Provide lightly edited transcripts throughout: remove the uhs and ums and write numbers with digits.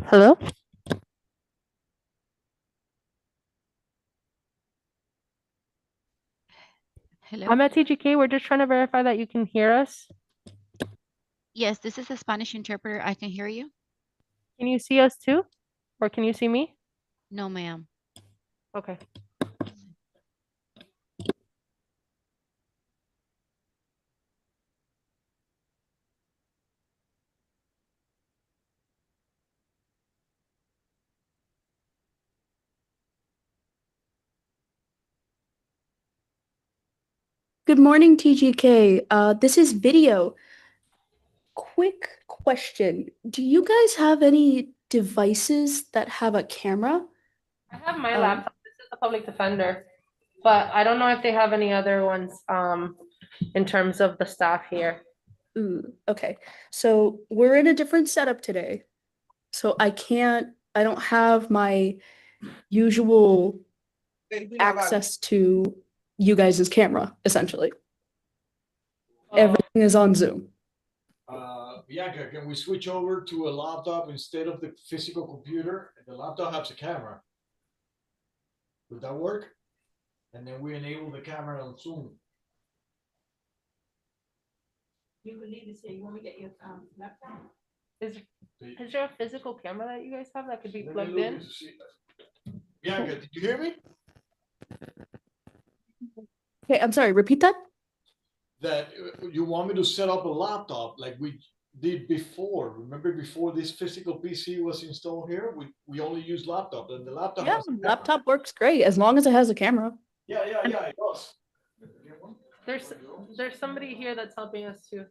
Hello? Hello. I'm at TGK. We're just trying to verify that you can hear us. Yes, this is a Spanish interpreter. I can hear you. Can you see us too? Or can you see me? No, ma'am. Okay. Good morning, TGK. This is video. Quick question. Do you guys have any devices that have a camera? I have my laptop. This is the public defender. But I don't know if they have any other ones in terms of the staff here. Ooh, okay. So we're in a different setup today. So I don't have my usual access to you guys' camera, essentially. Everything is on Zoom. Bianca, can we switch over to a laptop instead of the physical computer? The laptop has a camera. Would that work? And then we enable the camera on Zoom. You can leave this here. You want me to get your laptop? Is there a physical camera that you guys have that could be plugged in? Bianca, did you hear me? Okay, I'm sorry, repeat that? That you want me to set up a laptop like we did before. Remember before this physical PC was installed here? We only use laptop and the laptop Yeah, has a camera. laptop works great as long as it has a camera. Yeah, it does. There's somebody here that's helping us too.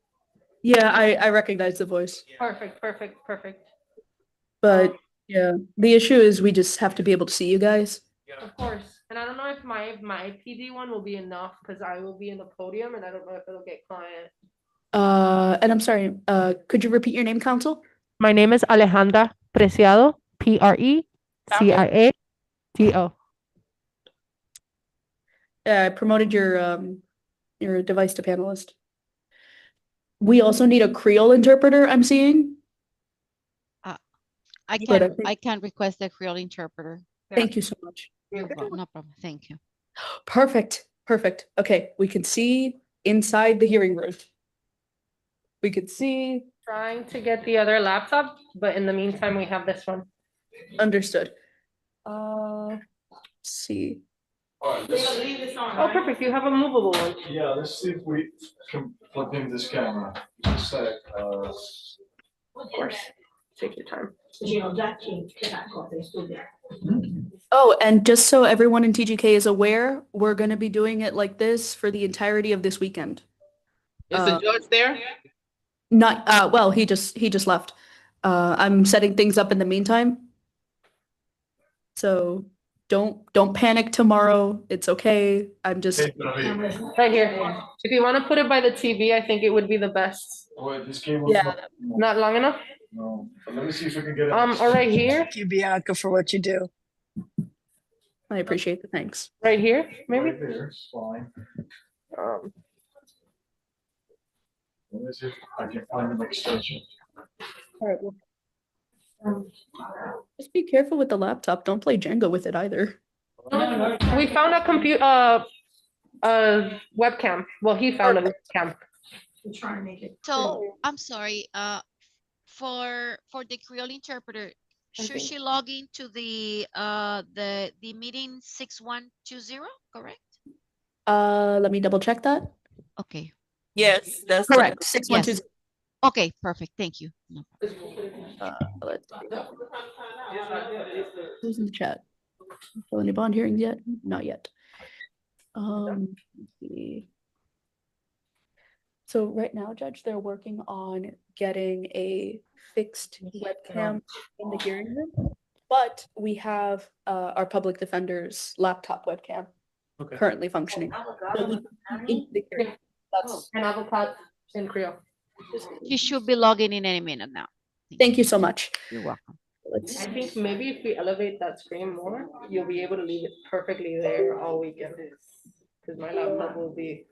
Yeah, I recognize the voice. Perfect. But yeah, the issue is we just have to be able to see you guys. Of course. And I don't know if my PD one will be enough because I will be in the podium and I don't know if it'll get client. And I'm sorry, could you repeat your name, Council? My name is Alejandra Preciado, Preciado. I promoted your device to panelist. We also need a Creole interpreter, I'm seeing. I But can request the Creole interpreter. Thank you so much. You're welcome. No problem. Thank you. Perfect. Okay, we can see inside the hearing room. We could see. Trying to get the other laptop, but in the meantime, we have this one. Understood. Let's see. All right, Oh, perfect. You have a movable one. yeah, let's see if we can plug in this camera. Just a sec. Of course. Take your time. You know, that change cannot cause they still there. Oh, and just so everyone in TGK is aware, we're going to be doing it like this for the entirety of this weekend. Is the judge there? Not well, he just left. I'm setting things up in the meantime. So don't panic tomorrow. It's okay. I'm just Right here. If you want to put it by the TV, I think it would be the best. Wait, this cable's Yeah. Not long enough? No. But let me see if we can get it. Or right here? Thank you, Bianca, for what you do. I appreciate the thanks. Right here, maybe? Right there, it's fine. Let me see if I can find an extension. All right. Well, just be careful with the laptop. Don't play Jenga with it either. We found a webcam. Well, he found a webcam. We're trying to make it. So I'm sorry. For the Creole interpreter, should she log into the meeting 6120? Correct. Let me double check that. Okay. Yes, that's Correct. 6120. Okay. Perfect. Thank you. No Let's see. Who's in the chat? Any bond hearings yet? Not yet. Let's see. So right now, Judge, they're working on getting a fixed webcam in the hearing room, but we have our public defender's laptop webcam currently functioning. In the hearing. That's An avocado in Creole. He should be logging in any minute now. Thank you so much. You're welcome. Let's I think maybe if we elevate that screen more, you'll be able to leave it perfectly there all weekend. Because my laptop will be.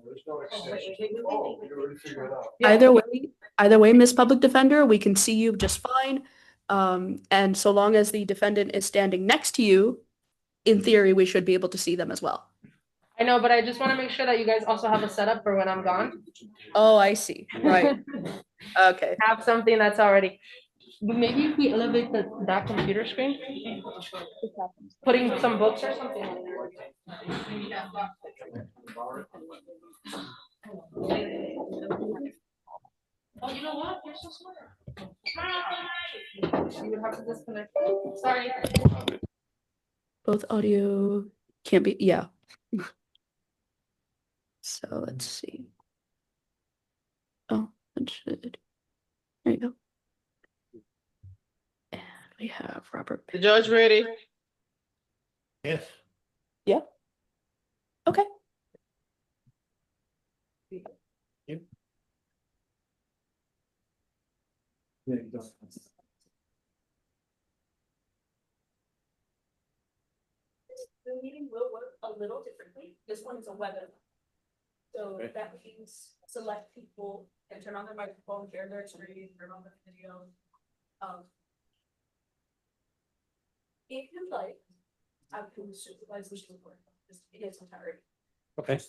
There's no extension. Oh, we already figured it out. either way, Either way, Miss Public Defender, we can see you just fine. And so long as the defendant is standing next to you, in theory, we should be able to see them as well. I know, but I just want to make sure that you guys also have a setup for when I'm gone. Oh, I see. Right. Okay. Have something that's already, maybe if we elevate that computer screen, putting some books or something. Oh, you know what? You're so smart. You would have to disconnect. Sorry. Both audio can't be, yeah. So let's see. Oh, that should, there you go. And we have Robert. The judge ready? Yes. Yeah. Okay. The meeting will work a little differently. This one is a webinar. So that means select people and turn on their microphone, share their screen, turn on the video. If you'd like, I can supervise this report just in its entirety. Okay.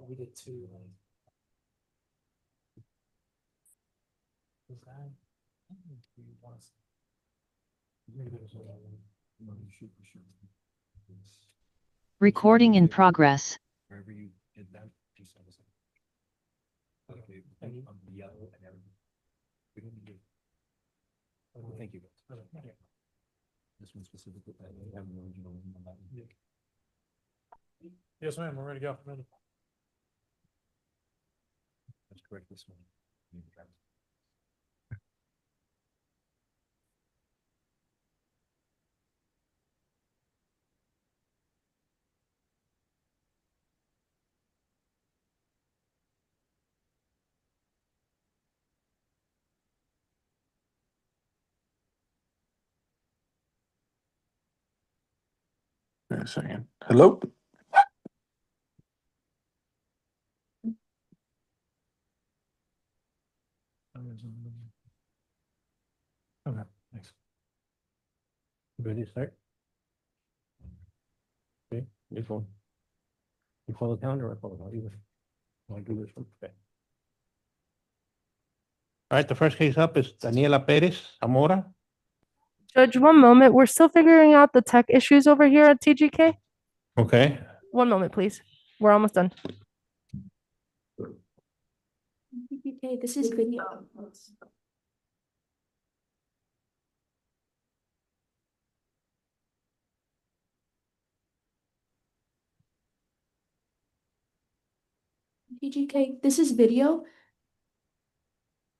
We did two. Recording in progress. Wherever you did that piece of it. Okay, thank you. The yellow and everything. We didn't do. Oh, thank you. This one specifically, I have the original. Yes, ma'am, we're ready to go. Ready. That's correct, this one. A second. Hello? Okay, thanks. Ready to start? Okay, this one. You follow the calendar or I follow the either? Want to do this one? Okay. All right, the first case up is Daniela Perez Zamora. Judge, one moment. We're still figuring out the tech issues over here at TGK. Okay. One moment, please. We're almost done. Okay, this is video. TGK, this is video.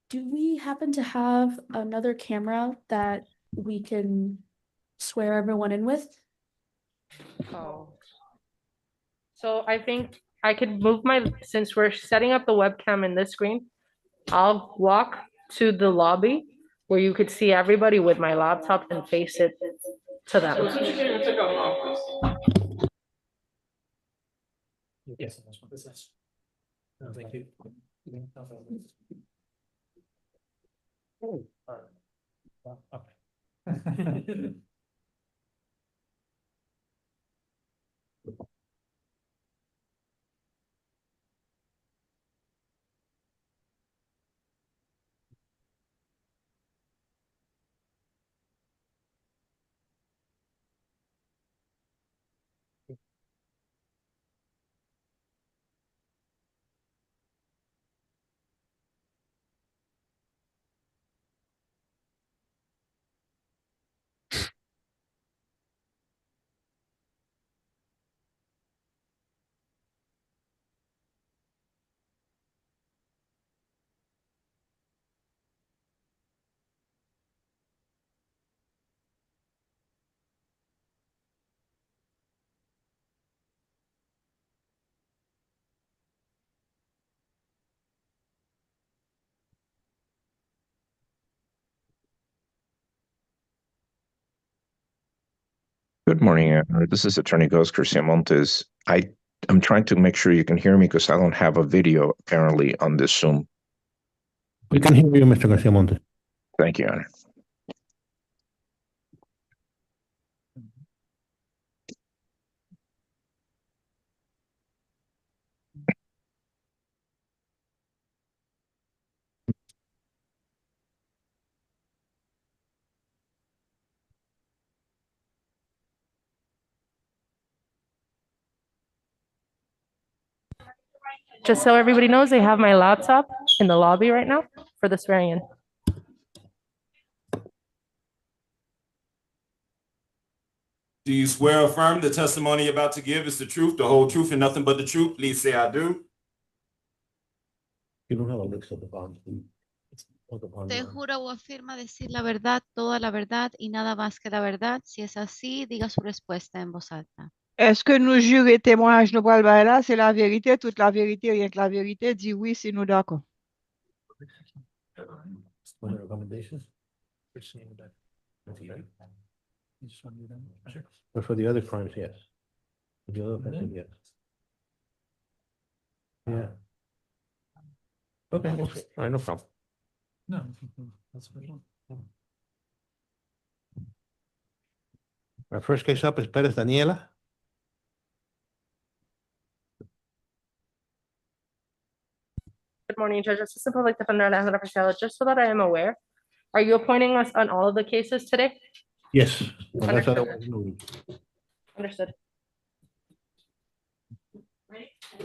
Do we happen to have another camera that we can swear everyone in with? Oh. So I think I could move since we're setting up the webcam in this screen, I'll walk to the lobby where you could see everybody with my laptop and face it to them. Yes. Thank you. Oh, all right. Okay. Good morning. This is Attorney Ghost Garcia Montes. I I'm trying to make sure you can hear me because I don't have a video apparently on this Zoom. We can hear you, Mr. Garcia Montes. Thank you, Honor. Just so everybody knows, I have my laptop in the lobby right now for the swearing in. Do you swear or affirm the testimony you're about to give is the truth, the whole truth, and nothing but the truth? Please say I do. You don't have a list of the bonds. Te jura o afirma decir la verdad, toda la verdad y nada más que la verdad. Si es así, diga su respuesta en voz alta. Est-ce que nous jurons et témoignage nous parlons là, c'est la vérité, toute la vérité, rien que la vérité, dit oui, c'est nous d'accord. What are recommendations? But for the other crimes, yes. For the other offenses, yes. Yeah. Okay, we'll see. All right, no problem. No, that's fine. Our first case up is Perez Daniela. Good morning, Judge. Assistant Public Defender Alejandra Pacheco. Just so that I am aware, are you appointing us on all of the cases today? Yes. Unless Understood. otherwise noted. Understood.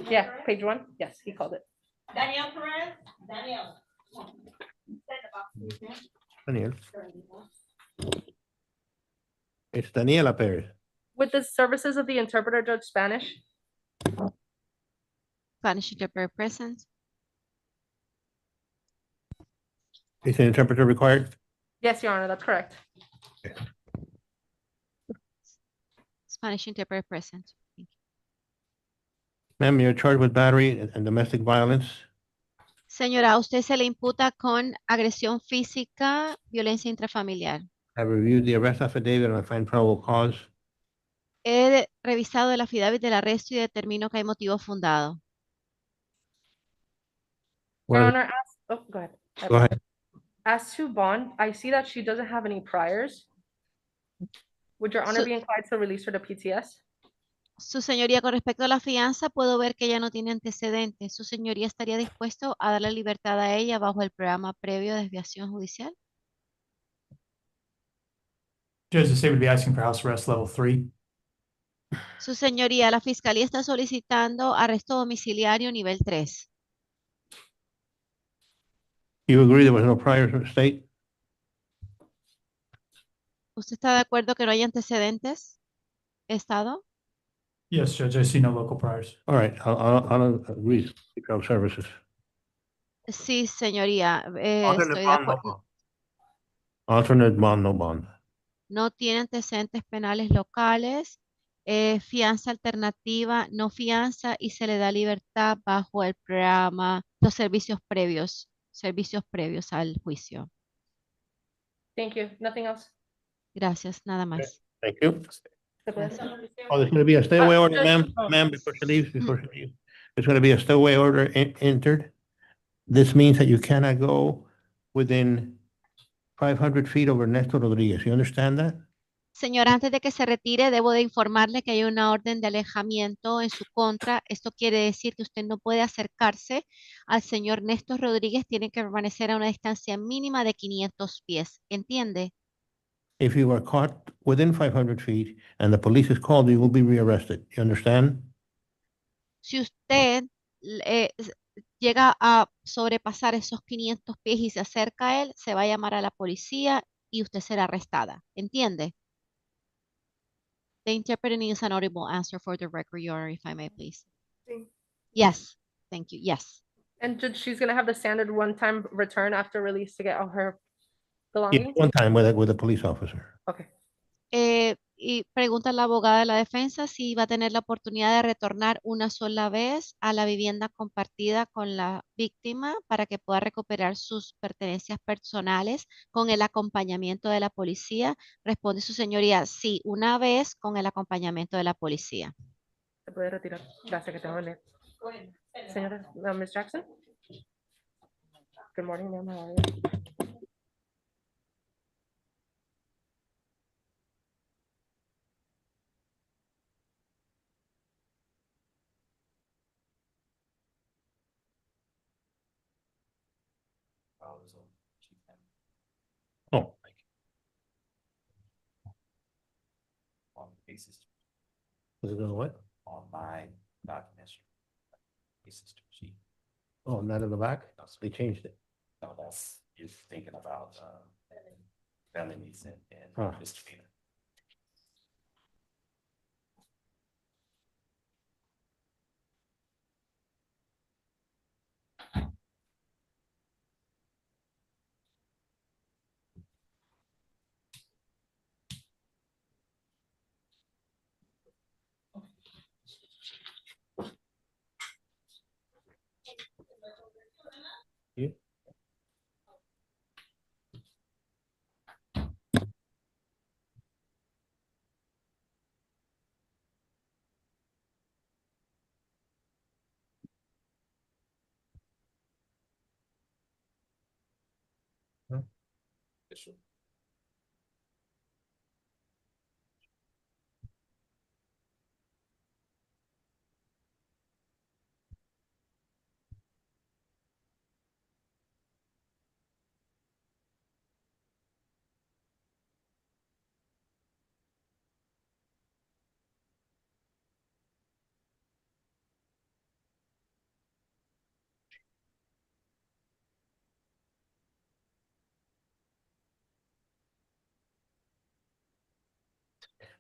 Yeah, page 1. Yes, he called it. Daniel Perez, Daniel. Come on. Stand up, please. Daniel. It's Daniela Perez. With the services of the interpreter, Judge Spanish. Spanish interpreter present. Is an interpreter required? Yes, Your Honor, that's correct. Spanish interpreter present. Thank you. Ma'am, you're charged with battery and domestic violence. Señora, a usted se le imputa con agresión física, violencia intrafamiliar. I reviewed the arrest affidavit and I find probable cause. He revisado el affidavit del arresto y determino que hay motivo fundado. Your Well, Honor, go ahead. go ahead. As to bond, I see that she doesn't have any priors. Would Your Honor be inclined to release her to PTS? Su señoría, con respecto a la fianza, puedo ver que ella no tiene antecedentes. ¿Su señoría estaría dispuesto a darle libertad a ella bajo el programa previo de desviación judicial? Judge, the state would be asking for house arrest level 3. Su señoría, la fiscalía está solicitando arresto domiciliario nivel 3. You agree there was no prior to the state? ¿Usted está de acuerdo que no hay antecedentes? ¿Estado? Yes, Judge, I see no local priors. All right, I'll agree. Child services. Sí, señoría. Alternate Estoy de bond, no acuerdo. bond. Alternate bond, no bond. No tiene antecedentes penales locales. Fianza alternativa, no fianza y se le da libertad bajo el programa, los servicios previos al juicio. Thank you. Nothing else. Gracias, nada más. Thank you. Gracias. Oh, there's going to be a stay-away order, Judge- ma'am, before she leaves, before she leaves. There's going to be a stay-away order entered. This means that you cannot go within 500 feet of Ernesto Rodriguez. You understand that? Señora, antes de que se retire, debo de informarle que hay una orden de alejamiento en su contra. Esto quiere decir que usted no puede acercarse al señor Néstor Rodríguez, tiene que permanecer a una distancia mínima de 500 pies. ¿Entiende? If you are caught within 500 feet and the police is called, you will be rearrested. You understand? Si usted llega a sobrepasar esos 500 pies y se acerca a él, se va a llamar a la policía y usted será arrestada. ¿Entiende? The interpreter needs an audible answer for the record, Your Honor, if I may, please. Sí. Yes. Thank you. Yes. And Judge, she's gonna have the standard one-time return after release to get all her Yeah, belongings? one time with a police officer. Okay. Y pregunta a la abogada de la defensa si va a tener la oportunidad de retornar una sola vez a la vivienda compartida con la víctima para que pueda recuperar sus pertenencias personales con el acompañamiento de la policía. Responde su señoría, sí, una vez con el acompañamiento de la policía. Se puede retirar. Gracias, que tengo leer. Go ahead. Send it. Señora, Ms. Jackson? Good morning, ma'am. How are you? Oh. On basis. Was it on what? On my documents. Basis to proceed. Oh, not in the back? No, so they changed it. No, that's, you're thinking about, felonies and misdemeanor. Yeah.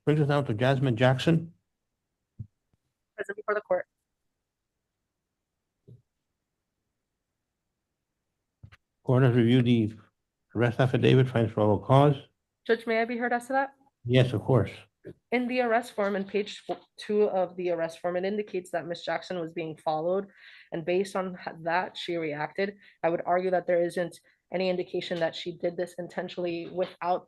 Brings us down to Jasmine Jackson. Present before the court. Court has reviewed the arrest affidavit, finds probable cause. Judge, may I be heard as to that? Yes, of course. In the arrest form, in page 2 of the arrest form, it indicates that Ms. Jackson was being followed. And based on that, she reacted. I would argue that there isn't any indication that she did this intentionally without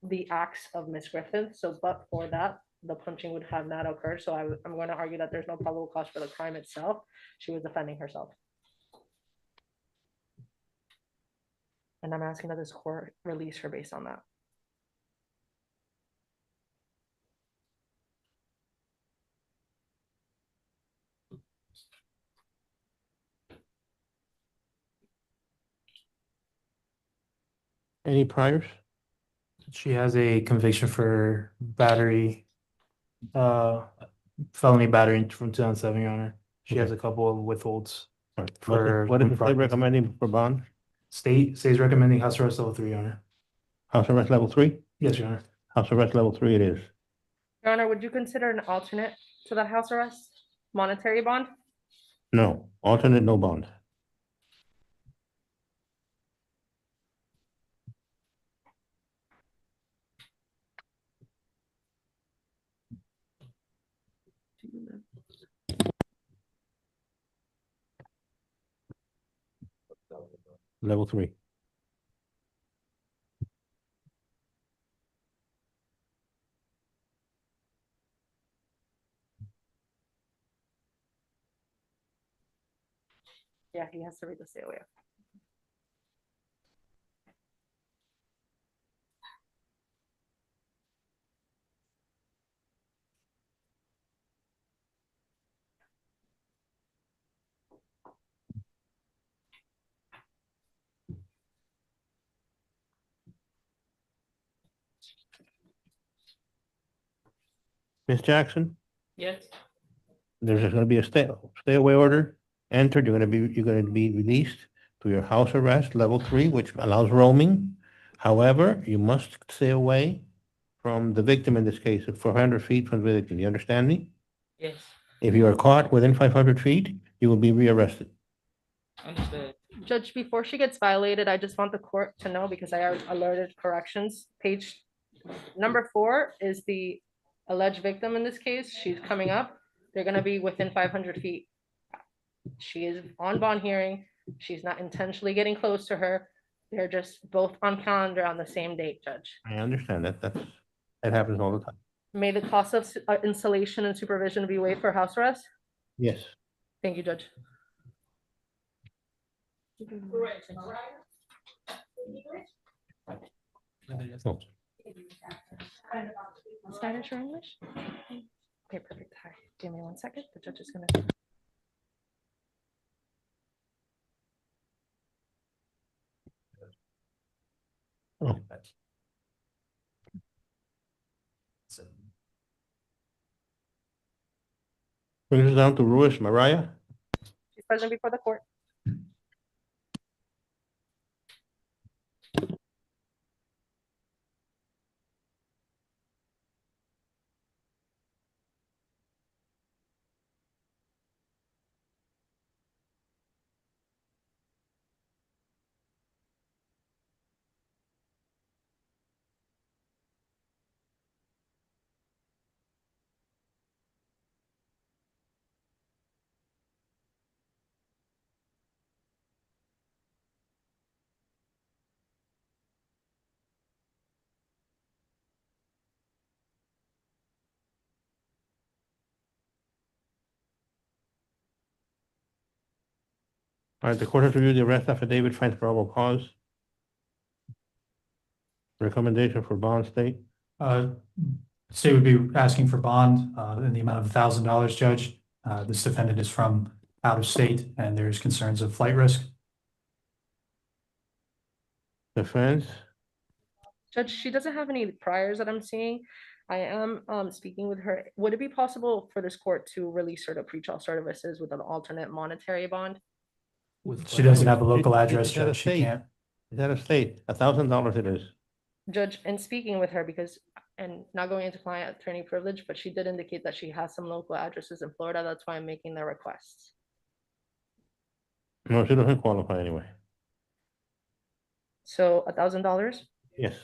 the acts of Ms. Griffin. So, but for that, the punching would have not occurred. So I'm going to argue that there's no probable cause for the crime itself. She was defending herself. And I'm asking that this court release her based on that. Any priors? She has a conviction for battery, felony battery from 2007, Your Honor. She has a couple of withholds. For What is the state improper- recommending for bond? State is recommending house arrest level 3, Your Honor. House arrest level 3? Yes, Your Honor. House arrest level 3 it is. Your Honor, would you consider an alternate to that house arrest? Monetary bond? No, alternate, no bond. Level 3. Yeah, he has to read the COA. Ms. Jackson, Yes. there's going to be a stay away order entered. You're going to be released to your house arrest level 3, which allows roaming. However, you must stay away from the victim in this case, 400 feet from the victim. You understand me? Yes, If you are caught within 500 feet, you will be rearrested. understood. Judge, before she gets violated, I just want the court to know because I alerted corrections. Page number 4 is the alleged victim in this case. She's coming up. They're gonna be within 500 feet. She is on bond hearing. She's not intentionally getting close to her. They're just both on calendar on the same date, Judge. I understand that. That happens all the time. May the cost of installation and supervision be waived for house arrest? Yes. Thank you, Judge. Correct, Mariah? Spanish or English? Okay, perfect. Hi, give me 1 second. The judge is gonna. Oh. Brings us down to Ruiz Mariah. She's present before the court. All right, the court has reviewed the arrest affidavit, finds probable cause. Recommendation for bond state. State would be asking for bond in the amount of $1,000, Judge. This defendant is from out of state and there's concerns of flight risk. Defense. Judge, she doesn't have any priors that I'm seeing. I am speaking with her. Would it be possible for this court to release her to pretrial services with an alternate monetary bond? She doesn't have a local address, It's out of Judge. She state. can't. It's out of state. $1,000 it is. Judge, and speaking with her because, and not going into client attorney privilege, but she did indicate that she has some local addresses in Florida. That's why I'm making the request. No, she doesn't qualify anyway. So $1,000? Yes.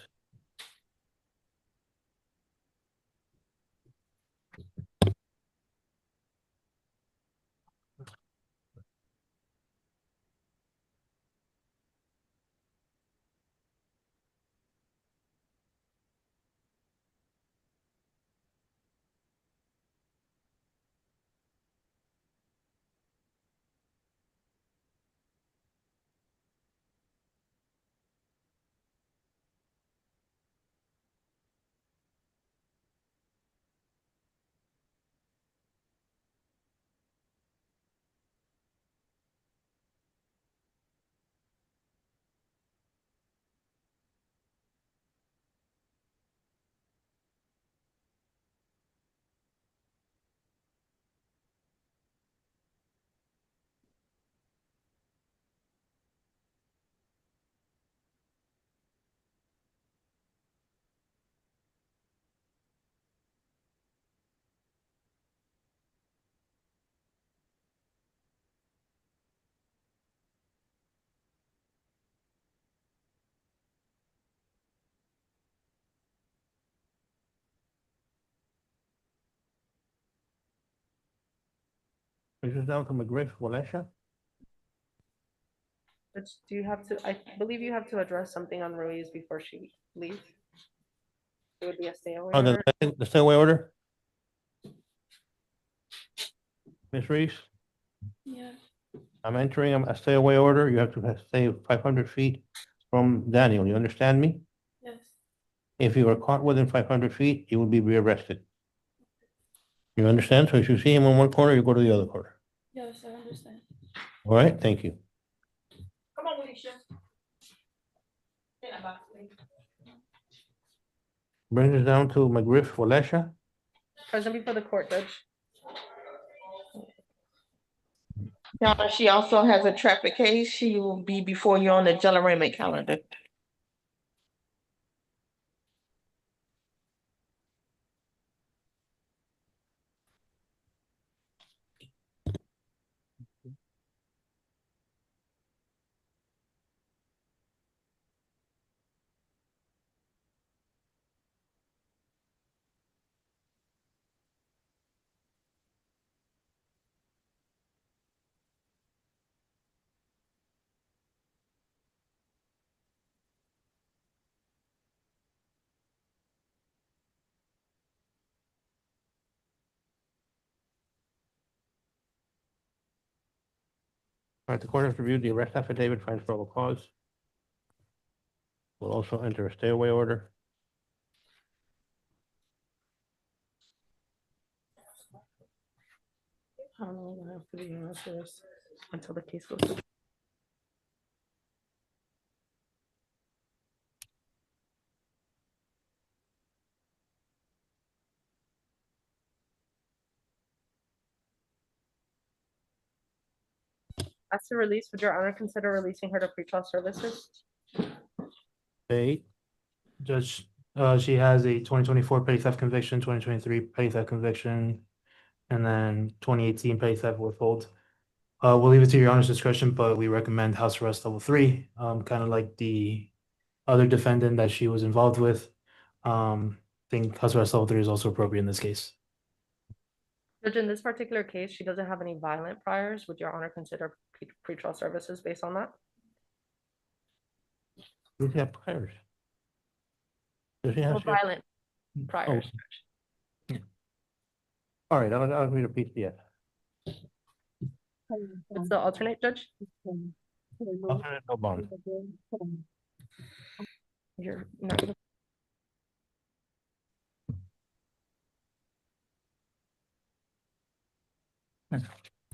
Brings us down to McGriff, Wallacia. Judge, do you have to, I believe you have to address something on Ruiz before she leaves. It would be a stay away Oh, order. the stay away order. Ms. Reese, Yeah. I'm entering a stay away order. You have to stay 500 feet from Daniel. You understand me? Yes. If you are caught within 500 feet, you will be rearrested. You understand? So if you see him in one corner, you go to the other corner. Yes, I understand. All right, thank you. Come on, Alicia. Stand up, please. Brings us down to McGriff, Wallacia. Present before the court, Judge. Your Honor, she also has a traffic case. She will be before you on the jail arraignment calendar. All right, the court has reviewed the arrest affidavit, finds probable cause. We'll also enter a stay away order. How long do I have to be in this until the case goes to? As to release, would your honor consider releasing her to pretrial services? Stay. Judge, she has a 2024 petty theft conviction, 2023 petty theft conviction, and then 2018 petty theft withhold. We'll leave it to your honor's discretion, but we recommend house arrest level 3, kind of like the other defendant that she was involved with. I think house arrest level 3 is also appropriate in this case. Judge, in this particular case, she doesn't have any violent priors. Would your honor consider pretrial services based on that? Does she have priors? Does she have? Well, violent priors. All right, I'll read a PST. What's the alternate, Judge? Alternate, no bond. You're not gonna.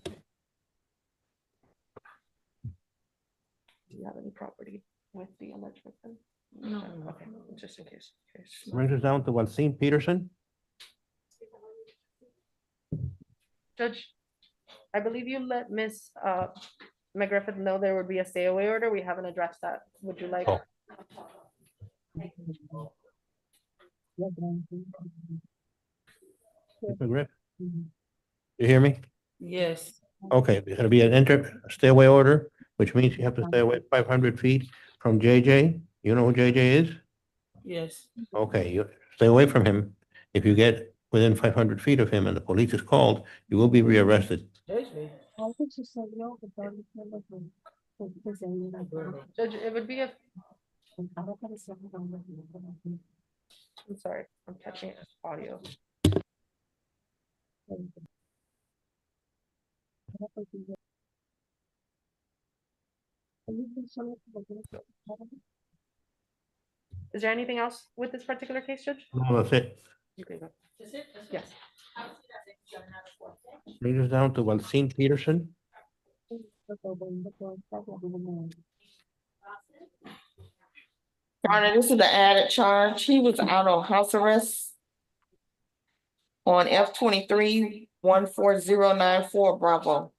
Do you have any property with the alleged victim? No. Okay, just in case. Brings us down to Walseen Peterson. Judge, I believe you let Miss McGriffith know there would be a stay away order. We haven't addressed that. Would you like? Oh. Mr. Griff? You hear me? Yes. Okay, there's gonna be a stay away order, which means you have to stay away 500 feet from JJ. You know who JJ is? Yes. Okay, you stay away from him. If you get within 500 feet of him and the police is called, you will be rearrested. Judge, it would be a. I'm sorry, I'm catching audio. Is there anything else with this particular case, Judge? No, that's it. You can go. Is it? Yes. Brings us down to Walseen Peterson. Your Honor, this is the added charge. He was out on house arrest on F-23 14094 Bravo.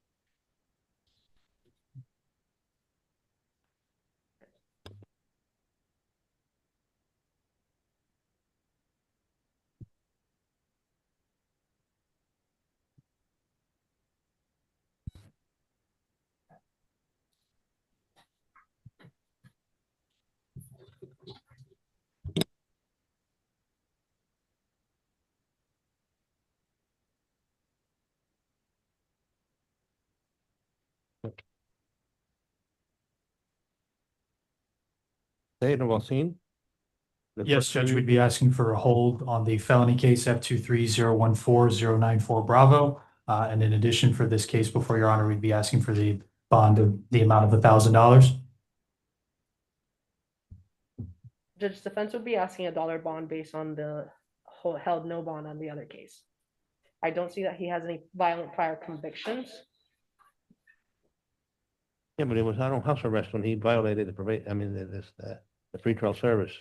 Stay in Walseen. Yes, Judge, we'd be asking for a hold on the felony case F23014-094 Bravo. And in addition, for this case before your honor, we'd be asking for the bond of the amount of $1,000. Judge, defense would be asking $1 bond based on the whole held no bond on the other case. I don't see that he has any violent prior convictions. Yeah, but it was out on house arrest when he violated the the pretrial service.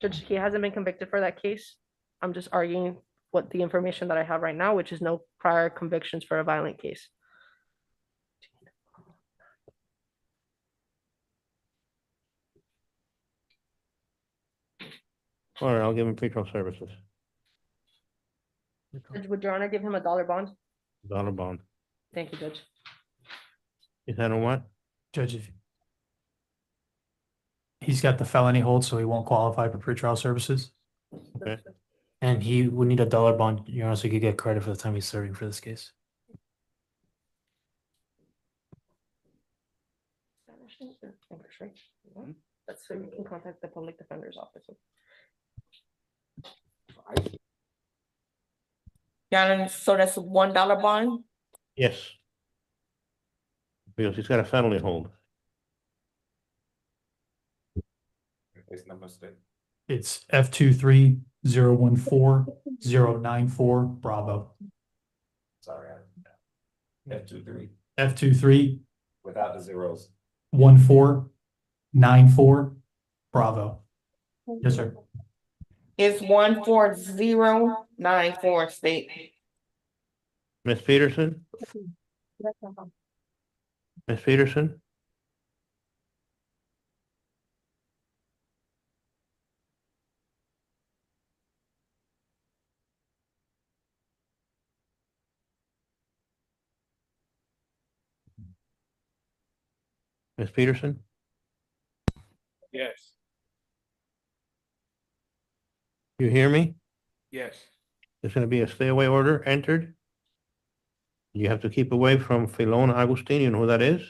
Judge, he hasn't been convicted for that case. I'm just arguing what the information that I have right now, which is no prior convictions for a violent case. All right, I'll give him pretrial services. Judge, would your honor give him $1 bond? $1 bond. Thank you, Judge. Is that on what? Judge, if he's got the felony hold, so he won't qualify for pretrial services. Okay. And he would need $1 bond, your honor, so he could get credit for the time he's serving for this case. Spanish or English, right? Yeah. That's so you can contact the public defender's office. Your Honor, so that's $1 bond? Yes. Because he's got a felony hold. It's number six. It's F23014-094 Bravo. Sorry. F23 F231494 without the zeros. Bravo. Yes, sir. It's 14094 state. Miss Peterson? Miss Peterson? Miss Peterson? Yes. You hear me? Yes. There's gonna be a stay away order entered. You have to keep away from Felona Agustin, you know who that is?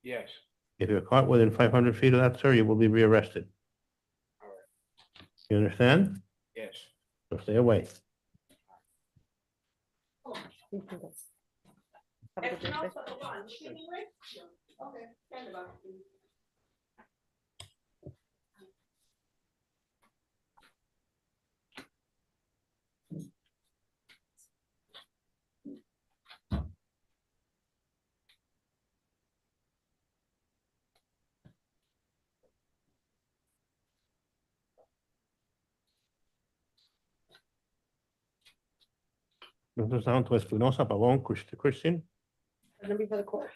Yes. If you're caught within 500 feet of that, sir, you will be rearrested. You understand? Yes. So stay away. Okay, stand about. Nosotros down to Espinosa, Pavón, Christian. Gonna be for the court.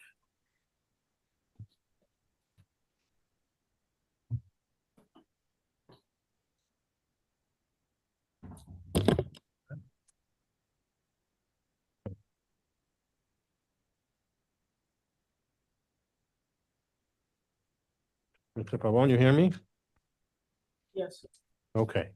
Mr. Pavón, you hear me? Yes. Okay.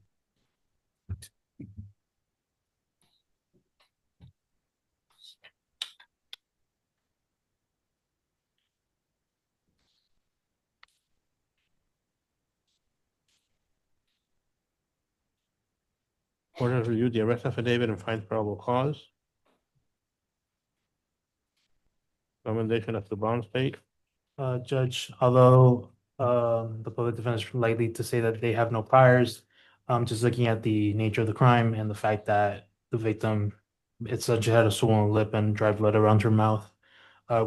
Court has reviewed the arrest affidavit and finds probable cause. Recommendation of the bond state. Judge, although the public defense is likely to say that they have no priors, just looking at the nature of the crime and the fact that the victim, it's said she had a swollen lip and dry blood around her mouth,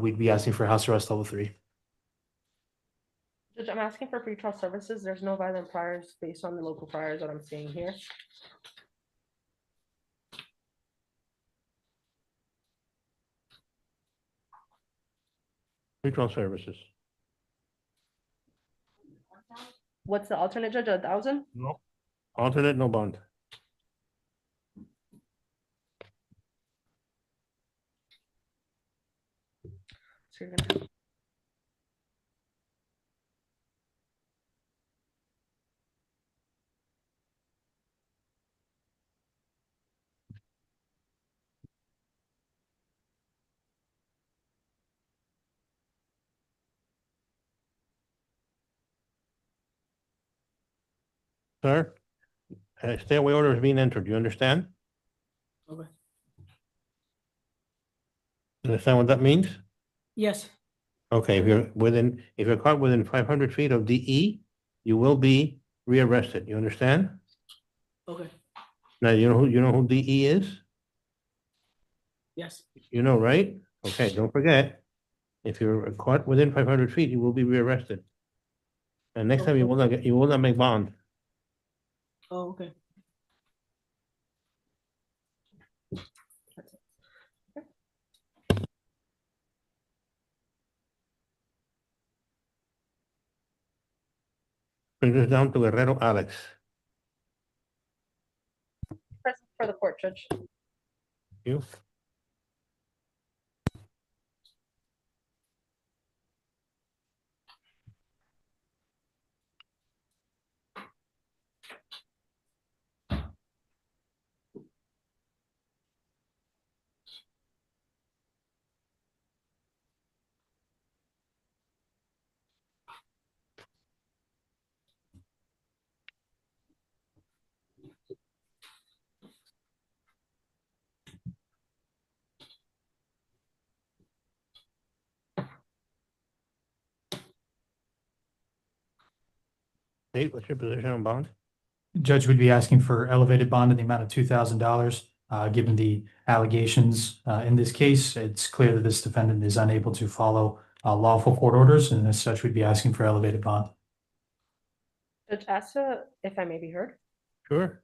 we'd be asking for house arrest level 3. Judge, I'm asking for pretrial services. There's no violent priors based on the local priors that I'm seeing here. Pretrial services. What's the alternate, Judge? 1,000? No. Alternate, no bond. So you're gonna. Sir, stay away order is being entered. You understand? Okay. Understand what that means? Yes. Okay, if you're caught within 500 feet of DE, you will be rearrested. You understand? Okay. Now, you know who DE is? Yes. You know, right? Okay, don't forget, if you're caught within 500 feet, you will be rearrested. And next time you will not make bond. Oh, okay. Brings us down to Guerrero Alex. Present for the court, Judge. You? Nate, what's your position on bond? Judge would be asking for elevated bond in the amount of $2,000. Given the allegations in this case, it's clear that this defendant is unable to follow lawful court orders, and as such, we'd be asking for elevated bond. Judge Asa, if I may be heard. Sure.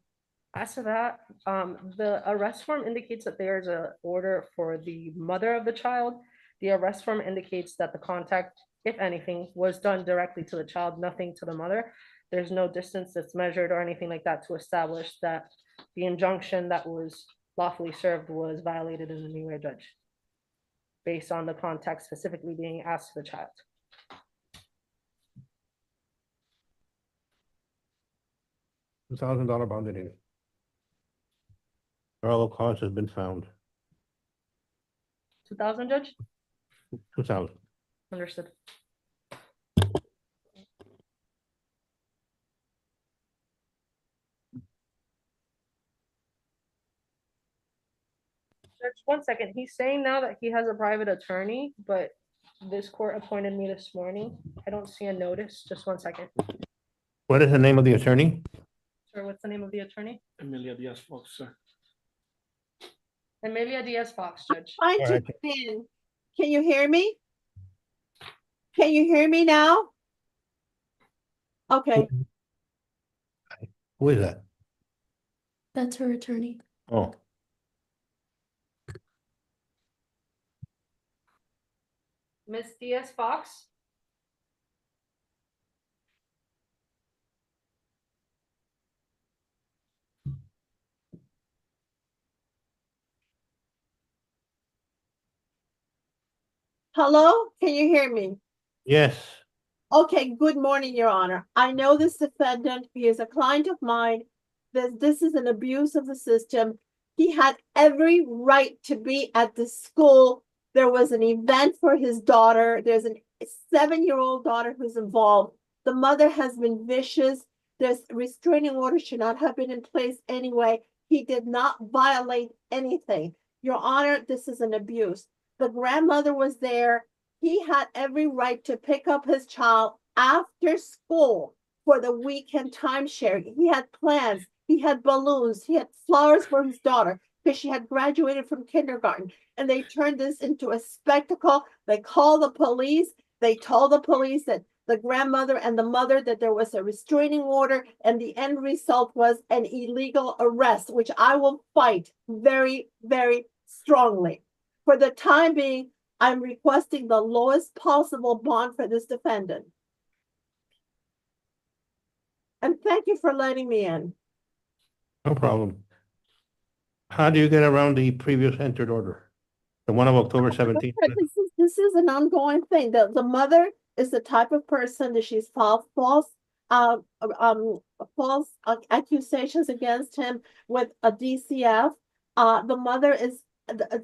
As to that, the arrest form indicates that there's an order for the mother of the child. The arrest form indicates that the contact, if anything, was done directly to the child, nothing to the mother. There's no distance that's measured or anything like that to establish that the injunction that was lawfully served was violated in any way, Judge, based on the contact specifically being asked to the child. $2,000 bond it is. Probable cause has been found. 2,000, Judge? 2,000. Understood. Judge, 1 second. He's saying now that he has a private attorney, but this court appointed me this morning. I don't see a notice. Just 1 second. What is the name of the attorney? Sir, what's the name of the attorney? Emilia Diaz Fox, sir. Emilia Diaz Fox, Judge. Trying All to right. get in. Can you hear me? Can you hear me now? Okay, Who is that? That's her attorney. Oh, Miss Diaz Fox? hello? Can you hear me? yes. Okay, good morning, Your Honor. I know this defendant, he is a client of mine. This is an abuse of the system. He had every right to be at the school. There was an event for his daughter. There's a 7-year-old daughter who's involved. The mother has been vicious. This restraining order should not have been in place anyway. He did not violate anything. Your Honor, this is an abuse. The grandmother was there. He had every right to pick up his child after school for the weekend timeshare. He had plans. He had balloons. He had flowers for his daughter because she had graduated from kindergarten. And they turned this into a spectacle. They called the police. They told the police that the grandmother and the mother that there was a restraining order, and the end result was an illegal arrest, which I will fight very, very strongly. For the time being, I'm requesting the lowest possible bond for this defendant. And thank you for letting me in. No problem. How do you get around the previous entered order? The one of October 17th? This is an ongoing thing. The mother is the type of person that she's filed false accusations against him with a DCF. The mother is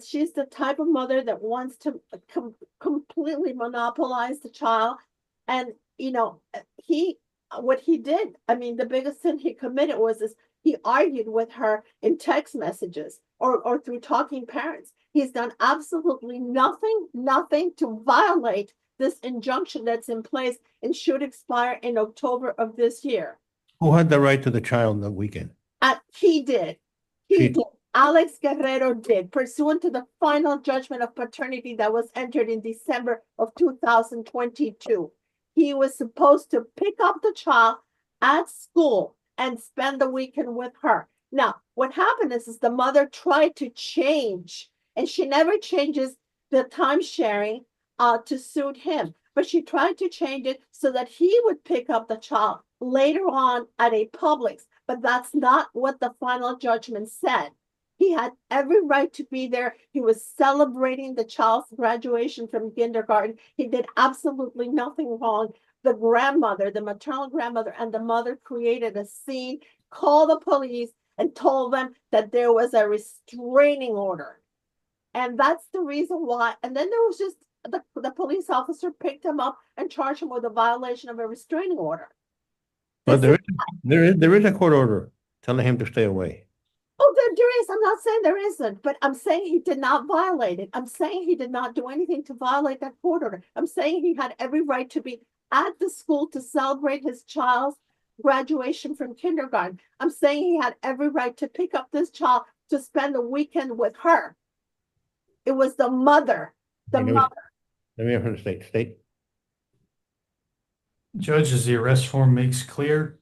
she's the type of mother that wants to completely monopolize the child. And you know, what he did, I mean, the biggest sin he committed was he argued with her in text messages or through talking parents. He's done absolutely nothing to violate this injunction that's in place and should expire in October of this year. Who had the right to the child on the weekend? He did. He did. Alex Guerrero did, pursuant to the final judgment of paternity that was entered in December of 2022. He was supposed to pick up the child at school and spend the weekend with her. Now, what happened is the mother tried to change, and she never changes the time sharing to suit him, but she tried to change it so that he would pick up the child later on at a Publix, but that's not what the final judgment said. He had every right to be there. He was celebrating the child's graduation from kindergarten. He did absolutely nothing wrong. The grandmother, the maternal grandmother, and the mother created a scene, called the police, and told them that there was a restraining order. And that's the reason why. And then there was just the police officer picked him up and charged him with a violation of a restraining order. But there is a court order telling him to stay away. Oh, there is. I'm not saying there isn't, but I'm saying he did not violate it. I'm saying he did not do anything to violate that court order. I'm saying he had every right to be at the school to celebrate his child's graduation from kindergarten. I'm saying he had every right to pick up this child to spend the weekend with her. It was the mother, the Okay, mother. let me hear from the state. Judge, as the arrest form makes clear,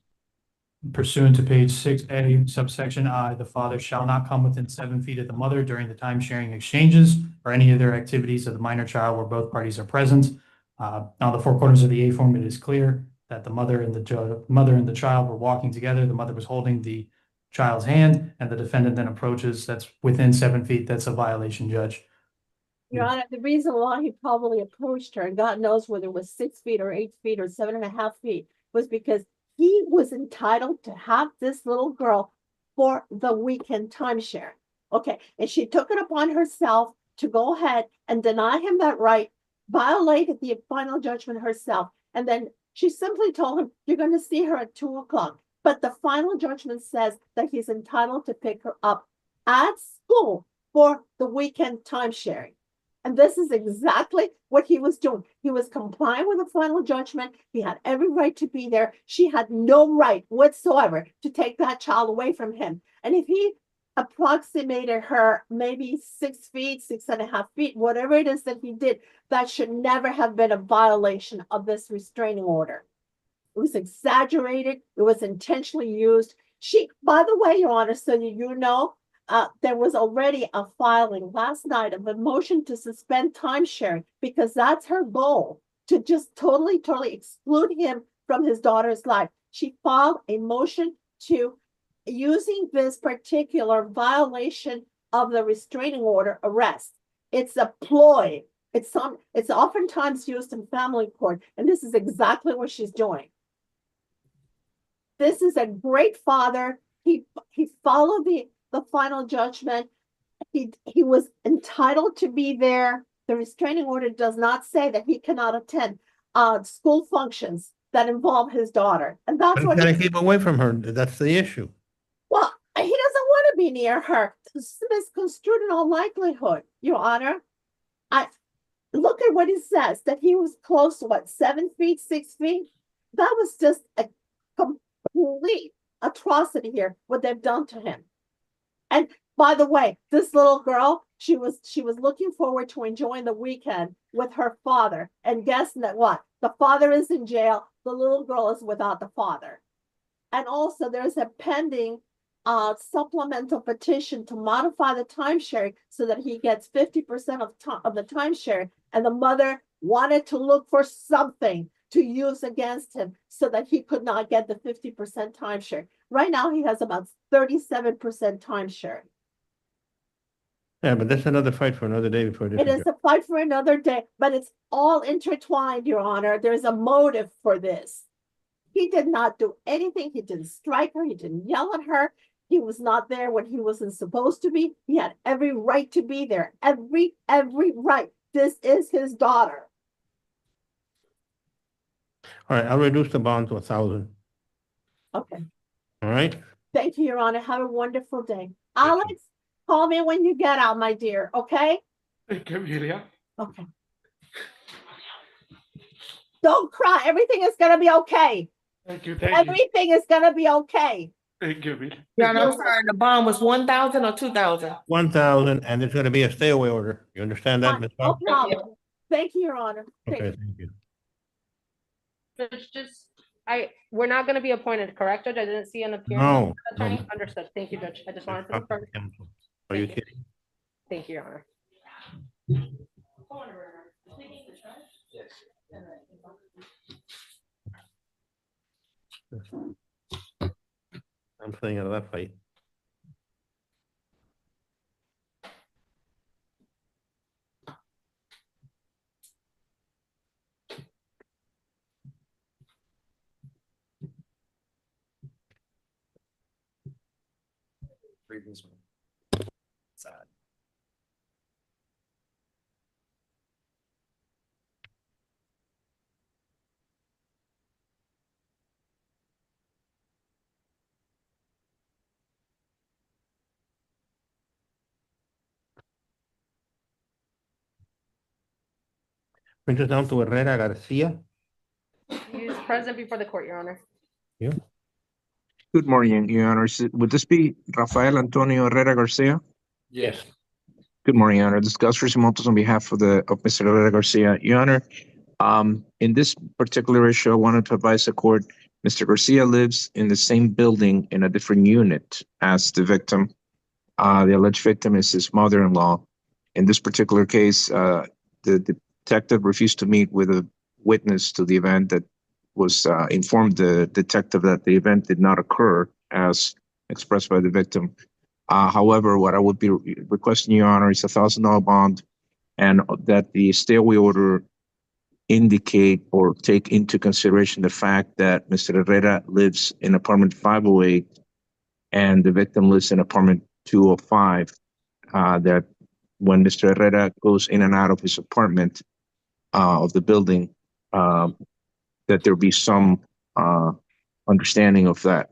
pursuant to page 6A, subsection I, the father shall not come within 7 feet of the mother during the time sharing exchanges or any other activities of the minor child where both parties are present. Now, the four corners of the A form, it is clear that the mother and the child were walking together. The mother was holding the child's hand, and the defendant then approaches. That's within 7 feet. That's a violation, Judge. Your Honor, the reason why he probably approached her, and God knows whether it was 6 feet or 8 feet or 7.5 feet, was because he was entitled to have this little girl for the weekend timeshare. Okay, and she took it upon herself to go ahead and deny him that right, violated the final judgment herself, and then she simply told him, "You're going to see her at 2 o'clock." But the final judgment says that he's entitled to pick her up at school for the weekend timesharing. And this is exactly what he was doing. He was complying with the final judgment. He had every right to be there. She had no right whatsoever to take that child away from him. And if he approximated her maybe 6 feet, 6.5 feet, whatever it is that he did, that should never have been a violation of this restraining order. It was exaggerated. It was intentionally used. By the way, Your Honor, so you know, there was already a filing last night of a motion to suspend timesharing because that's her goal, to just totally exclude him from his daughter's life. She filed a motion to using this particular violation of the restraining order arrest. It's a ploy. It's oftentimes used in family court, and this is exactly what she's doing. This is a great father. He followed the final judgment. He was entitled to be there. The restraining order does not say that he cannot attend school functions that involve his daughter. And that's But what he's gotta keep away from her. That's the issue. well, he doesn't want to be near her. It's misconstrued in all likelihood, Your Honor. I look at what he says, that he was close to 7 feet, 6 feet. That was just a complete atrocity here, what they've done to him. And by the way, this little girl, she was looking forward to enjoying the weekend with her father. And guess what? The father is in jail. The little girl is without the father. And also there's a pending supplemental petition to modify the timeshare so that he gets 50% of the timeshare. And the mother wanted to look for something to use against him so that he could not get the 50% timeshare. Right now, he has about 37% timeshare. Yeah, but that's another fight for another day before this. It is a fight for another day, but it's all intertwined, Your Honor. There's a motive for this. He did not do anything. He didn't strike her. He didn't yell at her. He was not there when he wasn't supposed to be. He had every right to be there. Every right. This is his daughter. All right, I'll reduce the bond to 1,000. Okay. All right? Thank you, Your Honor. Have a wonderful day. Alex, call me when you get out, my dear. Okay? Thank you, Amelia. Okay. Don't cry. Everything is going to be okay. Thank you. Thank Everything is going to be okay. you. Thank you, Amelia. Yeah, and I'm sorry, the bond was 1,000 or 2,000? 1,000, and there's gonna be a stay away order. You understand that, Ms. No Bob? problem. Thank you, Your Honor. Thank Okay, you. thank you. Judge, we're not gonna be appointed, correct, Judge? I didn't see an appearance. No, Attorney? no. Understood. Thank you, Judge. I just wanted to Fuck confirm. counsel. Are you Thank you. kidding? Thank you, Your Honor. I'm staying out of that fight. Read this one. Sad. Brings us down to Herrera Garcia. He is present before the court, Your Honor. Yeah. Good morning, Your Honor. Would this be Rafael Antonio Herrera Garcia? Yes. Good morning, Your Honor. This is Gus Montes on behalf of Mr. Herrera Garcia. Your Honor, in this particular issue, I wanted to advise the court, Mr. Garcia lives in the same building in a different unit as the victim. The alleged victim is his mother-in-law. In this particular case, the detective refused to meet with a witness to the event that was informed the detective that the event did not occur as expressed by the victim. However, what I would be requesting, Your Honor, is $1,000 bond, and that the stay away order indicate or take into consideration the fact that Mr. Herrera lives in apartment 508 and the victim lives in apartment 205. That when Mr. Herrera goes in and out of his apartment of the building, that there be some understanding of that.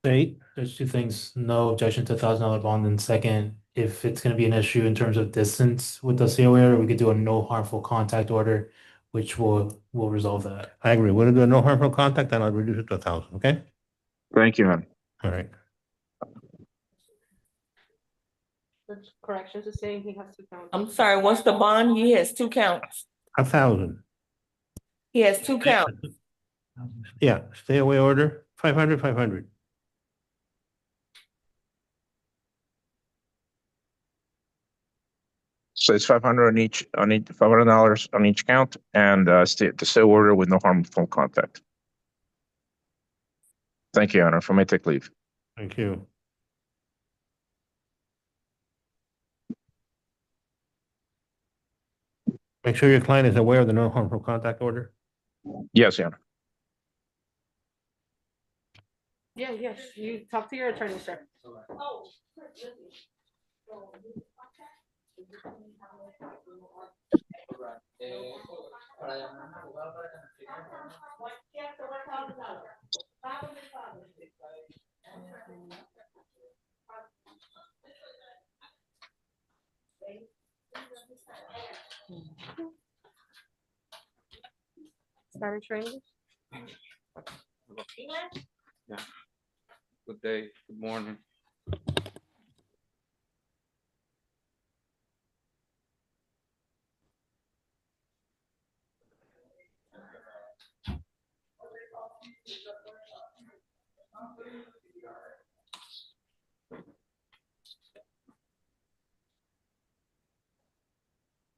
State, there's two things. No objection to $1,000 bond. And second, if it's going to be an issue in terms of distance with the COA order, we could do a no harmful contact order, which will resolve that. I agree. We're gonna do a no harmful contact and I'll reduce it to 1,000, okay? Thank you, Your Honor. All right. The corrections is saying he has to count. I'm sorry, what's the bond? He has 2 counts. 1,000. He has 2 counts. Yeah, stay away order, 500, 500. So it's 500 on each $500 on each count, and the stay order with no harmful contact. Thank you, Your Honor. If I may take leave. Thank you. Make sure your client is aware of the no harmful contact order. Yes, Your Honor. Yes, you talk to your attorney, sir. Spanish or English? Yeah. Good day, good morning.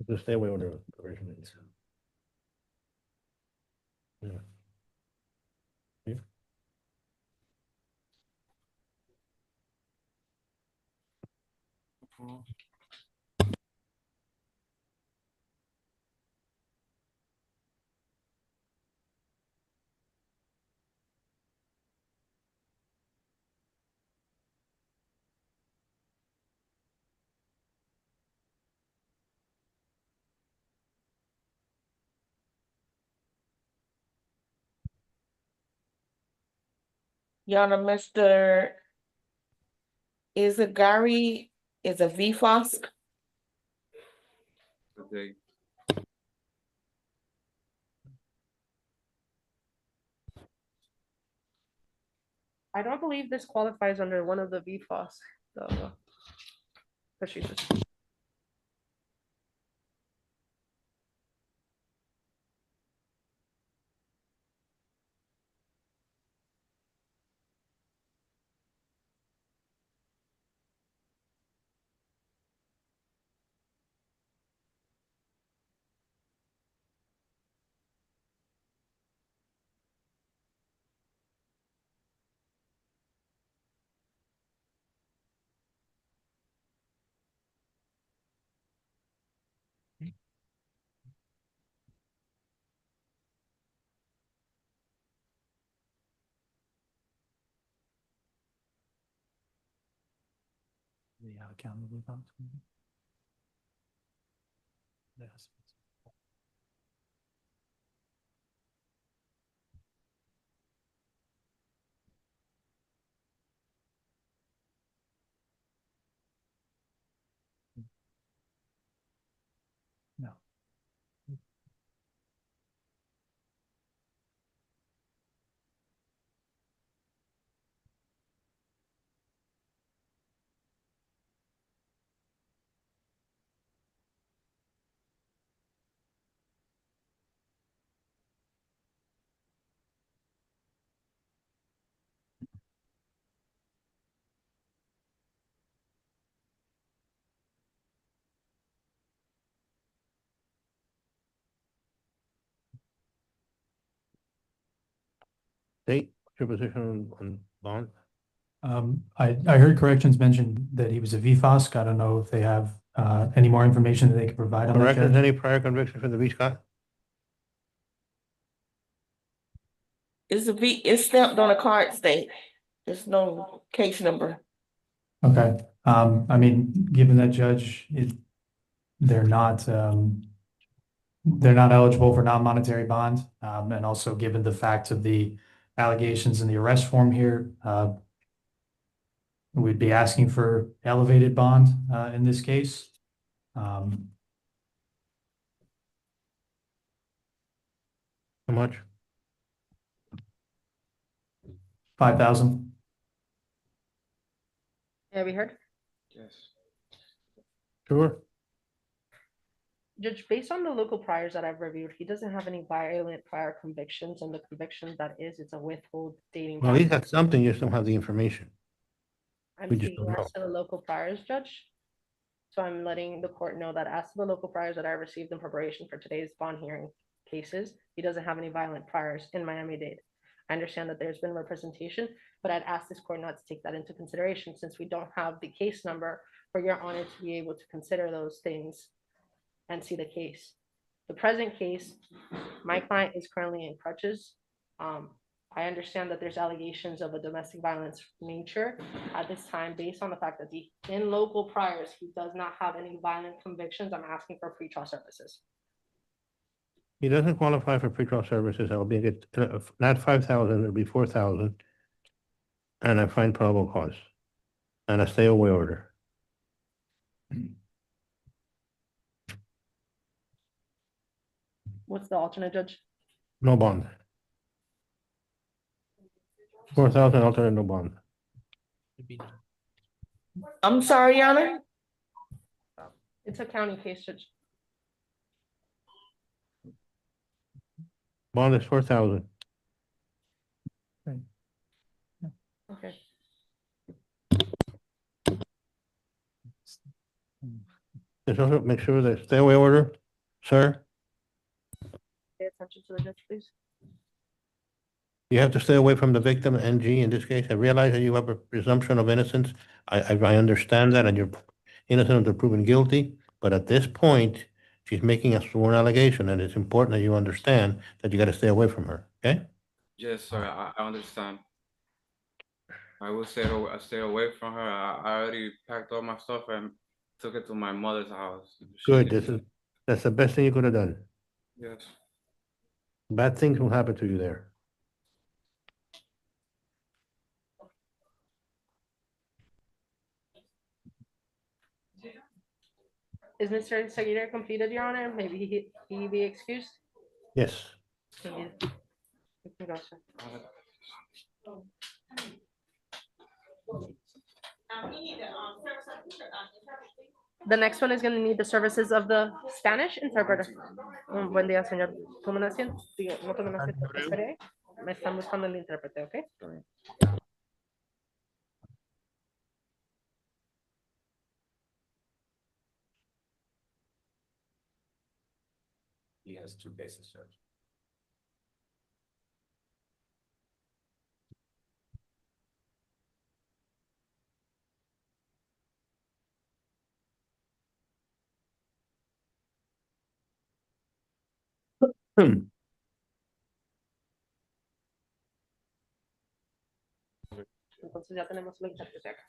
The stay away order originates. Yeah. Yeah. Your Honor, Mr. Izagari is a VFOS. Good day. I don't believe this qualifies under one of the VFOS, the procedures. They have accountable accounts. Yes. No. State, what's your position on bond? I heard corrections mention that he was a VFOSC. I don't know if they have any more information that they could provide on that, Corrections, Judge. any prior conviction for the V, Scott? It's stamped on a card state. There's no case number. Okay, I mean, given that, Judge, they're not eligible for non-monetary bond. And also given the fact of the allegations in the arrest form here, we'd be asking for elevated bond, in this case. How much? 5,000. Yeah, we heard. Yes. Sure. Judge, based on the local priors that I've reviewed, he doesn't have any violent prior convictions, and the conviction that is, it's a withhold dating Well, back. he's got something, you just don't have the information. I'm we just speaking don't as to the local priors, Judge. So I'm letting the court know that as to the local priors that I received in preparation for today's bond hearing cases, he doesn't have any violent priors in Miami-Dade. I understand that there's been representation, but I'd ask this court not to take that into consideration since we don't have the case number for your honor to be able to consider those things and see the case. The present case, my client is currently in crutches. I understand that there's allegations of a domestic violence nature at this time, based on the fact that in local priors, he does not have any violent convictions. I'm asking for pretrial services. He doesn't qualify for pretrial services, I'll be, not 5,000, it'll be 4,000. And I find probable cause. And a stay away order. What's the alternate, Judge? No bond. 4,000 alternate, no bond. I'm sorry, Your Honor. It's a county case, Judge. Bond is 4,000. Okay. Just also make sure that stay away order, sir, Pay attention to the judge, please. you have to stay away from the victim, NG, in this case. I realize that you have a presumption of innocence. I understand that, and you're innocent until proven guilty. But at this point, she's making a sworn allegation, and it's important that you understand that you got to stay away from her, okay? Yes, sir. I understand. I will stay away from her. I already packed all my stuff and took it to my mother's house. Good, that's the best thing you could have done. Yes. Bad things will happen to you there. Is Mr. Seguider completed, Your Honor? Maybe he be excused? Yes. Thank you. You can go, sir. The next one is going to need the services of the Spanish interpreter. Buen día, señor. Tomen asiento. Digo, no tomen asiento. Espere ahí. Me están buscando el intérprete, ¿ok? He has 2 cases, Judge. Entonces ya tenemos el intérprete acá.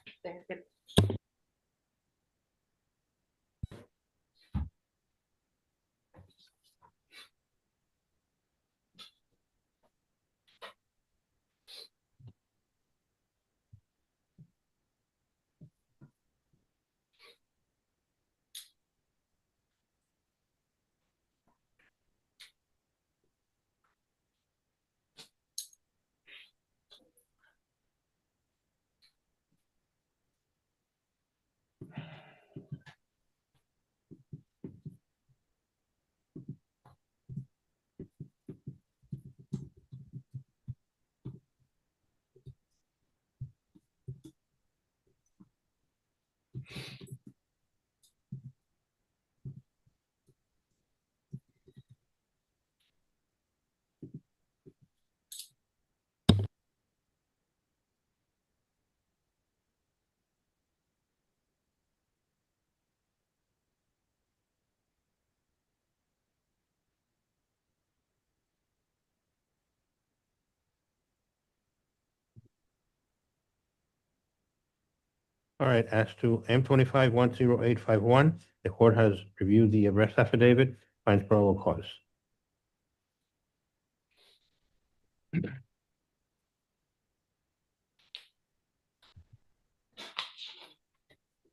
All right, as to M25-10851, the court has reviewed the arrest affidavit, finds probable cause.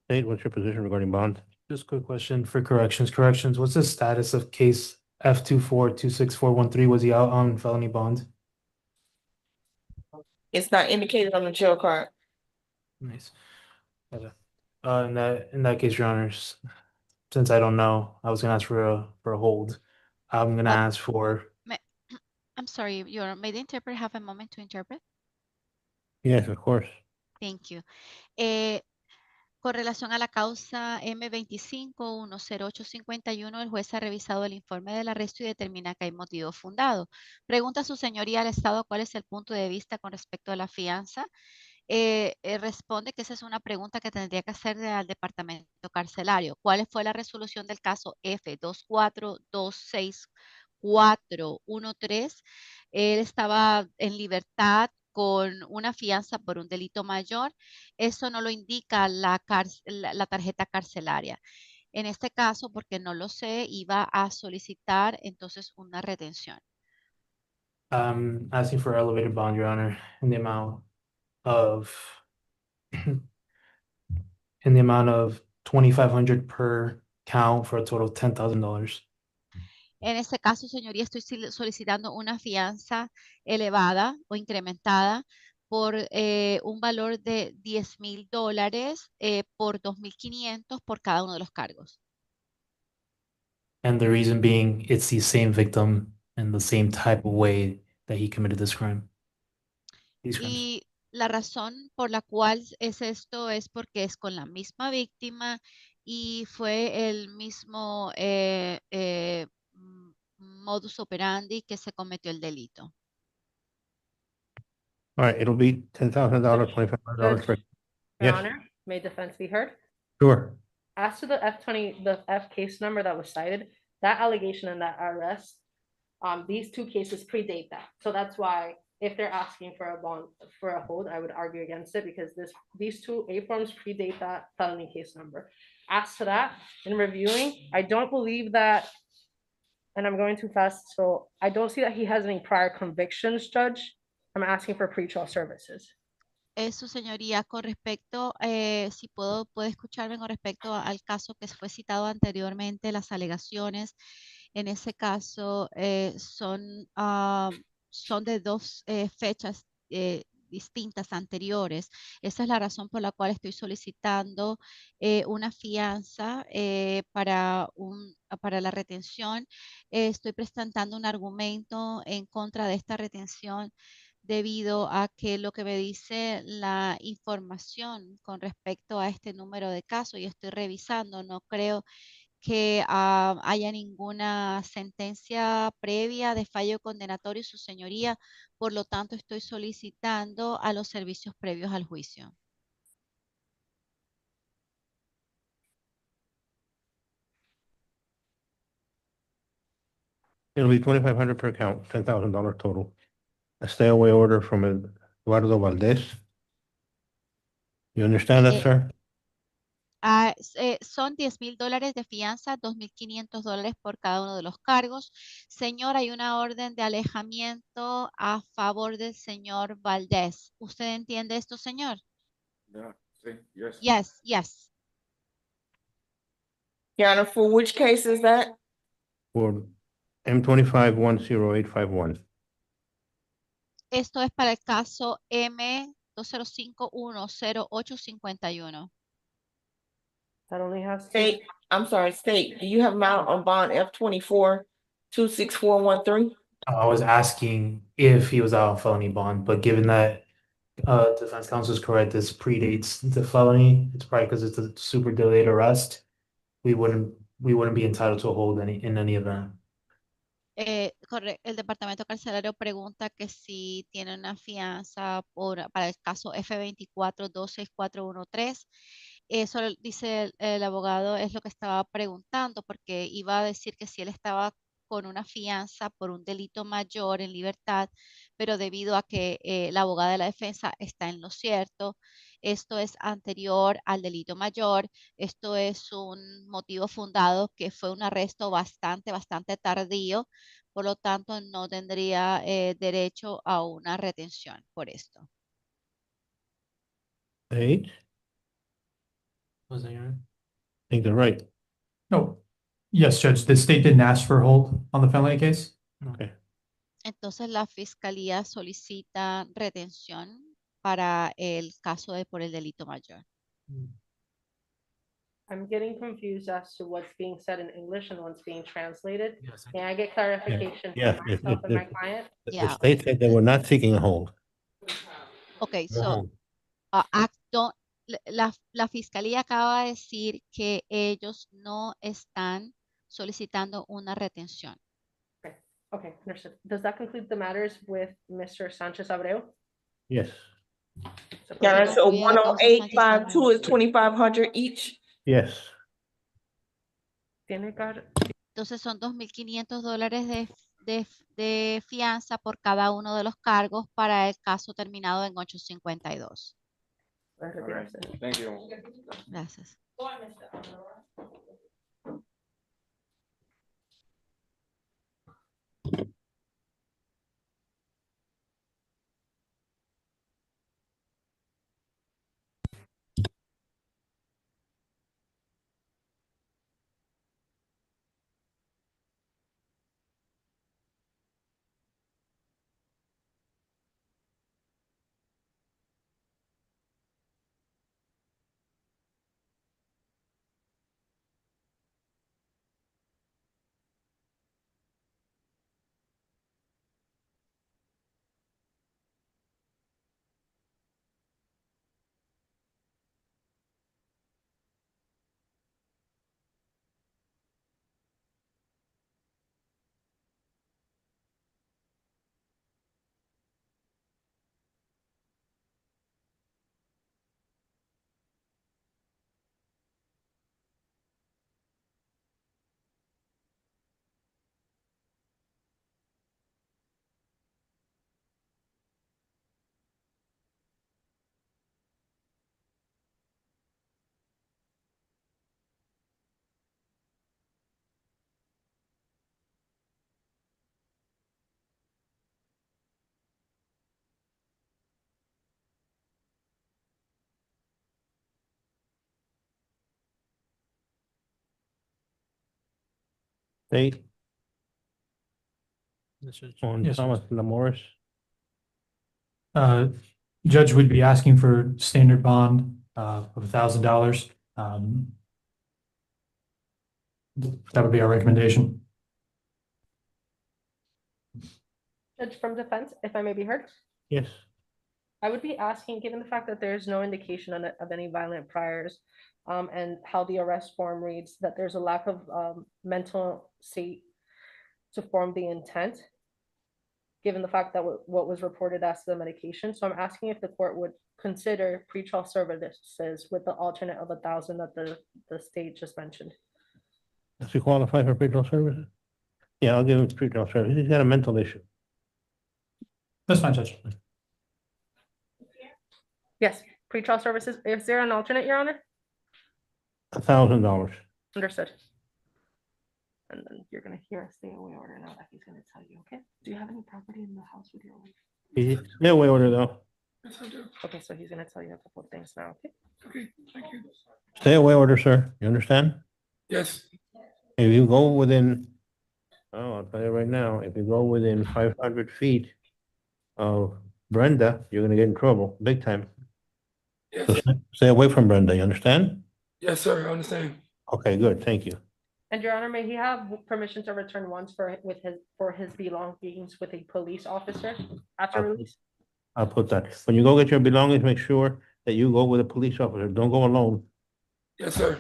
Nate, what's your position regarding bond? Just a quick question for corrections. What's the status of case F2426413? Was he out on felony bond? It's not indicated on the jail card. Nice. Okay. In that case, Your Honors, since I don't know, I was gonna ask for a hold. I'm gonna ask for. I'm sorry, may the interpreter have a moment to interpret? Yes, of course. Thank you. Con relación a la causa M25-10851, el juez ha revisado el informe del arresto y determina que hay motivo fundado. Pregunta a su señoría al Estado cuál es el punto de vista con respecto a la fianza. Responde que esa es una pregunta que tendría que hacer al departamento carcelario. ¿Cuál fue la resolución del caso F2426413? Él estaba en libertad con una fianza por un delito mayor. Eso no lo indica la tarjeta carcelaria. En este caso, porque no lo sé, iba a solicitar entonces una retención. Asking for elevated bond, Your Honor, in the amount of 2,500 per count for a total of $10,000. En este caso, señoría, estoy solicitando una fianza elevada o incrementada por un valor de $10,000 por 2,500 por cada uno de los cargos. And the reason being, it's the same victim and the same type of way that he committed this crime. These crimes. Y la razón por la cual es esto es porque es con la misma víctima y fue el mismo modus operandi que se cometió el delito. All right, it'll be $10,000, $2,500 per. Your Yes, Honor, may defense be heard? sure. As to the F case number that was cited, that allegation and that arrest, these two cases predate that. So that's why if they're asking for a bond, for a hold, I would argue against it because these two A forms predate that felony case number. As to that, in reviewing, I don't believe that, and I'm going too fast, so I don't see that he has any prior convictions, Judge. I'm asking for pretrial services. Su señoría, con respecto, si puede escucharme con respecto al caso que fue citado anteriormente, las alegaciones, en ese caso son de dos fechas distintas anteriores. Esa es la razón por la cual estoy solicitando una fianza para la retención. Estoy presentando un argumento en contra de esta retención debido a que lo que me dice la información con respecto a este número de casos y estoy revisando, no creo que haya ninguna sentencia previa de fallo condenatorio, su señoría, por lo tanto estoy solicitando a los servicios previos al juicio. It'll be $2,500 per count, $10,000 total. A stay away order from Eduardo Valdez. You understand that, sir? Son $10,000 de fianza, $2,500 por cada uno de los cargos. Señor, hay una orden de alejamiento a favor del señor Valdés. ¿Usted entiende esto, señor? Yeah, sí, yes. Yes, yes. Your Honor, for which case is that? For M25-10851. Esto es para el caso M20510851. That only has State, I'm sorry, State, do you have amount on bond F24-26413? I was asking if he was out on felony bond, but given that defense counsel is correct, this predates the felony. It's probably because it's a super delayed arrest. We wouldn't be entitled to a hold in any event. El departamento carcelario pregunta que si tiene una fianza para el caso F2426413. Eso dice el abogado, es lo que estaba preguntando, porque iba a decir que si él estaba con una fianza por un delito mayor en libertad, pero debido a que la abogada de la defensa está en lo cierto, esto es anterior al delito mayor, esto es un motivo fundado que fue un arresto bastante tardío, por lo tanto no tendría derecho a una retención por esto. Eight, Was that your honor? I think they're right. No. Yes, Judge, the state didn't ask for a hold on the felony case. Okay. Entonces la fiscalía solicita retención para el caso de por el delito mayor. I'm getting confused as to what's being said in English and what's being translated. Yes, May I get clarification Yeah, for myself and my client? The Yeah, state said they were not seeking a hold. Okay, No so hold. la fiscalía acaba de decir que ellos no están solicitando una retención. Okay, understood. Does that conclude the matters with Mr. Sanchez Abreu? Yes, So Your Honor, proceed. so Incluye a la causa 10852 is Sánchez-Abreu. 2,500 each. yes. Tiene car- Entonces son $2,500 de fianza por cada uno de los cargos para el caso terminado en 852. All right, thank you. Gracias. State on Yes, Thomas Lamorris. Judge would be asking for standard bond of $1,000. That would be our recommendation. Judge from defense, if I may be heard. Yes, I would be asking, given the fact that there's no indication of any violent priors, and how the arrest form reads, that there's a lack of mental state to form the intent, given the fact that what was reported as the medication. So I'm asking if the court would consider pretrial services with the alternate of 1,000 that the state just mentioned. does he qualify for pretrial services? Yeah, I'll give him pretrial services. He's got a mental issue. That's fine, Judge. Yes, pretrial services. Is there an alternate, Your Honor? $1,000. Understood. And then you're gonna hear a stay away order now that he's gonna tell you, okay? Do you have any property in the house with your wife? He's stay away order though. Yes, I do. Okay, so he's gonna tell you a couple of things now, okay? Okay, thank you. Stay away order, sir. You understand? Yes, If you go within, oh, I'll tell you right now, if you go within 500 feet of Brenda, you're gonna get in trouble, big time. yes, So stay away from Brenda, you understand? yes, sir, I understand. Okay, good, thank you. And Your Honor, may he have permission to return once for his belongings with a police officer after Okay. release? I'll put that. When you go get your belongings, make sure that you go with a police officer. Don't go alone. Yes, sir.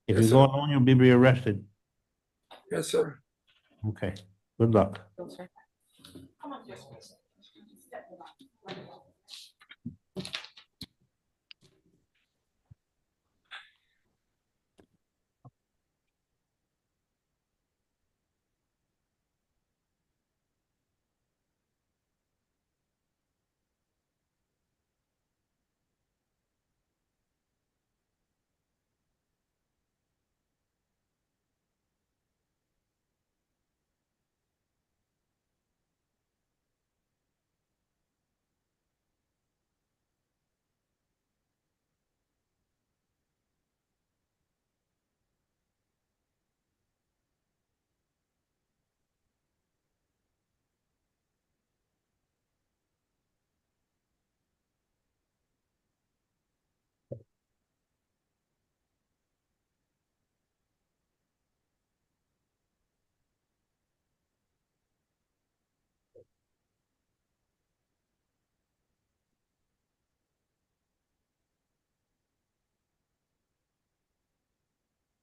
If Yes, you go sir. alone, you'll be rearrested. Yes, sir. Okay, good luck. No, sir.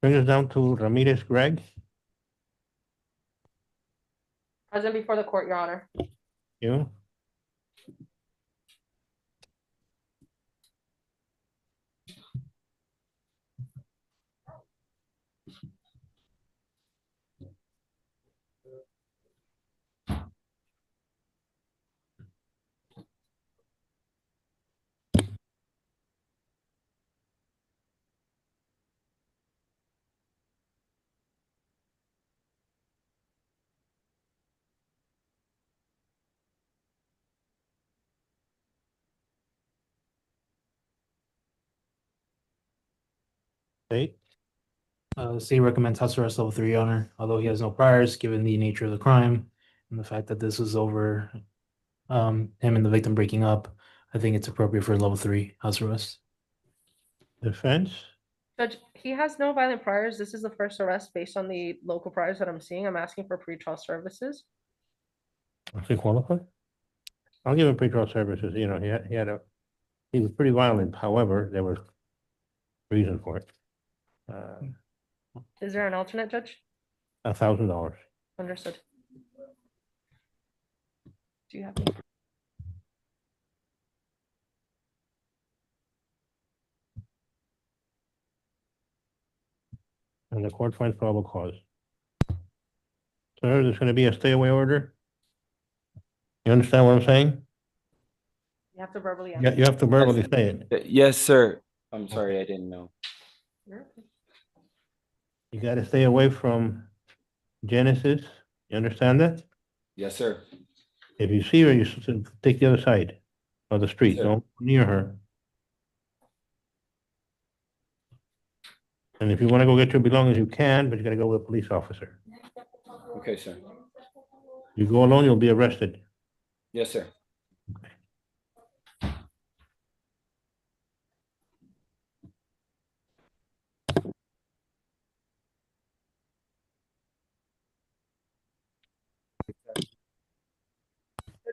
Brings us down to Ramirez Greg. Present before the court, Your Honor. You. State. The state recommends house arrest level 3, Your Honor, although he has no priors, given the nature of the crime and the fact that this was over him and the victim breaking up. I think it's appropriate for level 3 house arrest. Defense. Judge, he has no violent priors. This is the first arrest based on the local priors that I'm seeing. I'm asking for pretrial services. Is he qualified? I'll give him pretrial services. You know, he was pretty violent. However, there was reason for it. Is there an alternate, Judge? $1,000. Understood. Do you have any? And the court finds probable cause. Sir, there's going to be a stay away order. You understand what I'm saying? You have to verbally Yeah, you have to verbally say it. Yes, sir. I'm sorry, I didn't know. You got to stay away from Genesis. You understand that? Yes, sir. If you see her, you take the other side of the street. Sir. Don't go near her. And if you want to go get your belongings, you can, but you got to go with a police officer. Okay, sir. You go alone, you'll be arrested. Yes, sir.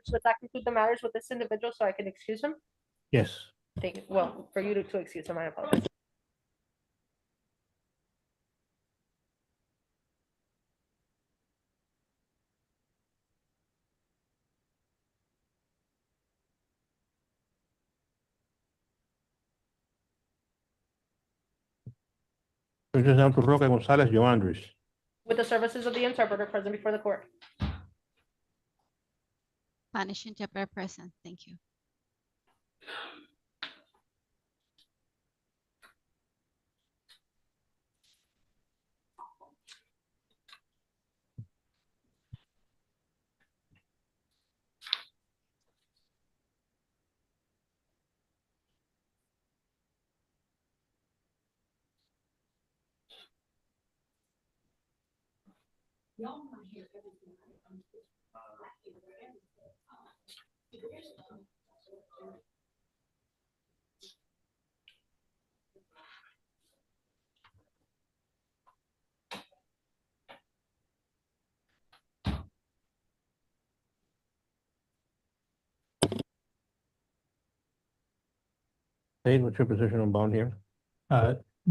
Does that conclude the matters with this individual so I can excuse him? Yes. Thank you. Well, for you to excuse him, I apologize. Brings us down to Roca Gonzalez Joandres. With the services of the interpreter present before the court. Spanish interpreter present. Thank you. State, what's your position on bond here?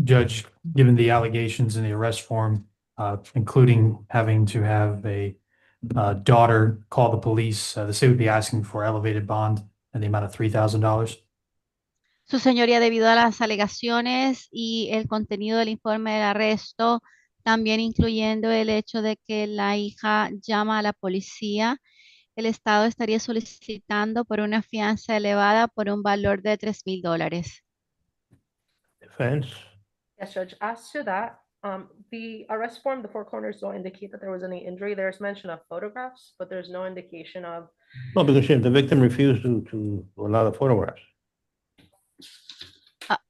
Judge, given the allegations in the arrest form, including having to have a daughter call the police, the state would be asking for elevated bond in the amount of $3,000. Su señoría, debido a las alegaciones y el contenido del informe del arresto, también incluyendo el hecho de que la hija llama a la policía, el Estado estaría solicitando por una fianza elevada por un valor de $3,000. Defense. Yes, Judge. As to that, the arrest form, the four corners don't indicate that there was any injury. There's mention of photographs, but there's no indication of. No, because the victim refused to allow the photographs.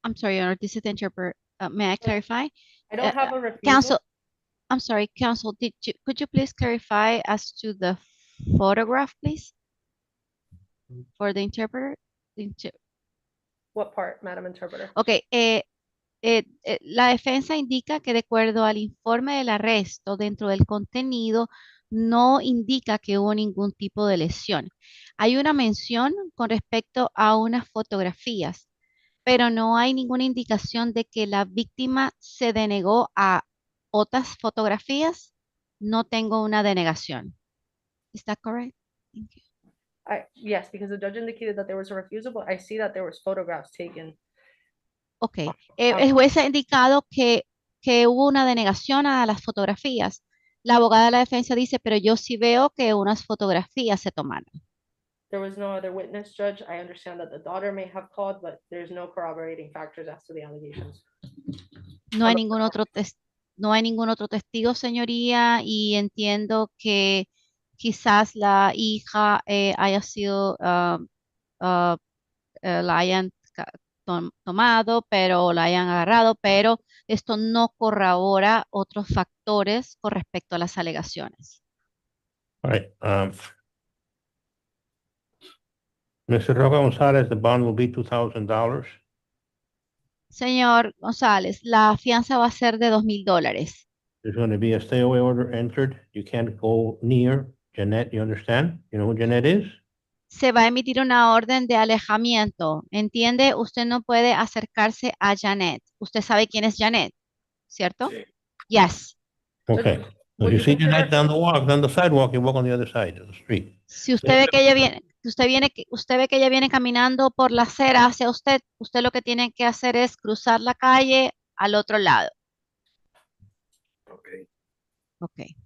I'm sorry, Your Honor, this is the interpreter. May I clarify? I don't have a refusal. Counsel, I'm sorry, counsel, could you please clarify as to the photograph, please? For the interpreter? What part, Madam Interpreter? Ok, la defensa indica que de acuerdo al informe del arresto, dentro del contenido, no indica que hubo ningún tipo de lesión. Hay una mención con respecto a unas fotografías. pero no hay ninguna indicación de que la víctima se denegó a otras fotografías. No tengo una denegación. Is that correct? Thank you. Yes, because the judge indicated that there was a refusal, but I see that there was photographs taken. Ok, el juez ha indicado que hubo una denegación a las fotografías. La abogada de la defensa dice, pero yo sí veo que unas fotografías se tomaron. There was no other witness, Judge. I understand that the daughter may have called, but there's no corroborating factors as to the allegations. No hay ningún otro testigo, señoría, y entiendo que quizás la hija haya sido, la hayan tomado, pero la hayan agarrado, pero esto no corrobora otros factores con respecto a las alegaciones. All right, Mr. Roca Gonzalez, the bond will be $2,000. Señor González, la fianza va a ser de $2,000. There's going to be a stay away order entered. You can't go near Jeanette, you understand? You know who Jeanette is? Se va a emitir una orden de alejamiento. ¿Entiende? Usted no puede acercarse a Janet. Usted sabe quién es Janet, ¿cierto? Sí. Yes. Okay. If you see Jeanette down the sidewalk, you walk on the other side of the street. Si usted ve que ella viene, usted ve que ella viene caminando por la acera hacia usted, usted lo que tiene que hacer es cruzar la calle al otro lado. Okay. Okay.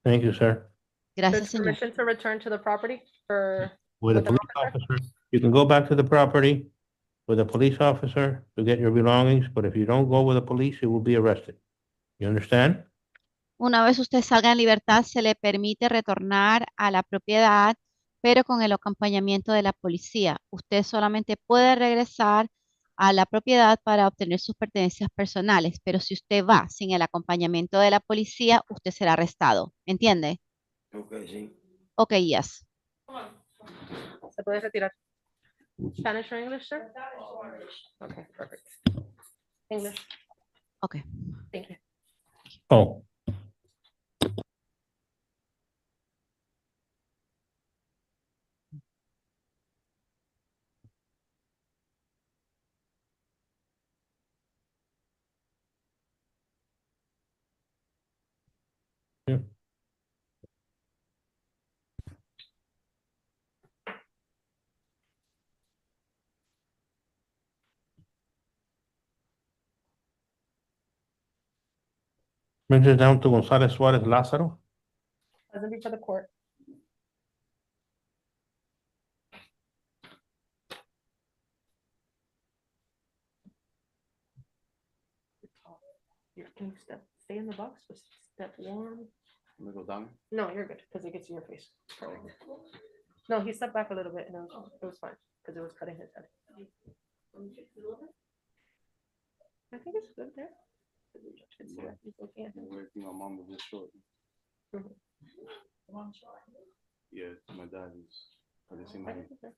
Thank you, sir. Gracias, señor. Permission to return to the property for With a with an police officer, you can go back to the property with a police officer to get your belongings, but if you don't go with the police, you will be arrested. You understand? Una vez usted salga en libertad, se le permite retornar a la propiedad, pero con el acompañamiento de la policía. Usted solamente puede regresar a la propiedad para obtener sus pertenencias personales, pero si usted va sin el acompañamiento de la policía, usted será arrestado. ¿Entiende? Okay, sí. Ok, yes. Se puede retirar. Spanish or English, sir? Okay, perfect. English. Okay. Thank you. Oh. Yeah. Brings it down to Gonzalez Suarez Lázaro. Present before the court. Can you stay in the box, but step warm? Let me go down. No, you're good, because it gets in your face. Perfect. No, he stepped back a little bit and it was fine, because it was cutting his head. I think it's good there. He's looking at him. My mom was just short. Mhm. Yeah, my dad is. I just seen I my. think it's there.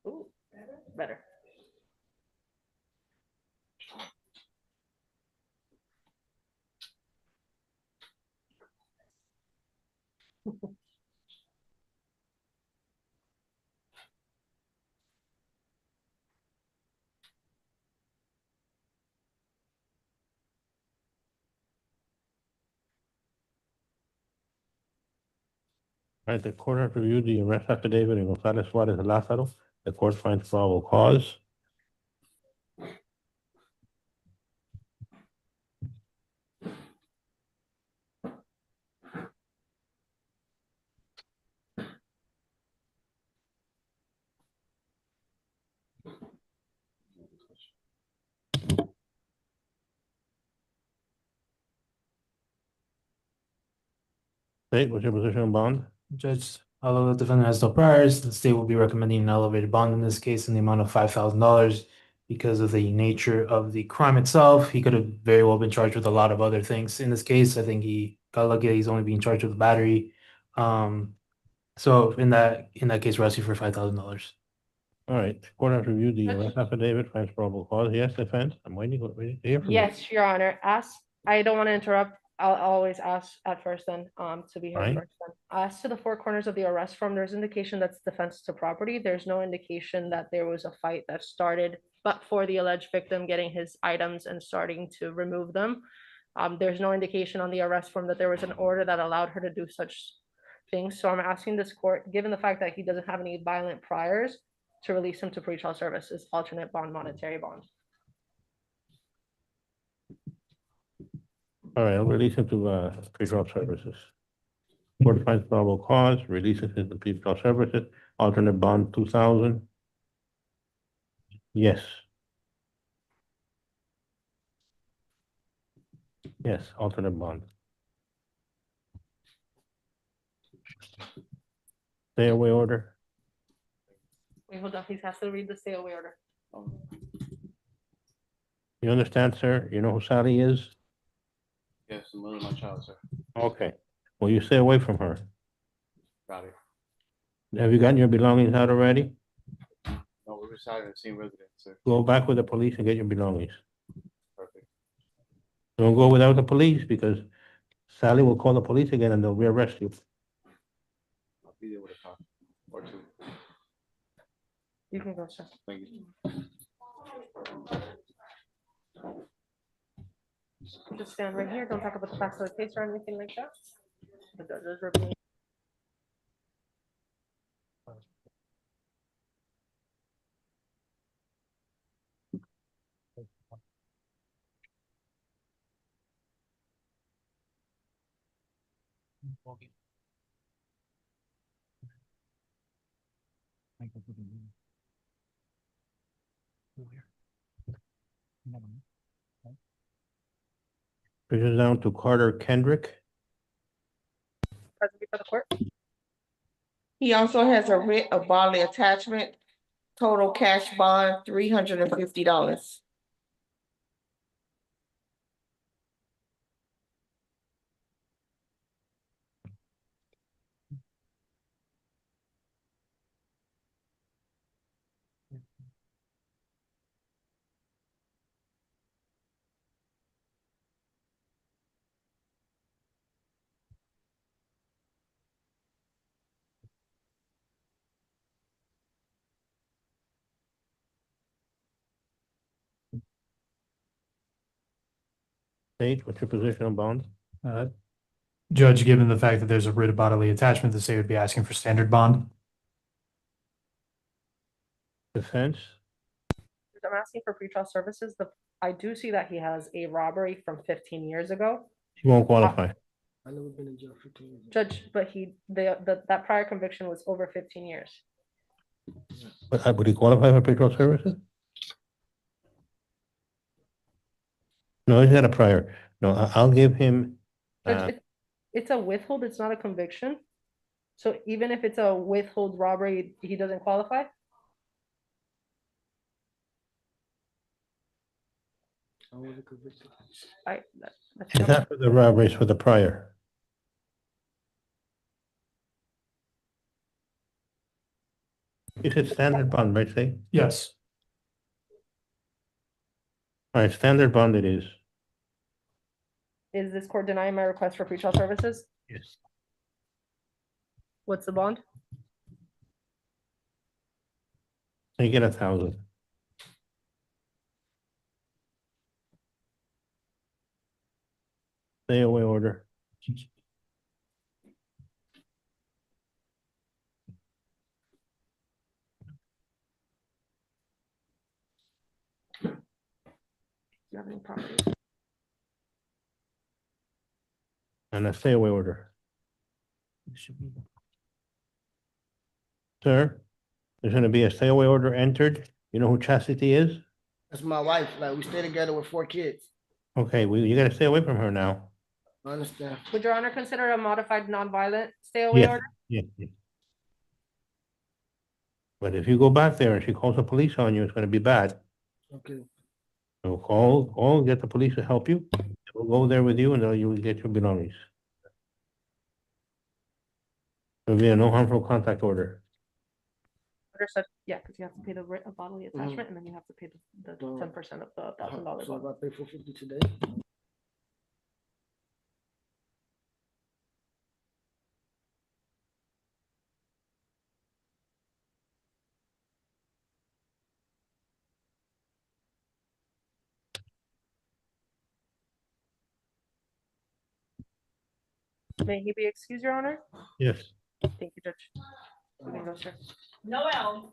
Ooh, better. All right, the court has reviewed the arrest affidavit in Gonzalez Suarez Lázaro. The court finds probable cause. State, what's your position on bond? Judge, although the defendant has no priors, the state will be recommending an elevated bond in this case in the amount of $5,000 because of the nature of the crime itself. He could have very well been charged with a lot of other things. In this case, I think he got lucky that he's only being charged with battery. So in that case, we're asking for $5,000. All right, the court has reviewed the arrest affidavit, finds probable cause. Yes, defense, I'm waiting to hear from you. Yes, Your Honor. I don't want to interrupt. I'll always ask at first then, to be heard Fine. first then. As to the four corners of the arrest form, there's indication that's defense to property. There's no indication that there was a fight that started, but for the alleged victim getting his items and starting to remove them. There's no indication on the arrest form that there was an order that allowed her to do such things. So I'm asking this court, given the fact that he doesn't have any violent priors, to release him to pretrial services, alternate bond, monetary bond. All right, I'll release him to pretrial services. Court finds probable cause, releases him to pretrial services, alternate bond 2,000. Yes. Yes, alternate bond. Stay away order. Wait, hold on, he has to read the stay away order. You understand, sir? You know who Sally is? Yes, the mother of my child, sir. Okay. Well, you stay away from her. Got it. Have you gotten your belongings out already? No, we reside in the same residence, sir. Go back with the police and get your belongings. Perfect. Don't go without the police because Sally will call the police again and they'll rearrest you. I'll be there with a cop or two. You can go, sir. Thank you. Just stand right here. Don't talk about the facts of the case or anything like that. The judge is reviewing. Bring down to Carter Kendrick. Present before the court. He also has a writ of bodily attachment, total cash bond, $350. State, what's your position on bond? Judge, given the fact that there's a writ of bodily attachment, the state would be asking for standard bond. Defense? I'm asking for pretrial services. I do see that he has a robbery from 15 years ago. He won't qualify. I never been in jail for 2 years. Judge, but that prior conviction was over 15 years. But would he qualify for pretrial services? No, he's got a prior. No, I'll give him. Judge, it's a withhold, it's not a conviction. So even if it's a withhold robbery, he doesn't qualify? It's not for the robberies, for the prior. You said standard bond, right, say? Yes. All right, standard bond it is. Is this court denying my request for pretrial services? Yes. What's the bond? You get 1,000. Stay away order. You have any property? And a stay away order. Sir, there's gonna be a stay away order entered. You know who Chastity is? That's my wife. Like, we stay together with 4 kids. Okay, you gotta stay away from her now. I understand. Would Your Honor consider a modified nonviolent stay away Yes, order? yes, yes. But if you go back there and she calls the police on you, it's gonna be bad. Okay. So call, get the police to help you. We'll go there with you and then you will get your belongings. There'll be a no harmful contact order. Order said, yeah, because you have to pay the writ of bodily attachment and then you have to pay the 10% of the $1,000 So if bond. I pay $450 today, May he be excused, Your Honor? Yes. Thank you, Judge. You can go, sir. Noel.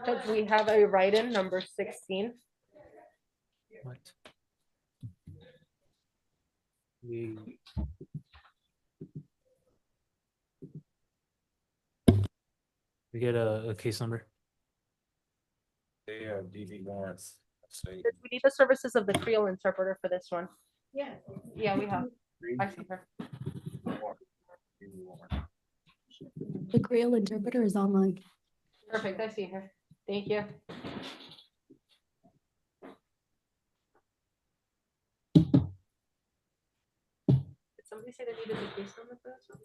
Judge, we have a write-in number 16. What? We get a case number. They have DV warrants. Judge, we need the services of the Creole interpreter for this one. Yeah. Yeah, we have. I see her. The Creole interpreter is online. Perfect, I see her. Thank you. Did somebody say they needed the case number for this one?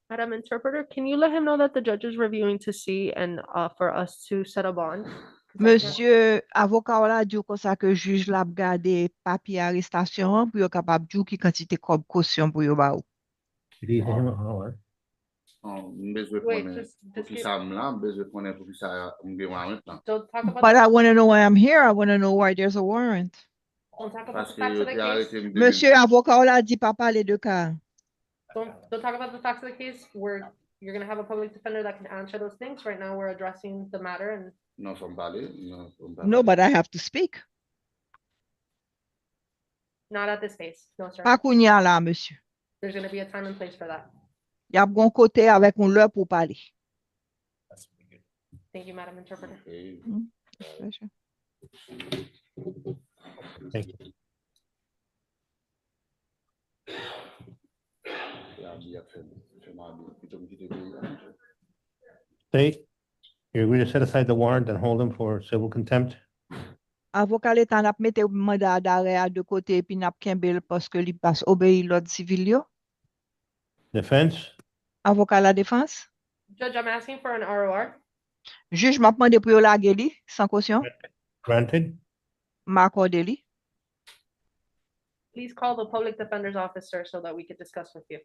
Madam Interpreter, can you let him know that the judge is reviewing to see and for us to set a bond? Monsieur avocat là dit comme ça que juge l'a gardé papier arrestation pour yo capable dire qui quantité comme caution pour yo ba ou. Wait, just give- Don't talk about But I want to know why I'm here. I want to know why there's a warrant. Don't talk about the facts of the case. Monsieur avocat là dit pas parler de cas. Don't talk about the facts of the case. You're gonna have a public defender that can answer those things. Right now, we're addressing the matter and No, but I have to speak. not at this phase. No, sir. Pas kounya là, monsieur. There's gonna be a time and place for that. Y a bon côté avec un l'heure pour parler. Thank you, Madam Interpreter. Pleasure. Thank you. State, you agree to set aside the warrant and hold him for civil contempt? Avocat l'état n'a mette mandat d'arrêt à deux côtés puis n'a kembel parce que li passe obéir l'ordre civil yo. Defense? Avocat la défense. Judge, I'm asking for an ROR. Juge m'a demandé pour yo la li sans caution. Granted. M'a accordé li. Please call the public defender's officer so that we could discuss with you.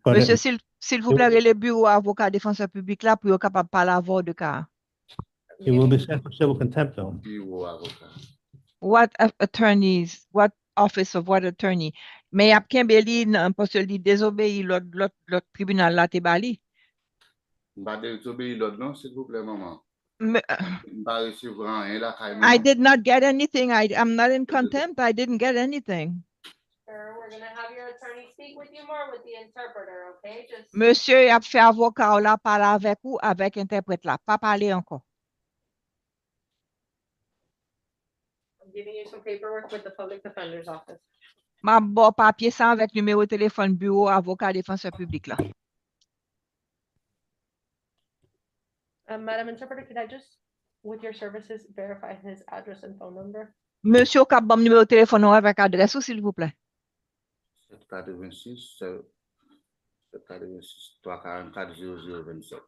Monsieur, s'il vous plaît, le bureau avocat défenseur public là pour yo capable parler avant de cas. He will be sent for civil contempt though. What attorneys, what office of what attorney? Mais ap kembeli parce que li désobéi l'autre tribunal là te bali. I did not get anything. I'm not in contempt. I didn't get anything. Sir, we're gonna have your attorney speak with you more with the interpreter, okay? Just Monsieur, y a fait avocat là parler avec ou avec interprète là, pas parler encore. I'm giving you some paperwork with the public defender's office. Ma bon papier ça avec numéro de téléphone bureau avocat défenseur public là. Madam Interpreter, could I just, with your services, verify his address and phone number? Monsieur, cap bon numéro de téléphone avec adresse ou s'il vous plaît. 786 344 0027.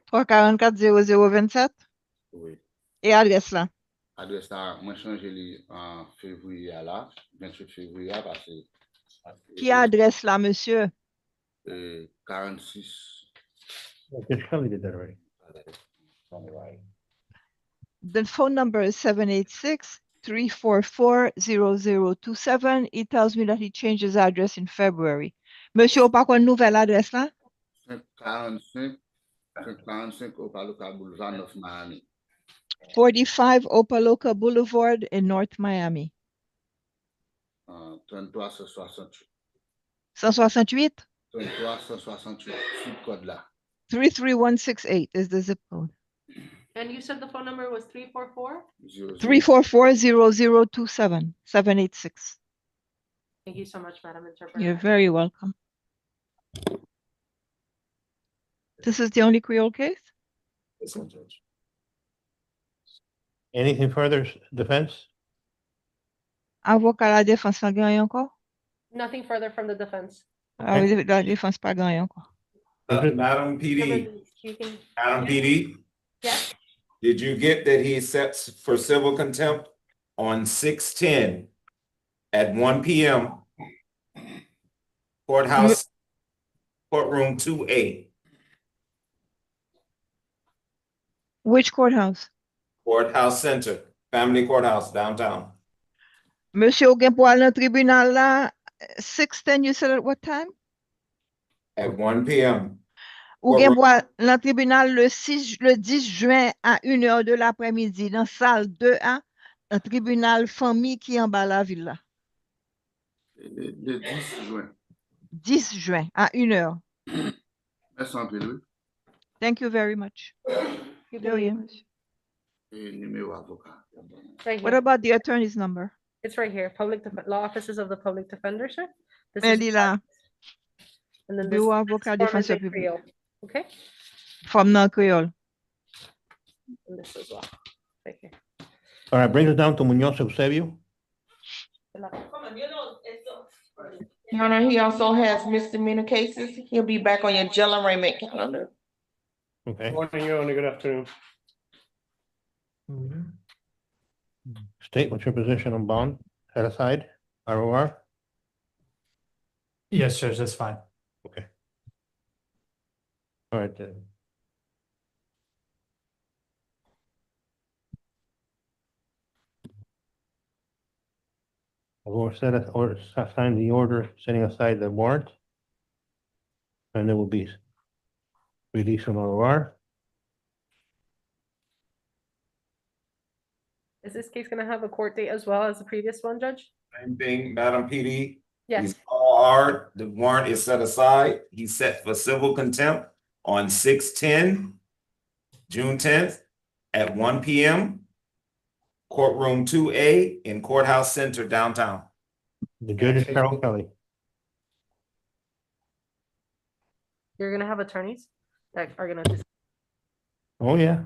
344 0027. Oui. Et adresse là. Adresse là, moi changé en février là, 28 février parce que. Qui adresse là, monsieur? 46. Okay, Shelley did that already. The phone number is 786-344-0027. He tells me that he changed his address in February. Monsieur, ou pas qu'on nouvelle adresse là? 545 Opaloka Boulevard, North Miami. 45 Opaloka Boulevard in North Miami. 3368. 168? 3368, zip code là. 33168 is the zip code. And you said the phone number was 344? 344-0027, 786. Thank you so much, Madam Interpreter. You're very welcome. This is the only Creole case? Anything further, defense? Avocat la défense pas gagné encore? Nothing further from the defense. Ah oui, la défense pas gagné encore. Madam PD, You can, Madam PD, yes, did you get that he sets for civil contempt on 6/10 at 1 p.m. Courthouse, courtroom 2A, Which courthouse? Courthouse Center, Family Courthouse downtown. Monsieur ou gen pou al nan tribunal la, 610, you said at what time? At 1 p.m. Ou gen pou al nan tribunal le 10 juin à 1h de l'après-midi, dans salle 2A, un tribunal famille qui en bas la ville là. Le 10 juin. 10 juin à 1h. Merci un peu, oui. Thank you very much. De rien, monsieur. Et numéro avocat. right What here. about the attorney's number? It's right here. Law Offices of the Public Defender, sir. This Elle is est là. and then this Bureau avocat form is défenseur in public. Creole. Okay. From non Creole. And this as well. Right here. All right, brings us down to Munoz Eusebio. Your Honor, he also has misdemeanor cases. He'll be back on your jail arraignment calendar. Okay. Morning, Your Honor, good afternoon. State, what's your position on bond? Set aside, ROR? Yes, Judge, that's fine. Okay. All right, then. We'll sign the order setting aside the warrant. And there will be release on ROR. Is this case gonna have a court date as well as the previous one, Judge? Same thing, Madam PD. Yes. He's RR, the warrant is set aside. He's set for civil contempt on 6/10, June 10th at 1 p.m. Courtroom 2A in Courthouse Center downtown. The judge is Carol Kelly. You're gonna have attorneys that are gonna just Oh, yeah.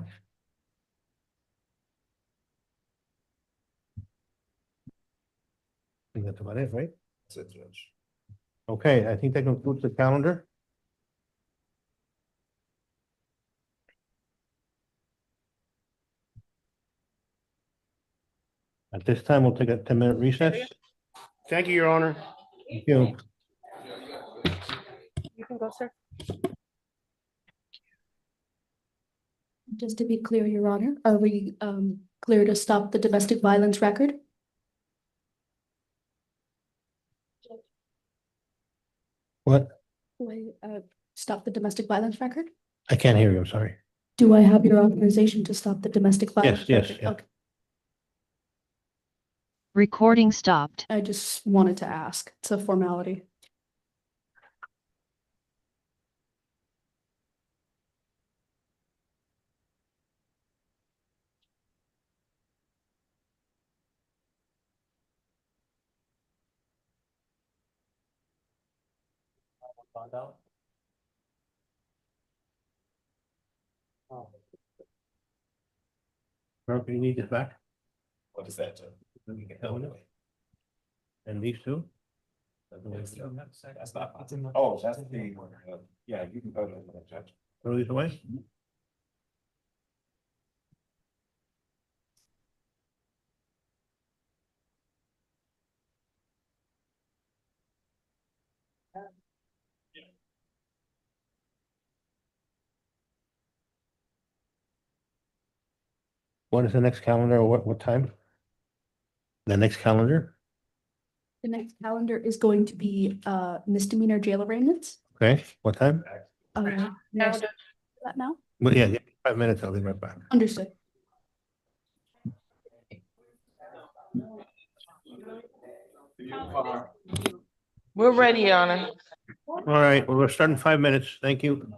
I think that's about it, right? That's it, Judge. Okay, I think that concludes the calendar. At this time, we'll take a 10-minute recess. Thank you, Your Honor. Thank you. you can go, sir. Just to be clear, Your Honor, are we clear to stop the domestic violence record? What? Wait, stop the domestic violence record? I can't hear you, I'm sorry. Do I have your authorization to stop the domestic violence? Yes, record? yeah. Okay. Recording stopped. I just wanted to ask. It's a formality. Find out. Oh. Mark, you need this back? What is that, Judge? And these two? That's not, oh, that's the, yeah, you can go to that, Judge. Throw these away? What is the next calendar or what time? The next calendar? The next calendar is going to be misdemeanor jail arraignments. Okay, what time? May I start that now? Well, yeah, give me 5 minutes, I'll be right back. Understood. We're ready, Your Honor. All right, well, we're starting 5 minutes. Thank you.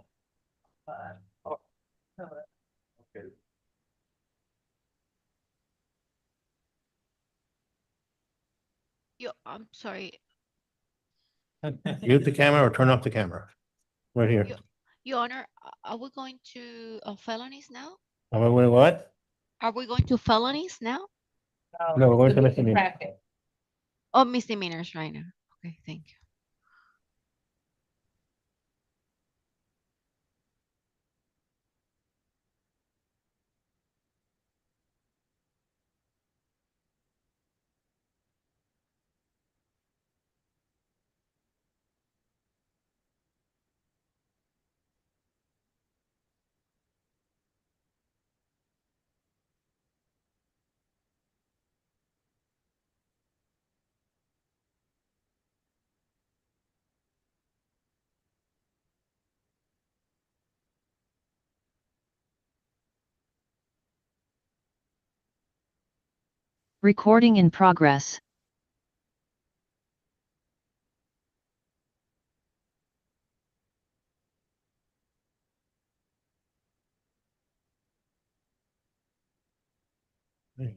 I'm sorry. Mute the camera or turn off the camera. Right here. Your Honor, are we going to felonies now? Am I going what? Are we going to felonies now? No, we're going to misdemeanor. Oh, misdemeanors right now. Okay, thank you. Recording in progress. Good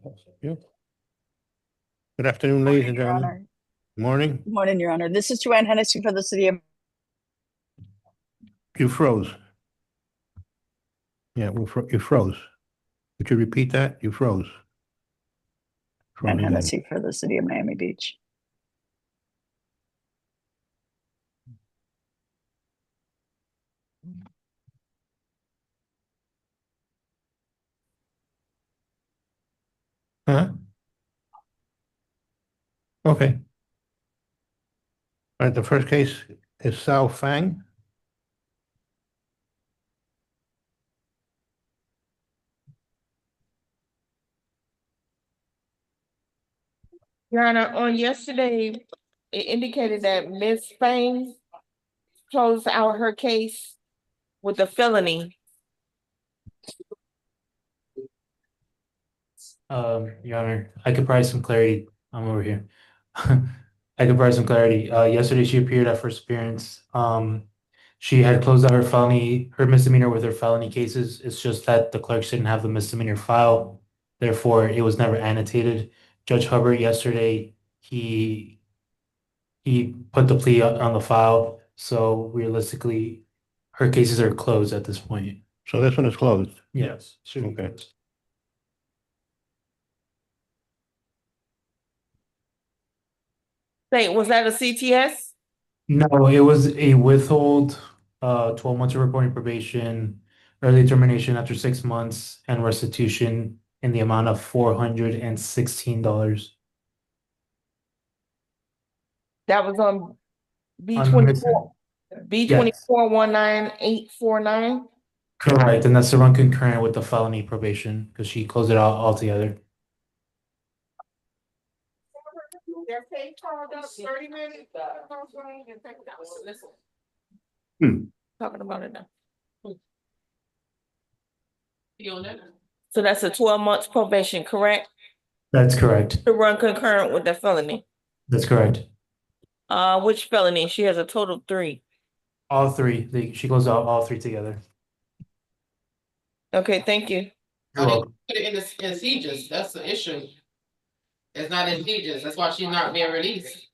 afternoon, ladies and gentlemen. Morning. Good morning, Your Honor. This is Joanne Hennessy for the city of. You froze. Yeah, you froze. Could you repeat that? You froze. Joanne Hennessy for the city of Miami Beach. Huh? Okay. All right, the first case is Sao Fang. Your Honor, on yesterday, it indicated that Ms. Fang closed out her case with a felony. Your Honor, I could provide some clarity. I'm over here. I could provide some clarity. Yesterday she appeared at first appearance. She had closed out her misdemeanor with her felony cases. It's just that the clerks didn't have the misdemeanor file. Therefore, it was never annotated. Judge Hubbard yesterday, he put the plea on the file. So realistically, her cases are closed at this point. So this one is closed? Yes. Okay. Say, was that a CTS? No, it was a withhold, 12 months of reporting probation, early termination after 6 months, and restitution in the amount of $416. That was on B On 24, B Yes. 24 19849. Correct, and that's to run concurrent with the felony probation, because she closed it out altogether. Their pay called up 30 minutes. Talking about it now. So that's a 12 months probation, correct? That's correct. To run concurrent with the felony. That's correct. Which felony? She has a total of 3. All three, she closed out all 3 together. Okay, thank you. You're welcome. Put it in sieges, that's the issue. It's not in sieges, that's why she's not being released.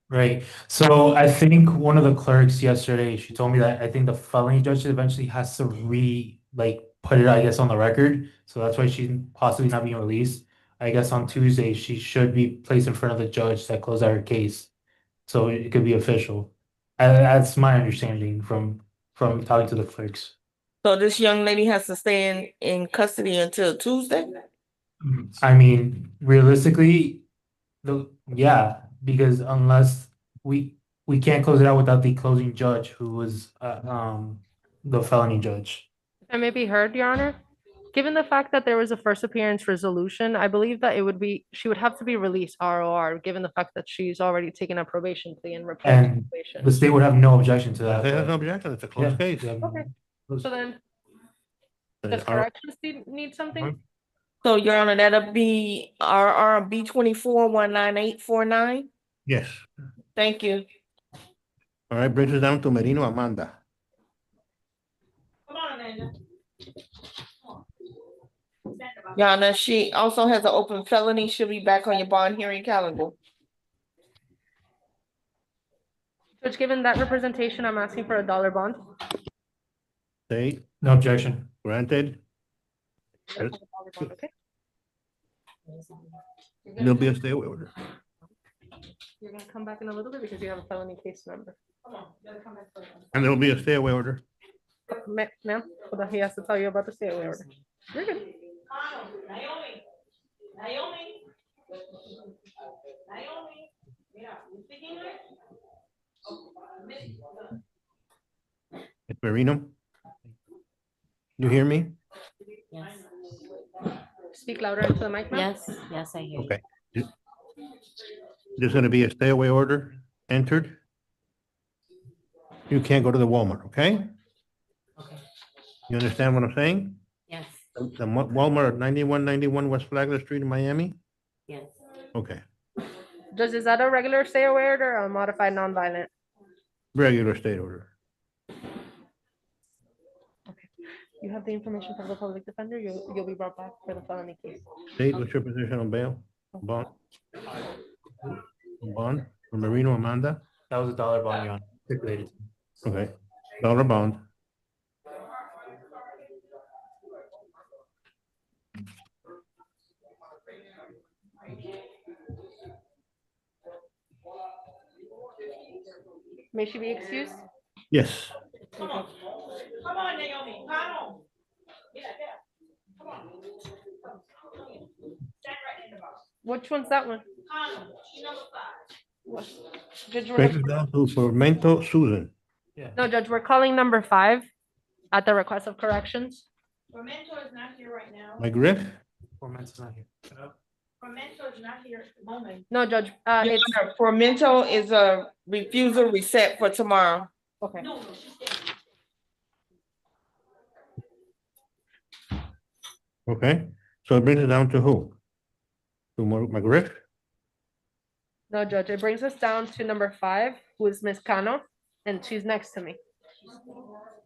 Right, so I think one of the clerks yesterday, she told me that I think the felony judge eventually has to put it, I guess, on the record. So that's why she's possibly not being released. I guess on Tuesday, she should be placed in front of the judge that closed out her case. So it could be official. That's my understanding from talking to the clerks. So this young lady has to stay in custody until Tuesday? I mean, realistically, because unless we can't close it out without the closing judge who was the felony judge. I may be heard, Your Honor. Given the fact that there was a first appearance resolution, I believe that she would have to be released ROR, given the fact that she's already taken a probation plea and repealed And probation. the state would have no objection to that. There's but- no objection, it's a closed Yeah, case. yeah. Okay, so then, does Our- corrections need something? So Your Honor, that'll be RRB 24-19849. Yes, Thank you. all right, brings us down to Merino Amanda. Come on, Amanda. Your Honor, she also has an open felony. She'll be back on your bond hearing calendar. Judge, given that representation, I'm asking for a $1 bond. State, No objection. granted. $1 bond, okay? There'll be a stay away order. You're gonna come back in a little bit because you have a felony case number. And there'll be a stay away order. Ma'am, hold on, he has to tell you about the stay away order. You're good. Naomi. Yeah, you speak English? It's Merino. You hear me? Yes, Speak louder into the mic, ma'am. yes, I hear you. Okay. There's gonna be a stay away order entered. You can't go to the Walmart, okay? Okay. You understand what I'm saying? Yes, The Walmart at 9191 West Flagler Street in Miami? yes. Okay, Judge, is that a regular stay away order or a modified nonviolent? regular state order. You have the information from the public defender, you'll be brought back for the felony case. State, what's your position on bail? Bond? Bond for Marino Amanda? That was a $1 bond, Your Honor, stipulated. Okay, dollar bond. May she be excused? Yes, Come on, Naomi, come on. Yeah. Come on. Stand right in the box. Which one's that one? She's number 5. Judge, we're brings looking- us down to Formento Susan. No, Judge, we're calling number 5 at the request of corrections. Memento is not here right now. My Griff? Forman's not here. Memento is not here at the moment. No, Judge, Your it's, Honor, Formento is a refusal reset for tomorrow. okay. No, she's staying. Okay, so it brings it down to who? To my Griff? No, Judge, it brings us down to number 5, who is Miss Cano, and she's next to me.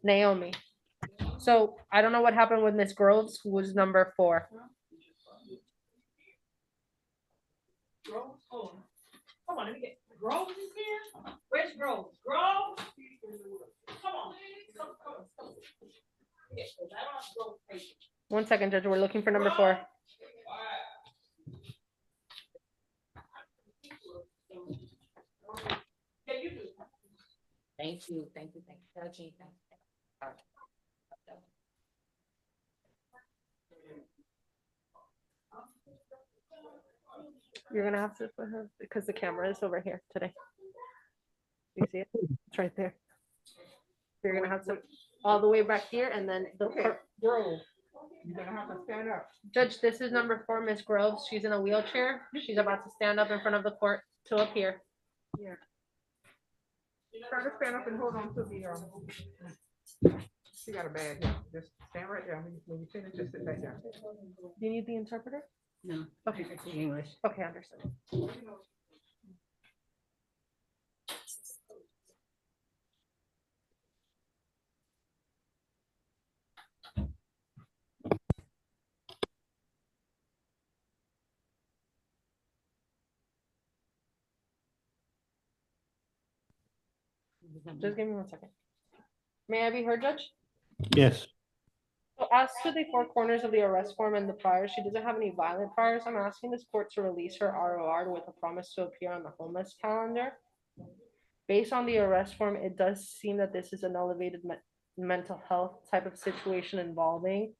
Naomi. So I don't know what happened with Miss Groves, who was number 4. Groves, oh. Come on, let me get, Groves is here? Where's Groves? Groves? Come on. Come. Yeah, 'cause I don't have Groves patient. 1 second, Judge, we're looking for number 4. Yeah, you do. Thank you, Judge. You're gonna have to put her, because the camera is over here today. You see it? It's right there. You're gonna have to, all the way back here, and then the, Grove. You're gonna have to stand up. Judge, this is number 4, Miss Groves. She's in a wheelchair. She's about to stand up in front of the court to appear. Yeah. Try to stand up and hold on to the, she got a bag, yeah. Just stand right there. When you finish, just sit back down. Do you need the interpreter? No, Okay. I speak English. Okay, understood. Just give me 1 second. May I be heard, Judge? Yes, So as to the 4 corners of the arrest form and the priors, she doesn't have any violent priors. I'm asking this court to release her ROR with a promise to appear on the homeless calendar. Based on the arrest form, it does seem that this is an elevated mental health type of situation involving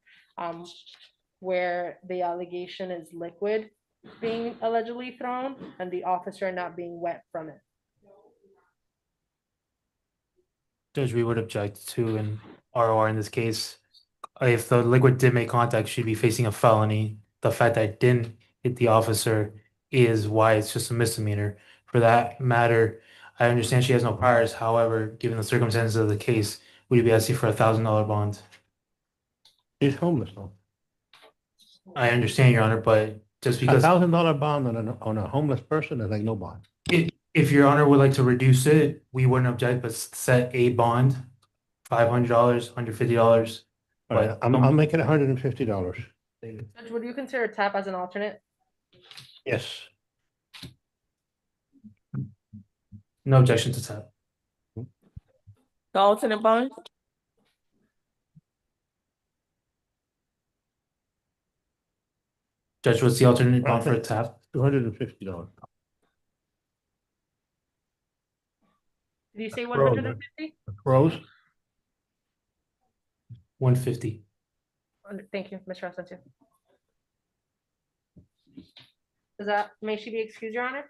where the allegation is liquid being allegedly thrown and the officer not being wet from it. Judge, we would object to an ROR in this case. If the liquid did make contact, she'd be facing a felony. The fact that it didn't hit the officer is why it's just a misdemeanor. For that matter, I understand she has no priors. However, given the circumstances of the case, we'd be asking for $1,000 bond. He's homeless though. I understand, Your Honor, but just because $1,000 bond on a homeless person is like no bond. if Your Honor would like to reduce it, we wouldn't object, but set a bond, $500, $150. All right, I'll make it $150. Judge, would you consider TAP as an alternate? Yes. No objection to TAP. The alternate bond? Judge, what's the alternate bond for a TAP? $250. Did you say Rose, 150? Rose? 150. Thank you, Mr. Asensio. May she be excused, Your Honor?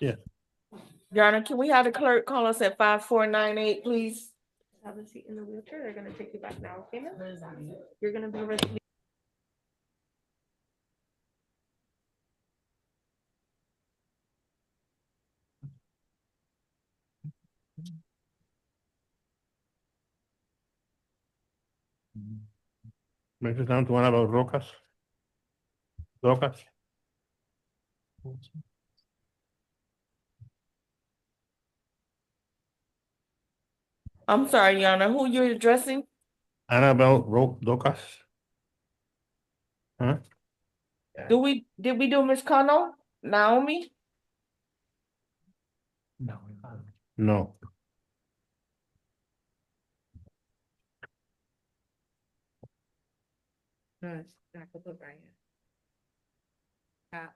Yeah. Your Honor, can we have the clerk call us at 5498, please? Have a seat in the wheelchair. They're gonna take you back now, okay, ma'am? You're gonna be released. Brings us down to one about Rocas. Rocas. I'm sorry, Your Honor, who you're addressing? Annabelle Rocas. Huh? Did we do Ms. Cano? Naomi? No. No, it's not gonna look right here.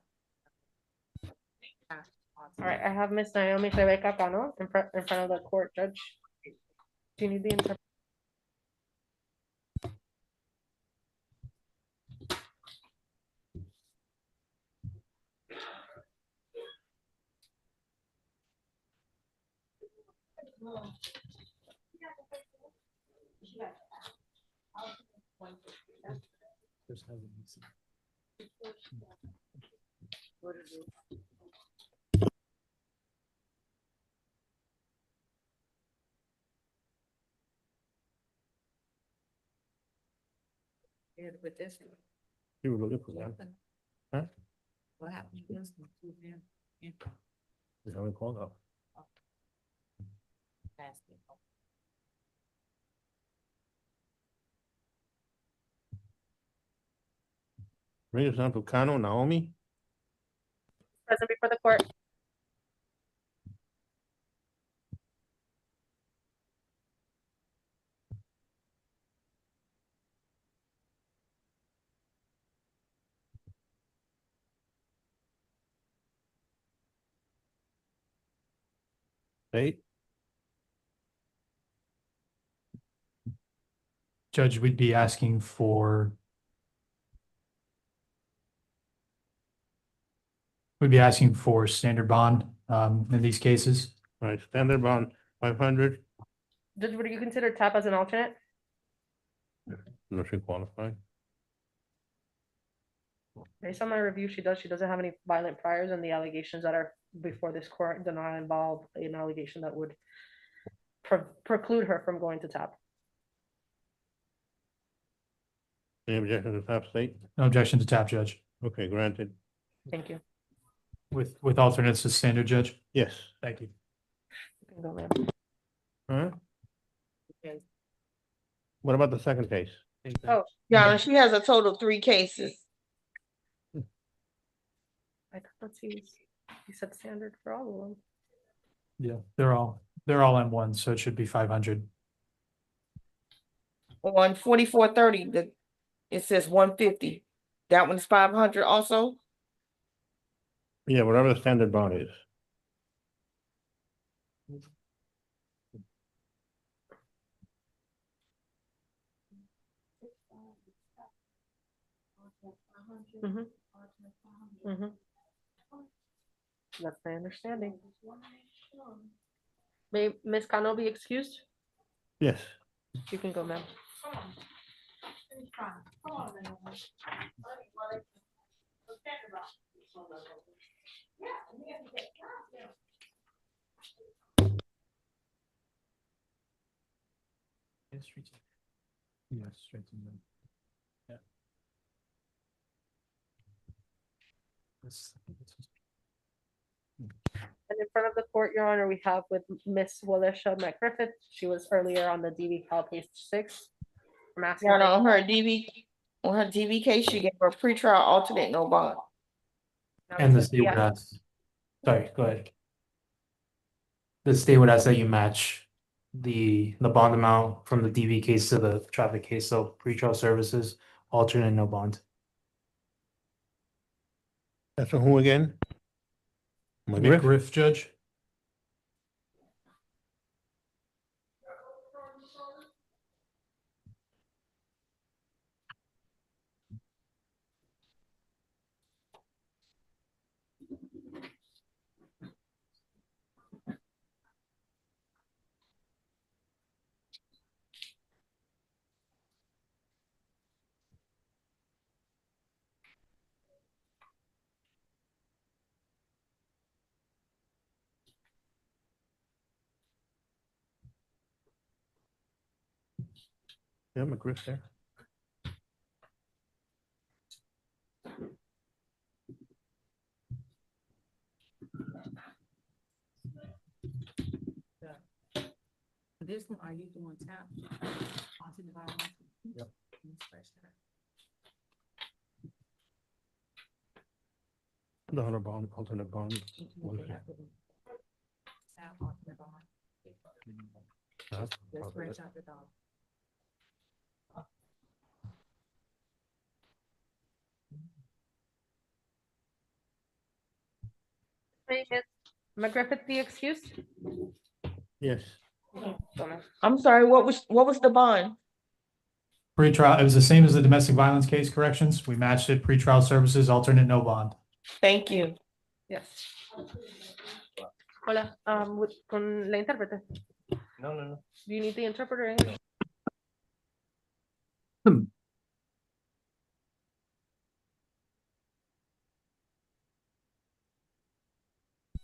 All right, I have Miss Naomi Rebecca Cano in front of the court, Judge. Do you need the interpreter? Yeah, with this. You were looking for that. Huh? What happened to this one? Yeah. We haven't called up. Pass it. Bring us down to Cano, Naomi. Present before the court. Hey. Judge, we'd be asking for standard bond in these cases. All right, standard bond, 500. Judge, would you consider TAP as an alternate? No, she qualified. Based on my review, she doesn't have any violent priors, and the allegations that are before this court do not involve an allegation that would preclude her from going to TAP. Any objection to TAP state? No objection to TAP, Judge. Okay, granted. Thank you. With alternates as standard, Judge? Yes. Thank you. You can go, ma'am. Huh? Okay. What about the second case? Oh, Your Honor, she has a total of 3 cases. let's see. You said standard for all of them. Yeah, they're all M1, so it should be 500. On 4430, it says 150. That one's 500 also? Yeah, whatever the standard bond is. That's my understanding. May Ms. Cano be excused? Yes. You can go, ma'am. Yeah, straight to them. Yeah. And in front of the court, Your Honor, we have with Miss Walisha McGriffith. She was earlier on the DV Cal page 6. I'm asking. Your Honor, on her DV case, she gave her pretrial alternate no bond. And the state would ask, sorry, go ahead. The state would ask that you match the bond amount from the DV case to the traffic case, so pretrial services, alternate no bond. That's a who again? McGriff? McGriff, Judge. Yeah, McGriff there. This one, are you doing tap? Onto the bottom? Yep. The other bond, alternate bond. Tap onto the bottom. That's Just probably scratch it. out the dog. May Miss McGriffith be excused? Yes. I'm sorry, what was the bond? Pretrial, it was the same as the domestic violence case corrections. We matched it, pretrial services, alternate no bond. Thank you. Yes. Hola, con la intérprete. No. Do you need the interpreter in English?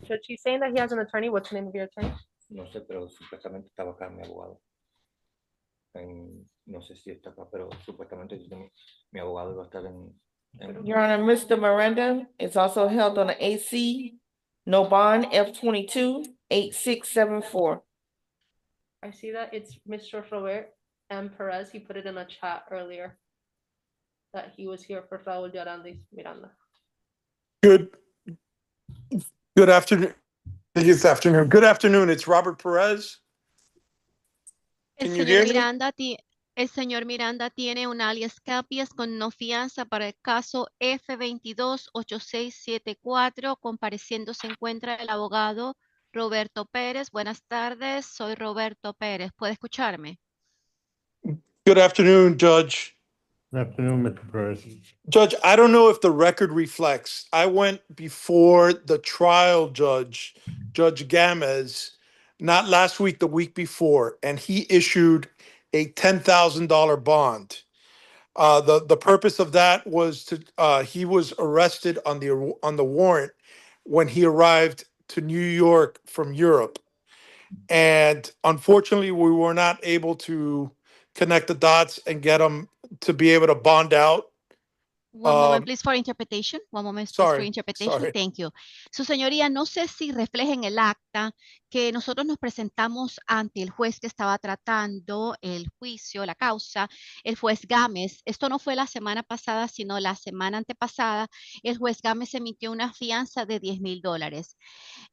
So she's saying that he has an attorney. What's the name of your attorney? No sé, pero supuestamente estaba acá mi abogado. No sé si está acá, pero supuestamente mi abogado iba a estar en. Your Honor, Mr. Miranda is also held on the AC, no bond, F-22, 8674. I see that it's Mr. Robert M. Perez. He put it in a chat earlier that he was here for Raúl de Arandes Miranda. Good afternoon. Good afternoon. Good afternoon. It's Robert Perez. Can you hear me? El señor Miranda tiene un alias Capias con no fianza para el caso F228674. Compareciendo se encuentra el abogado Roberto Pérez. Buenas tardes, soy Roberto Pérez. ¿Puede escucharme? Good afternoon, Judge. Good afternoon, Mr. Perez. Judge, I don't know if the record reflects. I went before the trial judge, Judge Gamez, not last week, the week before, and he issued a $10,000 bond. The purpose of that was he was arrested on the warrant when he arrived to New York from Europe. And unfortunately, we were not able to connect the dots and get him to be able to bond out. One moment, please, for interpretation. One moment, please, for interpretation. sorry. Thank you. Su señoría, no sé si refleja en el acta que nosotros nos presentamos ante el juez que estaba tratando el juicio, la causa, el juez Gámez. Esto no fue la semana pasada, sino la semana antepasada. El juez Gámez emitió una fianza de $10,000.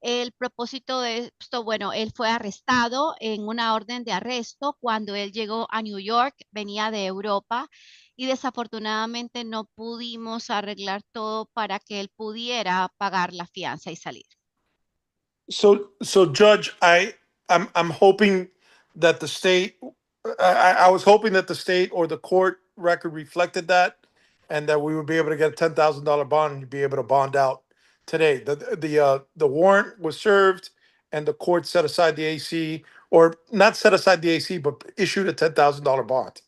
El propósito de esto, bueno, él fue arrestado en una orden de arresto cuando él llegó a New York, venía de Europa. Y desafortunadamente no pudimos arreglar todo para que él pudiera pagar la fianza y salir. So Judge, I'm hoping that the state, I was hoping that the state or the court record reflected that, and that we would be able to get a $10,000 bond and be able to bond out today. The warrant was served, and the court set aside the AC, or not set aside the AC, but issued a $10,000 bond.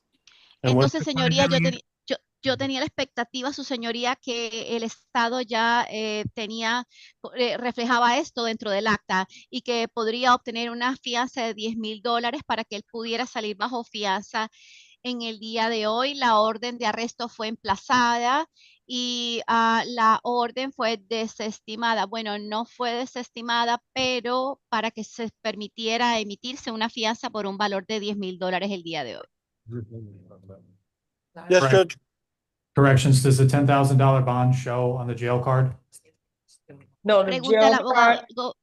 And what's Entonces, the señoría, fine having yo tenía la expectativa, su señoría, que el Estado ya reflejaba esto dentro del acta y que podría obtener una fianza de $10,000 para que él pudiera salir bajo fianza en el día de hoy. La orden de arresto fue emplazada y la orden fue desestimada. Bueno, no fue desestimada, pero para que se permitiera emitirse una fianza por un valor de $10,000 el día de hoy. Yes, Judge. Corrections, does the $10,000 bond show on the jail card? No, the Pregunta al jail card, abogado,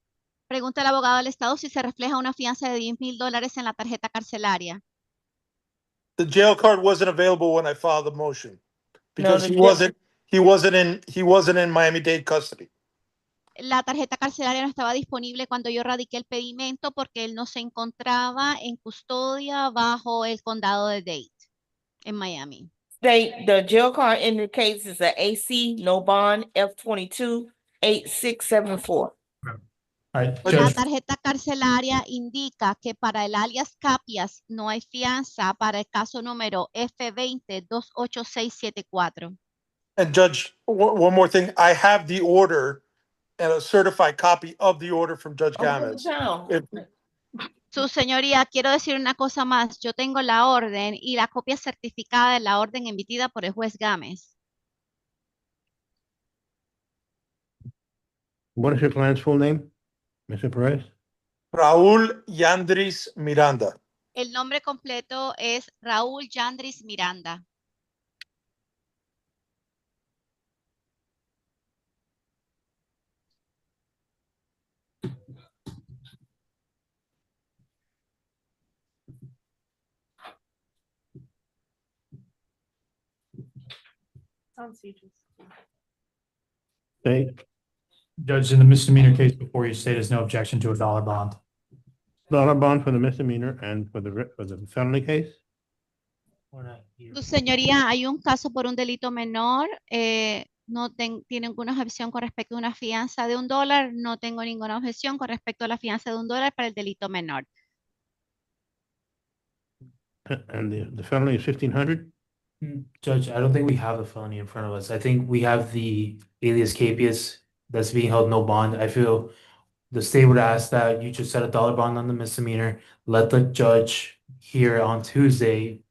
pregunta al abogado del Estado si se refleja una fianza de $10,000 en la tarjeta carcelaria. The jail card wasn't available when I filed the motion because the he wasn't in Miami-Dade custody. La tarjeta carcelaria no estaba disponible cuando yo radiqué el pedimento porque él no se encontraba en custodia bajo el condado de Dade, en Miami. the jail card indicates it's a AC, no bond, F22 8674. All right, La Judge, tarjeta carcelaria indica que para el alias Capias no hay fianza para el caso número F20 28674. And Judge, one more thing, I have the order and a certified copy of the order from Judge Gamez. Su señoría, quiero decir una cosa más. Yo tengo la orden y la copia certificada de la orden emitida por el juez Gámez. What is your client's full name, Mr. Perez? Raúl Yandris Miranda. El nombre completo es Raúl Yandris Miranda. Okay, Judge, in the misdemeanor case before you state there's no objection to a dollar bond. dollar bond for the misdemeanor and for the felony case? Su señoría, hay un caso por un delito menor. No tiene ninguna objeción con respecto a una fianza de $1. No tengo ninguna objeción con respecto a la fianza de $1 para el delito menor. And the felony is 1,500? Judge, I don't think we have the felony in front of us. I think we have the alias capias that's being held no bond. I feel the state would ask that you just set a dollar bond on the misdemeanor, let the judge hear on Tuesday,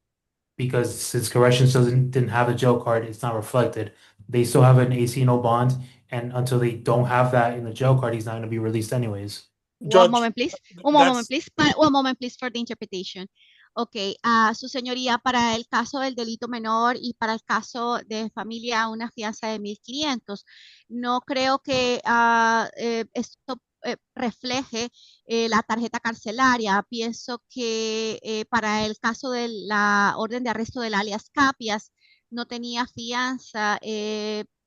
because since corrections didn't have a jail card, it's not reflected. They still have an AC no bond, and until they don't have that in the jail card, he's not going to be released anyways. One moment, please. One moment, please. One moment, please, for the interpretation. Ok, su señoría, para el caso del delito menor y para el caso de familia, una fianza de 1,500. No creo que esto refleje la tarjeta carcelaria. Pienso que para el caso de la orden de arresto del alias Capias, no tenía fianza.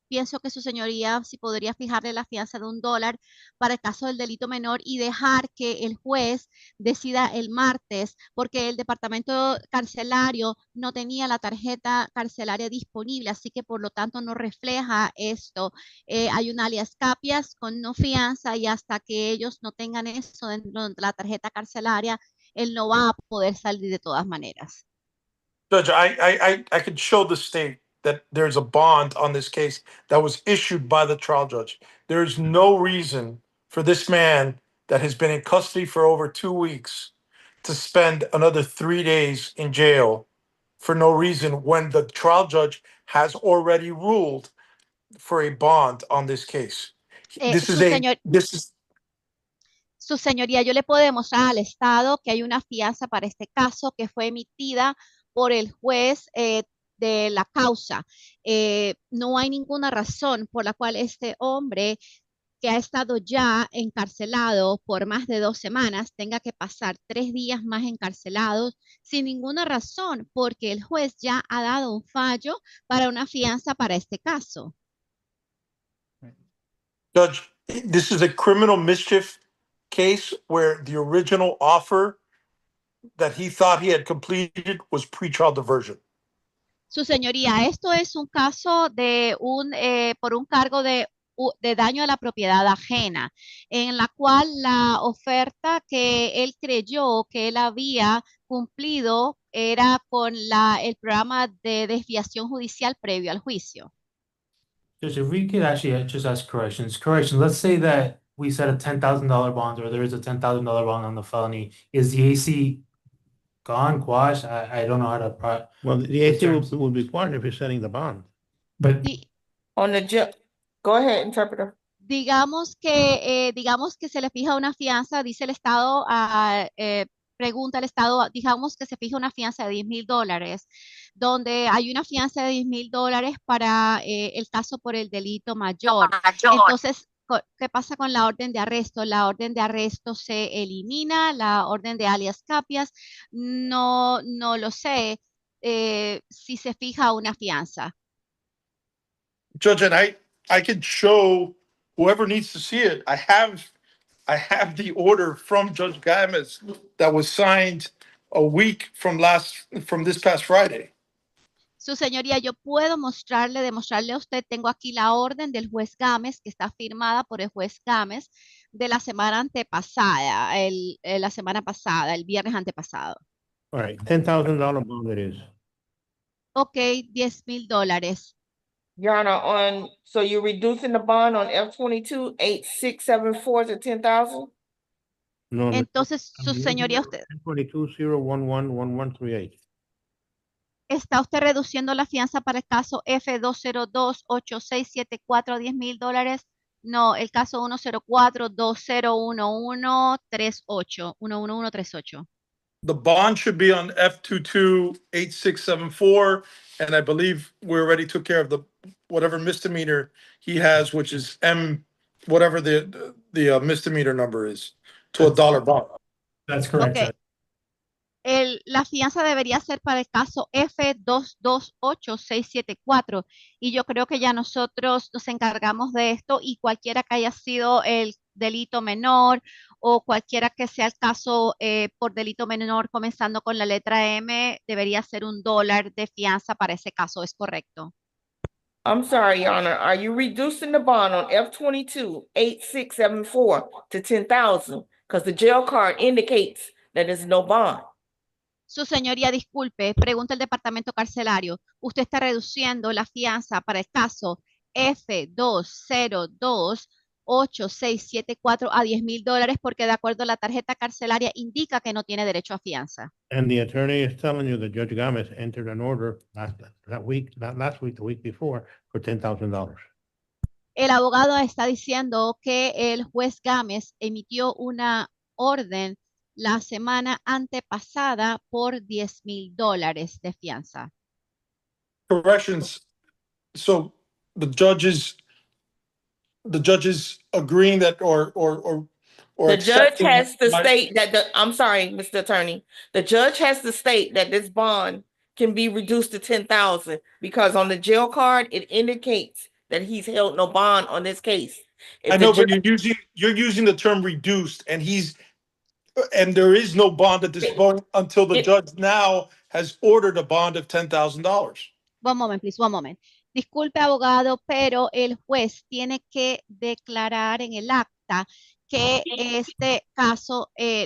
Pienso que su señoría si podría fijarle la fianza de $1 para el caso del delito menor y dejar que el juez decida el martes, porque el departamento carcelario no tenía la tarjeta carcelaria disponible, así que por lo tanto no refleja esto. Hay un alias Capias con no fianza y hasta que ellos no tengan eso dentro de la tarjeta carcelaria, él no va a poder salir de todas maneras. Judge, I could show the state that there's a bond on this case that was issued by the trial judge. There's no reason for this man that has been in custody for over 2 weeks to spend another 3 days in jail for no reason when the trial judge has already ruled for a bond on this case. Su señoría, yo le puedo demostrar al Estado que hay una fianza para este caso que fue emitida por el juez de la causa. No hay ninguna razón por la cual este hombre que ha estado ya encarcelado por más de 2 semanas tenga que pasar 3 días más encarcelados sin ninguna razón, porque el juez ya ha dado un fallo para una fianza para este caso. Judge, this is a criminal mischief case where the original offer that he thought he had completed was pretrial diversion. Su señoría, esto es un caso de por un cargo de de daño a la propiedad ajena, en la cual la oferta que él creyó que él había cumplido era con el programa de desviación judicial previo al juicio. Judge, if we could actually just ask corrections. Correction, let's say that we set a $10,000 bond or there is a $10,000 bond on the felony. Is the AC gone, quashed? I don't know how to. Well, the AC will be quashed if you're setting the bond. But On the go ahead, interpreter. Digamos que se le fija una fianza, dice el Estado, pregunta el Estado, digamos que se fija una fianza de $10,000, donde hay una fianza de $10,000 para el caso por el delito mayor. Entonces, ¿qué pasa con la orden de arresto? La orden de arresto se elimina, la orden de alias capias, no lo sé si se fija una fianza. Judge, and I could show whoever needs to see it. I have the order from Judge Gomez that was signed a week from this past Friday. Su señoría, yo puedo demostrarle a usted, tengo aquí la orden del juez Gámez, que está firmada por el juez Gámez de la semana antepasada, el viernes antepasado. All right, $10,000 bond it is. Ok, $10,000. Your Honor, so you're reducing the bond on F-22 8674 to 10,000? No, no. Entonces, su señoría, usted 22-011-1138. ¿está usted reduciendo la fianza para el caso F202-8674 a $10,000? No, el caso 104-2011-38, 11138. The bond should be on F228674, and I believe we already took care of whatever misdemeanor he has, which is M, whatever the misdemeanor number is, to $1 bond. That's correct. Okay. La fianza debería ser para el caso F228674 y yo creo que ya nosotros nos encargamos de esto y cualquiera que haya sido el delito menor o cualquiera que sea el caso por delito menor comenzando con la letra M, debería ser $1 de fianza para ese caso, ¿es correcto? I'm sorry, Your Honor. Are you reducing the bond on F-22 8674 to 10,000? Because the jail card indicates that there's no bond. Su señoría, disculpe, pregunta el departamento carcelario. ¿Usted está reduciendo la fianza para el caso F2028674 a $10,000 porque de acuerdo a la tarjeta carcelaria indica que no tiene derecho a fianza? And the attorney is telling you that Judge Gomez entered an order not last week, the week before, for $10,000. El abogado está diciendo que el juez Gámez emitió una orden la semana antepasada por $10,000 de fianza. Corrections. So the judges agreeing that or The judge accepting has to my- state that I'm sorry, Mr. Attorney. The judge has to state that this bond can be reduced to 10,000 because on the jail card, it indicates that he's held no bond on this case. I know, but you're using the term reduced, and there is no bond at this point until the judge now has ordered a bond of $10,000. One moment, please, one moment. Disculpe, abogado, pero el juez tiene que declarar en el acta que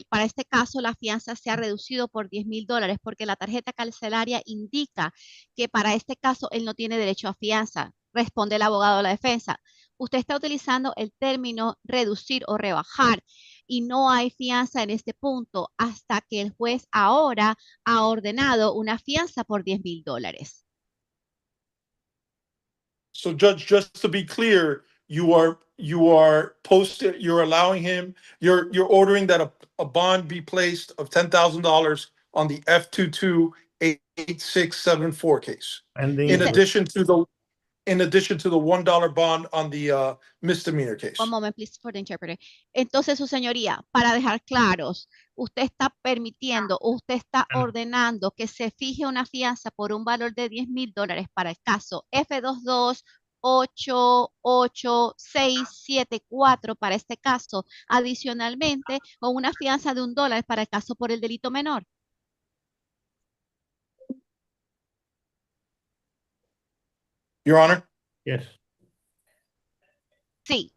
para este caso la fianza se ha reducido por $10,000 porque la tarjeta carcelaria indica que para este caso él no tiene derecho a fianza. Responde el abogado de la defensa. Usted está utilizando el término reducir o rebajar y no hay fianza en este punto hasta que el juez ahora ha ordenado una fianza por $10,000. So, Judge, just to be clear, you're allowing him, you're ordering that a bond be placed of $10,000 on the F228674 case. And in addition to the $1 bond on the misdemeanor case. One moment, please, for the interpreter. Entonces, su señoría, para dejar claros, usted está permitiendo, usted está ordenando que se fije una fianza por un valor de $10,000 para el caso F2288674 para este caso, adicionalmente, o una fianza de $1 para el caso por el delito menor. Your Honor? Yes. Sí.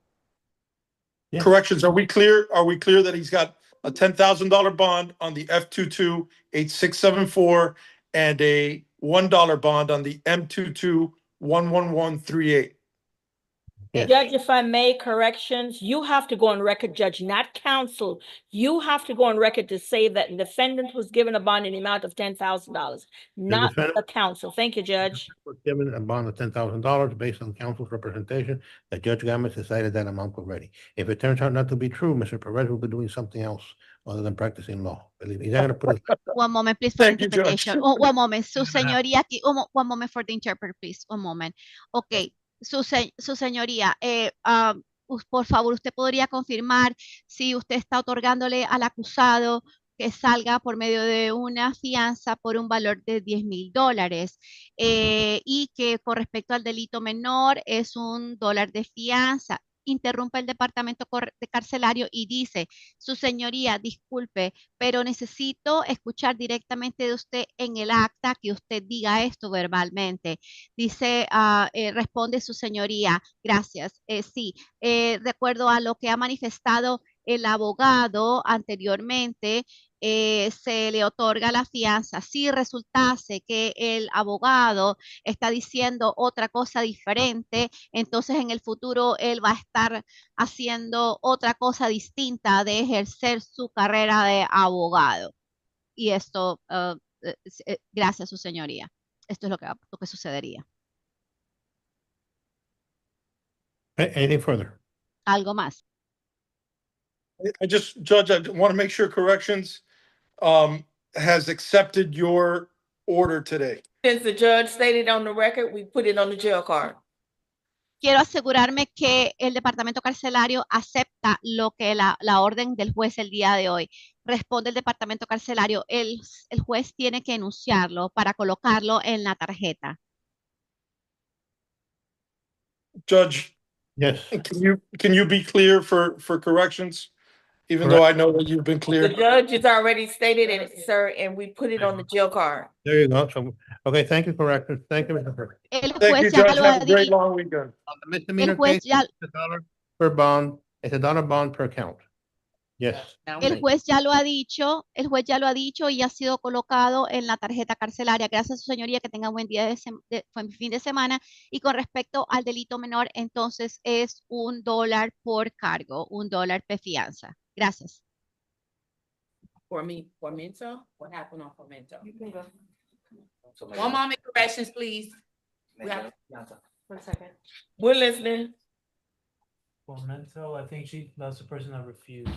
Yeah. Corrections, are we clear? Are we clear that he's got a $10,000 bond on the F22 8674 and a $1 bond on the M22 11138? Judge, if I may, corrections, you have to go on record, Judge, not counsel. You have to go on record to say that the defendant was given a bond in the amount of $10,000, not the defendant- counsel. Thank you, Judge. Was given a bond of $10,000 based on counsel's representation that Judge Gomez decided that amount already. If it turns out not to be true, Mr. Perez will be doing something else other than practicing law. Believe me, he's not gonna put his. One moment, please, for Thank you, Judge. interpretation. Oh, one moment, su señoría aquí. One moment for the interpreter, please. One moment. Okay, su señoría, por favor, usted podría confirmar si usted está otorgándole al acusado que salga por medio de una fianza por un valor de $10,000 y que con respecto al delito menor es $1 de fianza. Interrumpe el departamento carcelario y dice, su señoría, disculpe, pero necesito escuchar directamente de usted en el acta que usted diga esto verbalmente. Dice, responde su señoría, gracias. Sí, de acuerdo a lo que ha manifestado el abogado anteriormente, se le otorga la fianza. Si resultase que el abogado está diciendo otra cosa diferente, entonces en el futuro él va a estar haciendo otra cosa distinta de ejercer su carrera de abogado. Y esto, gracias, su señoría. Esto es lo que sucedería. Anything further? Algo más. Judge, I want to make sure corrections has accepted your order today. Since the judge stated on the record, we put it on the jail card. Quiero asegurarme que el departamento carcelario acepta lo que la orden del juez el día de hoy. Responde el departamento carcelario. El juez tiene que enunciarlo para colocarlo en la tarjeta. Judge. Yes. Can you be clear for corrections? Even though I know that you've been clear. The judge has already stated it, sir, and we put it on the jail card. There you go. So, okay, thank you, corrector. Thank you, Mr. Perez. El Thank juez you, ya Judge. lo Have ha a great dicho. long weekend. On the misdemeanor El juez case, ya, it's $1 per bond. It's $1 bond per count. Yes. el juez ya lo ha dicho, y ha sido colocado en la tarjeta carcelaria. Gracias, su señoría, que tenga buen día buen fin de semana. Y con respecto al delito menor, entonces es $1 por cargo, $1 de fianza. Gracias. For me, Formento, what happened on Formento? You can go. One moment, corrections, please. We have- 1 second. We're listening. Memento, I think that's the person that refused.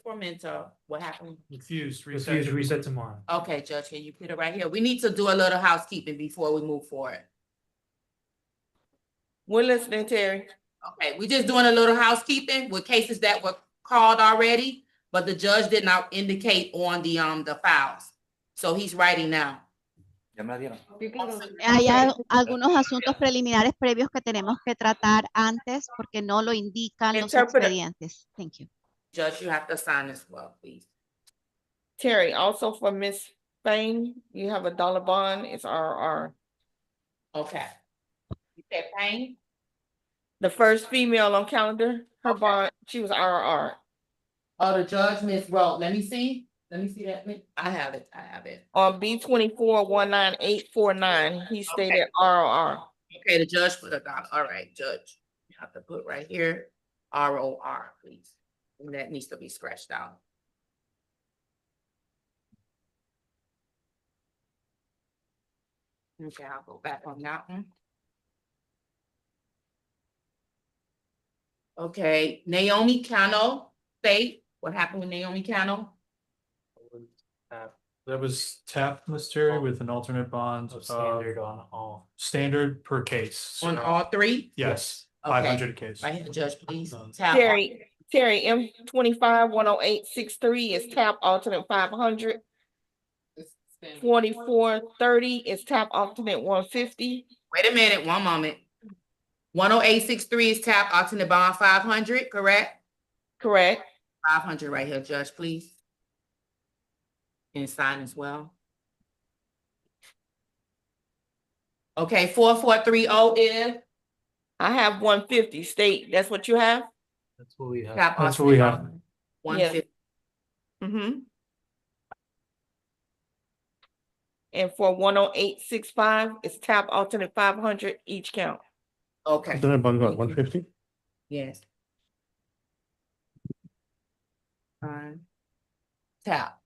Formento, what happened? Refused, reset tomorrow. Okay, Judge, can you put it right here? We need to do a little housekeeping before we move forward. We're listening, Terry. Okay, we're just doing a little housekeeping with cases that were called already, but the judge did not indicate on the files. So he's writing now. You can go. Hay algunos asuntos preliminares previos que tenemos que tratar antes porque no lo indican los Interpreter. expedientes. Thank you. Judge, you have to sign as well, please. Terry, also for Miss Spain, you have $1 bond. It's RR. Okay. You said Payne? The first female on calendar, her bond, she was RR. Oh, the judge, Miss Rowe. Let me see that. I have it. On B24 19849, he stated RR. Okay, the judge put $1. All right, judge. You have to put right here, ROR, please. And that needs to be scratched out. Okay, I'll go back on that one. Okay, Naomi Cano, state, what happened with Naomi Cano? That was tap, Ms. Terry, with an alternate bond. Standard on all. Standard per case. On all three? Yes, Okay. 500 a case. Right here, Judge, please. Terry, M25 10863 is tap alternate 500. 4430 is tap alternate 150. Wait a minute, one moment. 10863 is tap alternate bond 500, correct? Correct. 500 right here, Judge, please. And sign as well. Okay, 4430 is I have 150 state. That's what you have? That's what we have. Cap That's what we have. alternate 150. Mm-hmm. And for 10865, it's tap alternate 500 each count. Okay, Alternate bond, what, 150? yes. Tap. PAP.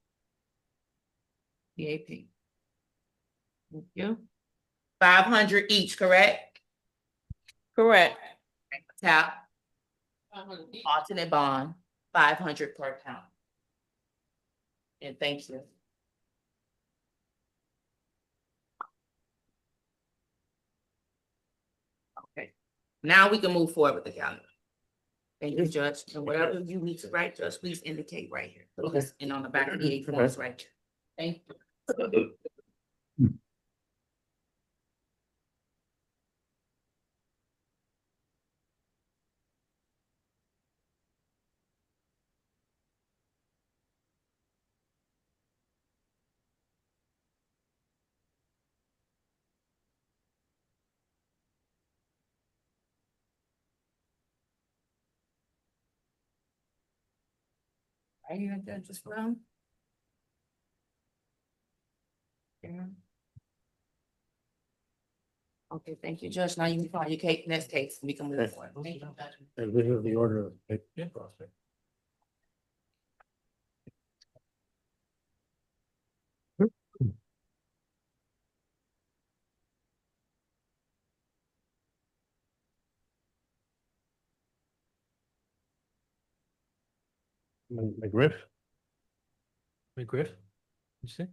Thank you. 500 each, correct? Correct. Tap. Alternate bond, 500 per count. And thank you. Okay, now we can move forward with the calendar. Thank you, Judge, and whatever you need to write, Judge, please indicate right here. Okay. And on the back of the eight forms right here. Thank you. Right here, Judge, as well. Yeah. Okay, thank you, Judge. Now you can call your case, next case, we can move forward. Thank you, Judge. And this is the order of the process. McGriff, McGriff? You say?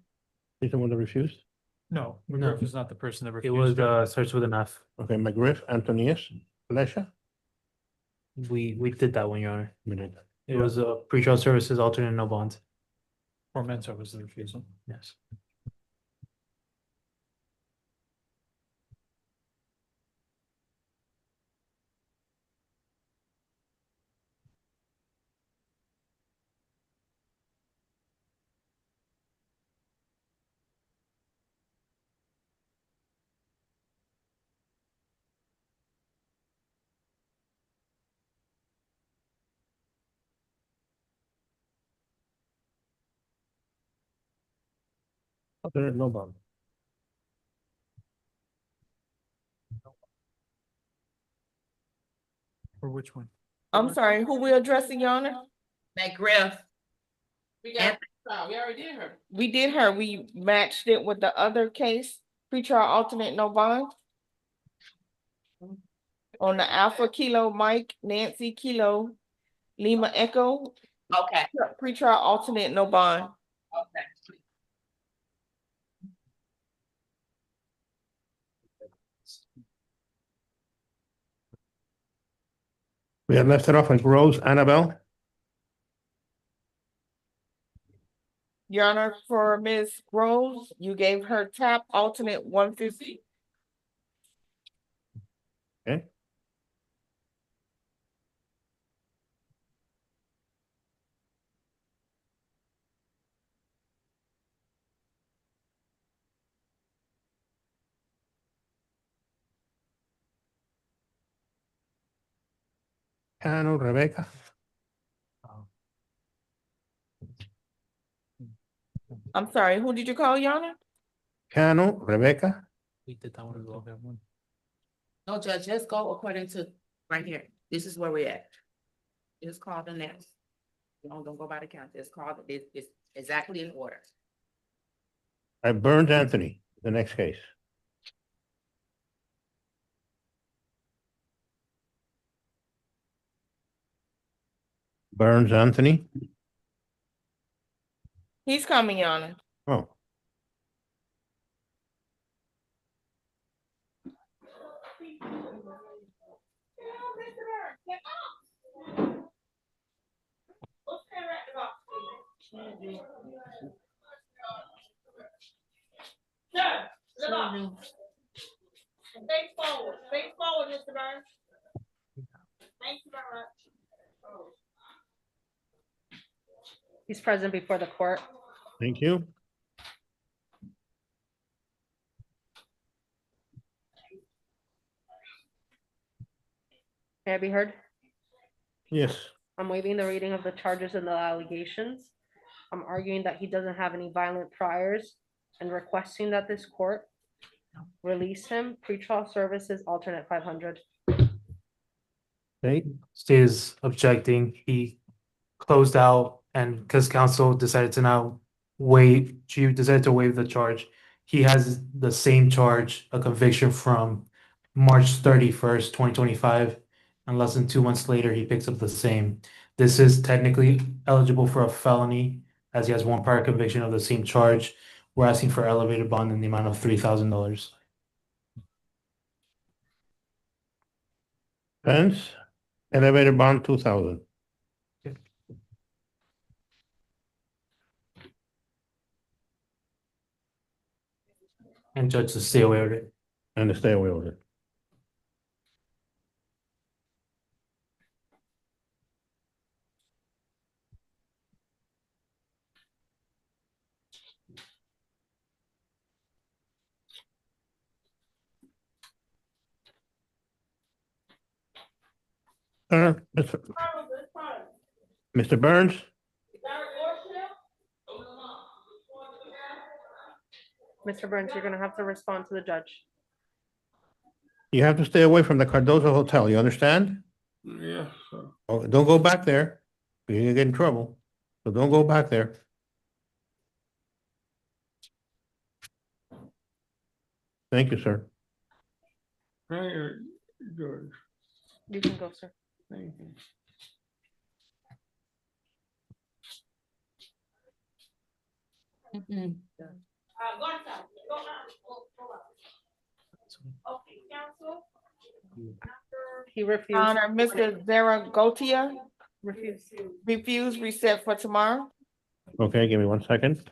he's the one that refused? No, No. McGriff is not the person that It refused. was, starts with an F. Okay, McGriff, Antonius, Flecha? We did that one, Your Honor. We did that. It was pretrial services alternate no bond. Formento was the refusal. Yes. Alternate no bond. For which one? I'm sorry, who we addressing, Your Honor? McGriff. We already did her. We did her. We matched it with the other case, pretrial alternate no bond. On the Alpha Kilo Mike, Nancy Kilo, Lima Echo, Okay. pretrial alternate no bond. Okay. We had left it off at Rose Annabelle. Your Honor, for Ms. Rose, you gave her tap alternate 150. Okay. Cano, Rebecca. I'm sorry, who did you call, Your Honor? Cano, Rebecca. We did that one as well. No, Judge, let's go according to right here. This is where we're at. Just call the next. Don't go by the count. Just call it's exactly in order. I Burns Anthony, the next case. Burns Anthony. He's coming, Your Honor. Oh. Face forward, Mr. Burns. Thank you very much. He's present before the court. Thank you. May I be heard? Yes. I'm waiving the reading of the charges and the allegations. I'm arguing that he doesn't have any violent priors and requesting that this court release him. Pretrial services alternate 500. State? State is objecting. He closed out, and because counsel decided to now waive, she decided to waive the charge. He has the same charge, a conviction from March 31st, 2025, and less than 2 months later, he picks up the same. This is technically eligible for a felony, as he has one prior conviction of the same charge. We're asking for elevated bond in the amount of $3,000. Pence, elevator bond 2,000. And judge to stay away with it. And to stay away with it. Mr. Burns? Mr. Burns, you're gonna have to respond to the judge. You have to stay away from the Cardozo Hotel, you understand? Yeah. Oh, don't go back there. You're gonna get in trouble. So don't go back there. Thank you, sir. George. You can go, sir. Thank you. Okay, counsel. He refused. Honor, Mr. Zaragotia Refused. refused, reset for tomorrow. Okay, give me 1 second.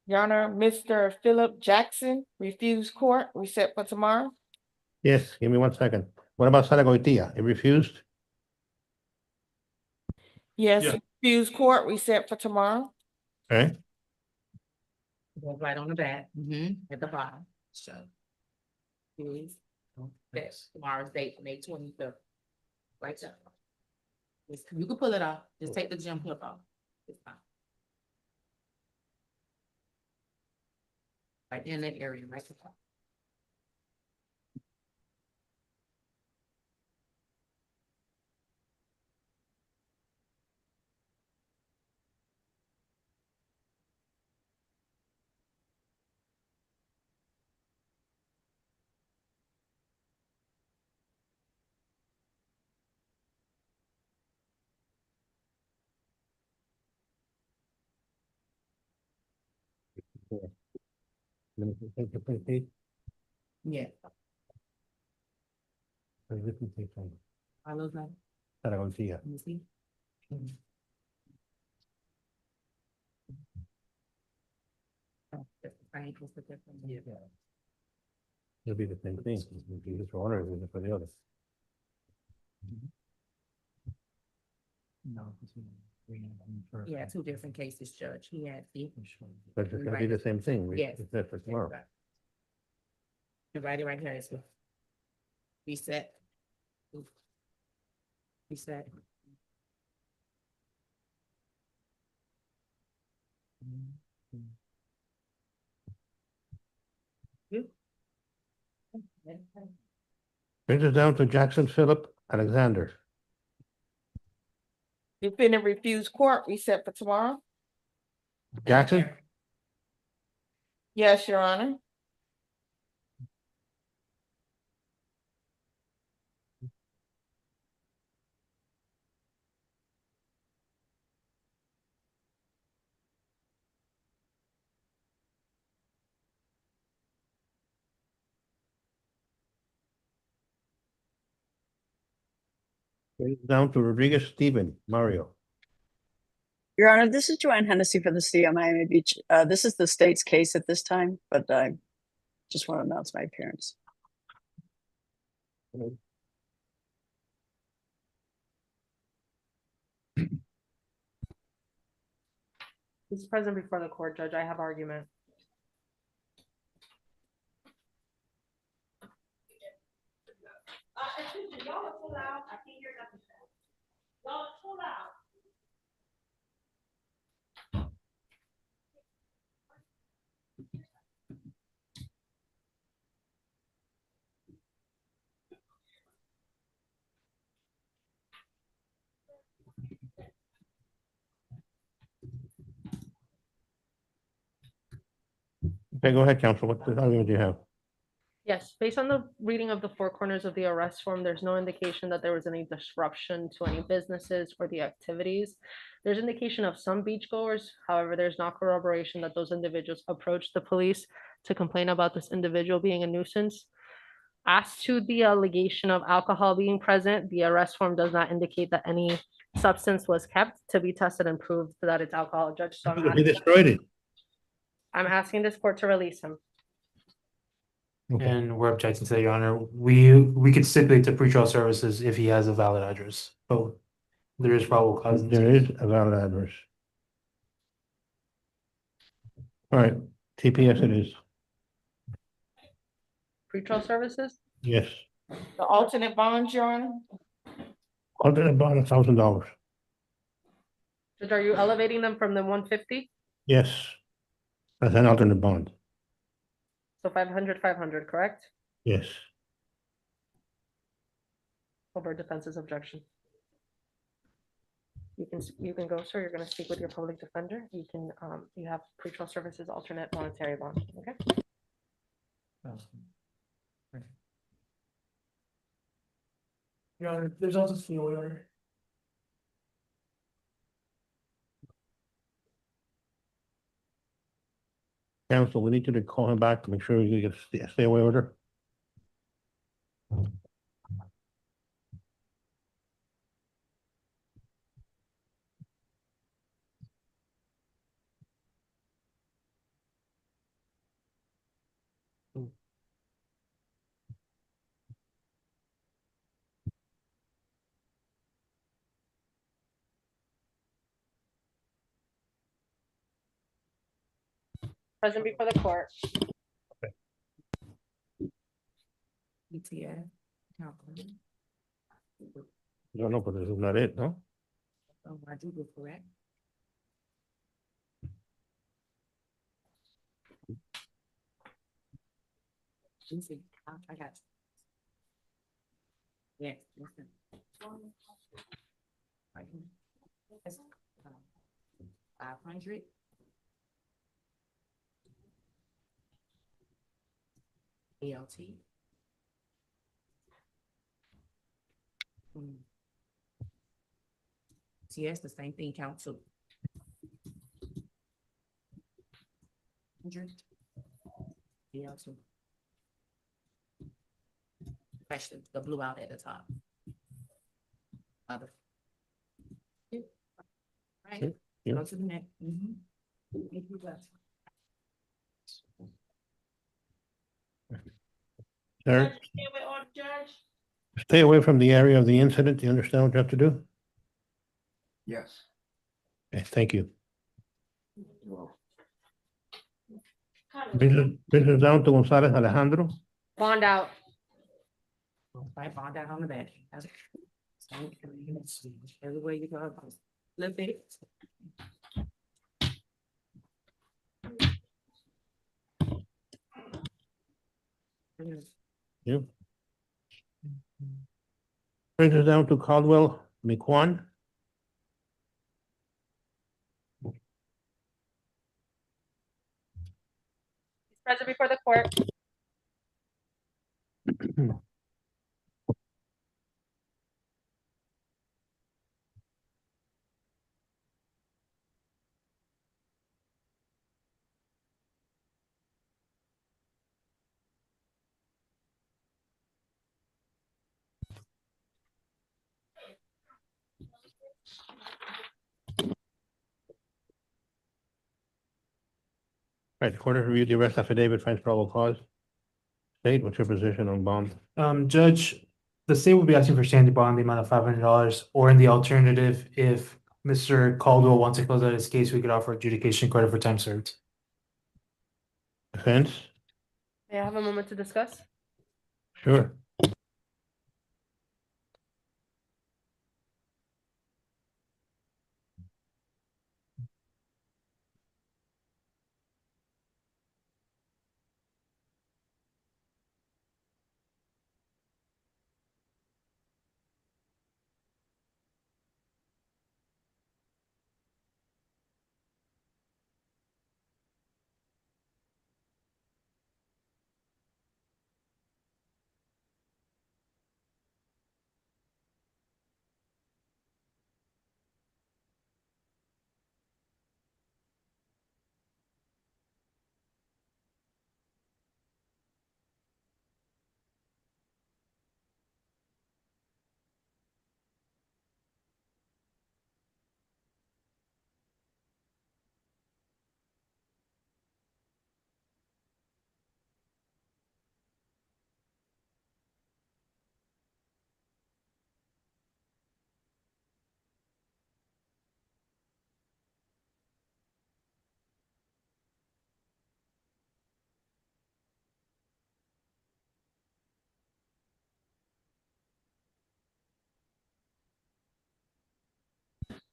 Your Honor, Mr. Philip Jackson refused court, reset for tomorrow. Yes, give me 1 second. What about Zaragotia? It refused? Yes, refused court, reset for tomorrow. Okay, Go right on the back, at the bottom. So. Is, that's tomorrow's date, May 23rd. Right there. You can pull it off, just take the gym clip off. It's fine. Right in that area, right there. let me take the print sheet. Yeah. This is the thing. All those numbers, Zaragotia. you see? Oh, that's the same, what's the difference? Yeah. It'll be the same thing. It'll be this for one or is it for the other? No. Yeah, two different cases, Judge. He had the. But it's gonna be the same thing. Yes. It's set for tomorrow. You write it right here as well. Reset. Reset. You. Brings us down to Jackson Philip Alexander. Defendant refused court, reset for tomorrow. Jackson? Yes, Your Honor. Brings us down to Rodriguez Stephen, Mario. Your Honor, this is Joanne Hennessy for the city of Miami Beach. This is the state's case at this time, but I just want to announce my appearance. He's present before the court, Judge. I have argument. Y'all are too loud. I can't hear nothing. Y'all are too loud. Okay, go ahead, counsel. What argument do you have? Yes, based on the reading of the four corners of the arrest form, there's no indication that there was any disruption to any businesses or the activities. There's indication of some beachgoers. However, there's not corroboration that those individuals approached the police to complain about this individual being a nuisance. As to the allegation of alcohol being present, the arrest form does not indicate that any substance was kept to be tested and proved that it's alcohol, Judge. So He destroyed it. I'm asking this court to release him. And we're objecting to that, Your Honor. We could stipulate to pretrial services if he has a valid address, but there is probable cause. There is a valid address. All right, TPS it is. Pretrial services? Yes. The alternate bond, Your Honor. Alternate bond, $1,000. Judge, are you elevating them from the 150? Yes. That's an alternate bond. So 500, correct? Yes. Over defense's objection. You can go, sir. You're going to speak with your public defender. You can you have pretrial services alternate monetary bond. Okay. Your Honor, there's also CO order. Counsel, we need you to call him back to make sure he gets a stay away order. Present before the court. ETA. No, no, but this is not it, no? Oh, I do go correct. I got you. Yes, listen. Right here. That's, 500. ALT. TS, the same thing, council. 100. ALT. Question, the blue out at the top. Other. Right, Yeah. go to the next. Sir, stay away from the area of the incident. Do you understand what you have to do? Yes. Okay, thank you. Brings us down to Gonzalez Alejandro. Bond out. Right, bond down on the back. Everywhere you go, little bit. You. Brings us down to Caldwell McQuan. Present before the court. Right, the court has reviewed the arrest affidavit, finds probable cause. State, what's your position on bond? Judge, the state will be asking for standing bond in the amount of $500, or in the alternative, if Mr. Caldwell wants to close out his case, we could offer adjudication credit for time served. Defense? May I have a moment to discuss? Sure.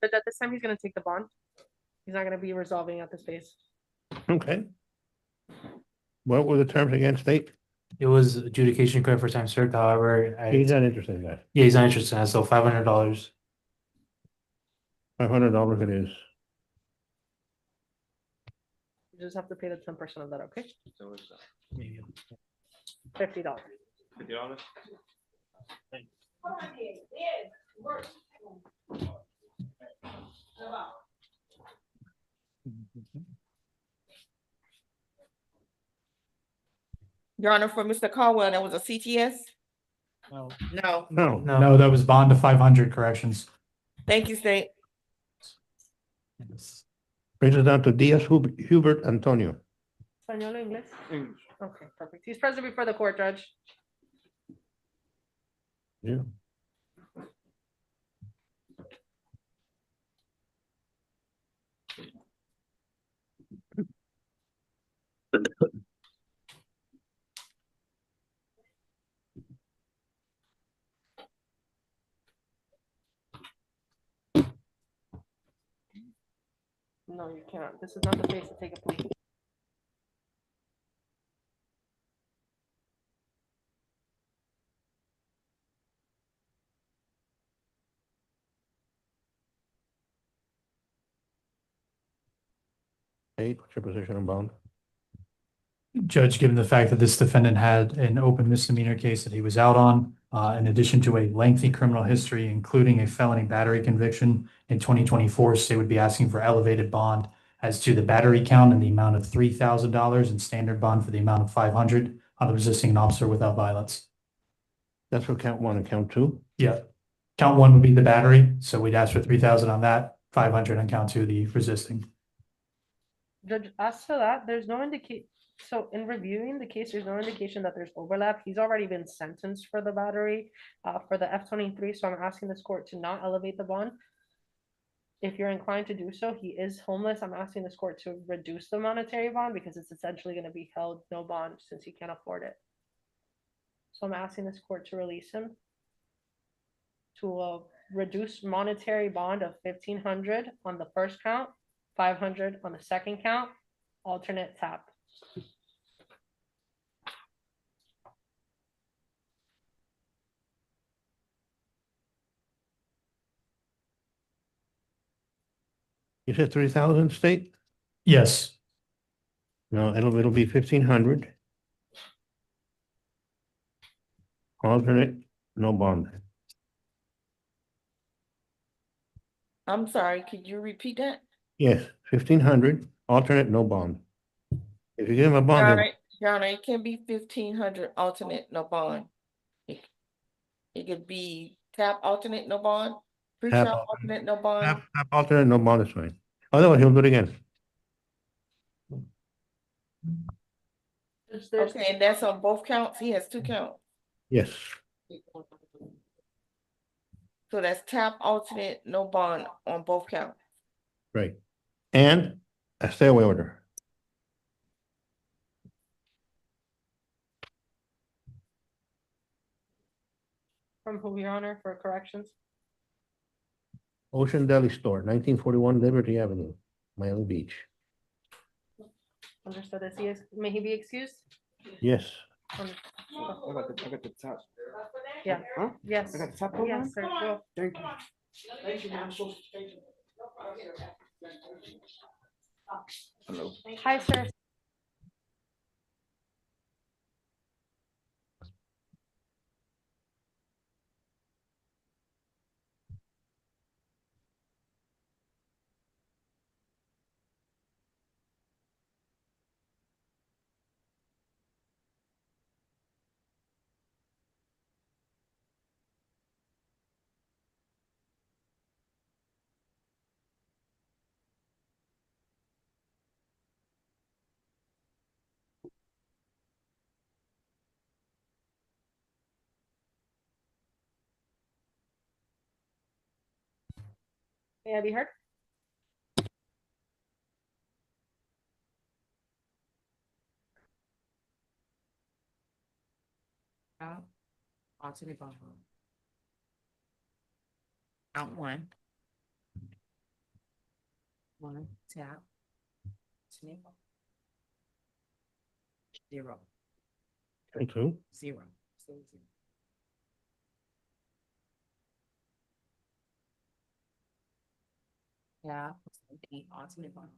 But at this time, he's gonna take the bond. He's not gonna be resolving at this phase. Okay. What were the terms again, state? It was adjudication credit for time served, however. He's not interested in that. Yeah, he's not interested in that, so $500. $500 it is. You just have to pay the 10% of that, okay? So it's Maybe. $50. $50. Your Honor, for Mr. Caldwell, that was a CTS? No. No. No. No, that was bond to 500 corrections. Thank you, State. Brings us down to Diaz Hubert Antonio. Español o inglés? English. Okay, perfect. He's present before the court, Judge. Yeah. No, you can't. This is not the place to take a plea. State, what's your position on bond? Judge, given the fact that this defendant had an open misdemeanor case that he was out on, in addition to a lengthy criminal history, including a felony battery conviction in 2024, state would be asking for elevated bond as to the battery count in the amount of $3,000 and standard bond for the amount of 500 on resisting an officer without violence. That's for count one and count two? Yeah. Count one would be the battery, so we'd ask for 3,000 on that, 500 on count two, the resisting. Judge, as to that, there's no indicate, so in reviewing the case, there's no indication that there's overlap. He's already been sentenced for the battery, for the F-23, so I'm asking this court to not elevate the bond. If you're inclined to do so, he is homeless. I'm asking this court to reduce the monetary bond because it's essentially gonna be held no bond since he can't afford it. So I'm asking this court to release him to a reduced monetary bond of 1,500 on the first count, 500 on the second count, alternate tap. You said 3,000 state? Yes. No, it'll be 1,500. Alternate, no bond. I'm sorry, could you repeat that? Yes, 1,500, alternate, no bond. If you give him a bond, Your he'll- Honor, Your Honor, it can be 1,500 alternate, no bond. It could be tap alternate, no bond, pre-trial alternate, no bond. alternate, no bond is fine. Otherwise, he'll do it again. Okay, and that's on both counts? He has 2 counts. Yes, So that's tap alternate, no bond on both counts. right. And a stay away order. From who, Your Honor, for corrections? Ocean Deli Store, 1941 Liberty Avenue, Miami Beach. Understood. May he be excused? Yes. Um, I got the top. Yeah. Huh? Yes. I got the top coat on? Yes, sir. Go. Thank you. Thank you, ma'am. Hello. Hi, sir. May I be heard? Alternate bond. Count one. One, tap. Alternate. 0. Thank you. 0. So 0. Yeah, the alternate bond.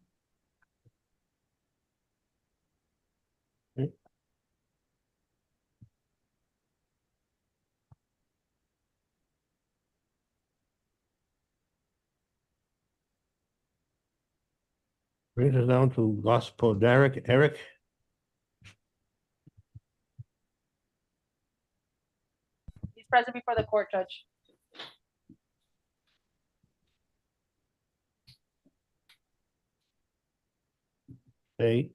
Brings us down to Gospel Derek, Eric. He's present before the court, Judge. Hey.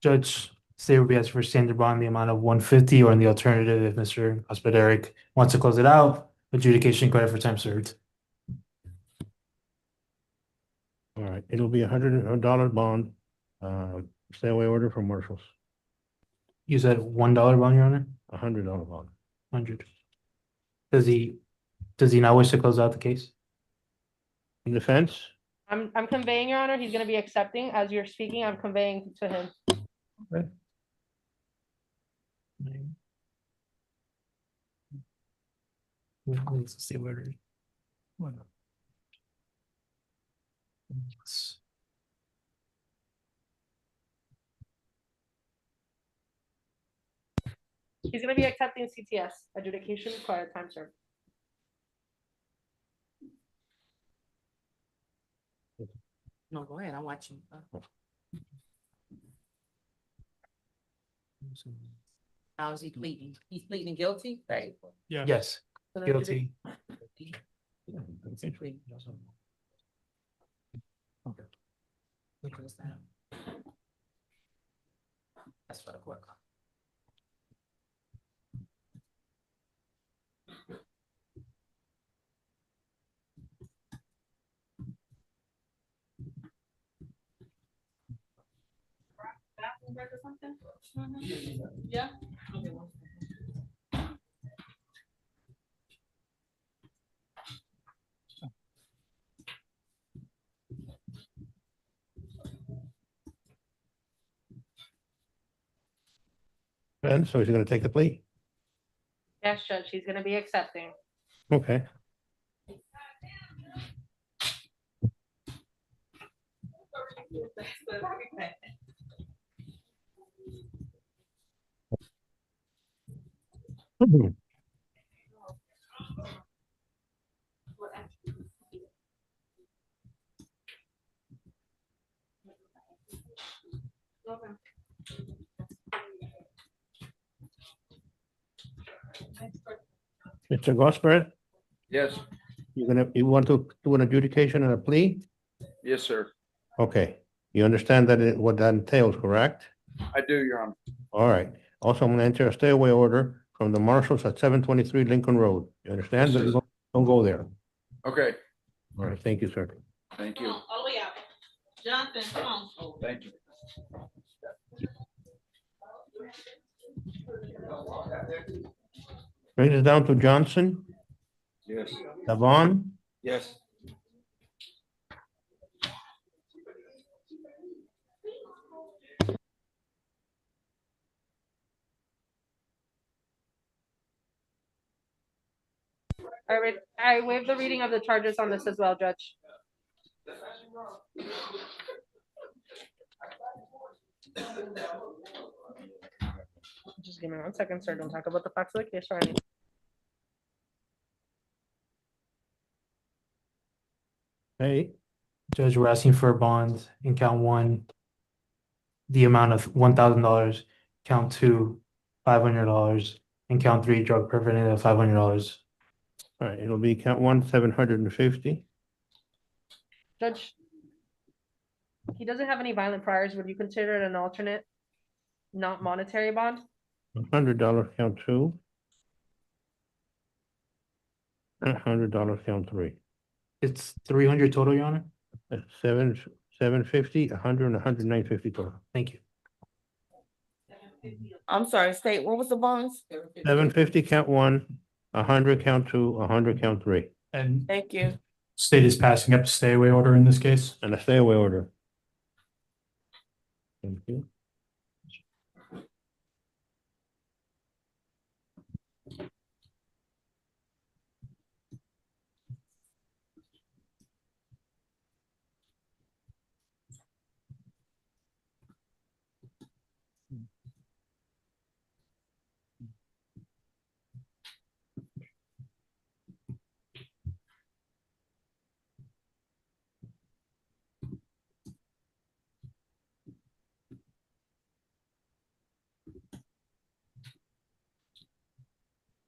Judge, state would be asking for standard bond in the amount of 150, or in the alternative, if Mr. Hospederic wants to close it out, adjudication credit for time served. All right, it'll be $100 bond, stay away order from marshals, You said $1 bond, Your Honor? $100 bond. 100. Does he not wish to close out the case? In defense, I'm conveying, Your Honor, he's gonna be accepting. As you're speaking, I'm conveying to him. okay. Let's see where. He's gonna be accepting CTS, adjudication required, time served. No, go ahead, I'm watching. How is he pleading? He's pleading guilty? Right. Yes, guilty. That's for the court. Yeah. And so he's gonna take the plea? Yes, Judge, he's gonna be accepting. Okay. Mr. Gosper, Yes, you want to do an adjudication and a plea? yes, sir. Okay, you understand what that entails, correct? I do, Your Honor. All right. Also, I'm gonna enter a stay away order from the marshals at 723 Lincoln Road. You understand? Yes, sir. Don't go there. Okay, All right, thank you, sir. thank you. All the way out. Jonathan, come on. Thank you. Brings us down to Johnson, Yes. Davon, Yes. I waive the reading of the charges on this as well, Judge. Just give me 1 second, sir. Don't talk about the facts of the case or anything. hey, Judge, we're asking for a bond in count one, the amount of $1,000, count two, $500, and count three, drug paraphernalia, $500. all right, it'll be count one, 750. Judge, he doesn't have any violent priors. Would you consider it an alternate, not monetary bond? $100 count two. $100 count three. It's 300 total, Your Honor? That's 750, 100, and 109.50 total. Thank you. I'm sorry, state, what was the bonds? 750 count one, 100 count two, 100 count three, And Thank you. state is passing up a stay away order in this case. and a stay away order. Thank you.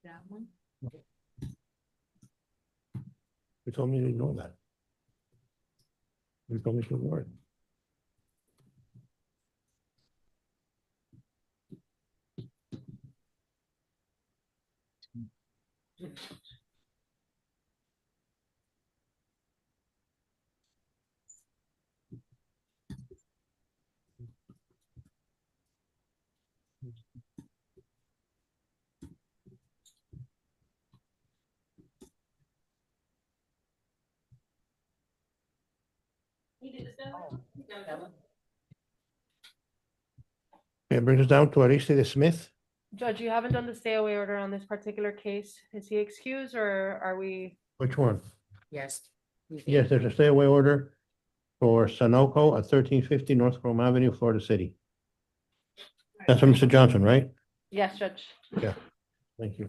That one. You told me you didn't know that. You told me to ignore it. It brings us down to Aristide Smith. Judge, you haven't done the stay away order on this particular case. Is he excused or are we? Which one? Yes. Yes, there's a stay away order for Sunoco at 1350 North Chrome Avenue, Florida City. That's from Mr. Johnson, right? Yes, Judge. Yeah, thank you.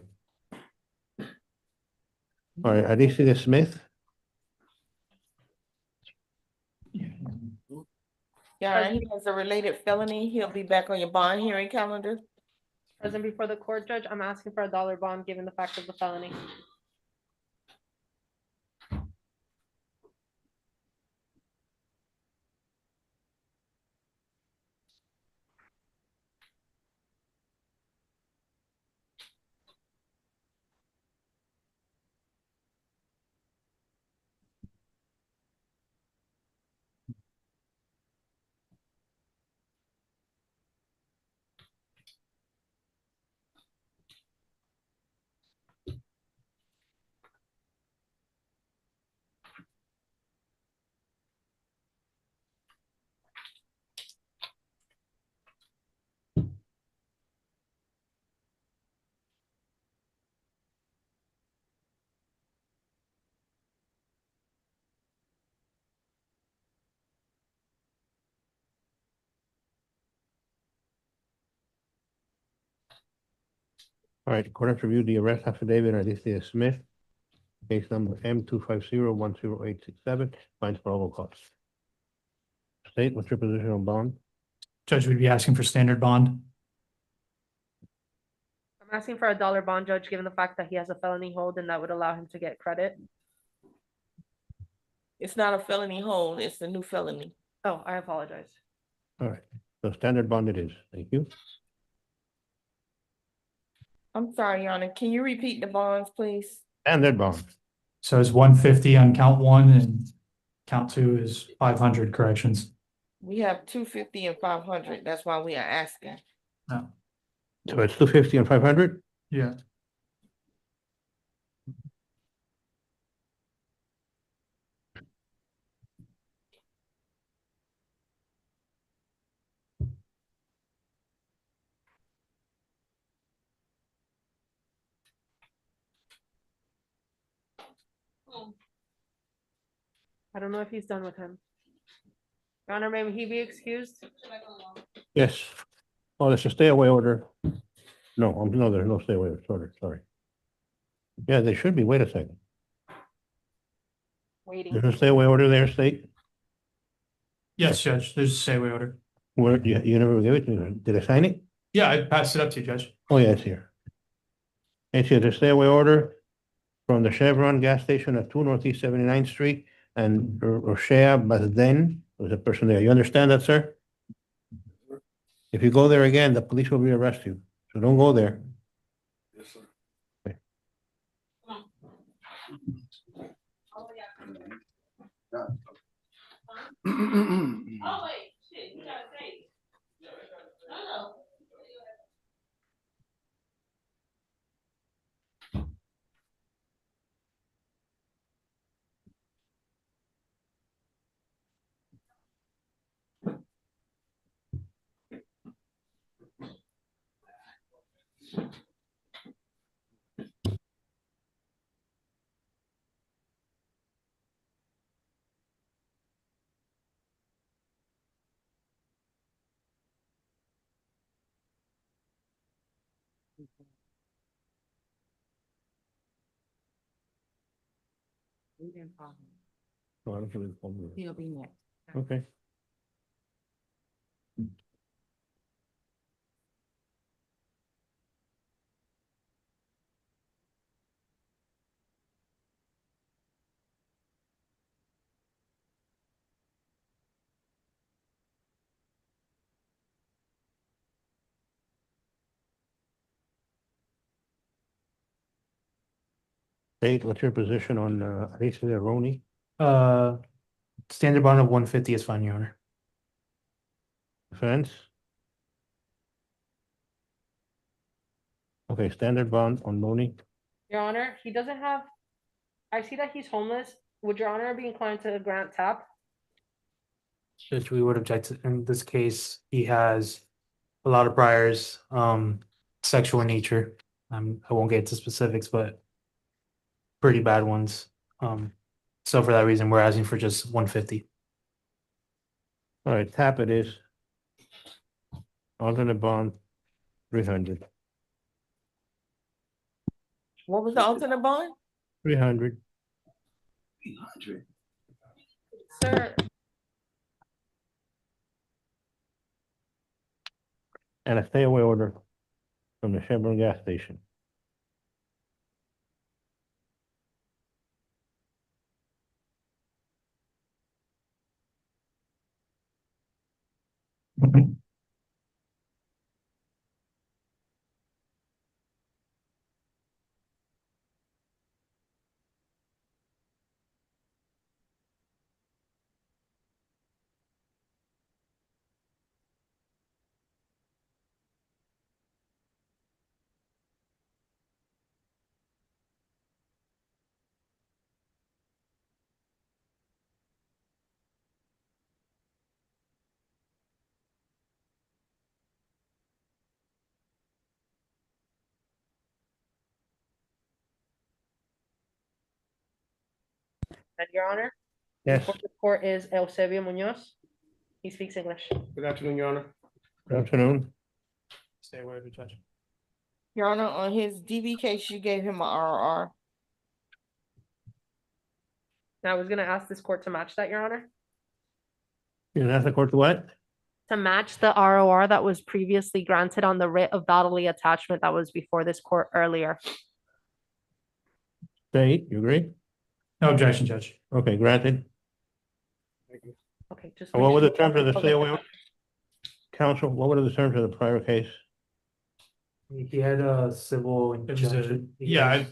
All right, Aristide Smith. Yeah, he has a related felony. He'll be back on your bond hearing calendar. Present before the court, Judge. I'm asking for a dollar bond given the fact of the felony. All right, court has reviewed the arrest affidavit of Leticia Smith, case number M250108867, finds probable cause. State, what's your position on bond? Judge, we'd be asking for standard bond. I'm asking for $1 bond, Judge, given the fact that he has a felony hold and that would allow him to get credit. It's not a felony hold, it's a new felony. Oh, I apologize. All right, so standard bond it is. Thank you. I'm sorry, Your Honor, can you repeat the bonds, please? Standard bond. So it's 150 on count one and count two is 500 corrections. We have 250 and 500, that's why we are asking. No. So it's 250 and 500? Yeah. I don't know if he's done with him. Your Honor, may he be excused? Yes. Oh, there's a stay away order. No, no, there's no stay away order, sorry. Yeah, there should be. Wait a second. Waiting. There's a stay away order there, state? Yes, Judge, there's a stay away order. Where, you never gave it to me. Did I sign it? Yeah, I passed it up to you, Judge. Oh, yeah, it's here. It's here, the stay away order from the Chevron gas station at 2 Northeast 79th Street and Roshea Bazden was a person there. You understand that, sir? If you go there again, the police will rearrest you. So don't go there. Yes, sir. Okay. Oh, wait, shit, you gotta say it. No. We didn't call him. No, I don't think it's on there. He'll be next. Okay. State, what's your position on Alicia Roni? Standard bond of 150 is fine, Your Honor. Defense? Okay, standard bond on Moni. Your Honor, he doesn't have, I see that he's homeless. Would Your Honor be inclined to grant TAP? Judge, we would object to, in this case, he has a lot of priors, sexual in nature. I won't get into specifics, but pretty bad ones. So for that reason, we're asking for just 150. All right, tap it is. Alternate bond, 300. What was the alternate bond? 300. 300. Sir, And a stay away order from the Chevron gas station. and Your Honor, Yes, the court is Eusebio Munoz. He speaks English. Good afternoon, Your Honor. good afternoon. Stay away, Judge. Your Honor, on his DV case, you gave him a RR. I was gonna ask this court to match that, Your Honor. You ask the court to what? To match the ROR that was previously granted on the writ of bodily attachment that was before this court earlier. State, you agree? No objection, Judge. Okay, granted. Okay, just. And what make were the sure terms of the that- COA? Counsel, what were the terms of the prior case? He had a civil It was a, injunction. yeah,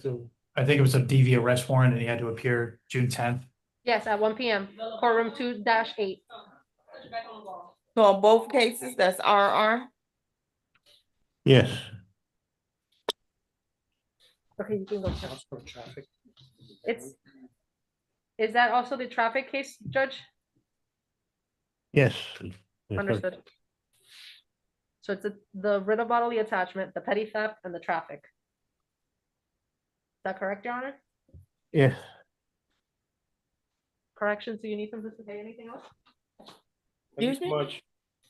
I think it was a DV arrest warrant and he had to appear June 10th. Yes, at 1 p.m. Courtroom 2-8. So on both cases, that's RR? Yes. Okay, you can go. It's, is that also the traffic case, Judge? Yes. Yes, Understood. So it's the writ of bodily attachment, the petty theft, and the traffic. Is that correct, Your Honor? Yes. Corrections, do you need him to say anything else? Thank you so much.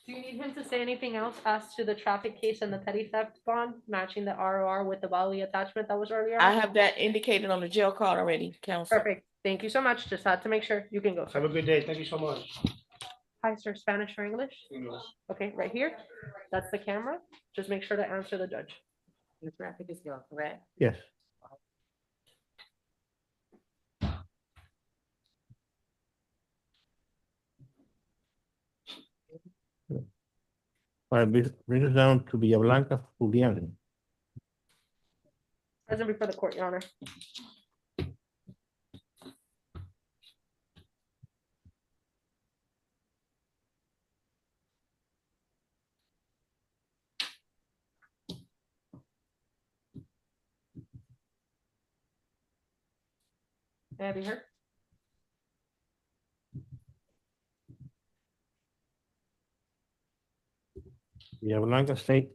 Do you need him to say anything else as to the traffic case and the petty theft bond, matching the ROR with the bodily attachment that was earlier? I have that indicated on the jail card already, counsel. Perfect. Thank you so much. Just had to make sure. You can go, sir. Have a good day. Thank you so much. Hi, sir. Spanish or English? Okay, right here. That's the camera. Just make sure to answer the judge. The traffic is still correct. Yes. All right, bring us down to Villa Blanca, Julián. Present before the court, Your Honor. May I be heard? Villa Blanca State.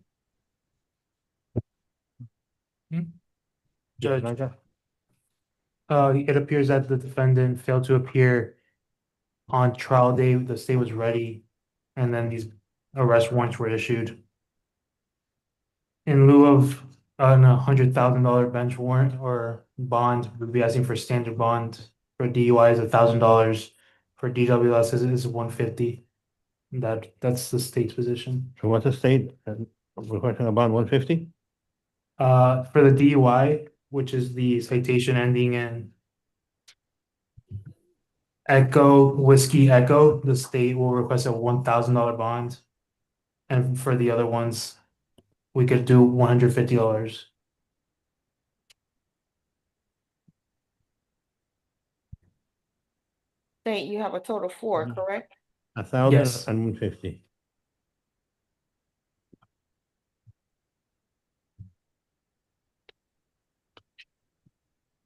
Villa Judge, Blanca. it appears that the defendant failed to appear on trial day. The state was ready, and then these arrest warrants were issued. In lieu of a $100,000 bench warrant or bond, we'd be asking for standard bond. For DUI is $1,000. For DWS is $150. That's the state's position. So what's the state requesting about 150? For the DUI, which is the citation ending in Echo Whiskey Echo, the state will request a $1,000 bond. And for the other ones, we could do $150. State, you have a total of 4, correct? 1,000 Yes. and 150.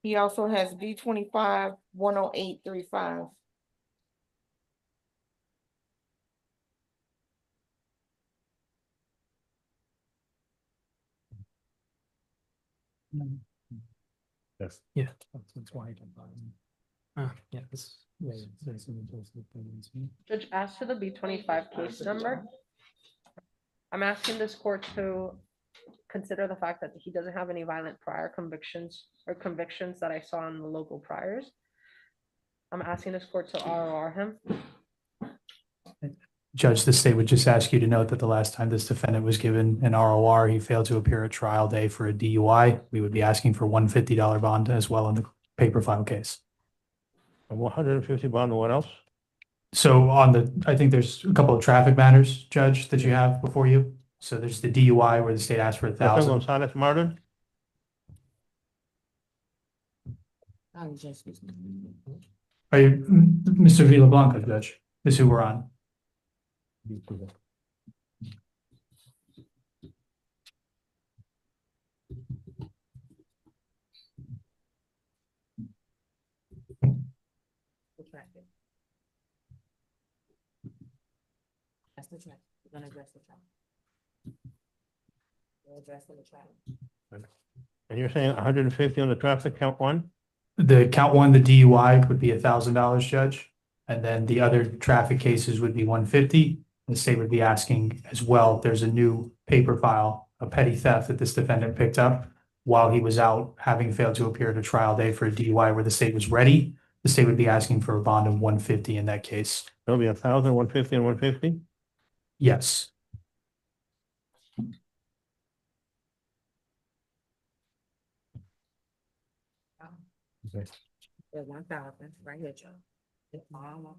He also has B25 10835. Yes. Yeah. That's why I can buy them. Yeah. Judge, as to the B25 case number, I'm asking this court to consider the fact that he doesn't have any violent prior convictions or convictions that I saw in the local priors. I'm asking this court to ROR him. Judge, the state would just ask you to note that the last time this defendant was given an ROR, he failed to appear at trial day for a DUI. We would be asking for $150 bond as well in the paper file case. 150 bond, what else? So I think there's a couple of traffic matters, Judge, that you have before you. So there's the DUI where the state asked for That's on 1,000. Gonzalez Martin? Are you, Mr. Villablanca, Judge? Is who we're on. The traffic. That's the traffic. We're gonna address the traffic. We're addressing the traffic. And you're saying 150 on the traffic count 1? The count 1, the DUI would be $1,000, Judge. And then the other traffic cases would be $150. The state would be asking as well, if there's a new paper file a petty theft that this defendant picked up while he was out, having failed to appear at a trial day for a DUI where the state was ready. The state would be asking for a bond of 150 in that case. It'll be 1,000, 150, and 150? Yes. Okay. There's 1,000 right here, Joe. It's all 1,000.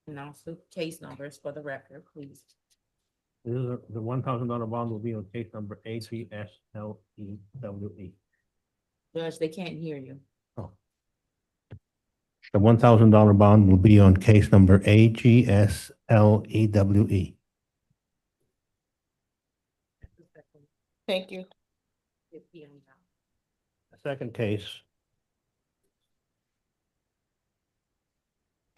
Announce the case numbers for the record, please. This is the $1,000 bond will be on case number ACSLEWE. Judge, they can't hear you. The $1,000 bond will be on case number AGSLEWE. Thank you. The second case.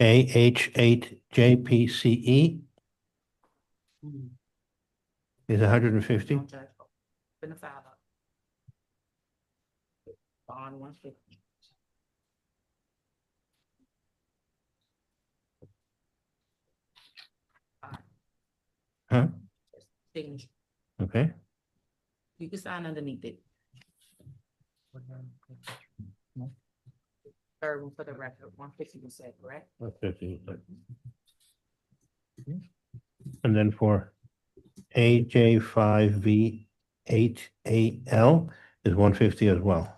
AH8JPCE is 150. Don't judge. Open the file up. Bond 150. Huh? Signature. Okay. You can sign underneath it. Third one for the record, 150 you said, correct? 150. And then for AJ5V8AL is 150 as well.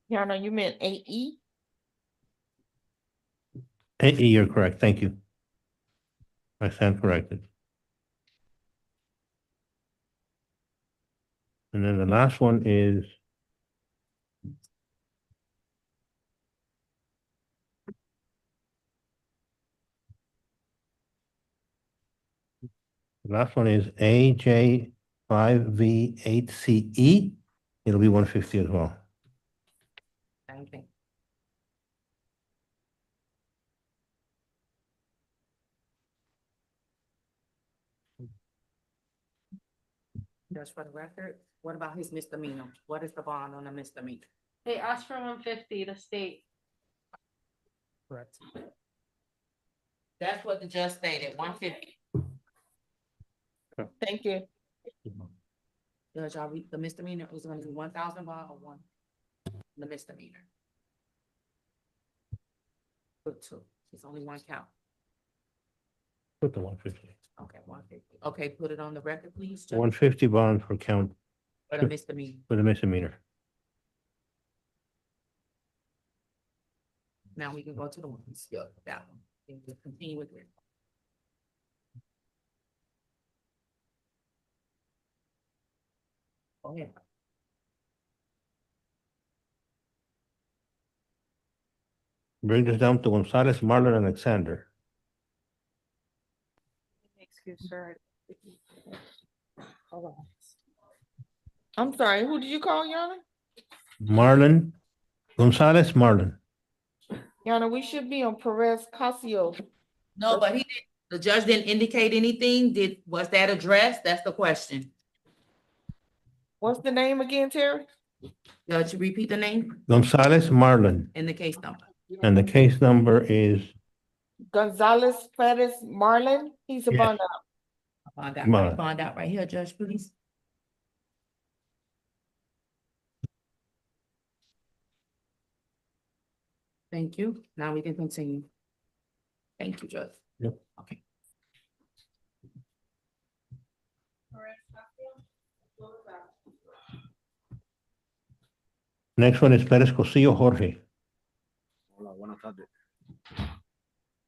Your Honor, you meant AE? AE, you're correct. Thank you. I stand corrected. And then the last one is AJ5V8CE. It'll be 150 as well. Same thing. Just for the record, what about his misdemeanor? What is the bond on a misdemeanor? They asked for 150, the state. Correct. That's what the judge stated, 150. Thank you. Judge, are we, the misdemeanor is gonna be 1,000 bond or one? The misdemeanor. Put two, it's only one count. Put the 150. Okay, 150. Okay, put it on the record, please. Judge. 150 bond for count For the misdemeanor. for the misdemeanor. Now we can go to the ones. Yeah, that one. And we'll continue with it. Go ahead. Bring this down to Gonzalez, Marlon, and Alexander. Excuse, sir. Hold on. I'm sorry, who did you call, Your Honor? Marlon, Gonzalez, Marlon. Your Honor, we should be on Perez Casio. No, but he didn't, the judge didn't indicate anything. Was that addressed? That's the question. What's the name again, Terry? Judge, repeat the name Gonzalez, Marlon. and the case number. And the case number is Gonzalez Perez Marlon. He's a Yes. bond out. Bond out right here, Judge, please. Thank you. Now we can continue. Thank you, Judge. Yep. Okay. Next one is Pérez Cosillo, Jorge. Hola, buenas tardes.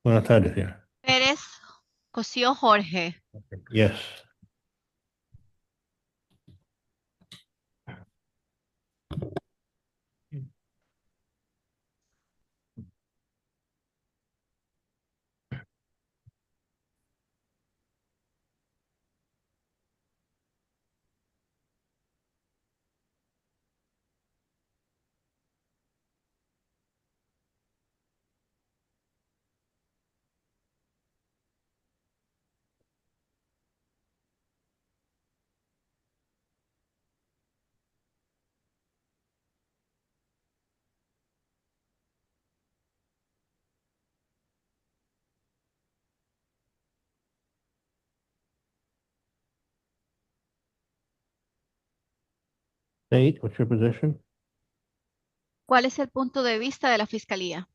Buenas tardes, yeah. Pérez Cosío Jorge. Yes. State, what's your position? ¿Cuál es el punto de vista de la fiscalía?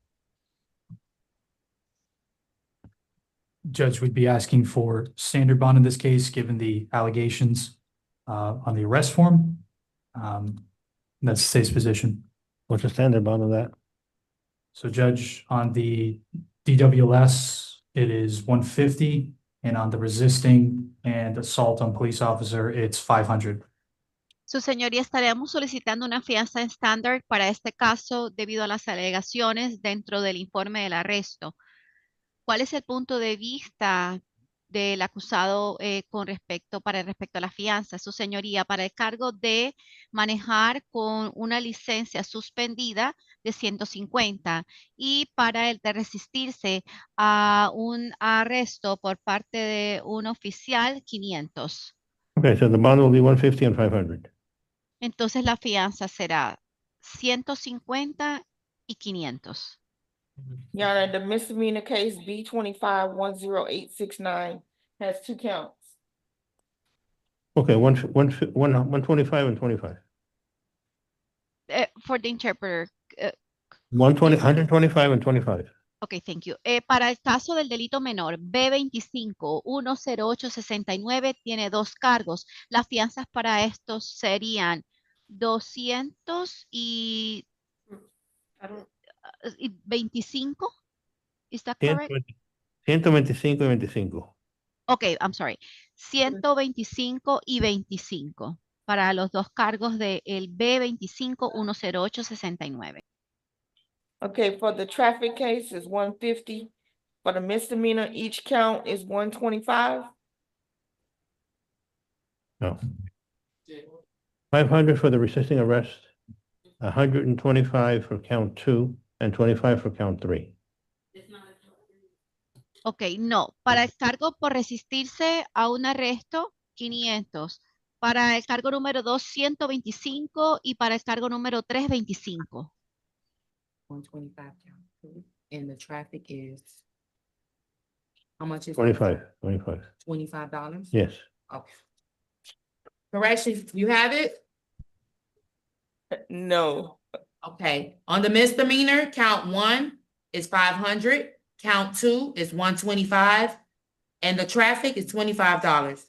Judge would be asking for standard bond in this case, given the allegations on the arrest form. That's the state's position. What's the standard bond of that? So Judge, on the DWS, it is 150, and on the resisting and assault on police officer, it's 500. Su señoría, estaremos solicitando una fianza estándar para este caso debido a las alegaciones dentro del informe del arresto. ¿Cuál es el punto de vista del acusado para respecto a la fianza? Su señoría, para el cargo de manejar con una licencia suspendida de 150 y para el de resistirse a un arresto por parte de un oficial, 500. Okay, so the bond will be 150 and 500. Entonces la fianza será 150 y 500. Your Honor, the misdemeanor case B 25-10869 has 2 counts. Okay, 125 and 25. For the interpreter. 125 and 25. Ok, thank you. Para el caso del delito menor, B25-10869 tiene 2 cargos. Las fianzas para estos serían 200 y 25. Is that correct? 125 y 25. Ok, I'm sorry. 125 y 25 para los 2 cargos del B25-10869. Okay, for the traffic case is 150. For the misdemeanor, each count is 125. No. 500 for the resisting arrest, 125 for count 2, and 25 for count 3. Ok, no. Para el cargo por resistirse a un arresto, 500. Para el cargo número 2, 125. Y para el cargo número 3, 25. 125 count. And the traffic is, how much is? 25. $25? Yes. Okay. Corrections, you have it? No. Okay, on the misdemeanor, count 1 is 500, count 2 is 125, and the traffic is $25.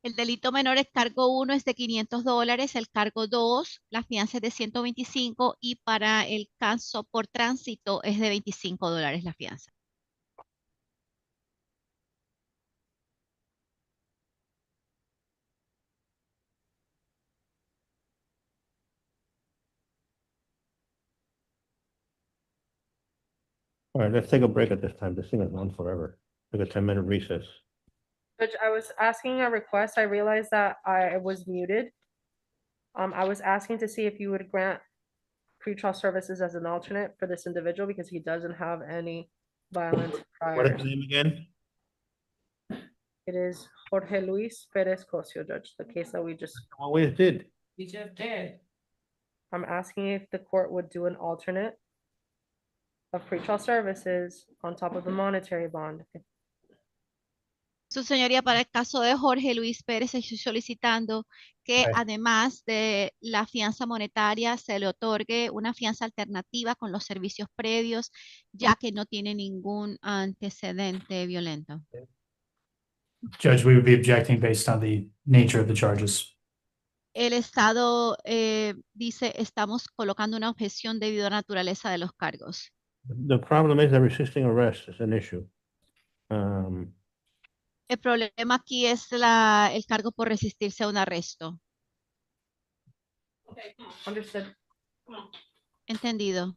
El delito menor, el cargo 1 es de $500, el cargo 2, la fianza es de 125 y para el caso por tránsito es de $25 la fianza. All right, let's take a break at this time. This thing has gone forever. Take a 10-minute recess. Judge, I was asking a request. I realized that I was muted. I was asking to see if you would grant pretrial services as an alternate for this individual because he doesn't have any violent What is priors. his name again? It is Jorge Luis Perez Cosio, Judge, the case that we just. Always did. We just did. I'm asking if the court would do an alternate of pretrial services on top of the monetary bond. Su señoría, para el caso de Jorge Luis Pérez, estoy solicitando que además de la fianza monetaria se le otorgue una fianza alternativa con los servicios previos, ya que no tiene ningún antecedente violento. Judge, we would be objecting based on the nature of the charges. El Estado dice, estamos colocando una objeción debido a la naturaleza de los cargos. The problem is that resisting arrest is an issue. El problema aquí es el cargo por resistirse a un arresto. Okay, understood. Entendido.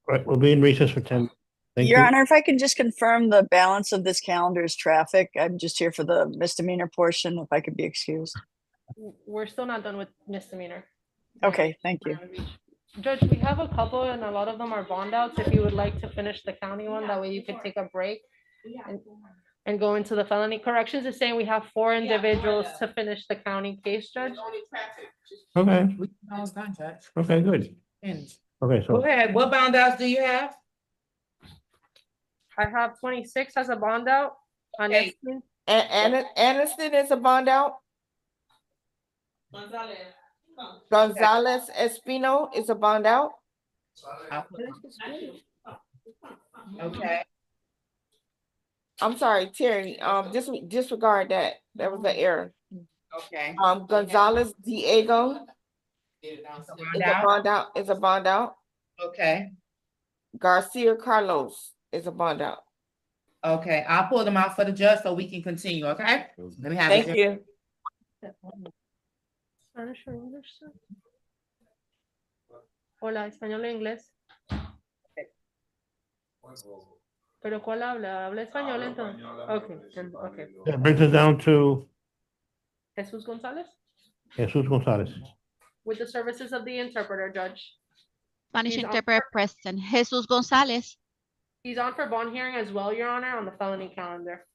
Right, we'll be in recess for 10. Thank Your you. Honor, if I can just confirm the balance of this calendar is traffic. I'm just here for the misdemeanor portion, if I could be excused. We're still not done with misdemeanor. Okay, thank you. Judge, we have a couple and a lot of them are bond outs. If you would like to finish the county one, that way you could take a break and go into the felony. Corrections is saying we have 4 individuals to finish the county case, Judge. Okay, No, it's done, Judge. okay, good. Finish. Okay, Go so ahead, what bound outs do you have? I have 26 as a bond out on Hey. Epstein. And Aniston is a bond out? Gonzalez Espino is a bond out. Okay, I'm sorry, Terry, disregard that. That was an error. okay. Gonzalez Diego is a bond out. Okay, Garcia Carlos is a bond out. okay, I'll pull them out for the judge so we can continue, okay? Let me have. Thank you. Spanish or English, sir? Hola, español o inglés. ¿Pero cuál habla? ¿Habla español entonces? Okay, okay. That brings us down to Jesús González? Jesus Gonzalez. With the services of the interpreter, Judge. Spanish He's on interpreter present. Jesus González. He's on for bond hearing as well, Your Honor, on the felony calendar.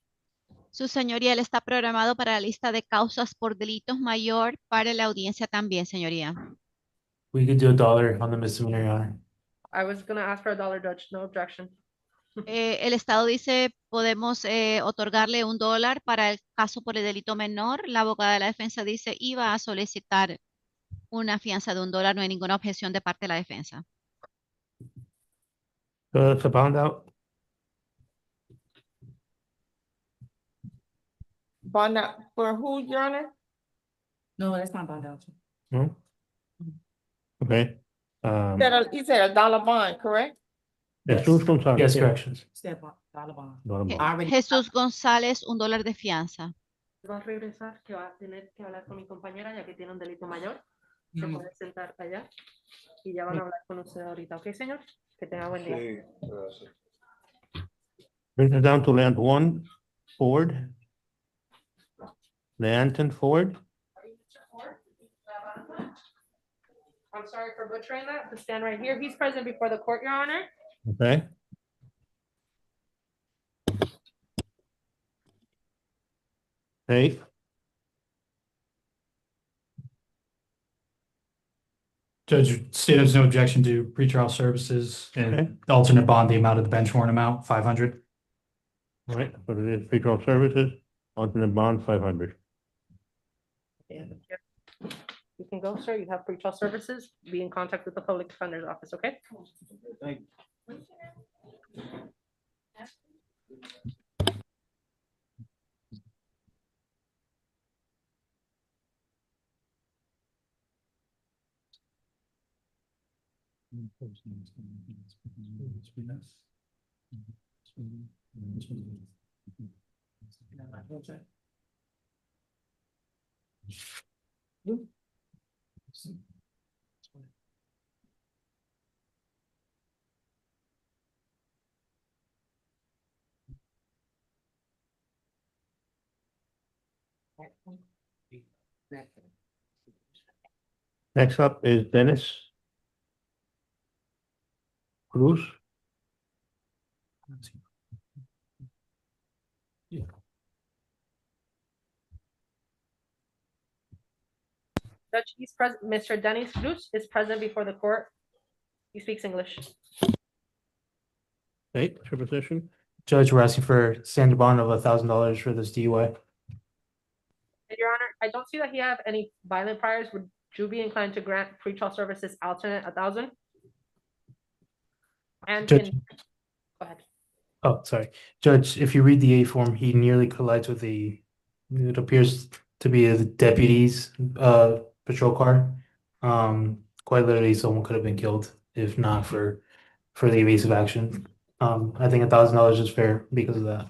Su señoría, él está programado para la lista de causas por delitos mayor para la audiencia también, señoría. We could do $1 on the misdemeanor, Your Honor. I was gonna ask for $1, Judge, no objection. El Estado dice, podemos otorgarle $1 para el caso por el delito menor. La abogada de la defensa dice, iba a solicitar una fianza de $1. No hay ninguna objeción de parte de la defensa. So that's a bond out. Bond out for who, Your Honor? No, that's not bond out. No? Okay. He said $1 bond, correct? Jesus Gonzalez. Yes, yeah. corrections. Step up, dollar bond. Dollar bond. Already. Jesús González, $1 de fianza. Va a regresar, que va a tener que hablar con mi compañera ya que tiene un delito mayor. Se puede sentar allá y ya van a hablar con usted ahorita, ¿ok, señor? Que tenga buen día. Sí, gracias. Brings us down to Land 1, Ford. Leanton Ford. I'm sorry for butchering that, but stand right here. He's present before the court, Your Honor. Okay. Hey, Judge, state has no objection to pretrial services Okay. and alternate bond, the amount of the bench warrant amount, 500. all right, so it is pretrial services, alternate bond 500. You can go, sir. You have pretrial services. Be in contact with the public defender's office, okay? Thank Next up is Dennis Cruz. Judge, he's present. Mr. Dennis Cruz is present before the court. He speaks English. Hey, what's your position? Judge, we're asking for standard bond of $1,000 for this DUI. Your Honor, I don't see that he have any violent priors. Would you be inclined to grant pretrial services alternate 1,000? And Judge, go ahead. oh, sorry. Judge, if you read the A form, he nearly collides with it appears to be a deputy's patrol car. Quite literally, someone could have been killed if not for the evasive action. I think $1,000 is fair because of that.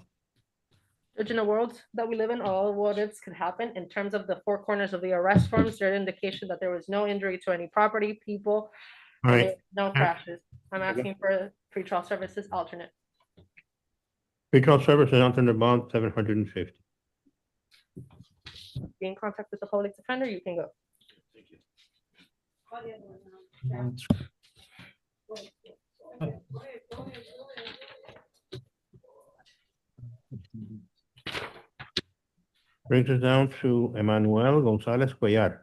Judge, in a world that we live in, all what ifs could happen. In terms of the four corners of the arrest forms, there's indication that there was no injury to any property, people, All and right, there was no crashes. I'm asking for pretrial services alternate. pretrial services alternate bond 750. Be in contact with the public defender, you can go. Brings us down to Emmanuel Gonzalez Cuellar.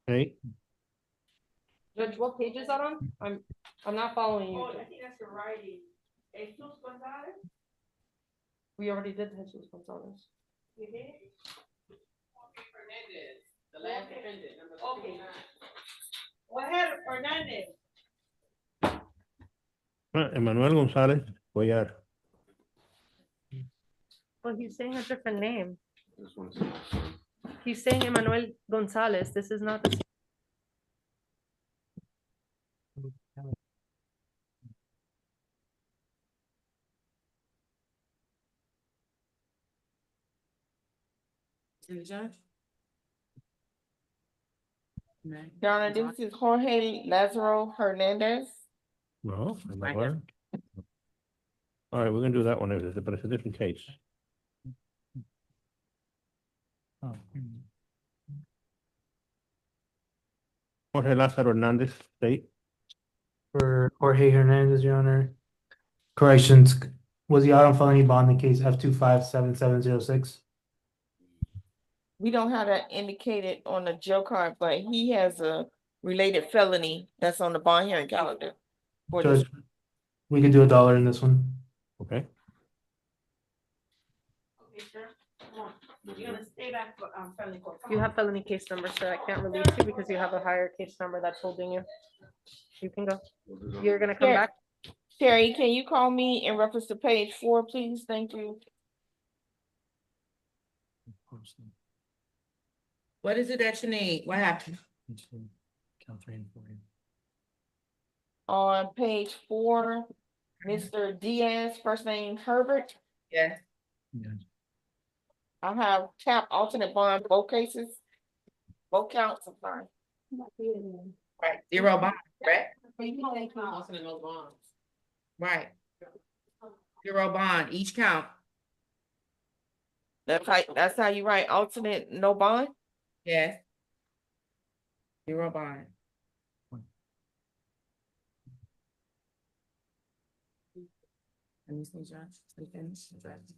Okay, Judge, what page is that on? I'm not following you. I think that's the writing. Jesus Gonzalez? We already did Jesus Gonzalez. The last defendant, number Okay. Go ahead, Hernandez. Emmanuel González Cuellar. Well, he's saying a different name. This one's my son. He's saying Emmanuel Gonzalez. This is not the same. to the judge. Your Honor, this is Jorge Lazaro Hernandez. No, Right here. all right, we're gonna do that one, but it's a different case. Jorge Lázaro Hernandez, state. For Jorge Hernandez, Your Honor. Corrections, was he out on felony bond in case F257706? We don't have that indicated on the jail card, but he has a related felony that's on the bond hearing calendar. For this. Judge, we could do $1 in this one. Okay. Okay, sir. Come on. You're gonna stay back for felony court. Come You on. have felony case number, sir. I can't release you because you have a higher case number that's holding you. You can go. You're gonna come Sure. back. Terry, can you call me in reference to page 4, please? Thank you. What is it that you need? What happened? Count 3 and 4. On page 4, Mr. Diaz, first name Herbert. Yeah. I have tap alternate bond, both cases, both counts, I'm sorry. Right, 0 bond, right? Alternate no bonds. Right. 0 bond, each count. That's how you write alternate no bond? Yes. 0 bond. Let me see, Judge. We finish, Judge.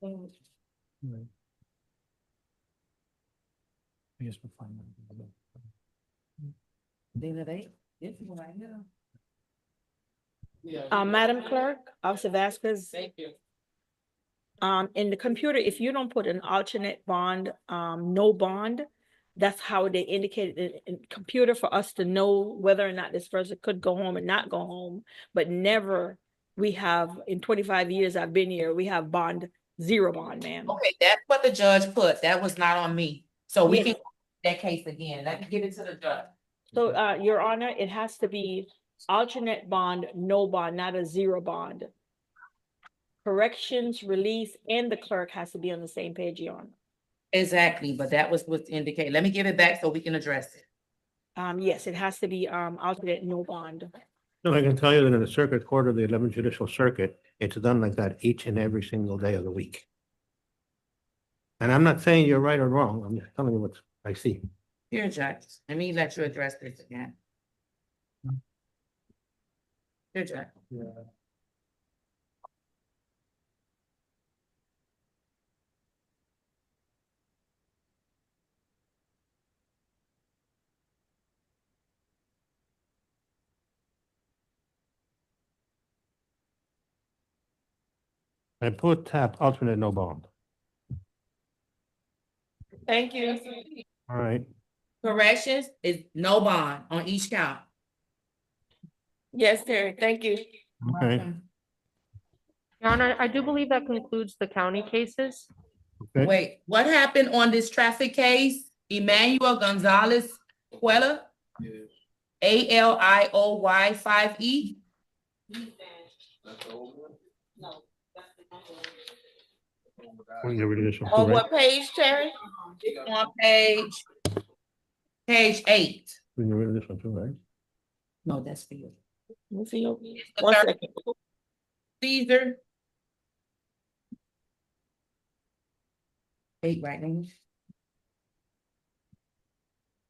Right. I guess we'll find that. Date of date? This is right here. Madam Clerk, Officer Vasquez, Thank you. in the computer, if you don't put an alternate bond, no bond, that's how they indicate it in computer for us to know whether or not this person could go home and not go home. But never, we have, in 25 years I've been here, we have bond, 0 bond, ma'am. Okay, that's what the judge put. That was not on me. So we Yes. can that case again. Let me give it to the judge. So, Your Honor, it has to be alternate bond, no bond, not a 0 bond. Corrections, release, and the clerk has to be on the same page, Your Honor. Exactly, but that was what's indicated. Let me give it back so we can address it. Yes, it has to be alternate, no bond. No, I can tell you that in the circuit court of the 11th Judicial Circuit, it's done like that each and every single day of the week. And I'm not saying you're right or wrong, I'm just telling you what I see. Here, Judge, let me let you address this again. Here, Judge. I put tap alternate no bond. Thank you. All right. Corrections is no bond on each count. Yes, Terry, thank you. Okay. Your Honor, I do believe that concludes the county cases. Okay. Wait, what happened on this traffic case? Emmanuel Gonzalez Quella? ALIOY 5E? When you read this one, On right? what page, Terry? On page 8. When you read this one too, right? No, that's for you. Let me see your- It's the 1 third. second. Caesar. 8, right, Amy?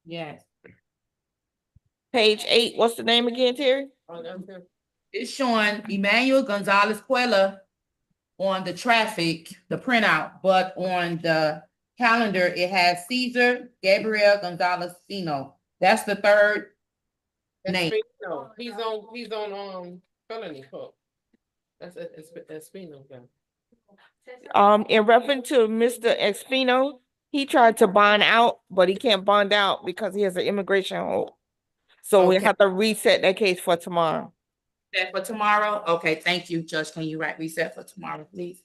Yes. Page 8, what's the name again, Terry? It's showing Emmanuel Gonzalez Quella on the traffic, the printout, but on the calendar, it has Caesar Gabriel Gonzalez Sino. That's the third Name. No, he's on, felony hook. That's Espino. In reference to Mr. Espino, he tried to bond out, but he can't bond out because he has an immigration hold. So we Okay. have to reset that case for tomorrow. Set for tomorrow? Okay, thank you, Judge. Can you reset for tomorrow, please?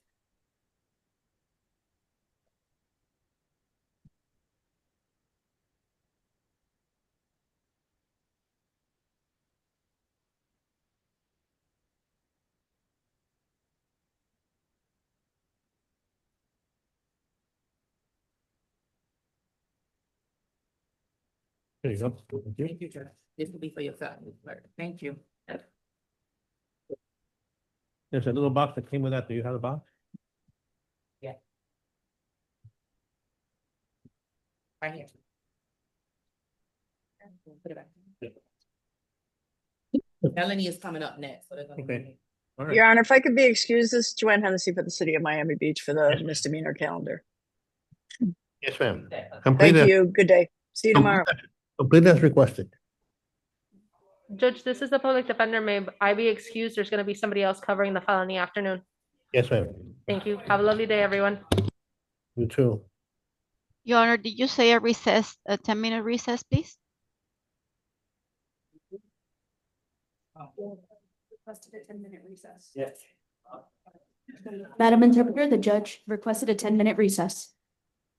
There you go. Thank you, Judge. This will be for your felony clerk. Thank you. There's a little box that came with that. Do you have the box? Yeah. Right here. Put it back. Felony is coming up next. So they're gonna Okay. All Your right. Honor, if I could be excused, this is Joanne Hennessy for the city of Miami Beach for the misdemeanor calendar. Yes, ma'am. Thank Complete as- you. Good day. See you tomorrow. Complete as requested. Judge, this is the public defender. May I be excused? There's gonna be somebody else covering the felony afternoon. Yes, ma'am. Thank you. Have a lovely day, everyone. You too. Your Honor, did you say a recess, a 10-minute recess, please? Requested a 10-minute recess. Yes. Madam Interpreter, the judge requested a 10-minute recess.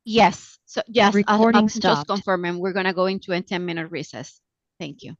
Yes, so yes, Recording I'm just stopped. confirming, we're gonna go into a 10-minute recess. Thank you.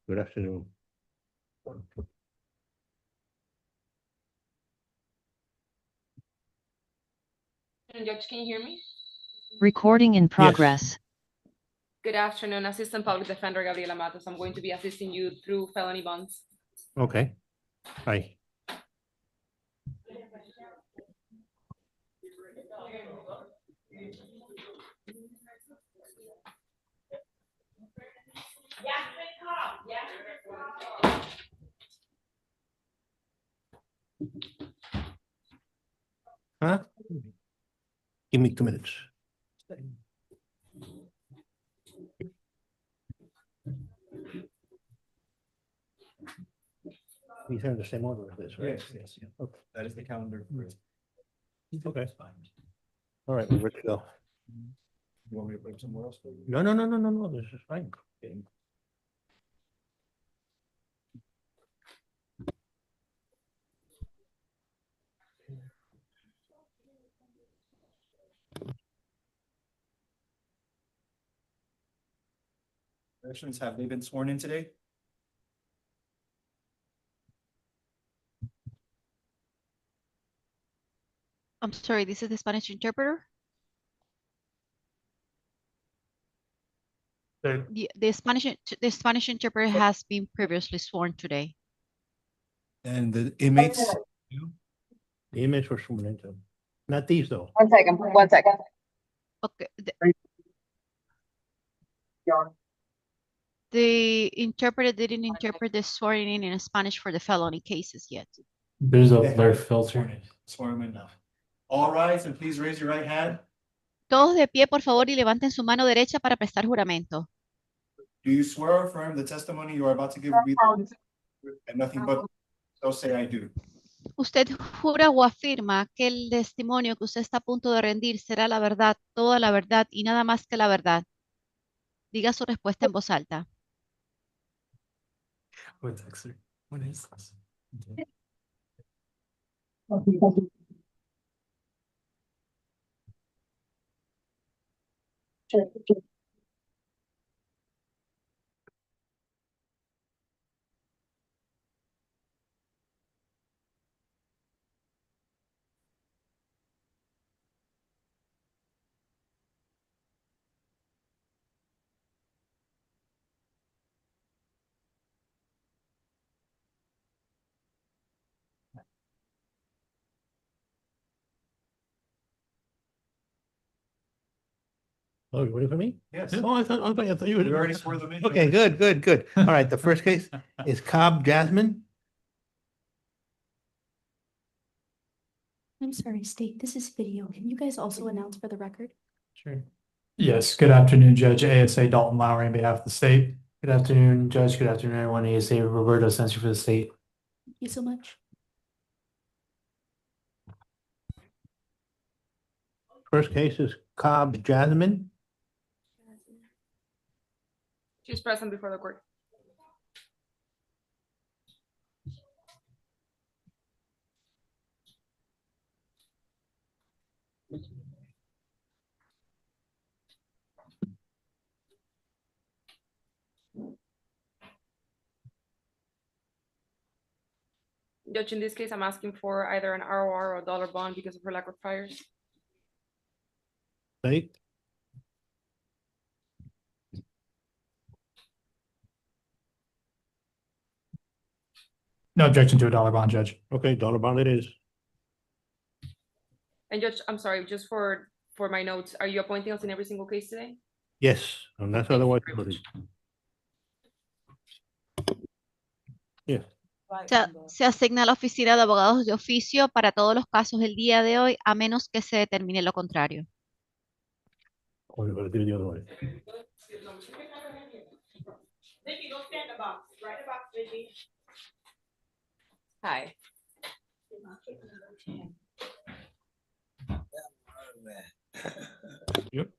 Good afternoon. Judge, can you hear me? Recording in progress. Good afternoon, Assistant Public Defender Gabriela Matos. I'm going to be assisting you through felony bonds. Okay. Hi. Huh? Give me 2 minutes. These are in the same order as this, right? Yes. Okay. That is the calendar. Okay. All right, we're ready to go. You want me to put it somewhere else? No, no, no, no, no, no, this is fine. Congratulations, have they been sworn in today? I'm sorry, this is the Spanish interpreter? The Spanish interpreter has been previously sworn today. And the inmates, The image were sworn into. Not these though. 1 second, 1 second. Okay. The interpreter didn't interpret the swearing in Spanish for the felony cases yet. There's a blur filter. sworn in enough. All rise and please raise your right hand. Todos de pie, por favor, y levanten su mano derecha para prestar juramento. Do you swear or affirm the testimony you are about to give will be the truth and nothing but so say I do? ¿Usted jura o afirma que el testimonio que usted está a punto de rendir será la verdad, toda la verdad y nada más que la verdad? Diga su respuesta en voz alta. What's actually, what is this? Oh, you ready for me? Yes. Oh, I thought you were. We already swore them in. Okay, good. All right, the first case is Cobb Jasmine. I'm sorry, State, this is video. Can you guys also announce for the record? Sure. Yes, good afternoon, Judge ASA Dalton Lowry on behalf of the state. Good afternoon, Judge. Good afternoon, everyone. ASA Roberto Censor for the state. Thank you so much. First case is Cobb Jasmine. She's present before the court. Judge, in this case, I'm asking for either an ROR or a dollar bond because of her lack of priors. State. No objection to a dollar bond, Judge. Okay, dollar bond it is. And Judge, I'm sorry, just for my notes, are you appointing us in every single case today? Yes, unless otherwise noted. Yes. Se asigna a la oficina de abogados de oficio para todos los casos el día de hoy, a menos que se determine lo contrario. Or you gotta do it the other way. Hi. Yep.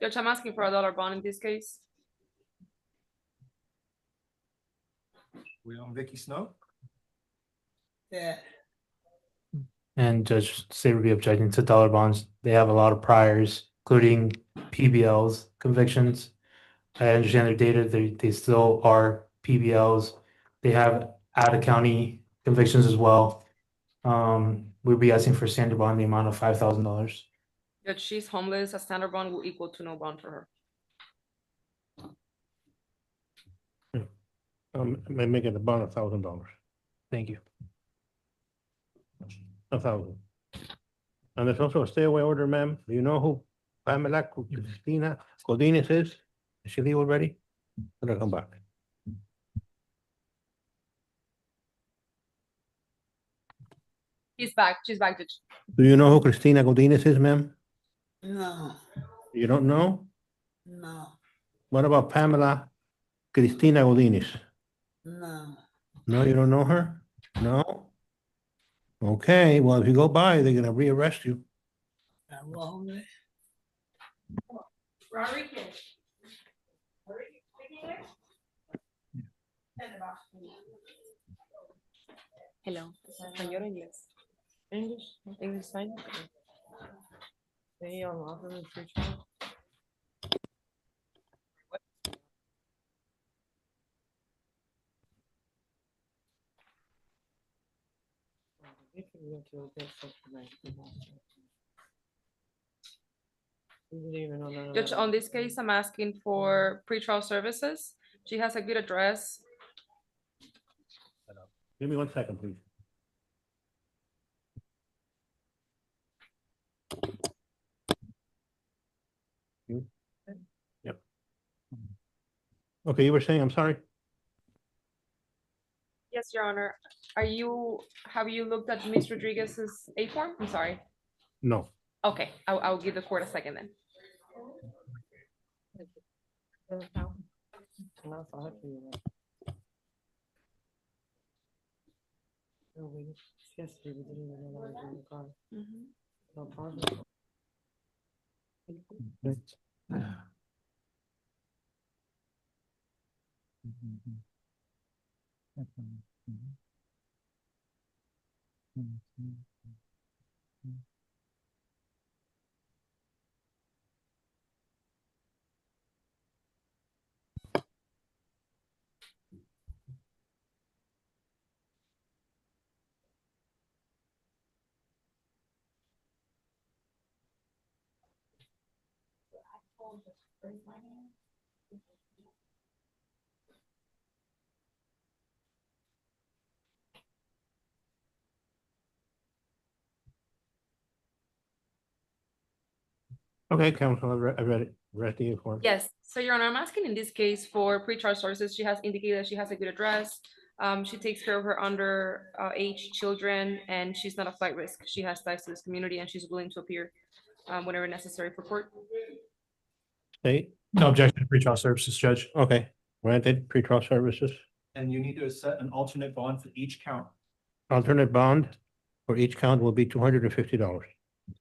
Judge, I'm asking for a dollar bond in this case. We on Vicky Snow? Yeah. And Judge State would be objecting to dollar bonds. They have a lot of priors, including PBLs convictions. I understand their data, they still are PBLs. They have out of county convictions as well. We'd be asking for standard bond in the amount of $5,000. Judge, she's homeless. A standard bond will equal to no bond for her. May make it a bond of $1,000. Thank you. 1,000. And there's also a stay away order, ma'am. Do you know who Pamela Cristina Godinez is? Is she leave already? Let her come back. She's back, Judge. Do you know who Cristina Godinez is, ma'am? No, You don't know? no, What about Pamela Cristina Godinez? no. No, you don't know her? No? Okay, well, if you go by, they're gonna rearrest you. Hello. Español o inglés. English sign. They are offering free trial. Judge, on this case, I'm asking for pretrial services. She has a good address. Give me 1 second, please. Yep. Okay, you were saying, I'm sorry? Yes, Your Honor. Have you looked at Ms. Rodriguez's A form? I'm sorry. No. Okay, I'll give the court a second then. Okay, counsel, I read it. Read the form. Yes, so Your Honor, I'm asking in this case for pretrial services. She has indicated that she has a good address. She takes care of her age children, and she's not a flight risk. She has ties to this community, and she's willing to appear whenever necessary for court. State? No objection to pretrial services, Judge. Okay, granted, pretrial services. And you need to set an alternate bond for each count Alternate bond for each count will be $250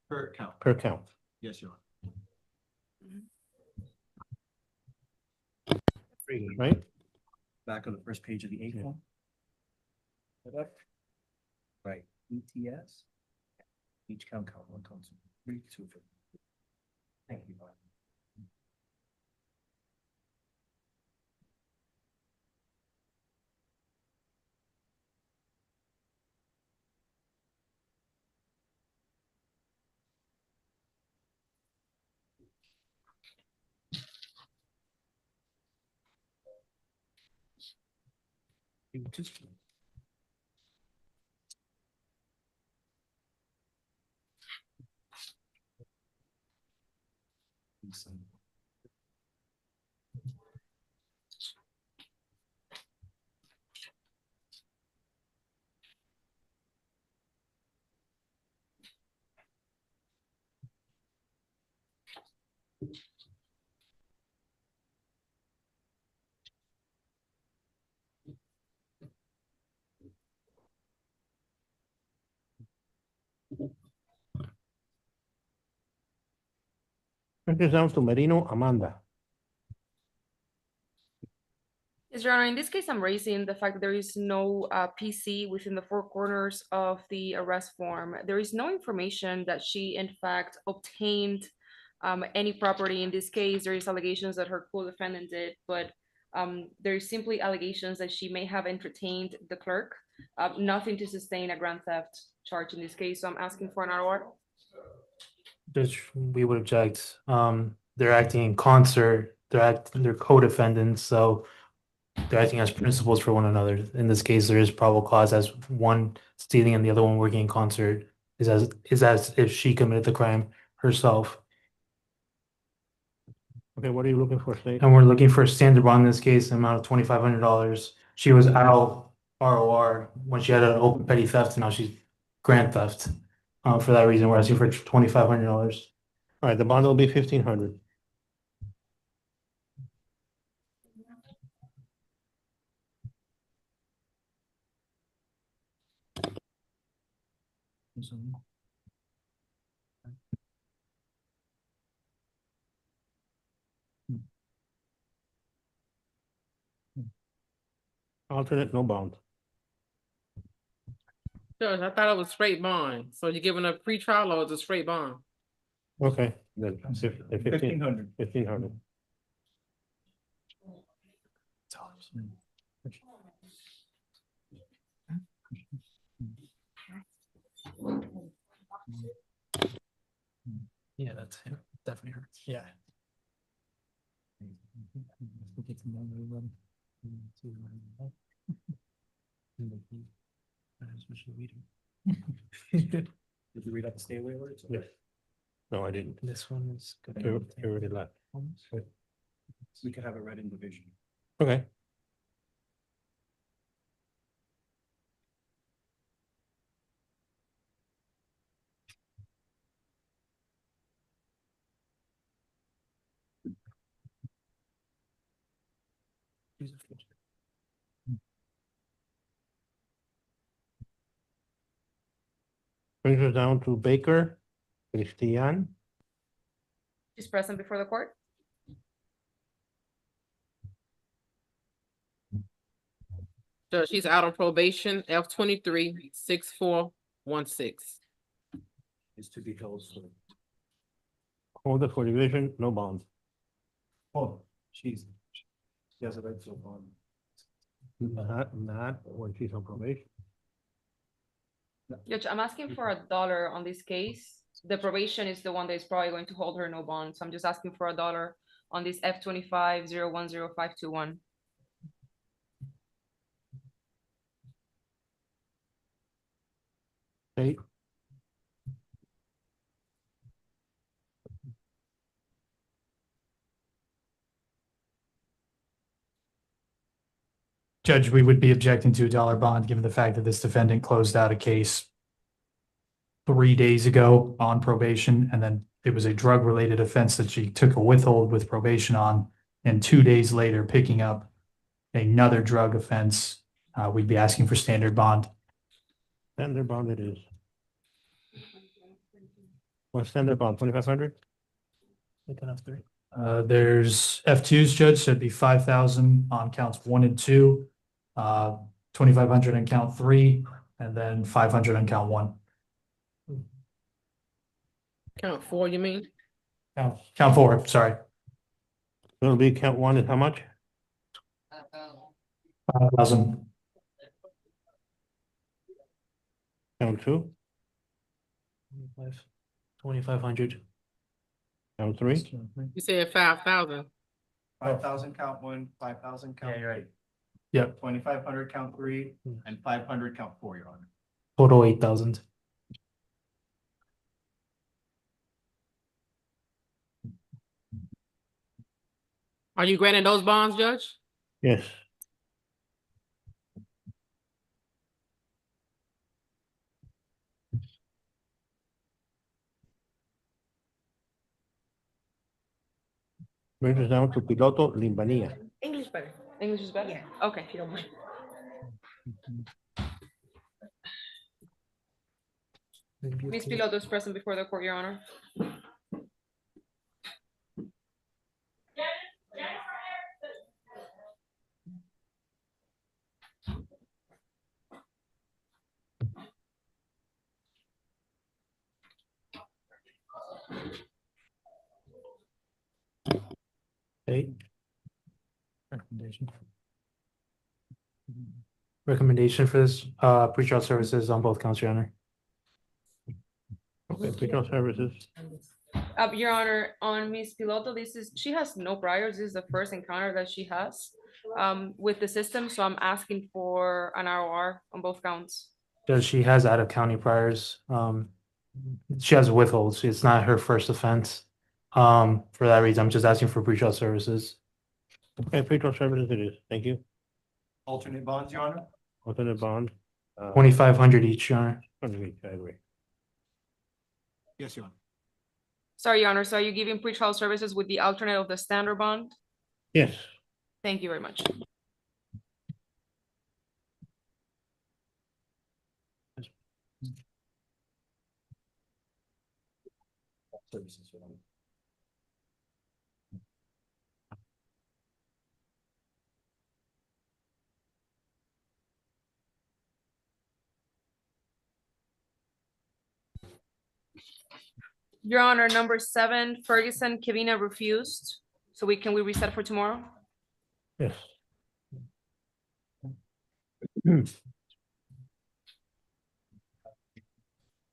per count. per count. Yes, Your Honor. Right? Back on the first page of the A form. Right, ETS. Each count 1 count 3, 2, 3. Thank you. It down to Merino Amanda. Yes, Your Honor, in this case, I'm raising the fact that there is no PC within the 4 corners of the arrest form. There is no information that she, in fact, obtained any property. In this case, there is allegations that her co-defendant did, but there is simply allegations that she may have entertained the clerk, nothing to sustain a grand theft charge in this case. So I'm asking for an ROR. Judge, we would object. They're acting in concert. They're co-defendants, so they're acting as principals for one another. In this case, there is probable cause as one stealing and the other one working in concert is as if she committed the crime herself. Okay, what are you looking for, State? And we're looking for a standard bond in this case, an amount of $2,500. She was out ROR when she had an open petty theft, and now she's grand theft. For that reason, we're asking for $2,500. All right, the bond will be 1,500. Alternate, no bond. Judge, I thought it was straight bond. So you're giving a pretrial or is it straight bond? Okay, then 1500. 1500. Yeah, that's him. Definitely hurts. Yeah. Did you read out the stay away words? Yes. No, I didn't. This one is good. He already left. We could have it read in division. Okay. Brings us down to Baker, Christian. She's present before the court. Judge, she's out on probation, F-23-6416. Is to be held for. Hold it for division, no bond. Oh, she has a right to a bond. Not when she's on probation. Judge, I'm asking for $1 on this case. The probation is the one that is probably going to hold her no bond. So I'm just asking for $1 on this F25-010521. Okay. Judge, we would be objecting to a dollar bond, given the fact that this defendant closed out a case 3 days ago on probation, and then it was a drug-related offense that she took a withhold with probation on, and 2 days later picking up another drug offense. We'd be asking for standard bond. Standard bond it is. What's standard bond, 2,500? There's F2s, Judge, so it'd be 5,000 on counts 1 and 2, 2,500 on count 3, and then 500 on count 1. Count 4, you mean? Count 4, sorry. It'll be count 1 is how much? 5,000. Count 2, 2,500. count 3. You said 5,000. 5,000 count 1, 5,000 count. Yeah, you're right. 2, Yep. 2,500 count 3, and 500 count 4, Your Honor. Total 8,000. Are you granting those bonds, Judge? Yes. Brings us down to Piloto Limbanía. English better. English is better? Yeah. Okay. If you don't mind. Ms. Piloto is present before the court, Your Honor. Okay. Recommendation for this, pretrial services on both counts, Your Honor. Okay, pretrial services. Your Honor, on Ms. Piloto, she has no priors. This is the first encounter that she has with the system, so I'm asking for an ROR on both counts. Judge, she has out-of-county priors. She has withholds. It's not her first offense. For that reason, I'm just asking for pretrial services. Okay, pretrial services it is. Thank you. Alternate bonds, Your Honor. Alternate bond. 2,500 each, Your Honor. I agree. Yes, Your Honor. Sorry, Your Honor, so are you giving pretrial services with the alternate of the standard bond? Yes. Thank you very much. Services, Your Honor. Your Honor, number 7, Ferguson Kavina refused. So can we reset for tomorrow? Yes.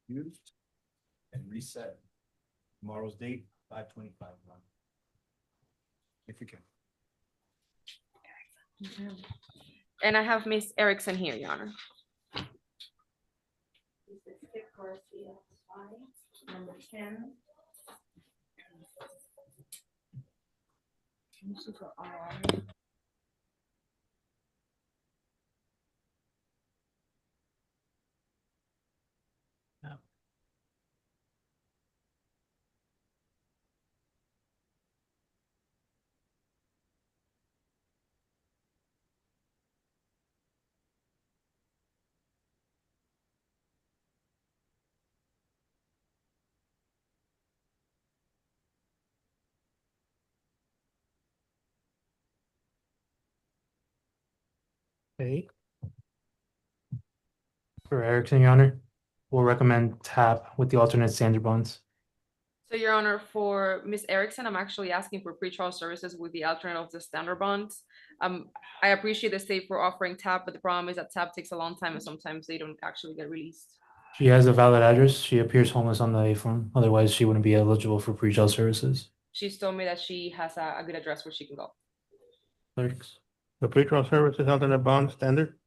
Used and reset tomorrow's date, 5/25. If you can. And I have Miss Erickson here, Your Honor. Number 10. Okay. For Erickson, Your Honor, we'll recommend tap with the alternate standard bonds. So, Your Honor, for Ms. Erickson, I'm actually asking for pretrial services with the alternate of the standard bonds. I appreciate the state for offering TAP, but the problem is that TAP takes a long time and sometimes they don't actually get released. She has a valid address. She appears homeless on the A form. Otherwise, she wouldn't be eligible for pretrial services. She's told me that she has a good address where she can go. Clerks, the pretrial services alternate bond standard?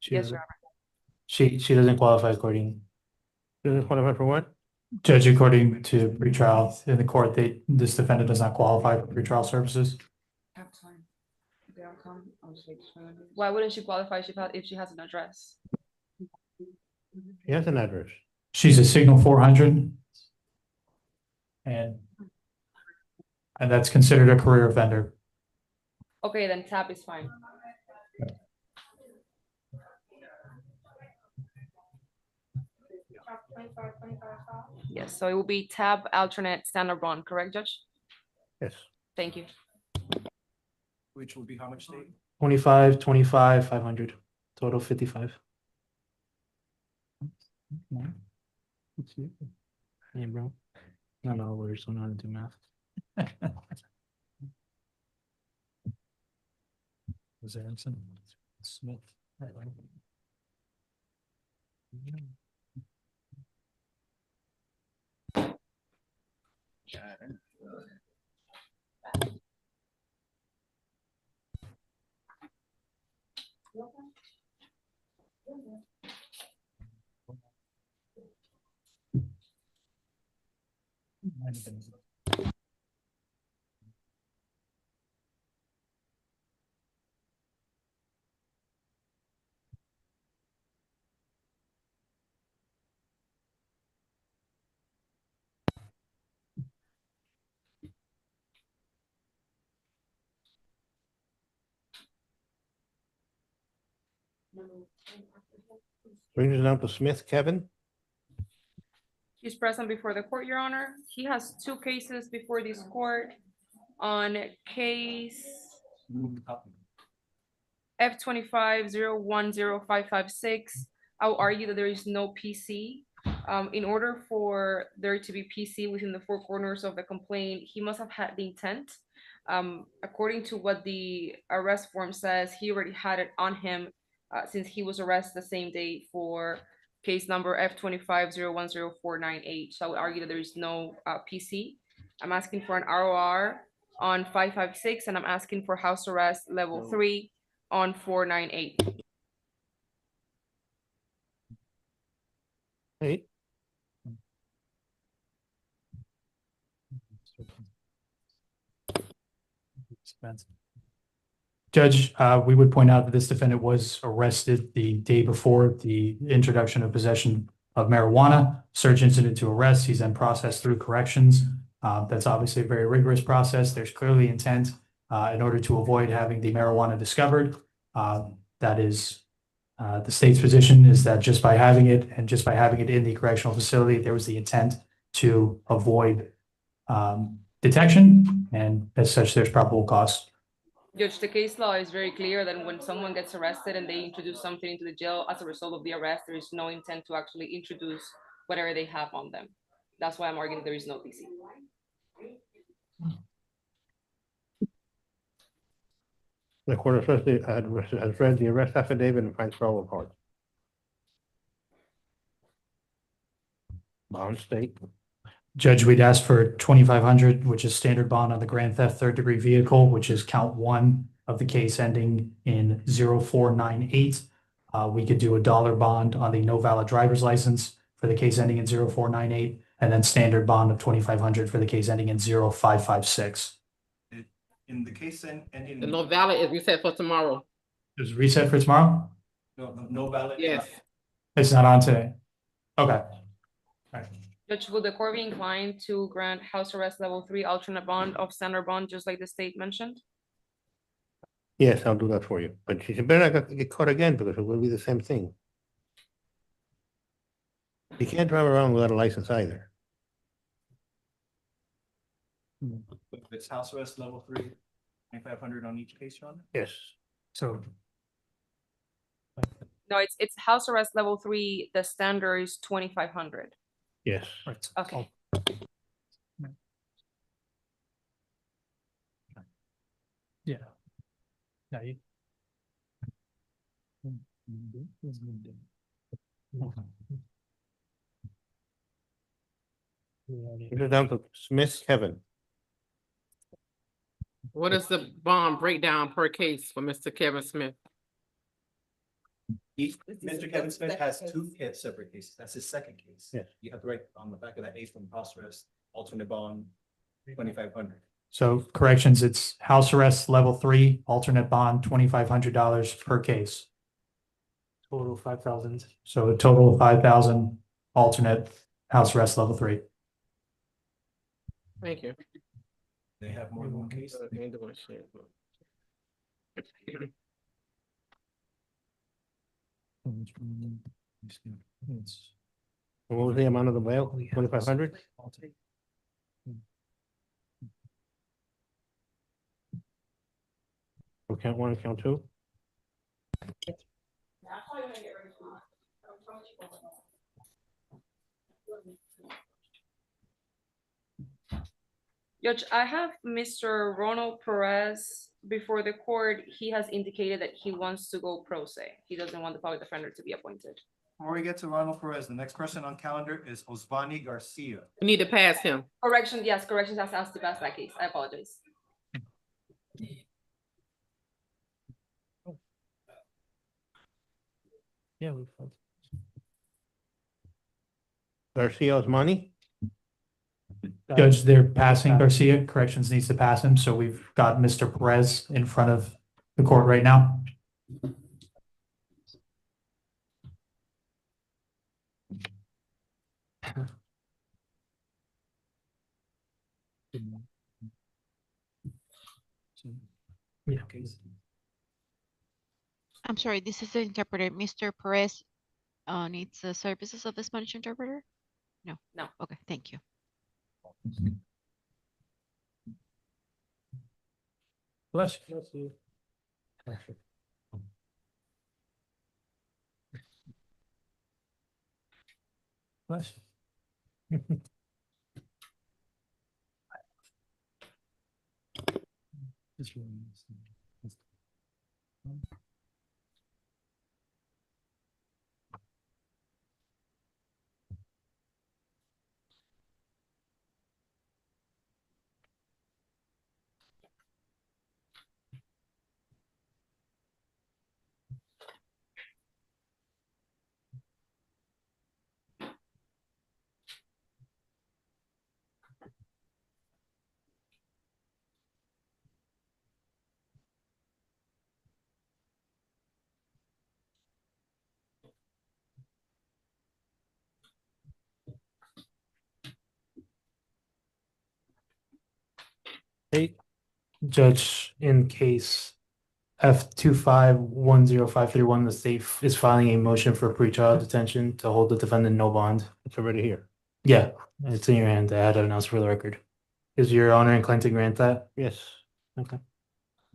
Yes, Your Honor. She doesn't qualify according. Doesn't qualify for what? Judge, according to pretrial in the court, this defendant does not qualify for pretrial services. Why wouldn't she qualify if she has an address? He has an address. She's a Signal 400. And that's considered a career offender. Okay, then TAP is fine. Yes, so it will be TAP alternate standard bond, correct, Judge? Yes. Thank you. Which will be how much date? 25, 25, 500, total 55. Yeah, bro. No, we're still not into math. Was Erickson? Smith. Brings us down to Smith, Kevin. He's present before the court, Your Honor. He has 2 cases before this court on case F25-010556. I'll argue that there is no PC. In order for there to be PC within the 4 corners of the complaint, he must have had the intent. According to what the arrest form says, he already had it on him since he was arrested the same day for case number F25-010498. So I would argue that there is no PC. I'm asking for an ROR on 556, and I'm asking for house arrest level 3 on 498. Hey. Judge, we would point out that this defendant was arrested the day before the introduction of possession of marijuana. Search incident to arrest. He's then processed through corrections. That's obviously a very rigorous process. There's clearly intent in order to avoid having the marijuana discovered. That is the state's position is that just by having it and just by having it in the correctional facility, there was the intent to avoid detection, and as such, there's probable cause. Judge, the case law is very clear that when someone gets arrested and they introduce something into the jail as a result of the arrest, there is no intent to actually introduce whatever they have on them. That's why I'm arguing there is no PC. The court especially has read the arrest affidavit and finds probable cause. Bond state. Judge, we'd ask for 2,500, which is standard bond on the grand theft third degree vehicle, which is count 1 of the case ending in 0498. We could do a dollar bond on the no valid driver's license for the case ending in 0498, and then standard bond of 2,500 for the case ending in 0556. In the case ending. The no valid is reset for tomorrow. Is reset for tomorrow? No valid. Yes. It's not on today. Okay. Judge, would the court be inclined to grant house arrest level 3 alternate bond of standard bond, just like the state mentioned? Yes, I'll do that for you, but she better not get caught again because it will be the same thing. You can't drive around without a license either. If it's house arrest level 3, 2,500 on each case, Your Honor? Yes. So No, it's house arrest level 3. The standard is 2,500. Yes. right. Okay. Yeah. Yeah. You're down to Smith Kevin. What is the bond breakdown per case for Mr. Kevin Smith? Mr. Kevin Smith has 2 separate cases. That's his second case. Yes. You have to write on the back of that A from house arrest, alternate bond, 2,500. So corrections, it's house arrest level 3, alternate bond, $2,500 per case. Total 5,000. So a total of 5,000 alternate house arrest level 3. Thank you. They have more than one case. What was the amount of the bail? 2,500? Count 1 and count 2? Judge, I have Mr. Ronald Perez before the court. He has indicated that he wants to go pro se. He doesn't want the public defender to be appointed. Before we get to Ronald Perez, the next person on calendar is Osvani Garcia. We need to pass him. Correction, yes, corrections has asked to pass that case. I apologize. Yeah. Garcia's money? Judge, they're passing Garcia. Corrections needs to pass him. So we've got Mr. Perez in front of the court right now. Yeah. I'm sorry, this is the interpreter. Mr. Perez needs the services of the Spanish interpreter? No. No. Okay, thank you. Bless you. Bless you. This really is- Hey, Judge, in case F2510531, the state is filing a motion for pretrial detention to hold the defendant no bond. It's already here. Yeah, it's in your hand. I had to announce for the record. Is your honor inclined to grant that? Yes. Okay.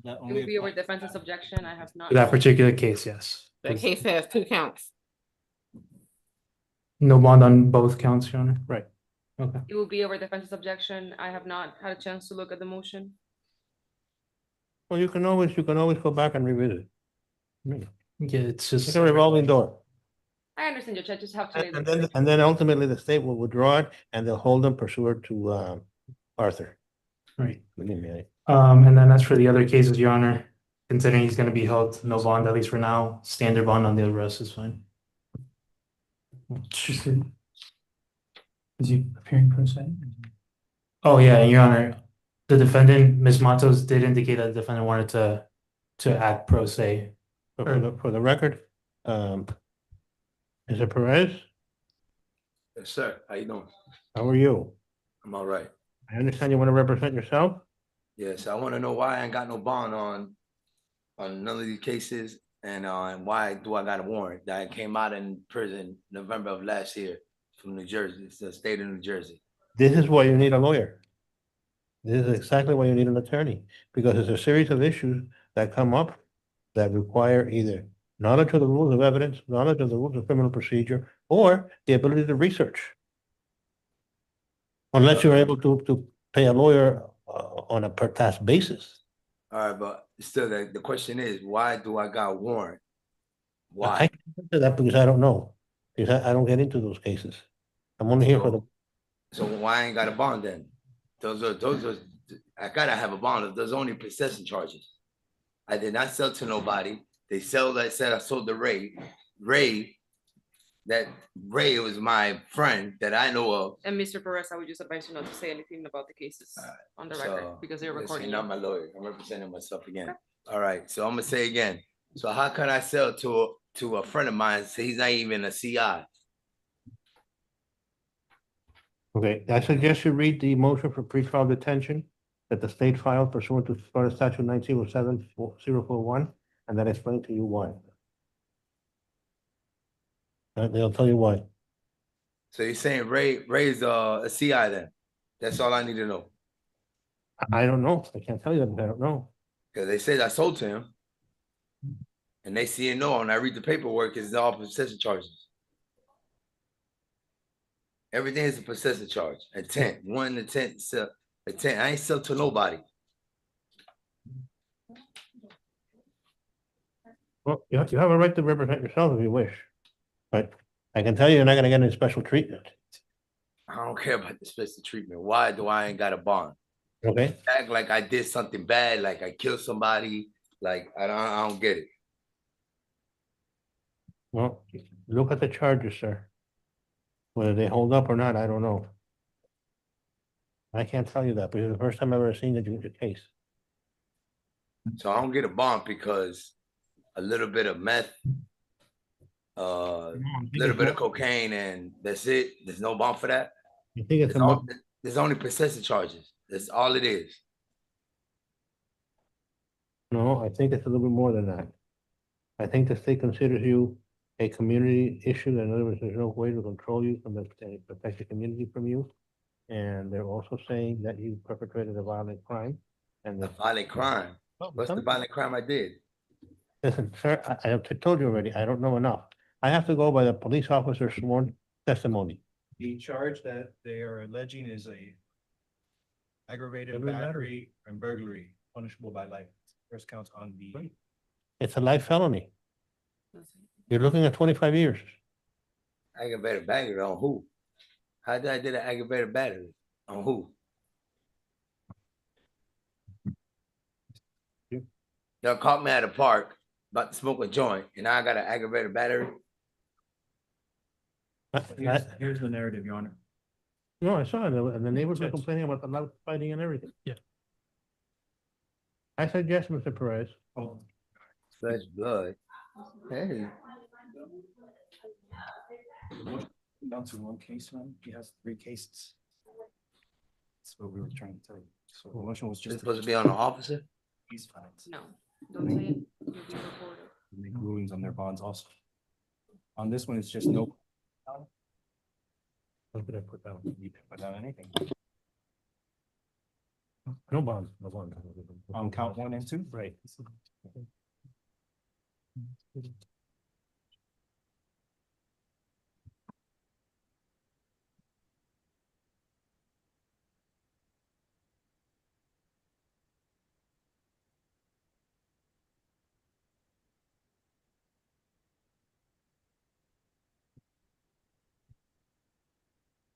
That It only would be over applies- defense's objection. I have not. For that particular case, yes. That case has 2 counts. No bond on both counts, Your Honor? Right. Okay. It will be over defense's objection. I have not had a chance to look at the motion. Well, you can always go back and revisit. Yeah, it's It's just. a revolving door. I understand, Judge. I just have to. And then ultimately the state will withdraw it and they'll hold them pursuant to Arthur. Right. Believe me. And then as for the other cases, Your Honor, considering he's gonna be held no bond, at least for now, standard bond on the arrest is fine. Is he appearing pro se? Oh, yeah, and Your Honor, the defendant, Ms. Matos, did indicate that the defendant wanted to act pro se. For the record, is it Perez? Yes, sir. How you doing? How are you? I'm all right. I understand you want to represent yourself? Yes, I want to know why I ain't got no bond on none of these cases, and why do I got a warrant that I came out in prison November of last year from New Jersey. It's the state of New Jersey. This is why you need a lawyer. This is exactly why you need an attorney, because there's a series of issues that come up that require either knowledge of the rules of evidence, knowledge of the rules of criminal procedure, or the ability to research. Unless you're able to pay a lawyer on a per task basis. All right, but still, the question is, why do I got a warrant? I Why? can't answer that because I don't know. Because I don't get into those cases. I'm only here for the. So why I ain't got a bond then? Those are. I gotta have a bond. Those only possession charges. I did not sell to nobody. They said I sold to Ray. Ray was my friend that I know of. And Mr. Perez, I would just advise you not to say anything about the cases on the record because they're recording. Not my lawyer. I'm representing myself again. Okay. All right. So I'm gonna say again. So how can I sell to a friend of mine? So he's not even a CI. Okay, I suggest you read the motion for pretrial detention that the state filed pursuant to Florida Statute 907-041, and then explain to you why. They'll tell you why. So you're saying Ray's a CI then? That's all I need to know. I don't know. I can't tell you that. I don't know. Because they said I sold to him. And they see it no, and I read the paperwork, it's all possession charges. Everything is a possession charge. Intent, 1 intent, intent. I ain't sell to nobody. Well, you have a right to represent yourself if you wish, but I can tell you you're not gonna get any special treatment. I don't care about the special treatment. Why do I ain't got a bond? Okay. Act like I did something bad, like I killed somebody, like I don't get it. Well, look at the charges, sir. Whether they hold up or not, I don't know. I can't tell you that, but it's the first time I've ever seen the case. So I don't get a bond because a little bit of meth, little bit of cocaine, and that's it. There's no bond for that. I think there's only possession charges. That's all it is. No, I think it's a little bit more than that. I think the state considers you a community issue. In other words, there's no way to control you from protect the community from you. And they're also saying that you perpetrated a violent crime. And a violent crime? What's the violent crime I did? Listen, sir, I have told you already, I don't know enough. I have to go by the police officer's sworn testimony. The charge that they are alleging is a aggravated battery and burglary, punishable by life. First counts on the. It's a life felony. You're looking at 25 years. Aggravated battery on who? How did I did an aggravated battery on who? Y'all caught me at a park about to smoke a joint, and now I got an aggravated battery. Here's the narrative, Your Honor. No, I saw it, and the neighbors were complaining about the loud fighting and everything. Yeah. I suggest, Mr. Perez. Oh, fresh blood. Hey. Down to one case, man. He has 3 cases. That's what we were trying to tell you. So the motion was just supposed to be on the officer. He's fine. No, don't say it. You'll be recorded. Make rulings on their bonds also. On this one, it's just no. What did I put down? You can put down anything. No bond, no bond. On count 1 and 2? Right.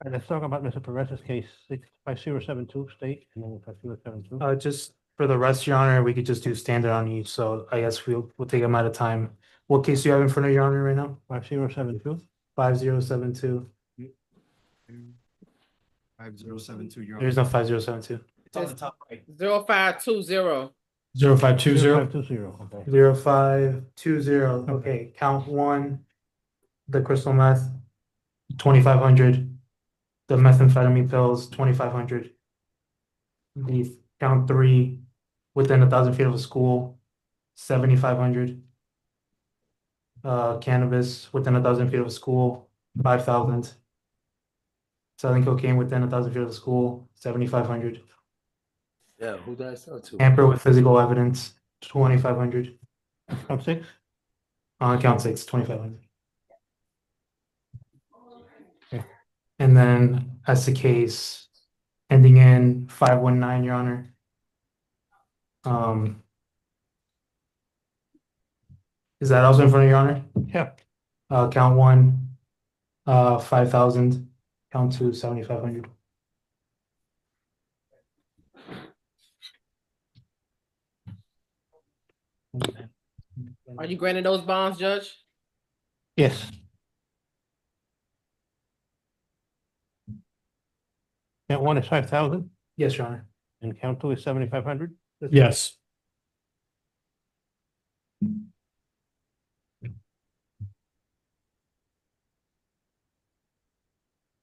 right, let's talk about Mr. Perez's case, 65072 state, and then 5072. Just for the rest, Your Honor, we could just do standard on each, so I guess we'll take them at a time. What case do you have in front of Your Honor right now? 5072. 5072. 5072, you're on. There's no 5072. It's on the top right. 0520. 0520. 0520, okay. 0520. Okay, count one, the crystal meth, 2,500. The methamphetamine pills, 2,500. The count three, within 1,000 feet of a school, 7,500. Cannabis within 1,000 feet of a school, 5,000. Selling cocaine within 1,000 feet of the school, 7,500. Yeah, who did I sell to? Tamper with physical evidence, 2,500. Count six? Count six, 2,500. Okay. And then as the case ending in 519, Your Honor. Is that also in front of Your Honor? Yeah. Count one, 5,000. Count two, 7,500. Are you granting those bonds, Judge? Yes. Count one is 5,000, Yes, Your Honor. and count two is 7,500. Yes.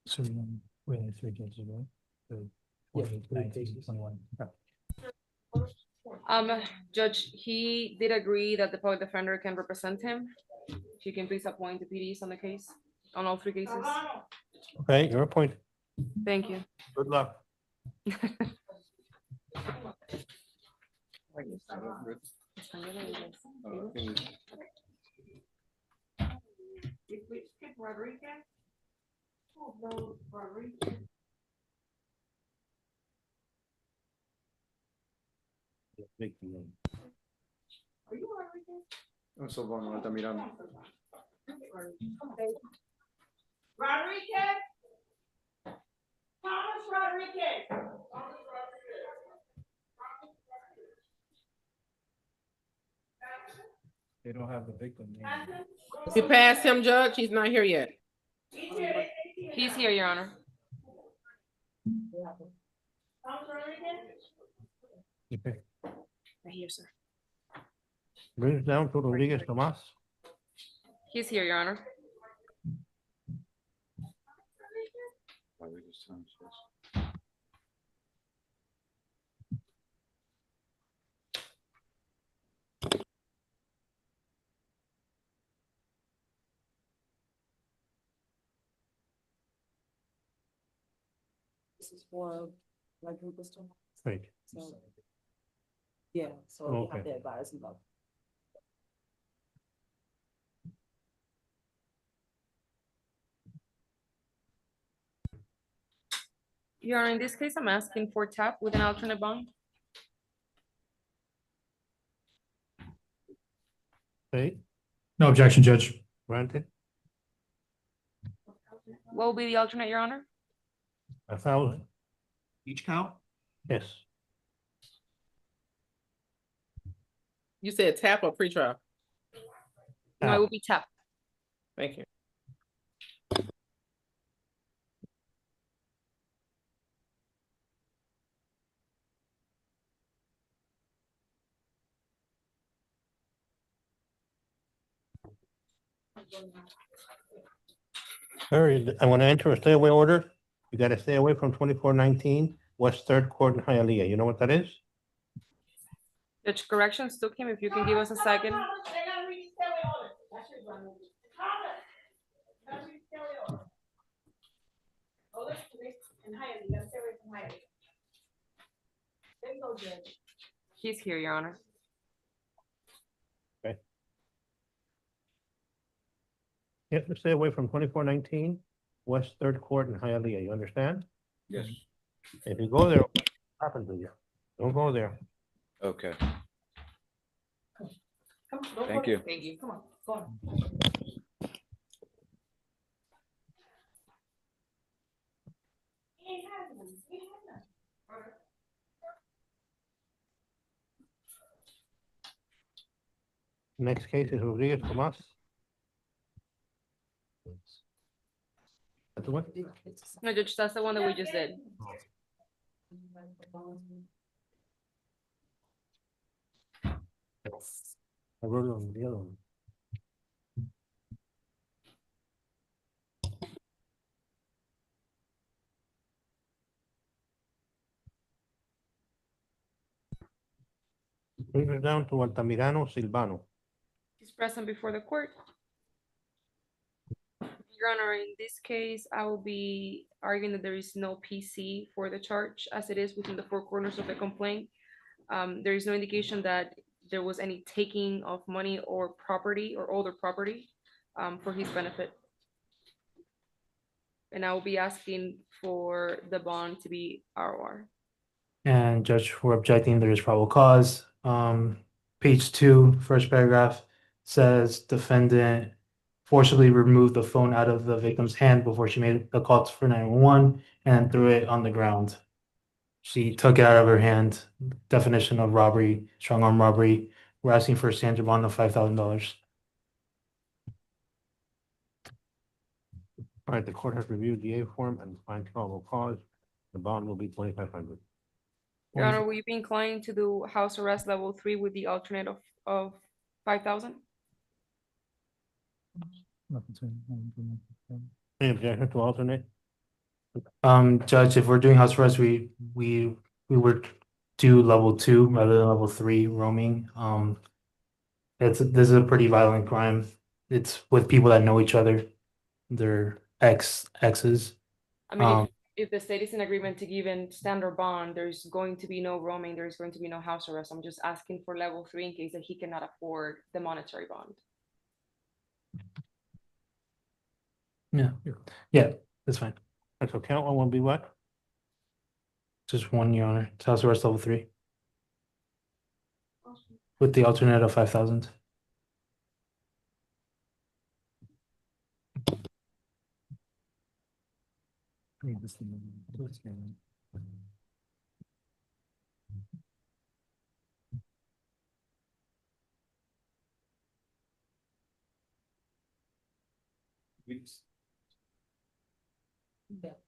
So we had three cases ago. So 28, 19, 21. Judge, he did agree that the public defender can represent him. If you can please appoint the PDs on the case, on all three cases. Okay, you're appointed. Thank you. Good luck. Un soborno, no está mirando. Rodriguez. Thomas Rodriguez. They don't have the victim name. We passed him, Judge. He's not here yet. He's here, Your Honor. Okay. Right here, sir. Brings down to Rodriguez Tomas. He's here, Your Honor. This is for like pistol. Right. So, yeah, so you have Okay. to advise them about. Your Honor, in this case, I'm asking for tap with an alternate bond. Okay, No objection, Judge. granted. What will be the alternate, Your Honor? 1,000. Each count? Yes. You said tap or pretrial? No, it will be tap. Thank you. All right, I want to enter a stay away order. You got to stay away from 2419 West Third Court in Hialeah. You know what that is? Judge, corrections took him. If you can give us a second. He's here, Your Honor. Okay. You have to stay away from 2419 West Third Court in Hialeah. You understand? Yes. If you go there, what happens to you? Don't go there. Okay. Come on, Thank you. Thank you. Come on, go on. Next case is Rodriguez Tomas. That's the one? No, Judge, that's the one that we just did. I wrote it on the other one. Brings us down to Altamirano Silvano. He's present before the court. Your Honor, in this case, I will be arguing that there is no PC for the charge as it is within the four corners of the complaint. There is no indication that there was any taking of money or property or other property for his benefit. And I will be asking for the bond to be ROR. And Judge, we're objecting there is probable cause. Page 2, first paragraph says defendant forcibly removed the phone out of the victim's hand before she made a call for 911 and threw it on the ground. She took it out of her hand. Definition of robbery, strong arm robbery. We're asking for a standard bond of $5,000. All right, the court has reviewed the A form and finds probable cause. The bond will be $2,500. Your Honor, will you be inclined to do house arrest level 3 with the alternate of 5,000? Any objection to alternate? Judge, if we're doing house arrest, we would do level 2 rather than level 3 roaming. This is a pretty violent crime. It's with people that know each other. They're exes. I mean, if the state is in agreement to give in standard bond, there's going to be no roaming, there's going to be no house arrest. I'm just asking for level 3 in case that he cannot afford the monetary bond. Yeah, that's fine. And so count one will be what? Just one, Your Honor. It's house arrest level 3. With the alternate of 5,000.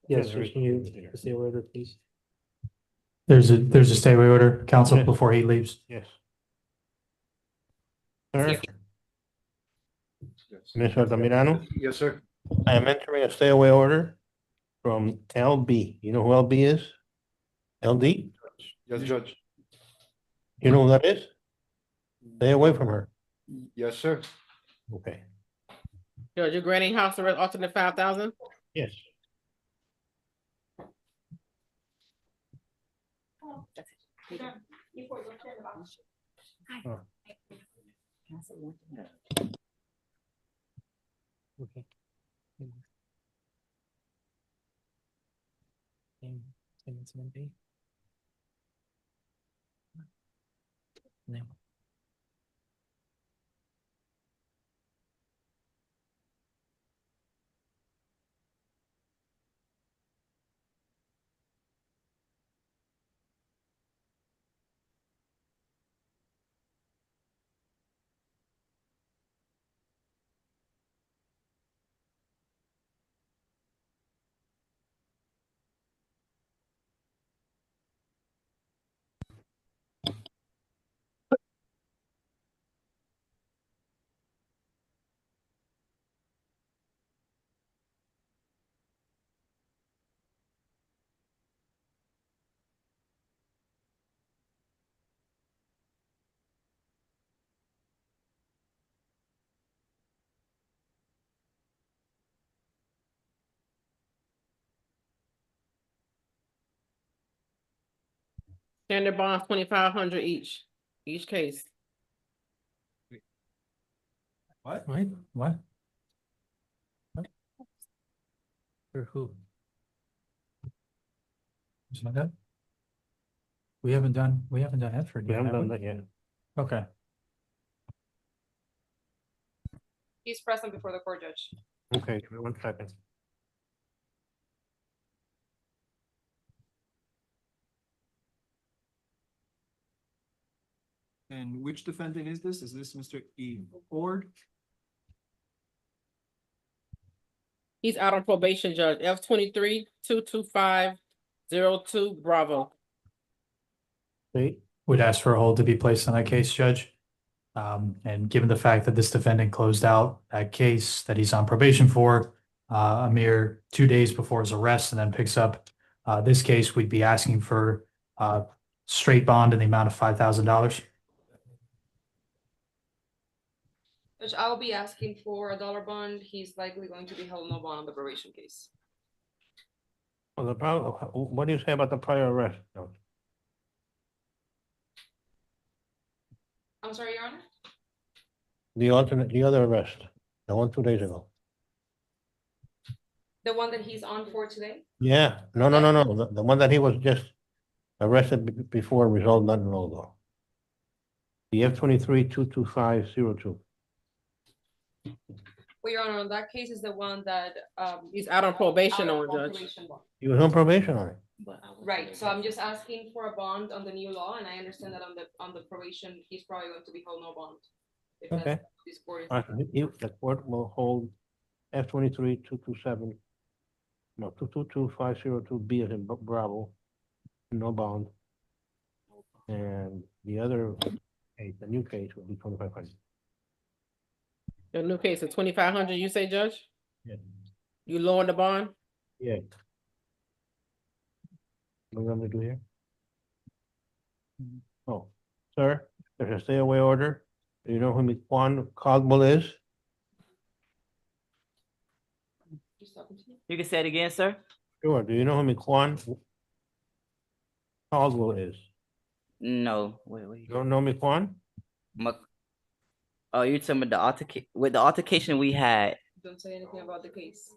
Yes, sir. Can you stay order, please? There's a stay away order, counsel, Yes. before he leaves. Yes. Sir? Mr. Altamirano, Yes, sir. I am entering a stay away order from LB. You know who LB is? LD? Yes, Judge. You know who that is? Stay away from her. Yes, sir. Okay. Judge, you're granting house arrest alternate 5,000? Yes. Oh. Okay. No. Standard bonds 2,500 each case. What? Wait, what? For who? Is that? We haven't done Edford We yet. haven't have done we? that yet. Okay. He's present before the court, Judge. Okay, give me 1 second. And which defendant is this? Is this Mr. E. Ford? He's out on probation, Judge. F 23-225-02 Bravo. State, Would ask for a hold to be placed on that case, Judge. And given the fact that this defendant closed out that case that he's on probation for, a mere 2 days before his arrest and then picks up, this case, we'd be asking for, straight bond in the amount of $5,000. Which I will be asking for a dollar bond. He's likely going to be held no bond on the probation case. well, what do you say about the prior arrest? Judge? I'm sorry, Your Honor? The other arrest, the one 2 days ago. The one that he's on for today? Yeah, no, the one that he was just arrested before resolved not in logo. The F 23-225-02. Well, Your Honor, in that case is the one that He's out on probation out on, Judge. probation bond. He was on probation on it. Right, so I'm just asking for a bond on the new law, and I understand that on the probation, he's probably going to be held no bond. If that's Okay. what this court is. The court will hold F 23-227. No, 222-502B as in Bravo, no bond. And the other case, the new case will be 2,500. The new case of 2,500, you say, Judge? Yeah. You lower the bond? Yeah. What do you want me to do here? Oh, sir, there's a stay away order. Do you know who McQuan Caldwell is? You can say it again, sir? Sure. Do you know who McQuan Caldwell is? No, wait. You don't know McQuan? Oh, you're talking about the altercation we had. Don't say anything about the case.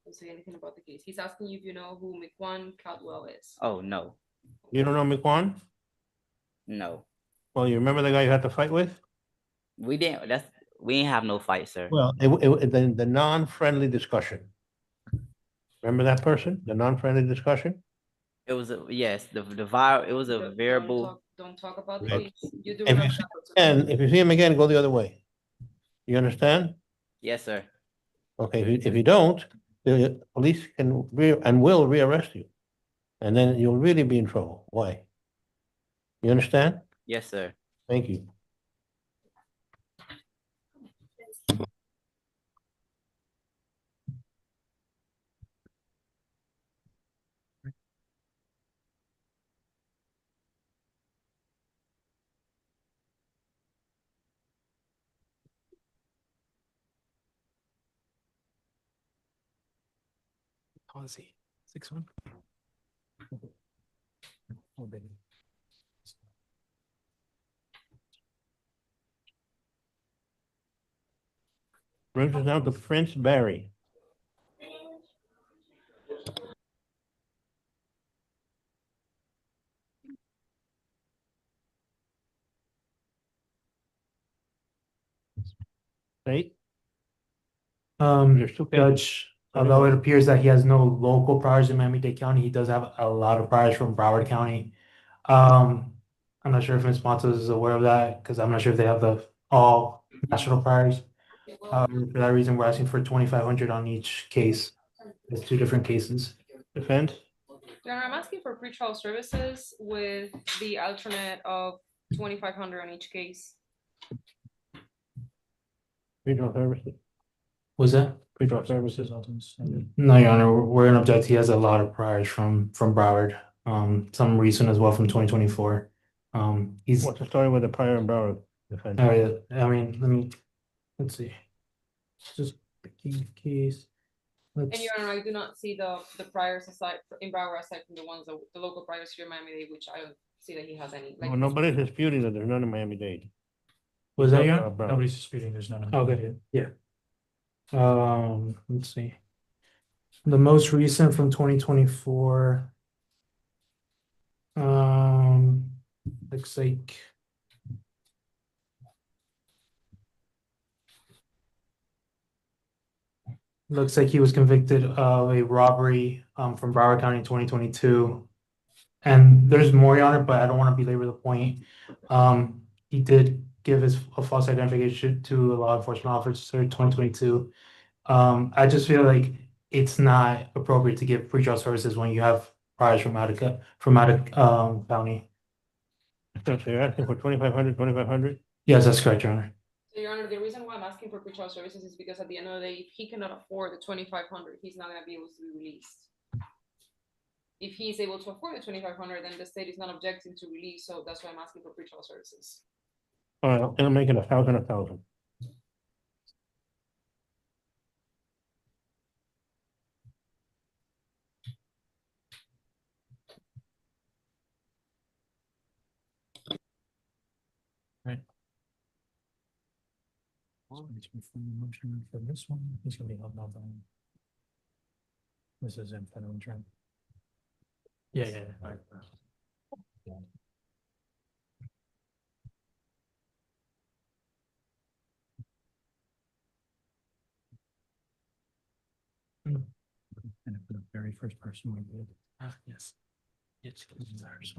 Don't say anything about the case. He's asking you if you know who McQuan Caldwell is. Oh, no. You don't know McQuan? No. Well, you remember the guy you had to fight with? We didn't have no fight, sir. Well, the non-friendly discussion. Remember that person? The non-friendly discussion? It was yes, the viral, it was a variable. Don't talk about the Okay. case. You do If remember you, that person. and if you see him again, go the other way. You understand? Yes, sir. Okay, if you don't, the police can will rearrest you. And then you'll really be in trouble. Why? You understand? Yes, sir. Thank you. Policy 6-1. Oh, baby. Brings us down to Prince Barry. State? There's two cases. Judge, although it appears that he has no local priors in Miami-Dade County, he does have a lot of priors from Broward County. I'm not sure if Ms. Matos is aware of that, because I'm not sure if they have the all national priors. For that reason, we're asking for 2,500 on each case. It's two different cases. Defense? Your Honor, I'm asking for pretrial services with the alternate of 2,500 on each case. Pretrial services? Was that? Pretrial services. No, Your Honor, we're gonna object. He has a lot of priors from Broward. Some recent as well from 2024. He's. What's the story with the prior and Broward defense? I mean, let's see. Just picking case. And Your Honor, I do not see the priors aside in Broward aside from the ones the local priors here in Miami-Dade, which I don't see that he has any. Well, nobody's disputing that there's none in Miami-Dade. Was that No, Your Broward. Honor? Nobody's disputing, there's none. Okay, yeah. Let's see. The most recent from 2024. Looks like. Looks like he was convicted of a robbery from Broward County in 2022. And there's more on it, but I don't want to belabor the point. he did give a false identification to a law enforcement officer in 2022. I just feel like it's not appropriate to give pretrial services when you have priors from out of county. So you're asking for 2,500. Yes, that's correct, Your Honor. So, Your Honor, the reason why I'm asking for pretrial services is because at the end of the day, if he cannot afford the 2,500, he's not gonna be able to be released. If he's able to afford the 2,500, then the state is not objecting to release, so that's why I'm asking for pretrial services. All right, I'm gonna make it 1,000. Motion for this one, he's gonna be held no bond. This is in federal term. Yeah. And for the very first person we did. Yes. It's ours.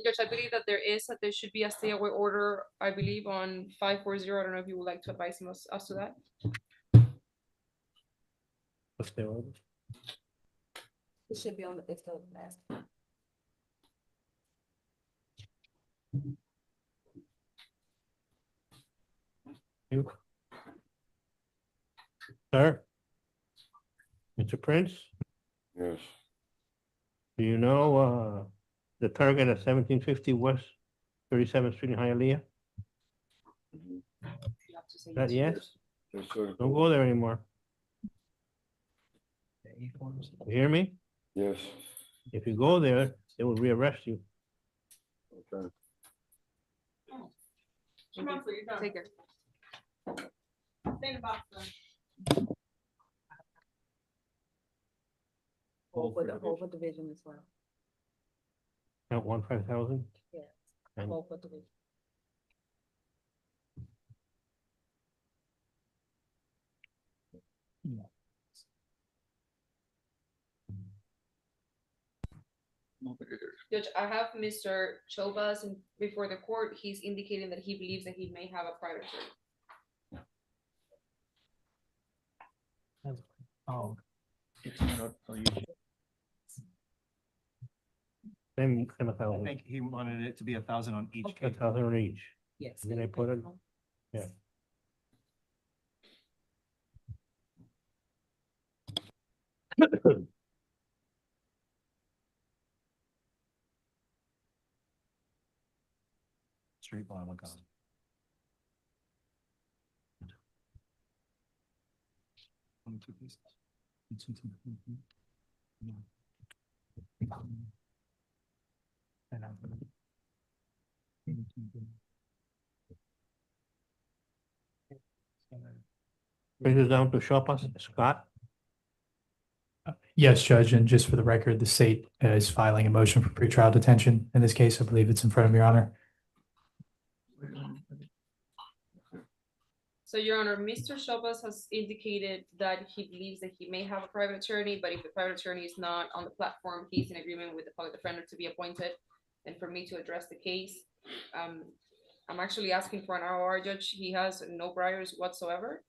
Judge, I believe that there should be a stay away order, I believe, on 540. I don't know if you would like to advise him as to that. What's the order? It should be on the, it's the last. You. Sir? Mr. Prince? Yes. Do you know, the target at 1750 West 37th Street in Hialeah? You have to say Is that yes? Yes, sir. Don't go there anymore. You hear me? Yes. If you go there, they will rearrest you. Okay. Take it. Over division as well. Count 5,000. Yes. And Over division. Judge, I have Mr. Chovas before the court. He's indicating that he believes that he may have a private attorney. Oh. It's not Same I 1,000. think he wanted it to be 1,000 on each. Okay. 1,000 on each. Yes. Then I put it, yeah. Straight bottom of column. Only two pieces. And I'm gonna. Brings us down to Shopas, Scott. Yes, Judge, and just for the record, the state is filing a motion for pretrial detention. In this case, I believe it's in front of Your Honor. So, Your Honor, Mr. Chovas has indicated that he believes that he may have a private attorney, but if the private attorney is not on the platform, he's in agreement with the public defender to be appointed and for me to address the case. I'm actually asking for an ROR, Judge. He has no priors whatsoever.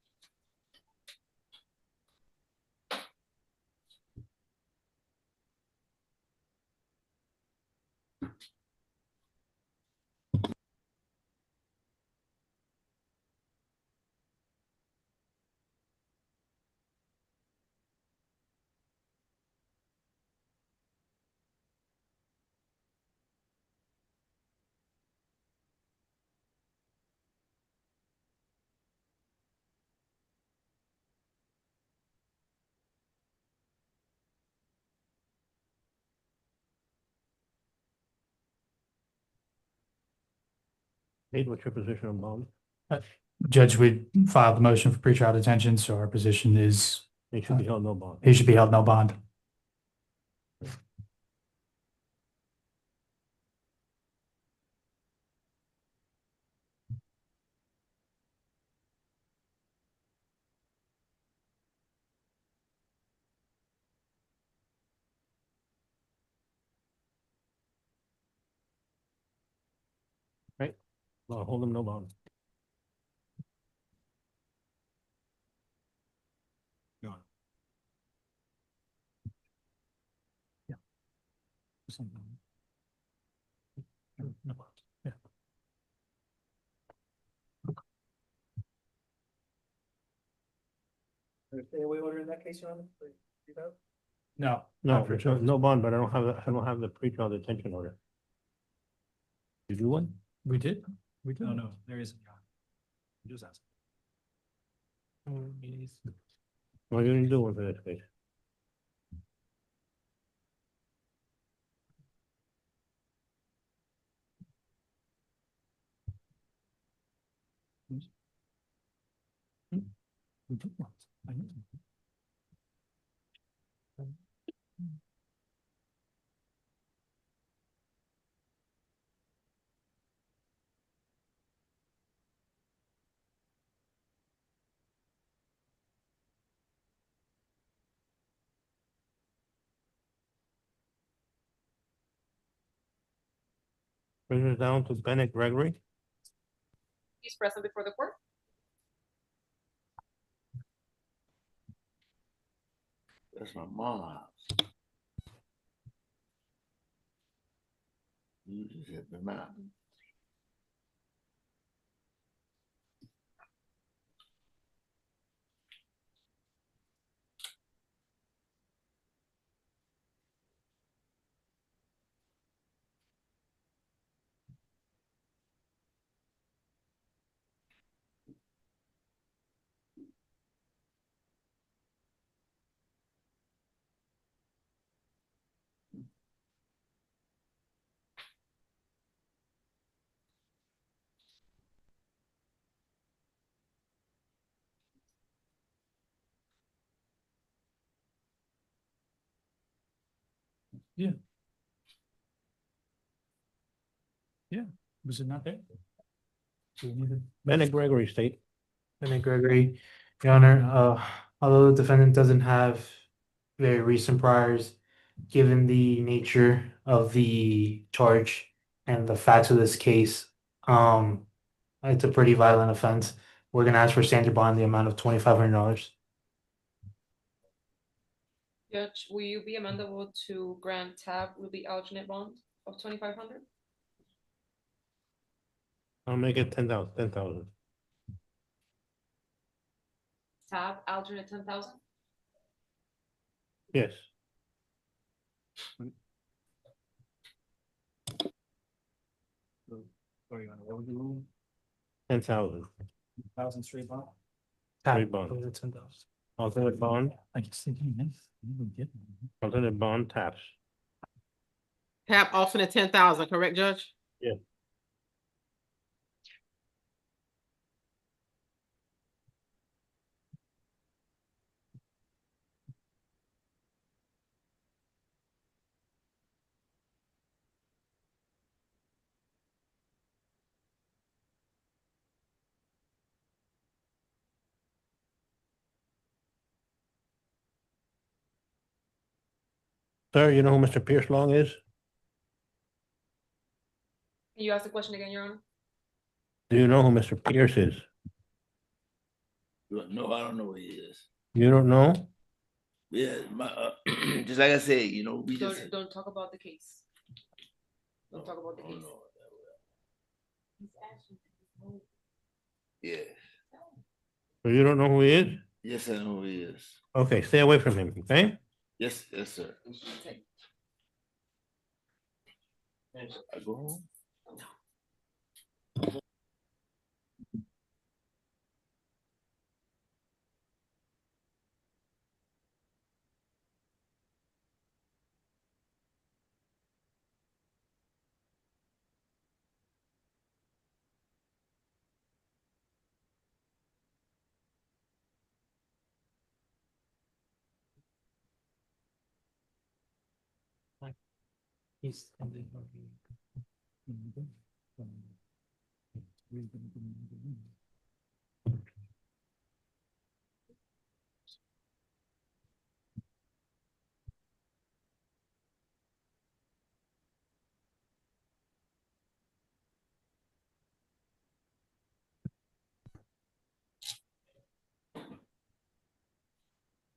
Nate, what's your position on bond? Judge, we filed the motion for pretrial detention, so our position is He should be held no bond. he should be held no bond. Well, hold them no bond. Go on. Yeah. Something. No bond. Yeah. Stay away order in that case, Your Honor? No. No, no bond, but I don't have the pretrial detention order. You do one? We did. We did. No, no, there isn't, Your Honor. I'm just asking. No, you didn't do one for this case. We did once. I know. Bring it down to Bennett Gregory. He's present before the court. That's my mom. You just hit the mouth. Yeah. Yeah. Was it not there? Bennett Gregory State. Bennett Gregory, Your Honor, although the defendant doesn't have very recent priors, given the nature of the charge and the facts of this case, it's a pretty violent offense. We're gonna ask for standard bond in the amount of $2,500. Judge, will you be amendable to grant tab with the alternate bond of 2,500? I'll make it 10,000. Tab alternate 10,000? Yes. Sorry, Your Honor, what was the rule? 10,000. 1,000 straight bond? Straight bond. 10,000. Alternate bond. I just thinking, man, you would get one. Alternate bond taps. Tap alternate 10,000, correct, Judge? Yeah. Sir, you know who Mr. Pierce Long is? Can you ask the question again, Your Honor? Do you know who Mr. Pierce is? No, I don't know what he is. You don't know? Yeah, just like I said, we just. Don't talk about the case. Don't talk about the case. Yeah. So you don't know who he is? Yes, I know who he is. Okay, stay away from him, okay? Yes, sir. I go home. He's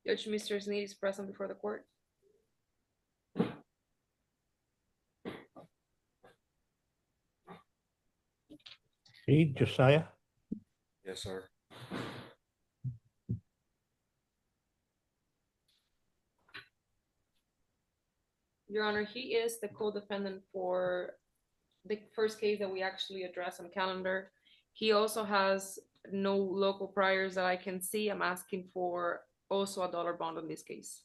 Judge Mr. Sneed is present before the court. See, Josiah? Yes, sir. Your Honor, he is the co-defendant for the first case that we actually addressed on calendar. He also has no local priors that I can see. I'm asking for also a dollar bond on this case.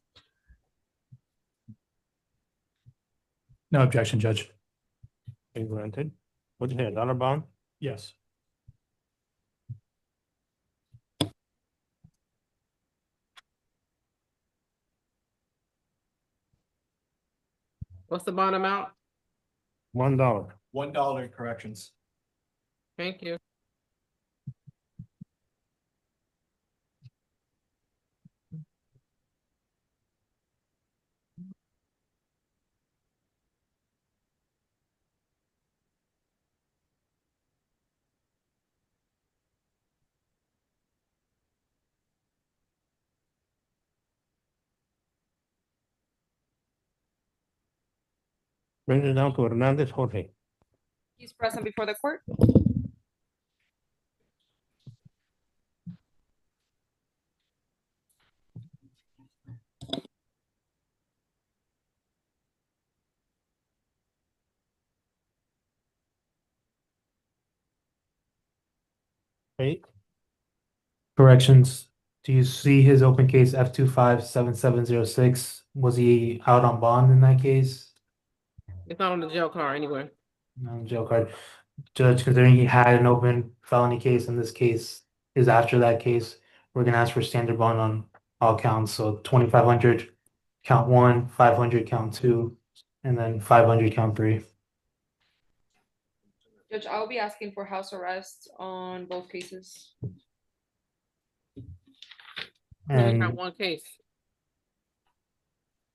No objection, Judge. Okay, granted. What do you say, $1 bond? Yes. What's the bond amount? $1. $1 corrections. Thank you. Brings it down to Hernandez Jorge. He's present before the court. Okay, Corrections. Do you see his open case F257706? Was he out on bond in that case? It's not on the jail car anyway. No, jail card. Judge, considering he had an open felony case and this case is after that case, we're gonna ask for standard bond on all counts. So 2,500 count 1, 500 count 2, and then 500 count 3. Judge, I'll be asking for house arrest on both cases. We only And have one case.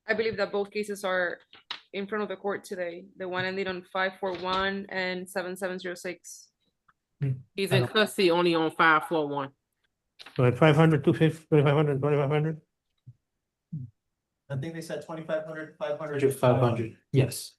I believe that both cases are in front of the court today. The one ended on 541 and 7706. He's I in don't- custody only on 541. so at 500, 250, 2,500, 2,500? I think they said 2,500, 500. 500, yes.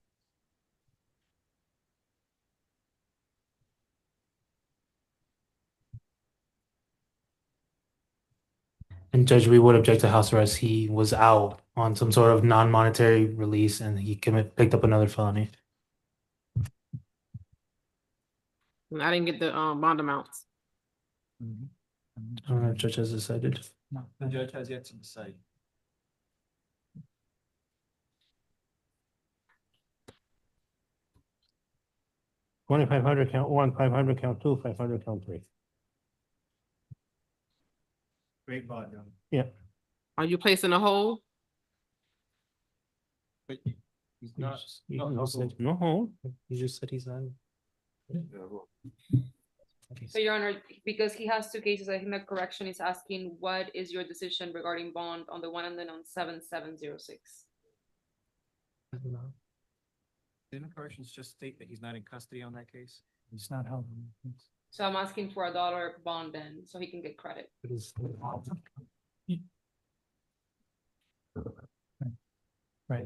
And Judge, we would object to house arrest. He was out on some sort of non-monetary release and he picked up another felony. And I didn't get the bond amounts. I don't know if Judge has decided. No, the judge has yet to decide. $2,500 count 1, 500 count 2, 500 count 3. Great bond, Your Honor. Yeah. Are you placing a hold? But he's not. No hold. He just said he's on. So Your Honor, because he has two cases, I think the correction is asking, what is your decision regarding bond on the one ended on 7706? Didn't corrections just state that he's not in custody on that case? He's not held. So I'm asking for a dollar bond then, so he can get credit. Right.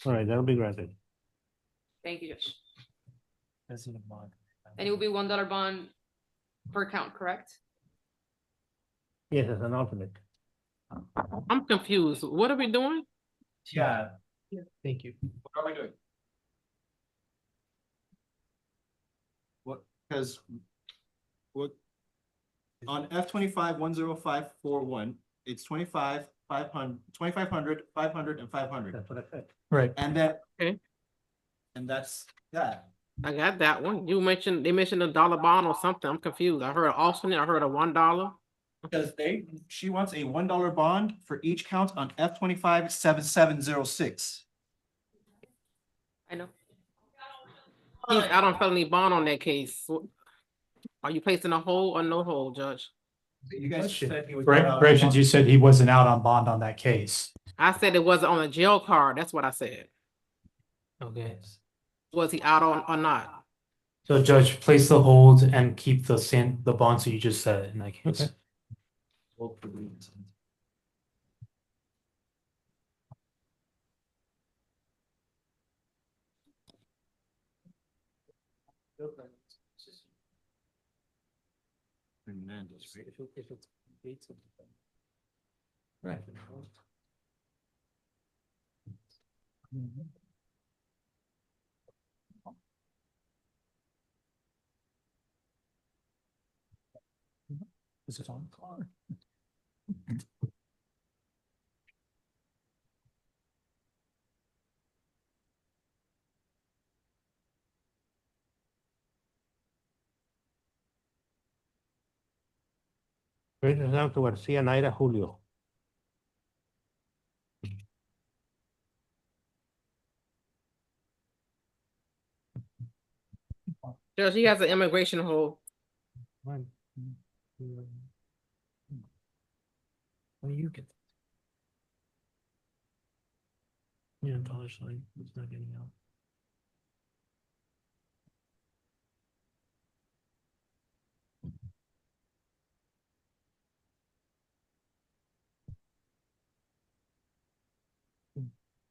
All right, that'll be granted. Thank you, Judge. President bond. And it will be $1 bond per count, correct? Yes, as an alternate. I'm confused. What are we doing? Yeah. Thank you. What are we doing? What, because what, on F25-10541, it's 25, 500, 2,500, 500, and 500. That's what I said. Right. And then, Okay. and that's that. I got that one. They mentioned a dollar bond or something. I'm confused. I heard an alternate. I heard a $1. Because she wants a $1 bond for each count on F25-7706. I know. He's out on felony bond on that case. Are you placing a hold or no hold, Judge? You guys said he was. Corrections, you said he wasn't out on bond on that case. I said it wasn't on a jail card. That's what I said. Okay. Was he out on or not? So Judge, place the hold and keep the bond so you just said in that case. Okay. Hernandez, right? If it's dates of the. Right. Is it on the car? Brings us down to Garcia Naira Julio. Judge, he has an immigration hold. When do you get? Yeah, dollar sign, it's not getting out.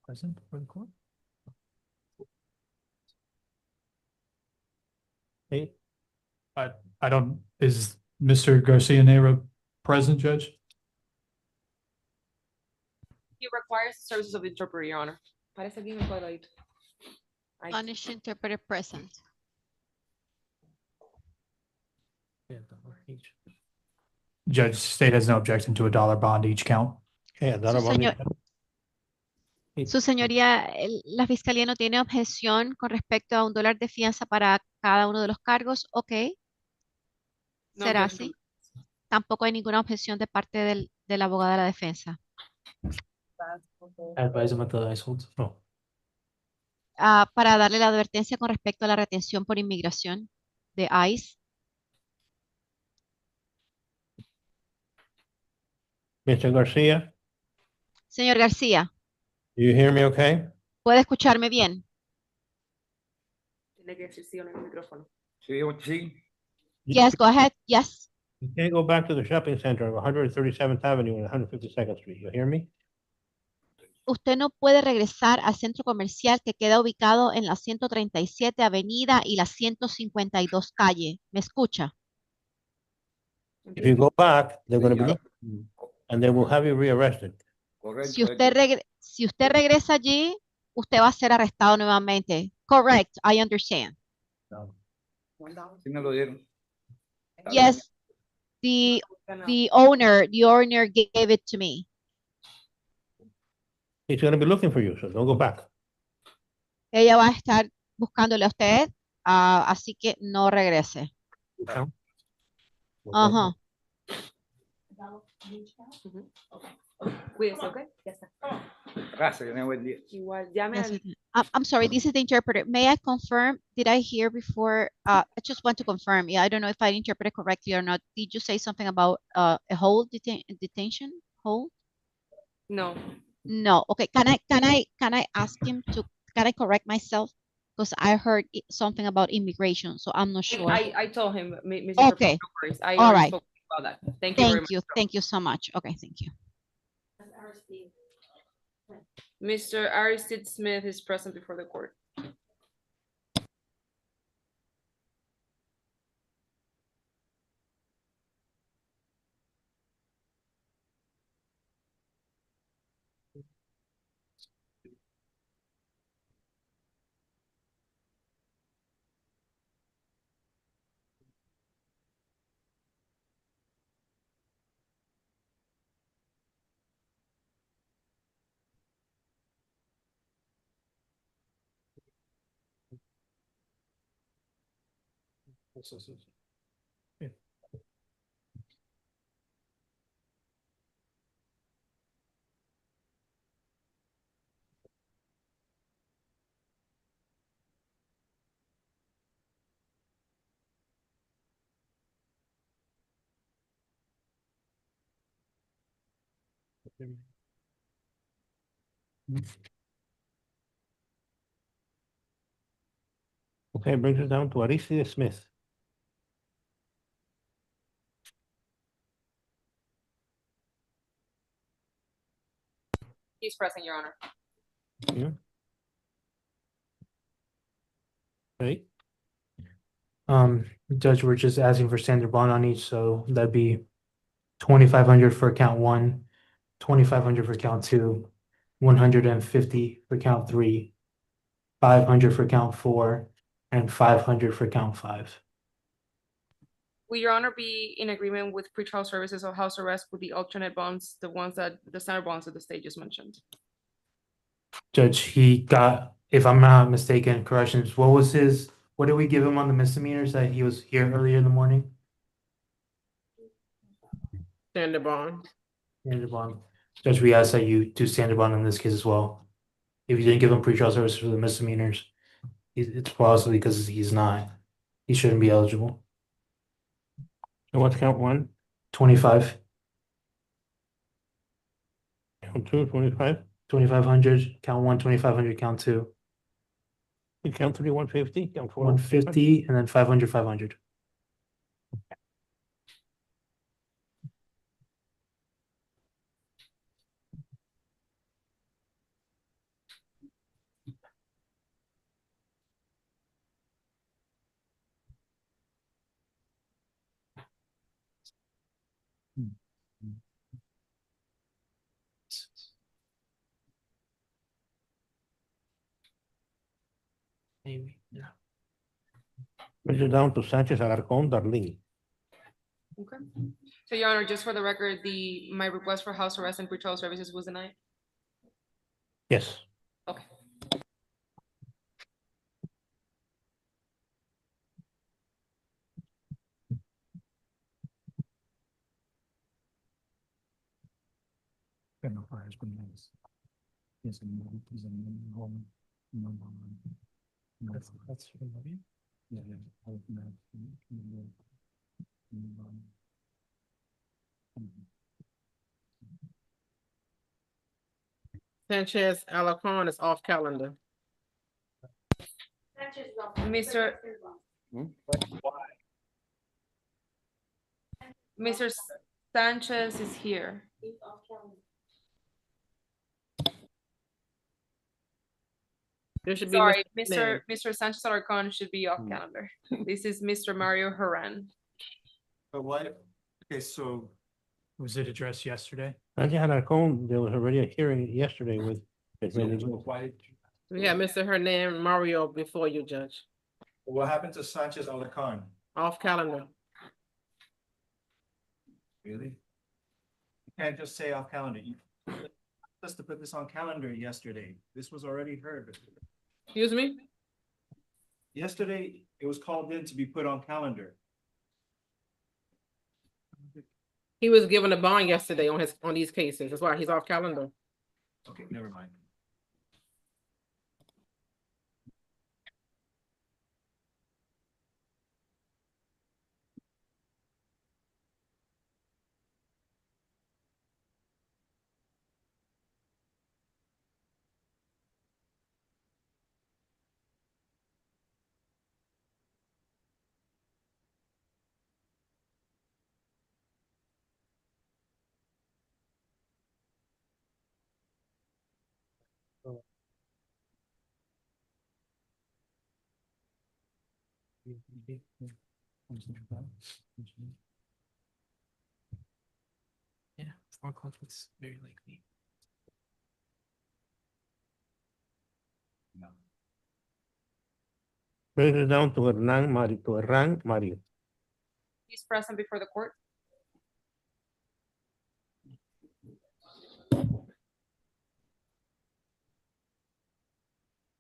Present for the court? Hey, I don't, is Mr. Garcia Nero present, Judge? He requires the services of the interpreter, Your Honor. Parece aquí en el cuadradito. Spanish interpreter present. Yeah, dollar each. Judge, state has no objection to a dollar bond each count. Yeah, Su, señor- Su señoría, la fiscalía no tiene objeción con respecto a $1 de fianza para cada uno de los cargos. Ok. No Será objection. así. Tampoco hay ninguna objeción de parte del abogado de la defensa. Advisement that I sold. no. Para darle la advertencia con respecto a la retención por inmigración de ICE. Mr. Garcia, Señor García, do you hear me okay? ¿puede escucharme bien? Tiene que decir sí o no en el micrófono. Sí, sí. Yes, go ahead. Yes. You can't go back to the shopping center of 137th Avenue and 152nd Street. You hear me? Usted no puede regresar al centro comercial que queda ubicado en la 137 Avenida y la 152 Calle. ¿Me escucha? If you go back, they're going to be looking for you, and they will have you rearrested. Si usted regresa allí, usted va a ser arrestado nuevamente. Correct, I understand. Sí me lo dieron. Yes, the owner gave it to me. He's going to be looking for you, so don't go back. Ella va a estar buscándole a usted, así que no regrese. Ajá. Cuídese, ¿ok? Ya está. Gracias, que tenga buen día. Igual, llame Yes, al... I'm sorry, this is the interpreter. May I confirm? Did I hear before? I just want to confirm. Yeah, I don't know if I interpreted correctly or not. Did you say something about a hold detention? Hold? No. No. Okay. Can I ask him to? Can I correct myself? Because I heard something about immigration, so I'm not sure. I told him, Mr. Okay. No worries. I All already right. spoke about that. Thank you very much. Thank you so much. Okay, thank you. Mr. Aristide Smith is present before the court. Yeah. Okay, brings us down to Aristide Smith. He's present, Your Honor. Yeah. Okay. Judge, we're just asking for standard bond on each, so that'd be 2,500 for count one, 2,500 for count two, 150 for count three, 500 for count four, and 500 for count five. Will Your Honor be in agreement with pretrial services or house arrest with the alternate bonds, the standard bonds that the state just mentioned? Judge, he got, if I'm not mistaken, corrections, what did we give him on the misdemeanors that he was here earlier in the morning? Standard bond. Standard bond. Judge, we ask that you do standard bond in this case as well. If you didn't give him pretrial services for the misdemeanors, it's possibly because he shouldn't be eligible. So what's count one? 25, Count two, 25? 2,500, count one, 2,500, count two, You count three, 150, count four. 150, and then 500, 500. Maybe, yeah. Brings it down to Sanchez, Alarcón, Darlene. Okay. So Your Honor, just for the record, my request for house arrest and pretrial services was denied? Yes. Okay. That's Sanchez Alacon is off calendar. Mr. Mr. Sanchez is here. There should be Sorry, Mr. Mr. Sanchez Alarcon should be off calendar. This is Mr. Mario Haran. But why, okay, so. Was it addressed yesterday? Sanchez Alarcón, there was already a hearing yesterday with. Why, We have Mr. Hernan Mario before you, Judge. what happened to Sanchez Alacon? Off calendar. Really? You can't just say off calendar. You just to put this on calendar yesterday. This was already heard. Excuse me? Yesterday, it was called in to be put on calendar. He was given a bond yesterday on these cases. That's why he's off calendar. Okay, never mind. Yeah, 4 o'clock is very likely. Brings it down to Hernan Mario. He's present before the court.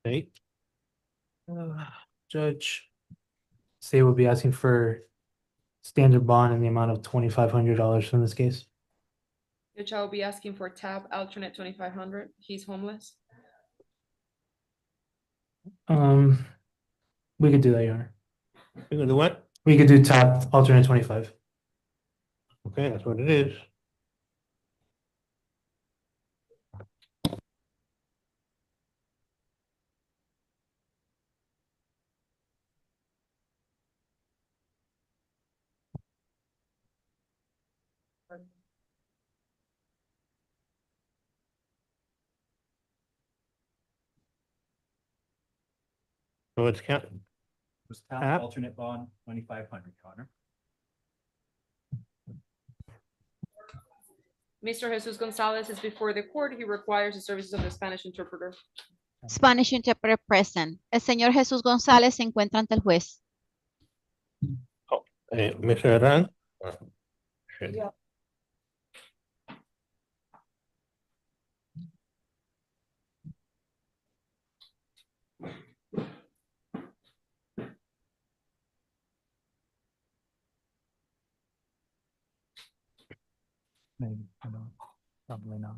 Okay. Judge, state will be asking for standard bond in the amount of $2,500 from this case. Judge, I will be asking for tab alternate 2,500. He's homeless. We could do that, Your Honor. You gonna do what? We could do tab alternate 25. Okay, that's what it is. So it's count, was town App. alternate bond, 2,500, Your Honor. Mr. Jesus Gonzalez is before the court. He requires the services of the Spanish interpreter. Spanish interpreter present. El señor Jesús González se encuentra ante el juez. Mr. Herrán. Yeah. Maybe, I don't, probably not.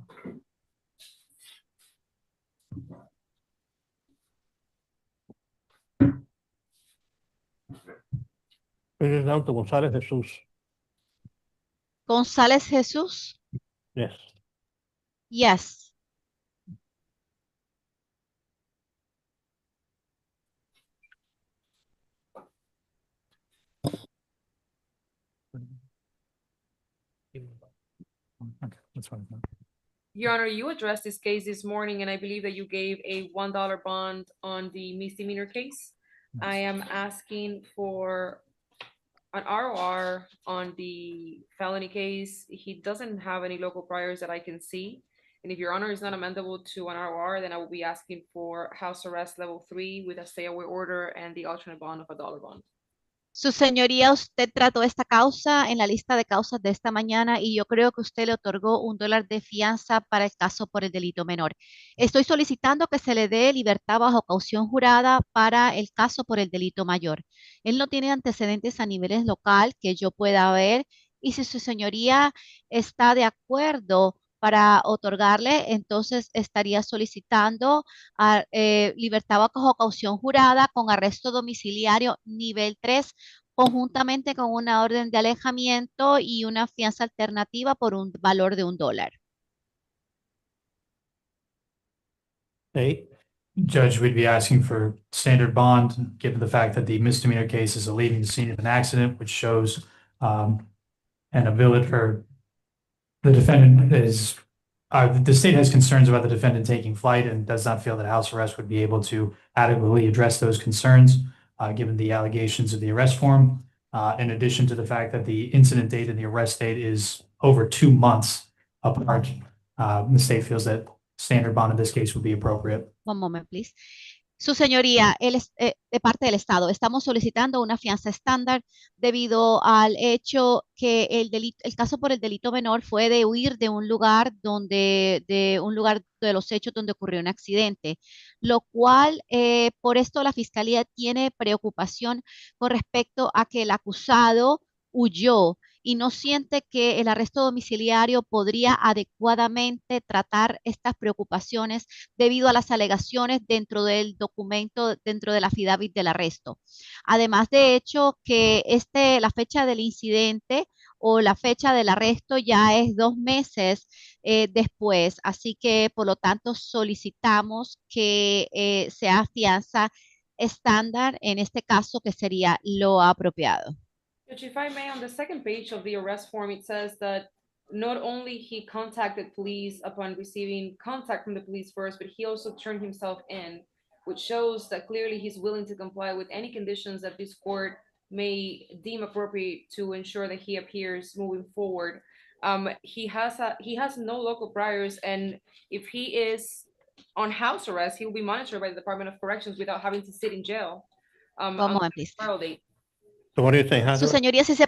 Mrs. Auto González Jesús. González Jesús. Yes. Yes. Okay, that's fine. Your Honor, you addressed this case this morning, and I believe that you gave a $1 bond on the misdemeanor case. I am asking for an ROR on the felony case. He doesn't have any local priors that I can see. And if Your Honor is not amendable to an ROR, then I will be asking for house arrest level 3 with a stay away order and the alternate bond of $1 bond. Su señoría, usted trató esta causa en la lista de causas de esta mañana y yo creo que usted le otorgó $1 de fianza para el caso por el delito menor. Estoy solicitando que se le dé libertad bajo caución jurada para el caso por el delito mayor. Él no tiene antecedentes a niveles local que yo pueda ver y si su señoría está de acuerdo para otorgarle, entonces estaría solicitando libertad bajo caución jurada con arresto domiciliario nivel 3, conjuntamente con una orden de alejamiento y una fianza alternativa por un valor de $1. Hey. Judge, we'd be asking for standard bond, given the fact that the misdemeanor case is a leaving the scene of an accident, which shows an ability, or the defendant is, the state has concerns about the defendant taking flight and does not feel that house arrest would be able to adequately address those concerns, given the allegations of the arrest form. In addition to the fact that the incident date and the arrest date is over 2 months apart, the state feels that standard bond in this case would be appropriate. One moment, please. Su señoría, él es de parte del Estado. Estamos solicitando una fianza estándar debido al hecho que el caso por el delito menor fue de huir de un lugar de los hechos donde ocurrió un accidente, lo cual por esto la fiscalía tiene preocupación con respecto a que el acusado huyó y no siente que el arresto domiciliario podría adecuadamente tratar estas preocupaciones debido a las alegaciones dentro del documento, dentro de la affidavit del arresto. Además de hecho que la fecha del incidente o la fecha del arresto ya es 2 meses después, así que por lo tanto solicitamos que sea fianza estándar en este caso, que sería lo apropiado. Judge, if I may, on the second page of the arrest form, it says that not only he contacted police upon receiving contact from the police first, but he also turned himself in, which shows that clearly he's willing to comply with any conditions that this court may deem appropriate to ensure that he appears moving forward. He has no local priors, and if he is on house arrest, he will be monitored by the Department of Corrections without having to sit in jail. One moment, please. Trial date. So what do you think? Su señoría, si se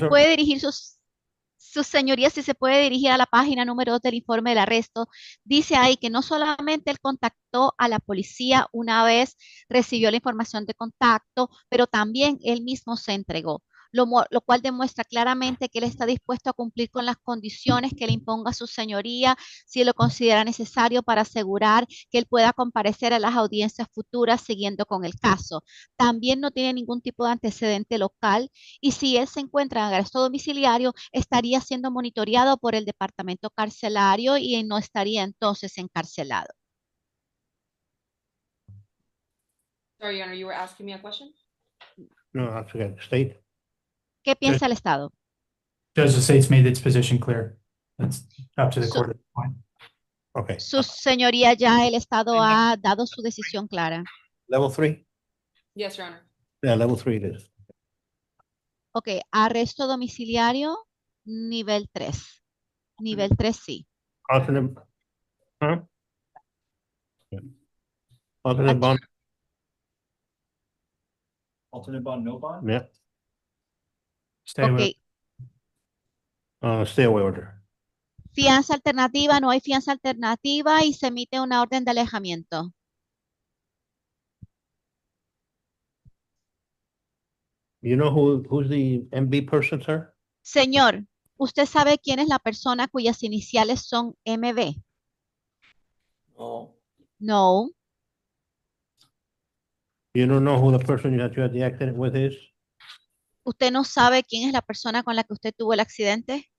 puede dirigir su señoría, si se puede dirigir a la página número 2 del informe del arresto, dice ahí que no solamente él contactó a la policía una vez recibió la información de contacto, pero también él mismo se entregó. Lo cual demuestra claramente que él está dispuesto a cumplir con las condiciones que le imponga su señoría, si lo considera necesario para asegurar que él pueda comparecer a las audiencias futuras siguiendo con el caso. También no tiene ningún tipo de antecedente local y si él se encuentra en arresto domiciliario, estaría siendo monitoreado por el departamento carcelario y no estaría entonces encarcelado. Sorry, Your Honor, you were asking me a question? No, I forget. State. ¿Qué piensa el Estado? Judge, the state's made its position clear. It's up to the court at this point. Okay. Su señoría, ya el Estado ha dado su decisión clara. Level 3. Yes, Your Honor. Yeah, level 3 it is. Ok, arresto domiciliario, nivel 3. Nivel 3 sí. Alternate, huh? Yeah. Alternate bond, Alternate bond, no bond? yeah, Stay away. Ok, stay away order. fianza alternativa, no hay fianza alternativa y se emite una orden de alejamiento. You know who's the MB person, sir? Señor, ¿usted sabe quién es la persona cuyas iniciales son MB? No. No. You don't know who the person that you had the accident with is? ¿Usted no sabe quién es la persona con la que usted tuvo el accidente?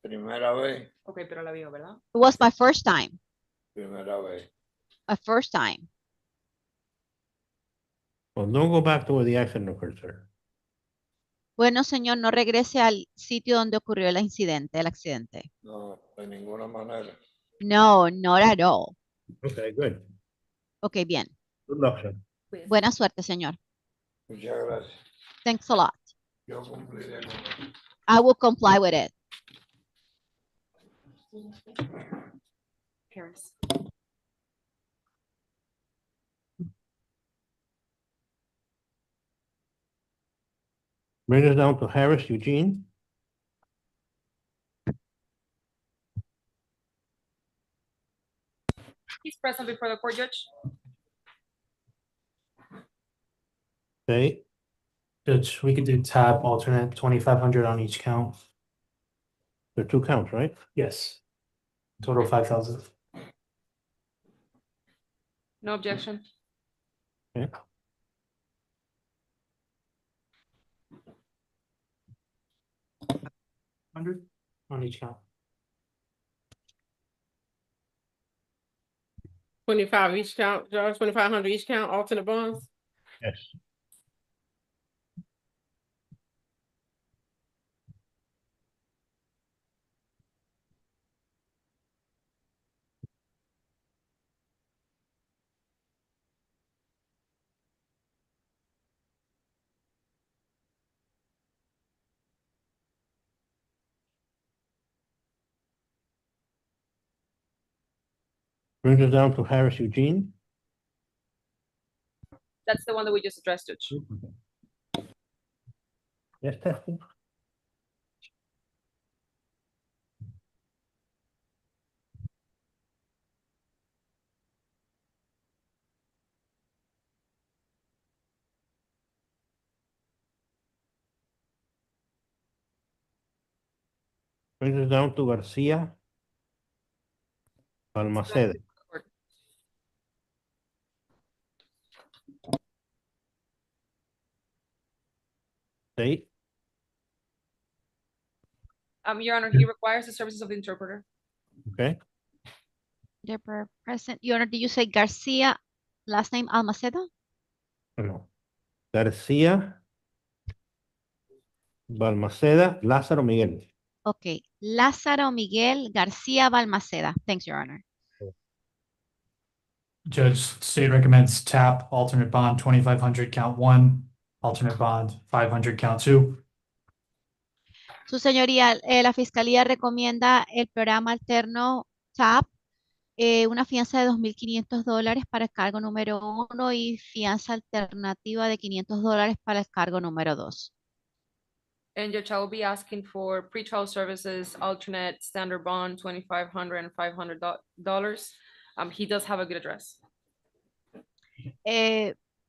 Primera vez. Ok, pero la vio, ¿verdad? It was my first time. Primera vez. My first time. Well, don't go back to where the accident occurred, sir. Bueno, señor, no regrese al sitio donde ocurrió el incidente, el accidente. No, de ninguna manera. No, not at all. Okay, good. Ok, bien. Good luck, sir. Buena suerte, señor. Muchas gracias. Thanks a lot. Yo cumpliré con eso. I will comply with it. Harris. Bring us down to Harris, Eugene. He's present before the court, Judge. Okay, Judge, we could do tab alternate 2,500 on each count. there are 2 counts, right? Yes. Total 5,000. No objection. Okay. $100 on each count. 25 each count, Judge, 2,500 each count, alternate bonds? Yes. Brings us down to Harris, Eugene. That's the one that we just addressed, Judge. Yes, testing. Brings us down to Garcia. Balmaceda. State. Your Honor, he requires the services of the interpreter. Okay. They're present. Your Honor, did you say Garcia, last name Almaceda? No. Garcia. Balmaceda, Lázaro Miguel. Ok. Lázaro Miguel García Balmaceda. Thanks, Your Honor. Judge, state recommends tap alternate bond 2,500 count 1, alternate bond 500 count 2. Su señoría, la Fiscalía recomienda el programa alterno TAP, una fianza de $2,500 para el cargo número 1 y fianza alternativa de $500 para el cargo número 2. And Judge, I will be asking for pretrial services, alternate, standard bond, $2,500 and $500. He does have a good address.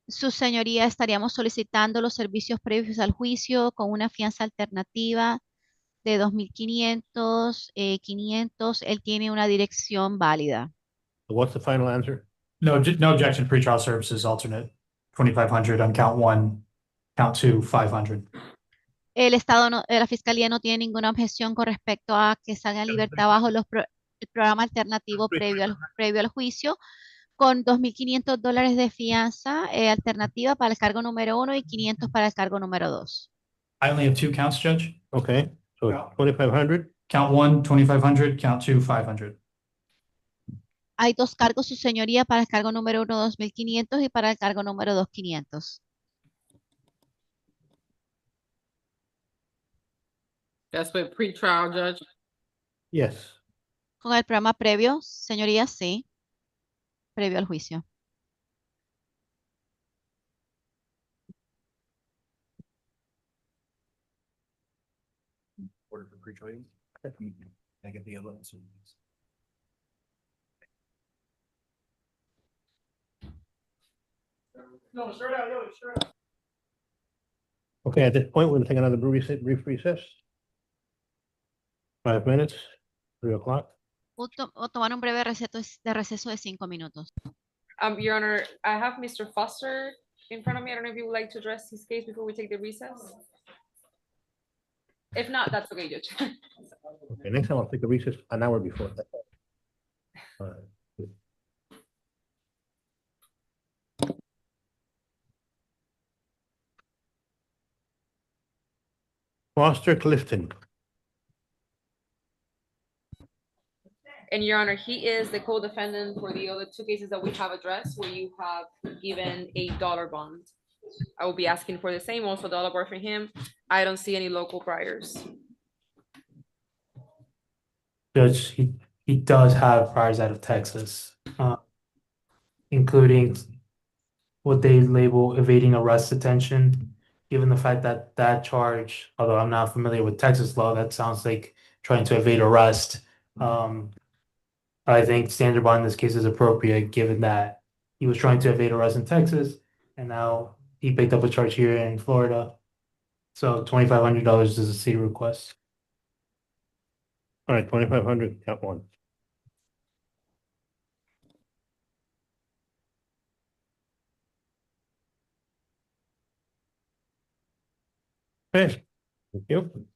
Su señoría, estaríamos solicitando los servicios previos al juicio con una fianza alternativa de $2,500, 500. Él tiene una dirección válida. What's the final answer? No, no objection, pretrial services alternate 2,500 on count 1, count 2, 500. El Estado, la Fiscalía no tiene ninguna objeción con respecto a que salga en libertad bajo el programa alternativo previo al juicio, con $2,500 de fianza alternativa para el cargo número 1 y 500 para el cargo número 2. I only have 2 counts, Judge. Okay, so 2,500. Count 1, 2,500, count 2, 500. Hay 2 cargos, su señoría, para el cargo número 1, $2,500 y para el cargo número 2, $500. That's with pre-trial, Judge. Yes. Con el programa previo, señoría, sí. Previo al juicio. Order for pre-trial. Can I get the evidence? No, start out, no, start out. Okay, at this point, we're gonna take another brief recess. 5 minutes, 3 o'clock. O tomar un breve receso de 5 minutos. Your Honor, I have Mr. Foster in front of me. I don't know if you would like to address his case before we take the recess. If not, that's okay, Judge. Okay, next time I'll take a recess an hour before. All right. Foster Clifton. And Your Honor, he is the co-defendant for the other two cases that we have addressed, where you have given $8 bond. I will be asking for the same, also $1 bond for him. I don't see any local priors. Judge, he does have priors out of Texas, including what they label evading arrest detention. Given the fact that that charge, although I'm not familiar with Texas law, that sounds like trying to evade arrest. I think standard bond in this case is appropriate, given that he was trying to evade arrest in Texas, and now he picked up a charge here in Florida. So $2,500 is a city request. All right, 2,500, count one. Okay, thank you.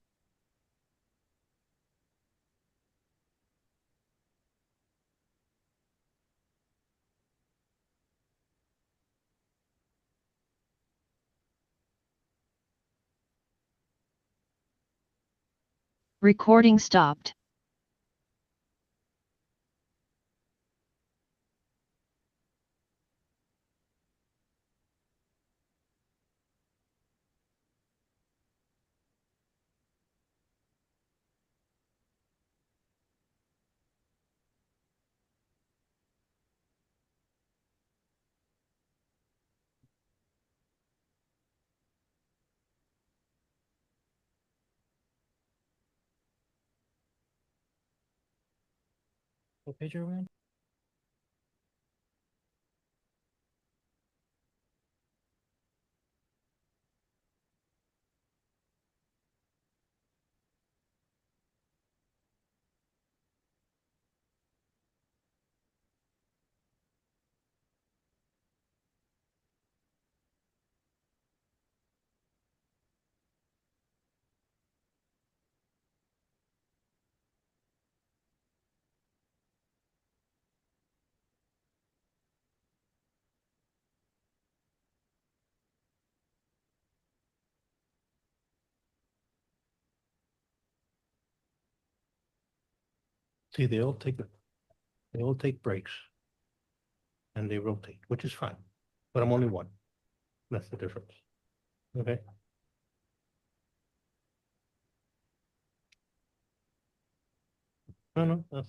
Recording stopped. What page are we on? See, they all take breaks. And they rotate, which is fine, but I'm only one. That's the difference. Okay. No, that's.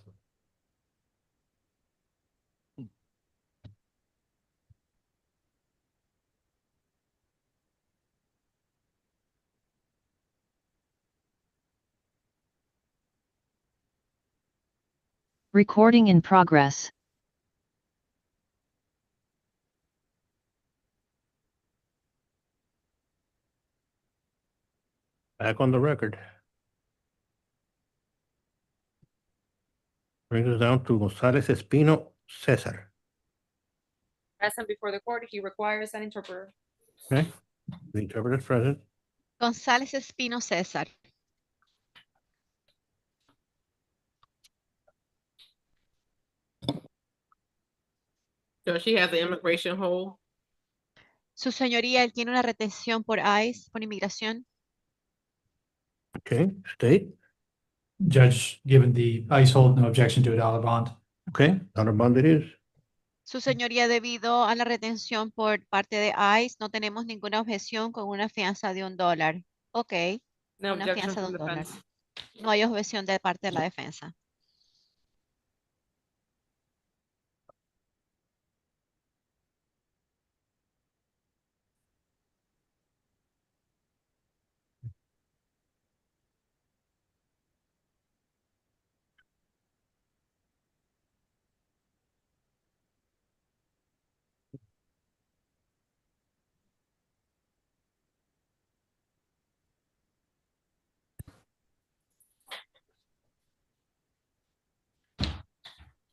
Recording in progress. Back on the record. Brings us down to González Espino Cesar. Present before the court, he requires an interpreter. Okay, the interpreter is present. González Espino César. So she has an immigration hold. Su señoría, él tiene una retención por ICE, por inmigración. Okay, state. Judge, given the ICE hold, no objection to a dollar bond. Okay, dollar bond it is. Su señoría, debido a la retención por parte de ICE, no tenemos ninguna objeción con una fianza de $1. Ok. No Una objection fianza de from $1. defense. No hay objeción de parte de la defensa.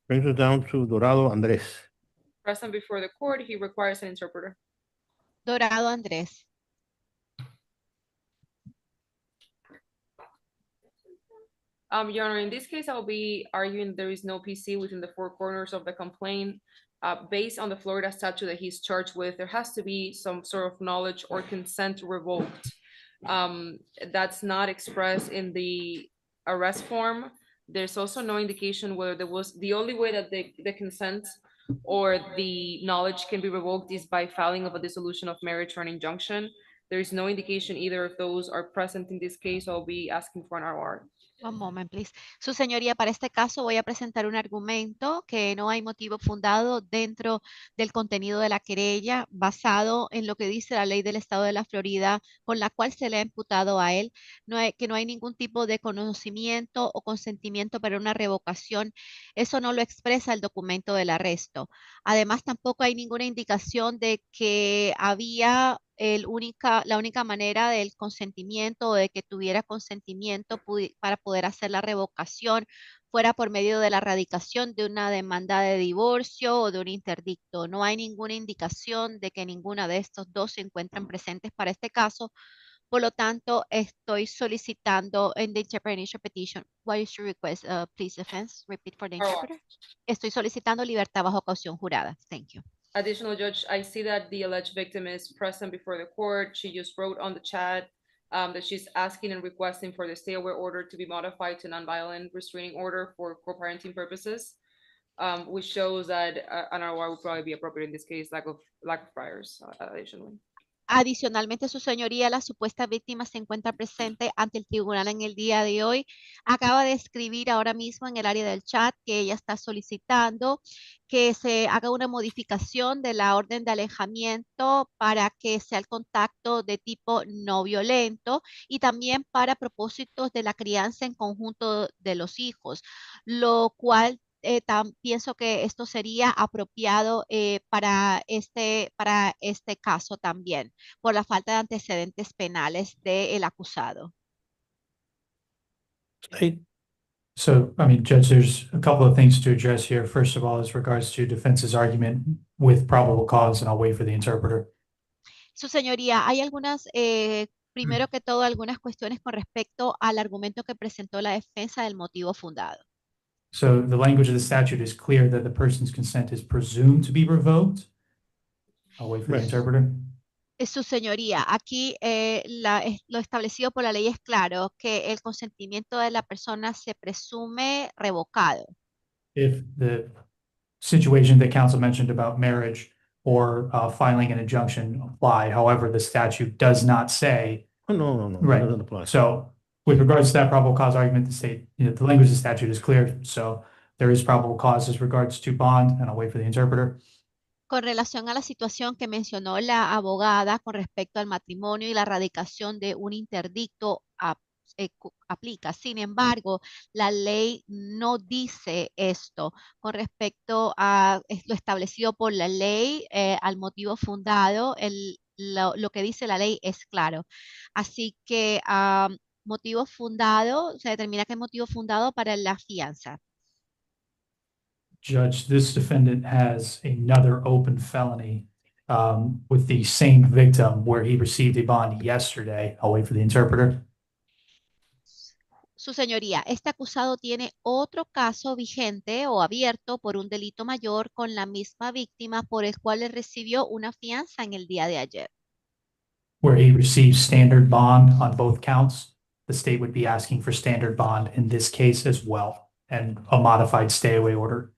Brings us down to Dorado Andrés. Present before the court, he requires an interpreter. Dorado Andrés. Your Honor, in this case, I'll be arguing there is no PC within the four corners of the complaint. Based on the Florida statute that he's charged with, there has to be some sort of knowledge or consent revoked. That's not expressed in the arrest form. There's also no indication whether there was, the only way that the consent or the knowledge can be revoked is by filing of a dissolution of marriage or an injunction. There is no indication either of those are present in this case. I'll be asking for an RR. One moment, please. Su señoría, para este caso voy a presentar un argumento que no hay motivo fundado dentro del contenido de la querella basado en lo que dice la ley del estado de la Florida con la cual se le ha imputado a él, que no hay ningún tipo de conocimiento o consentimiento para una revocación. Eso no lo expresa el documento del arresto. Además, tampoco hay ninguna indicación de que había la única manera del consentimiento o de que tuviera consentimiento para poder hacer la revocación fuera por medio de la radicación de una demanda de divorcio o de un interdicto. No hay ninguna indicación de que ninguna de estos dos se encuentran presentes para este caso. Por lo tanto, estoy solicitando en the interpretation petition. What is your request? Please, defense, repeat for the interpreter. Estoy solicitando libertad bajo caución jurada. Thank you. Additional judge, I see that the alleged victim is present before the court. She just wrote on the chat that she's asking and requesting for the stay away order to be modified to nonviolent restraining order for co-parenting purposes, which shows that an ROI would probably be appropriate in this case, lack of priors additionally. Adicionalmente, su señoría, la supuesta víctima se encuentra presente ante el tribunal en el día de hoy. Acaba de escribir ahora mismo en el área del chat que ella está solicitando que se haga una modificación de la orden de alejamiento para que sea el contacto de tipo no violento y también para propósitos de la crianza en conjunto de los hijos, lo cual pienso que esto sería apropiado para este caso también, por la falta de antecedentes penales del acusado. So, I mean, Judge, there's a couple of things to address here. First of all, as regards to defense's argument with probable cause, and I'll wait for the interpreter. Su señoría, hay algunas, primero que todo, algunas cuestiones con respecto al argumento que presentó la defensa del motivo fundado. So the language of the statute is clear that the person's consent is presumed to be revoked. I'll wait for the interpreter. Su señoría, aquí lo establecido por la ley es claro que el consentimiento de la persona se presume revocado. If the situation that counsel mentioned about marriage or filing an injunction apply, however, the statute does not say. Oh, no, Right. it doesn't apply. So with regards to that probable cause argument, the state, the language of the statute is clear. So there is probable cause as regards to bond, and I'll wait for the interpreter. Con relación a la situación que mencionó la abogada con respecto al matrimonio y la radicación de un interdicto aplica. Sin embargo, la ley no dice esto con respecto a lo establecido por la ley al motivo fundado. Lo que dice la ley es claro. Así que motivo fundado, se determina que es motivo fundado para la fianza. Judge, this defendant has another open felony with the same victim where he received a bond yesterday. I'll wait for the interpreter. Su señoría, este acusado tiene otro caso vigente o abierto por un delito mayor con la misma víctima por el cual le recibió una fianza en el día de ayer. Where he received standard bond on both counts, the state would be asking for standard bond in this case as well, and a modified stay away order.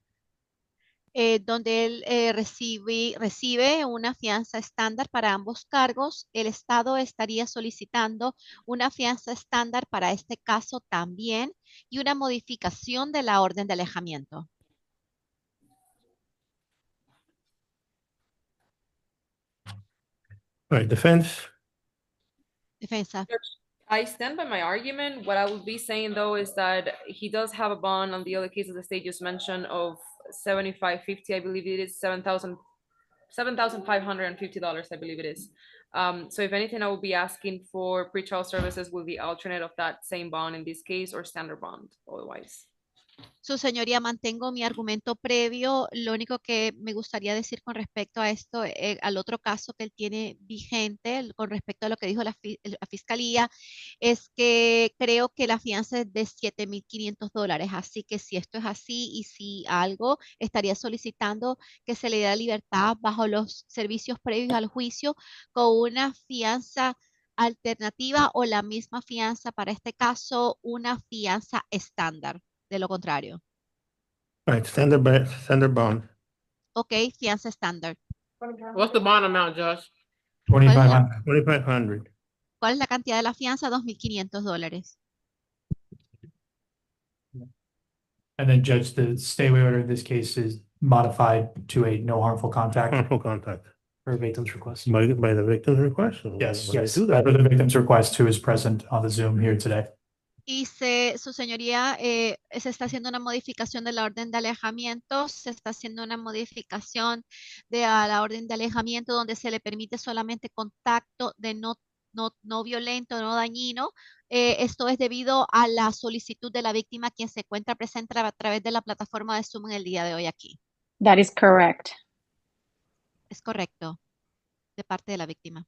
donde él recibe una fianza estándar para ambos cargos. El Estado estaría solicitando una fianza estándar para este caso también y una modificación de la orden de alejamiento. All right, defense. Defensa. I stand by my argument. What I would be saying though is that he does have a bond on the other cases the state just mentioned of 7550, I believe it is $7,550, I believe it is. So if anything, I will be asking for pretrial services with the alternate of that same bond in this case or standard bond otherwise. Su señoría, mantengo mi argumento previo. Lo único que me gustaría decir con respecto a esto, al otro caso que él tiene vigente, con respecto a lo que dijo la fiscalía, es que creo que la fianza es de $7,500. Así que si esto es así y si algo, estaría solicitando que se le dé libertad bajo los servicios previos al juicio con una fianza alternativa o la misma fianza para este caso, una fianza estándar. De lo contrario. All right, standard bond. Ok, fianza estándar. What's the bond amount, Josh? $2,500. ¿Cuál es la cantidad de la fianza? $2,500. And then Judge, the stay away order in this case is modified to a no harmful contact. Harmful contact. Per victim's request. By the victim's request. Yes, When they yes. do that. For the victim's request, who is present on the Zoom here today. Y su señoría, se está haciendo una modificación de la orden de alejamiento, se está haciendo una modificación de la orden de alejamiento donde se le permite solamente contacto de no violento, no dañino. Esto es debido a la solicitud de la víctima quien se encuentra presente a través de la plataforma de Zoom en el día de hoy aquí. That is correct. Es correcto, de parte de la víctima.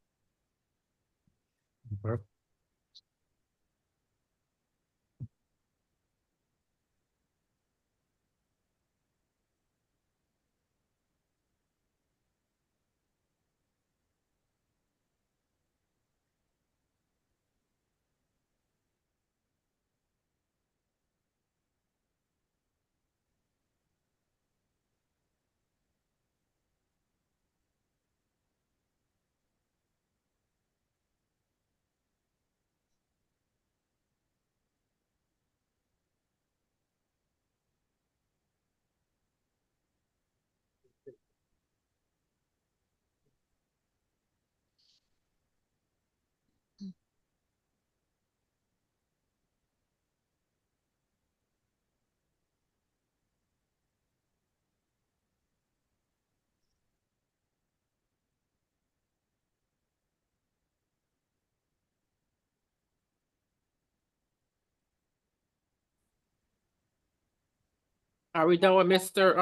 Are we done with Mr.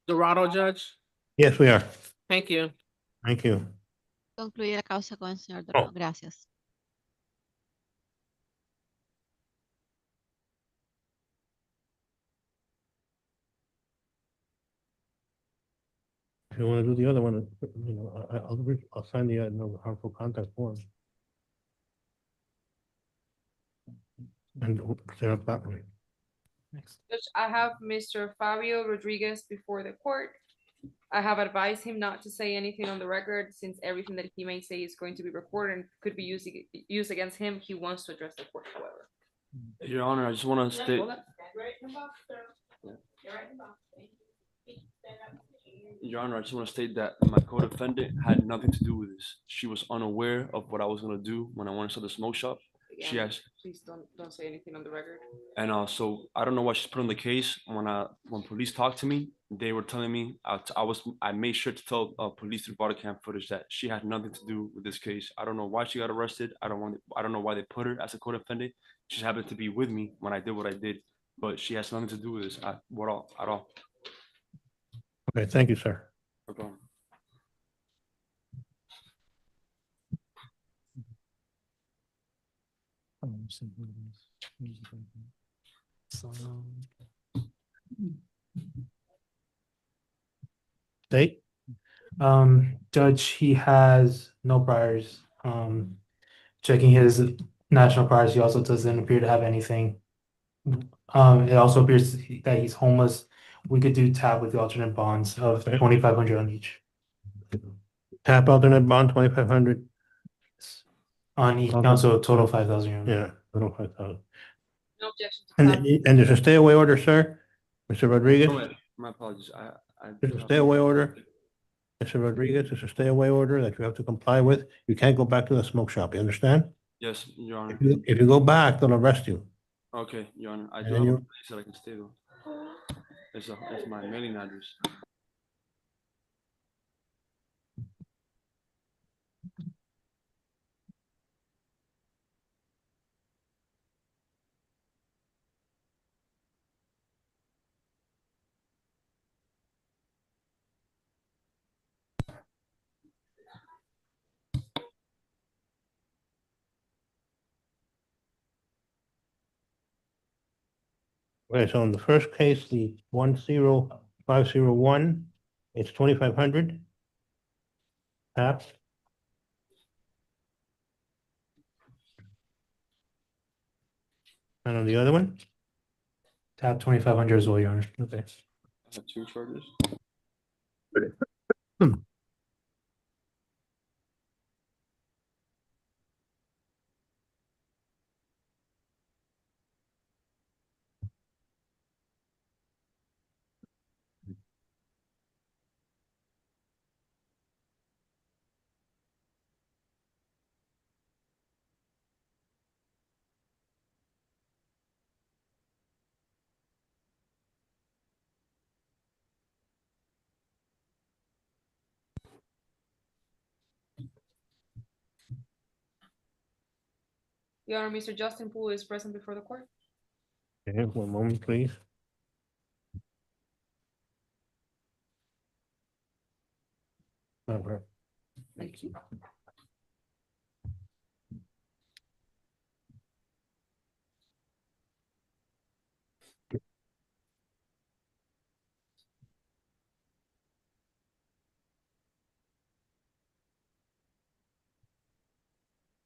Dorado, Judge? Yes, we are. Thank you. Thank you. Concluye la causa con el señor Dorado. Gracias. If you want to do the other one, I'll sign the no harmful contact form. And set up that way. Judge, I have Mr. Fabio Rodriguez before the court. I have advised him not to say anything on the record since everything that he may say is going to be recorded and could be used against him. He wants to address the court, however. Your Honor, I just want to state. Your Honor, I just want to state that my co-defendant had nothing to do with this. She was unaware of what I was going to do when I went to the smoke shop. She asked. Please don't say anything on the record. And so I don't know why she's put on the case. When police talked to me, they were telling me I made sure to tell police through body cam footage that she had nothing to do with this case. I don't know why she got arrested. I don't know why they put her as a co-defendant. She happened to be with me when I did what I did, but she has nothing to do with this at all. Okay, thank you, sir. No problem. State? Judge, he has no priors. Checking his national priors, he also doesn't appear to have anything. It also appears that he's homeless. we could do tap with the alternate bonds of 2,500 on each. Tap alternate bond, 2,500. On each Okay. count, so a total 5,000. Yeah, total 5,000. No objection to And, tap. and there's a stay away order, sir? Mr. Rodriguez? My apologies. There's a stay away order. Mr. Rodriguez, there's a stay away order that you have to comply with. You can't go back to the smoke shop, you understand? Yes, Your Honor. If you go back, they'll arrest you. Okay, Your Honor. I And do then have a you- place that I can stay though. It's my mailing address. Okay, so in the first case, the 10501, it's 2,500. Tap. And on the other one? Tap 2,500 as well, Your Honor. Okay. I have two charges. Your Honor, Mr. Justin Poole is present before the court. Okay, one moment, please. Okay. Thank you.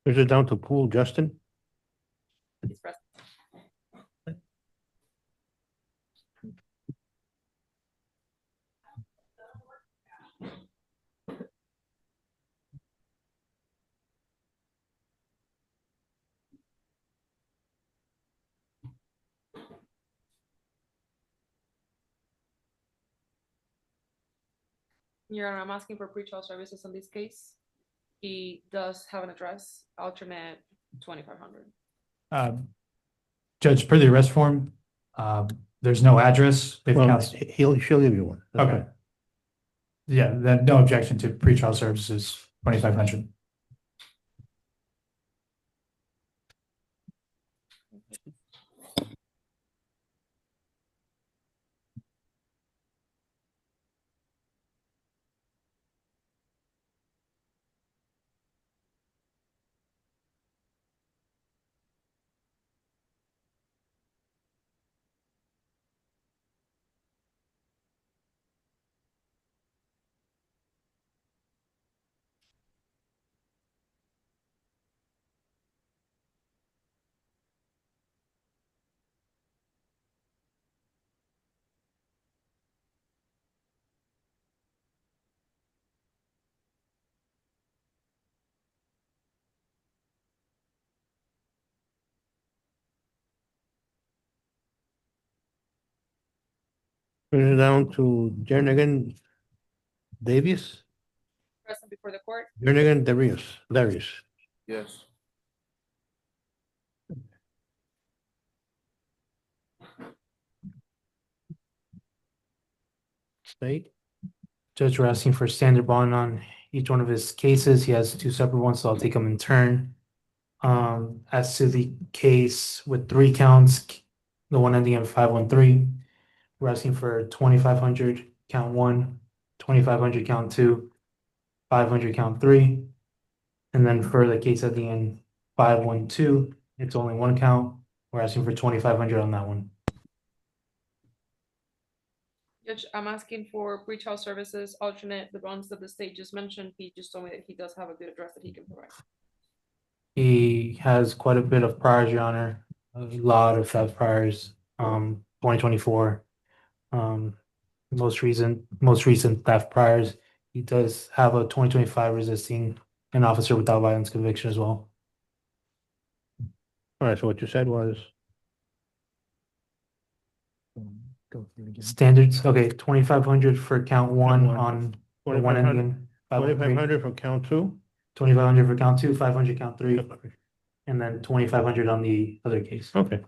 Is it down to pool, Justin? He's present. Your Honor, I'm asking for pretrial services on this case. He does have an address, alternate 2,500. Judge, per the arrest form, there's no address. If Well, counsel- she'll give you one. That's Okay. fine. Yeah, then no objection to pretrial services, 2,500. Bring it down to Jernigan Davies, Present before the court. Jernigan Darius. Yes. State. Judge, we're asking for standard bond on each one of his cases. He has two separate ones, so I'll take them in turn. As to the case with 3 counts, the one ending in 513, we're asking for 2,500 count 1, 2,500 count 2, 500 count 3. And then for the case ending in 512, it's only 1 count. We're asking for 2,500 on that one. Judge, I'm asking for pretrial services, alternate the ones that the state just mentioned. He just told me that he does have a good address that he can provide. He has quite a bit of priors, Your Honor. A lot of theft priors, 2024. most recent theft priors. He does have a 2025 resisting an officer without violence conviction as well. All right, so what you said was, Go through it again. Standards, okay, 2,500 for count one one. on the one 2,500 ending 513. 2,500 for count two? 2,500 for count two, 500 count three, and then 2,500 on the other case. Okay.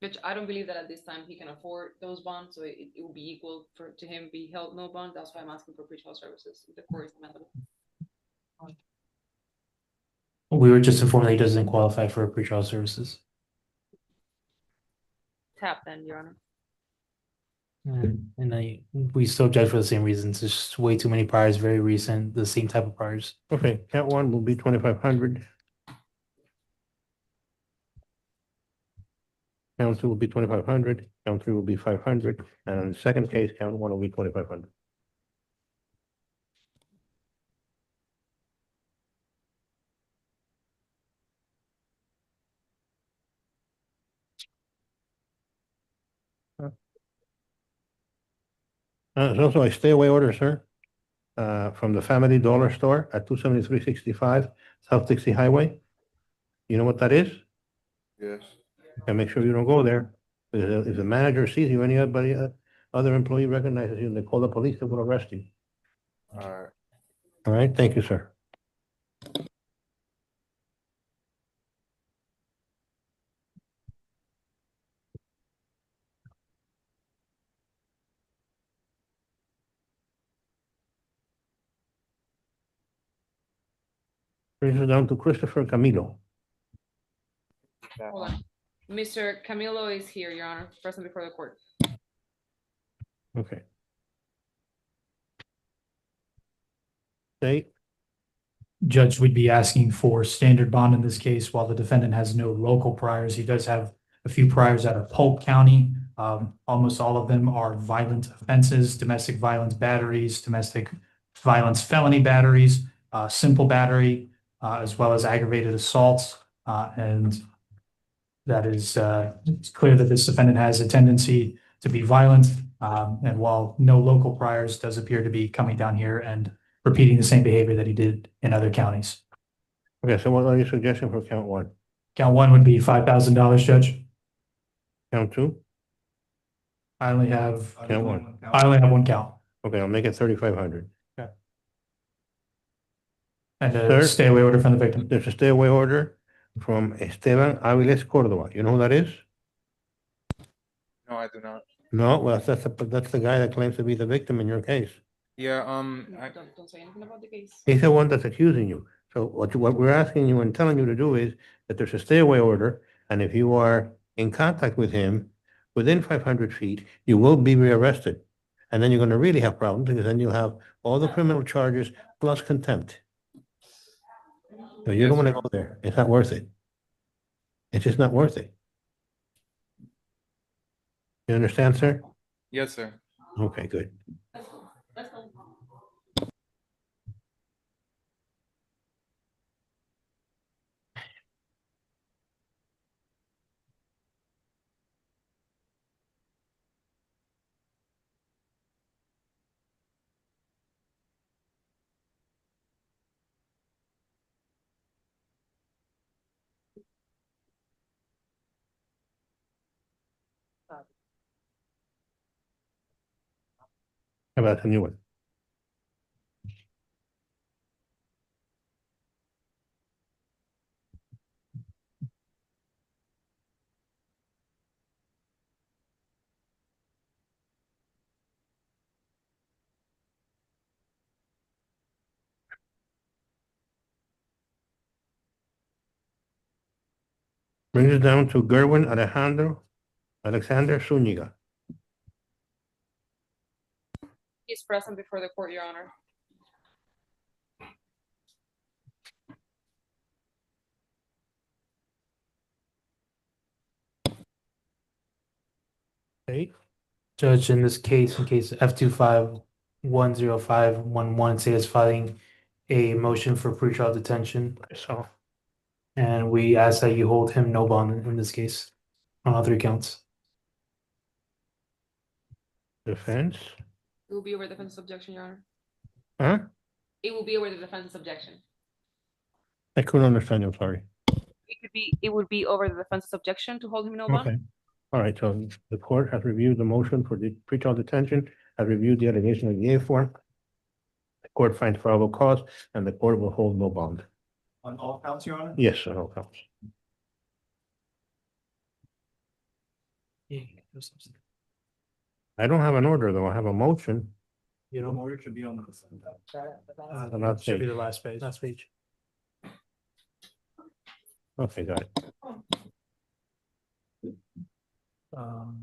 Which I don't believe that at this time he can afford those bonds, so it will be equal to him be held no bond. That's why I'm asking for pretrial services. If the court is amenable. We were just informed that he doesn't qualify for pretrial services. Tap then, Your Honor. And we still judge for the same reasons. It's just way too many priors, very recent, the same type of priors. Okay, count one will be 2,500. Count two will be 2,500, count three will be 500, and on the second case, count one will be 2,500. There's also a stay away order, sir, from the Family Dollar Store at 27365 South Dixie Highway. You know what that is? Yes. And make sure you don't go there. If the manager sees you, anybody, other employee recognizes you, and they call the police, they will arrest you. All right. All right, thank you, sir. Brings us down to Christopher Camilo. Hold on. Mr. Camilo is here, Your Honor, present before the court. Okay. State. Judge would be asking for standard bond in this case, while the defendant has no local priors. He does have a few priors out of Polk County. Almost all of them are violent offenses, domestic violence batteries, domestic violence felony batteries, simple battery, as well as aggravated assaults. And that is, it's clear that this defendant has a tendency to be violent. And while no local priors, does appear to be coming down here and repeating the same behavior that he did in other counties. Okay, so what are your suggestions for count one? Count one would be $5,000, Judge. Count two? I only have Count one. I only have one count. Okay, I'll make it 3,500. And Sir? a stay away order from the victim. There's a stay away order from Esteban Aviles Cordova. You know who that is? No, I do not. No, well, that's the guy that claims to be the victim in your case. Yeah, Don't say anything about the case. He's the one that's accusing you. So what we're asking you and telling you to do is that there's a stay away order, and if you are in contact with him within 500 feet, you will be rearrested. And then you're going to really have problems, because then you'll have all the criminal charges plus contempt. So you don't want to go there. It's not worth it. It's just not worth it. You understand, sir? yes, sir. Okay, good. How about the new one? Brings us down to Gerwin Alexander Zuniga. He's present before the court, Your Honor. Okay. Judge, in this case, in case F25-10511, satisfying a motion for pretrial detention. So, And we ask that you hold him no bond in this case on all three counts. Defense? It will be over the defense's objection, Your Honor. Huh? It will be over the defense's objection. I couldn't understand you, I'm sorry. It would be over the defense's objection to hold him no bond. Okay. All right, so the court has reviewed the motion for the pretrial detention, has reviewed the allegation of the A form. The court finds probable cause and the court will hold no bond. On all counts, Your Honor? Yes, on all counts. I don't have an order, though. I have a motion. You know, Order should be on the. The last should be page. the last page. Last page. Okay, got it. Um,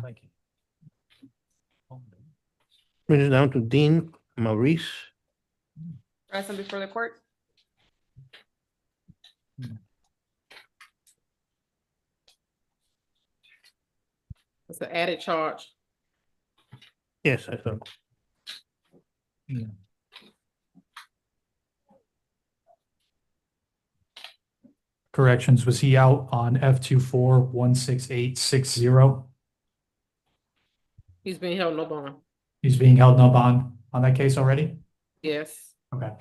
Thank you. Bring it down to Dean Maurice. Present before the court. It's an added charge. Yes, I thought. Corrections, was he out on F24-16860? He's being held no bond. He's being held no bond on that case already? Yes. Okay.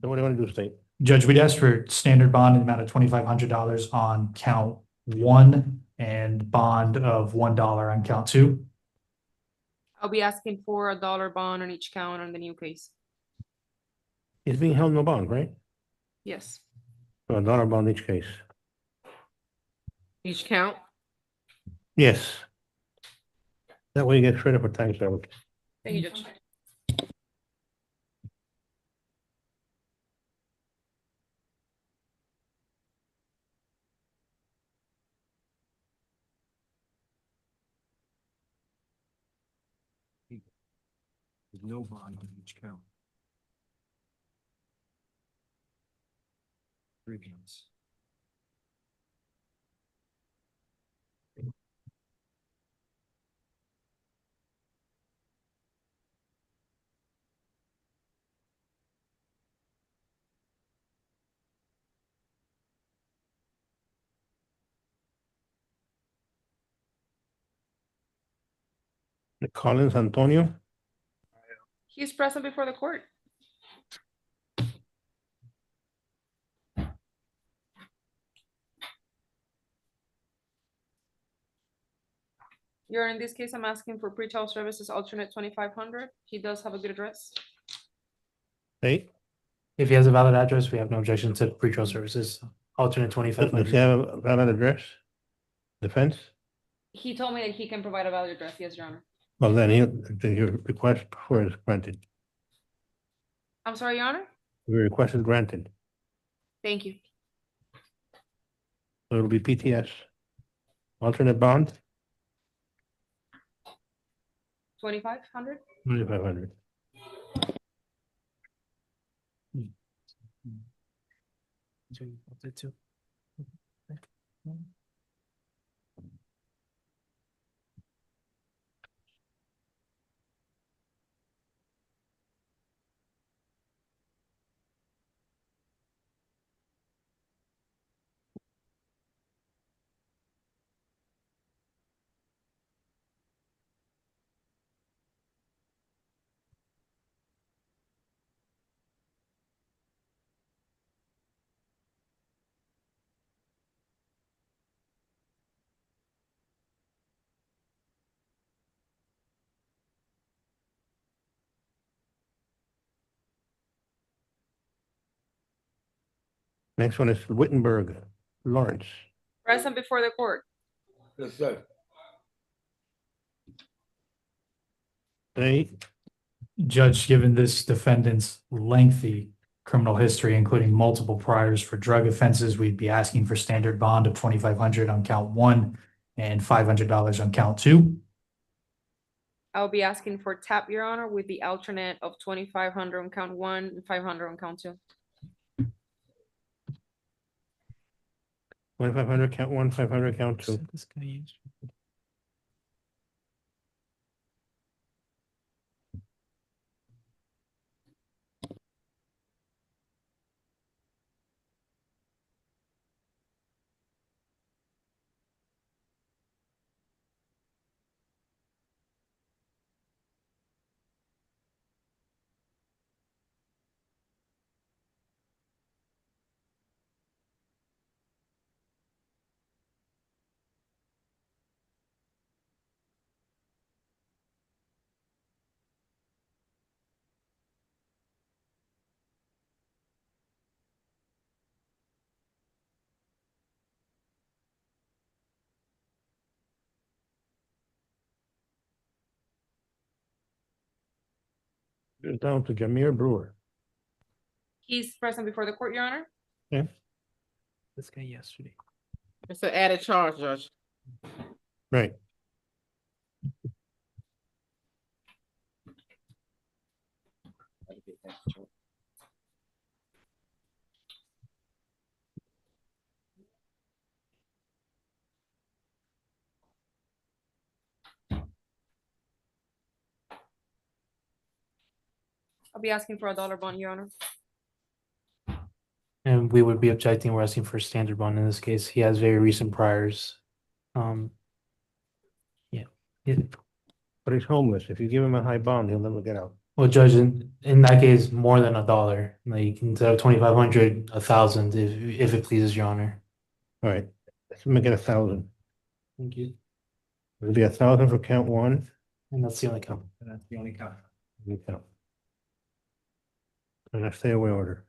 So what do you want to do, State? Judge, we'd ask for standard bond in the amount of $2,500 on count 1 and bond of $1 on count 2. I'll be asking for $1 bond on each count on the new case. He's being held no bond, right? Yes. So $1 bond each case. Each count? Yes. That way you get credit for time served. Thank you, Judge. There's no bond on each count. 3 counts. Collins Antonio. He's present before the court. You're in this case, I'm asking for pretrial services alternate 2,500. He does have a good address. Hey, If he has a valid address, we have no objection to pretrial services, alternate does he 2,500. have a valid address? Defense? He told me that he can provide a valid address. Yes, Your Honor. Well, then your request for is granted. I'm sorry, Your Honor. Your request is granted. Thank you. So it'll be PTS. Alternate bond, 2,500. 2,500. Next one is Wittenberg, Lawrence. Present before the court. Yes, sir. Say, Judge, given this defendant's lengthy criminal history, including multiple priors for drug offenses, we'd be asking for standard bond of $2,500 on count 1 and $500 on count 2. I'll be asking for tap, Your Honor, with the alternate of 2,500 on count 1 and 500 on count 2. 2,500 count 1, 500 count 2. Down to Jameer Brewer. He's present before the court, Your Honor. Okay. This guy yesterday. It's an added charge, Judge. Right. I'll be asking for $1 bond, Your Honor. And we would be objecting, we're asking for standard bond in this case. He has very recent priors. Yeah. But he's homeless. If you give him a high bond, he'll never get out. Well, Judge, in that case, more than $1. Like instead of 2,500, 1,000, if it pleases Your Honor. All right, let's make it 1,000. Thank you. It'll be 1,000 for count 1. And that's the only count. And that's the only count. You count. And a stay away order.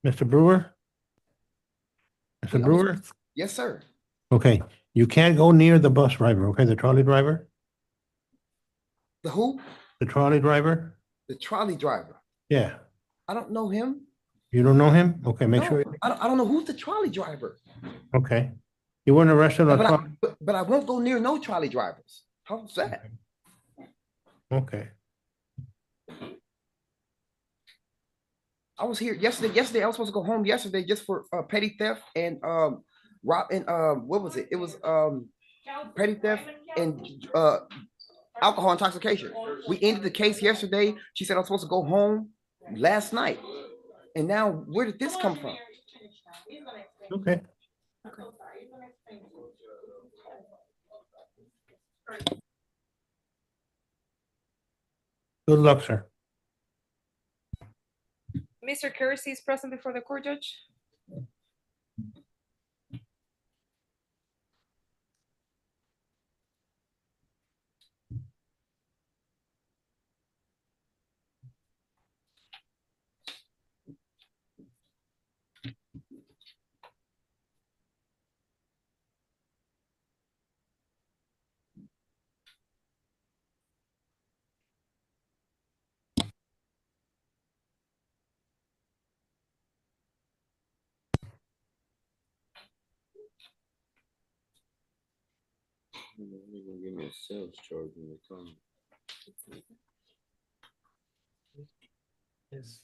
Mr. Brewer? Mr. Brewer? Yes, sir. Okay, you can't go near the bus driver, okay, the trolley driver? The who? The trolley driver? The trolley driver. Yeah, I don't know him. you don't know him? Okay, make No, sure, I don't know who's the trolley driver. okay. You weren't arrested on, But I won't go near no trolley drivers. How's that? okay. I was here yesterday. Yesterday, I was supposed to go home yesterday just for petty theft and rob and what was it? It was petty theft and alcohol intoxication. We ended the case yesterday. She said I was supposed to go home last night. And now where did this come from? Okay. Good luck, sir. Mr. Kersey is present before the court, Judge. They're gonna give me a sales charge when they come. Is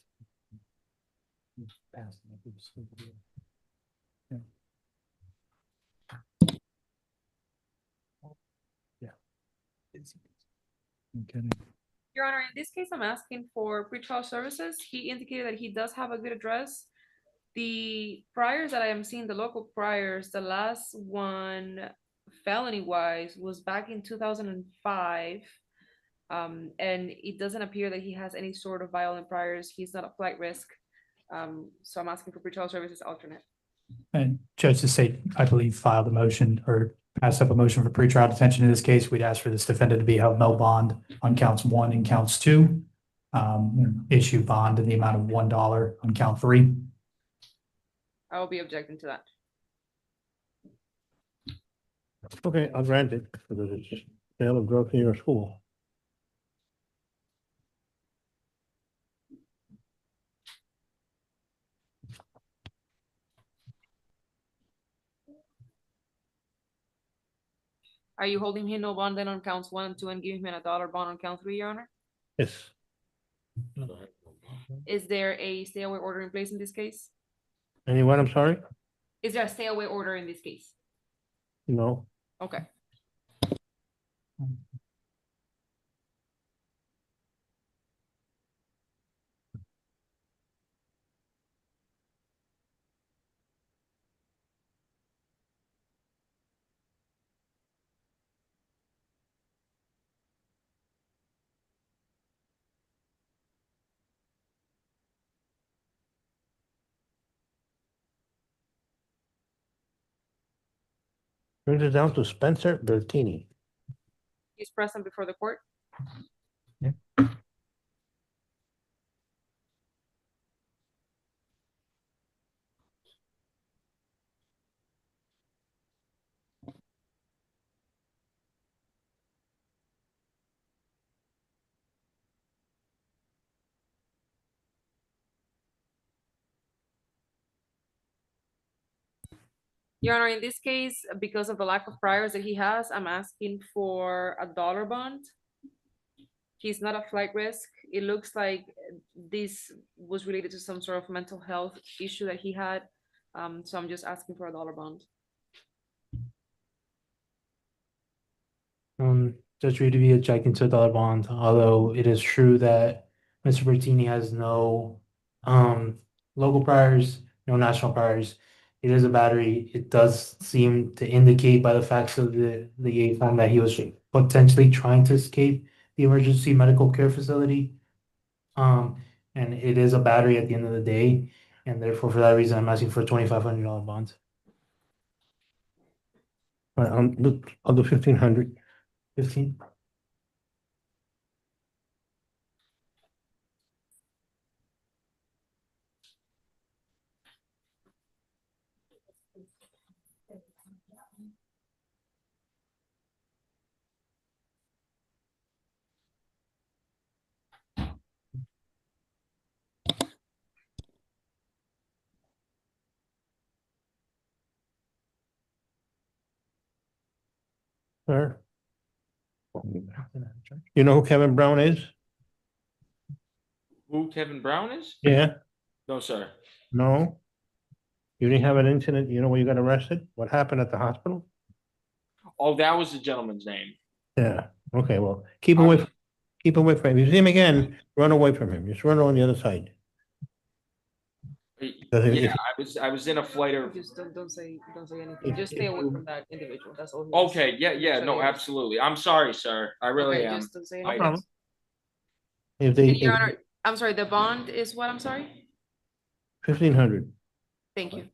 Okay. Your Honor, in this case, I'm asking for pretrial services. He indicated that he does have a good address The priors that I am seeing, the local priors, the last one felony wise was back in 2005. And it doesn't appear that he has any sort of violent priors. He's not a flight risk. So I'm asking for pretrial services alternate. And Judge, the state, I believe, filed a motion or passed up a motion for pretrial detention. In this case, we'd ask for this defendant to be held no bond on counts 1 and counts 2. Issue bond in the amount of $1 on count 3. I will be objecting to that. Okay, I'll grant it, because it's just sale of drugs in your school. Are you holding him no bond then on counts 1 and 2 and giving him a dollar bond on count 3, Your Honor? Yes. Is there a stay away order in place in this case? Anyone, I'm sorry? Is there a stay away order in this case? No. Okay. Brings it down to Spencer Bertini. He's present before the court. Your Honor, in this case, because of the lack of priors that he has, I'm asking for a dollar bond. He's not a flight risk. It looks like this was related to some sort of mental health issue that he had. So I'm just asking for a dollar bond. Judge Reed to be objecting to a dollar bond, although it is true that Mr. Bertini has no local priors, no national priors. It is a battery. It does seem to indicate by the facts of the time that he was potentially trying to escape the emergency medical care facility. And it is a battery at the end of the day, and therefore for that reason I'm asking for a $2,500 bond. All right, I'll do 1,500. 15. Sir? You know who Kevin Brown is? Who Kevin Brown is? Yeah? No, sir. No? You didn't have an incident, you know, where you got arrested? What happened at the hospital? Oh, that was the gentleman's name. Yeah, okay, well, keep away from him. If you see him again, run away from him. Just run on the other side. Yeah, I was in a flight of. Just don't say anything. Just stay away from that individual. That's all. Okay, yeah, no, absolutely. I'm sorry, sir. I really am. Just don't say No anything. problem. And Your Honor, I'm sorry, the bond is what? I'm sorry? 1,500. Thank you.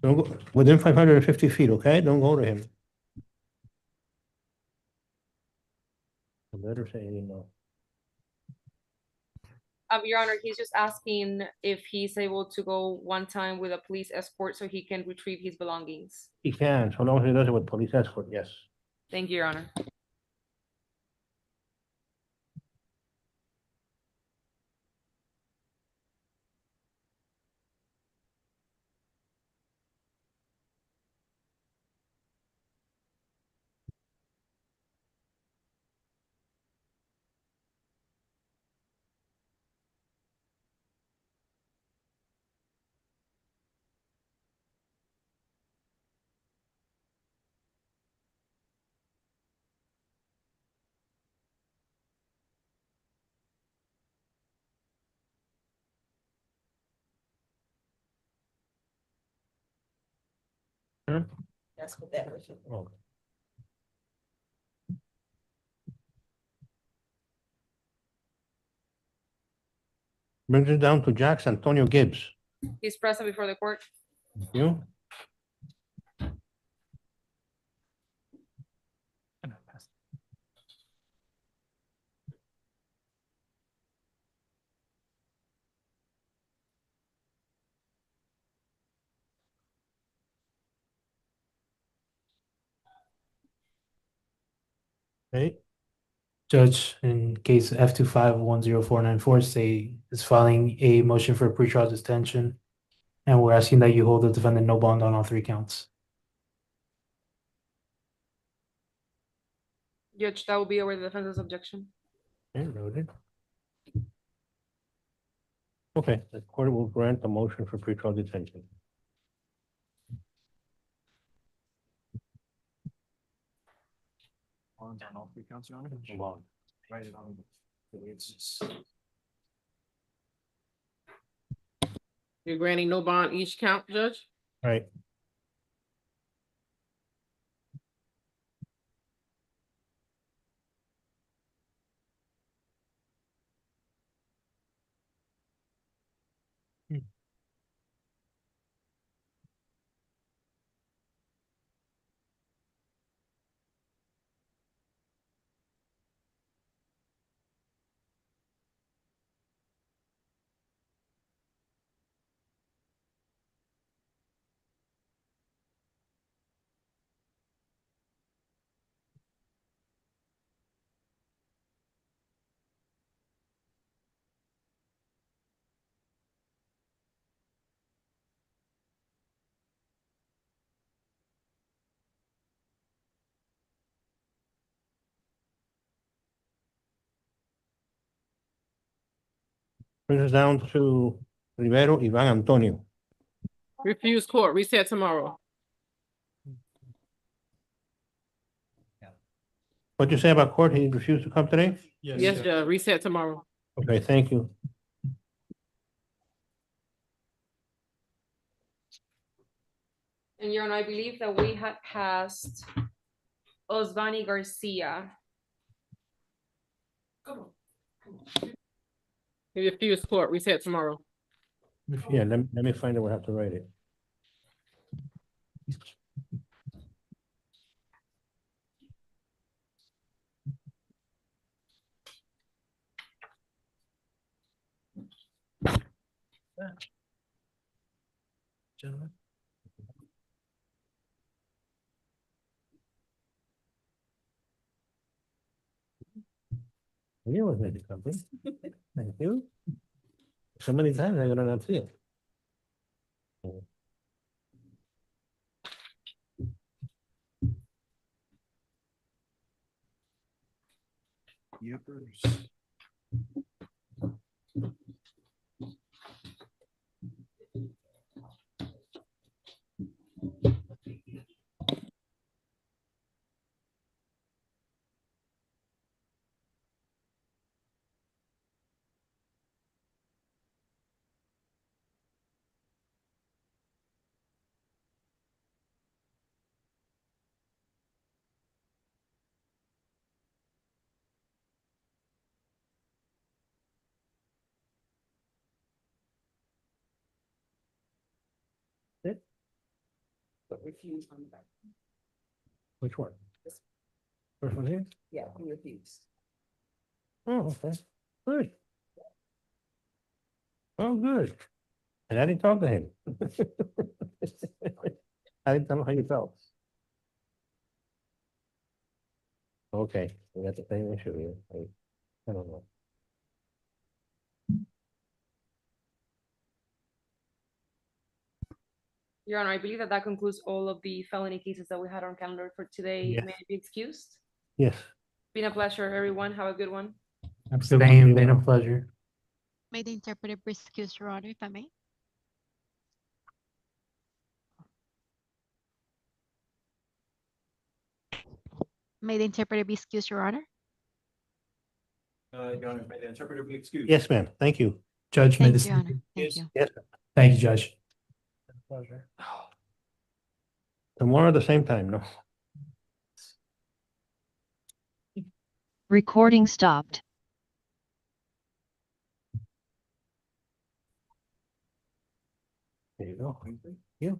Don't go, within 550 feet, okay? Don't go to him. Better say no. Your Honor, he's just asking if he's able to go one time with a police escort so he can retrieve his belongings. He can, so long as he does it with police escort, yes. Thank you, Your Honor. That's what that was. Oh. Brings it down to Jax Antonio Gibbs. He's present before the court. Thank you. Okay. Judge, in case F251094 say is filing a motion for pretrial detention, and we're asking that you hold the defendant no bond on all 3 counts. Judge, that will be over the defense's objection. Okay, noted. Okay, the court will grant the motion for pretrial detention. On all 3 counts, Your Honor? Hold on. Write it on. It's You're granting no bond each count, Judge? Right. Brings us down to Rivero Ivan Antonio. Refuse court, reset tomorrow. What'd you say about court? He refused to come today? Yes, Judge, reset tomorrow. Okay, thank you. And Your Honor, I believe that we had passed Osvani Garcia. Refuse court, reset tomorrow. Yeah, let me find out where I have to write it. Gentlemen. You was ready to come in. Thank you. So many times I gotta not see it. Yippers. But refuse on the back. Which one? First one here? Yeah, he refused. Oh, okay. Good. Oh, good. And I didn't talk to him. I didn't tell him how you felt. Okay, we got the same issue here. I don't know. Your Honor, I believe that that concludes all of the felony cases that we had on calendar for today. Yes. May I be excused? Yes. Been a pleasure, everyone. Have a good one. Same, been a pleasure. May the interpreter be excused, Your Honor, if I may? May the interpreter be excused, Your Honor? Your Honor, may the interpreter be excused? Yes, ma'am. Thank you. Judge, may Thank this. you, Your Honor. Thank you. Yes. Thank you, Judge. Pleasure. Tomorrow at the same time, no? Recording stopped. There you go. Yeah.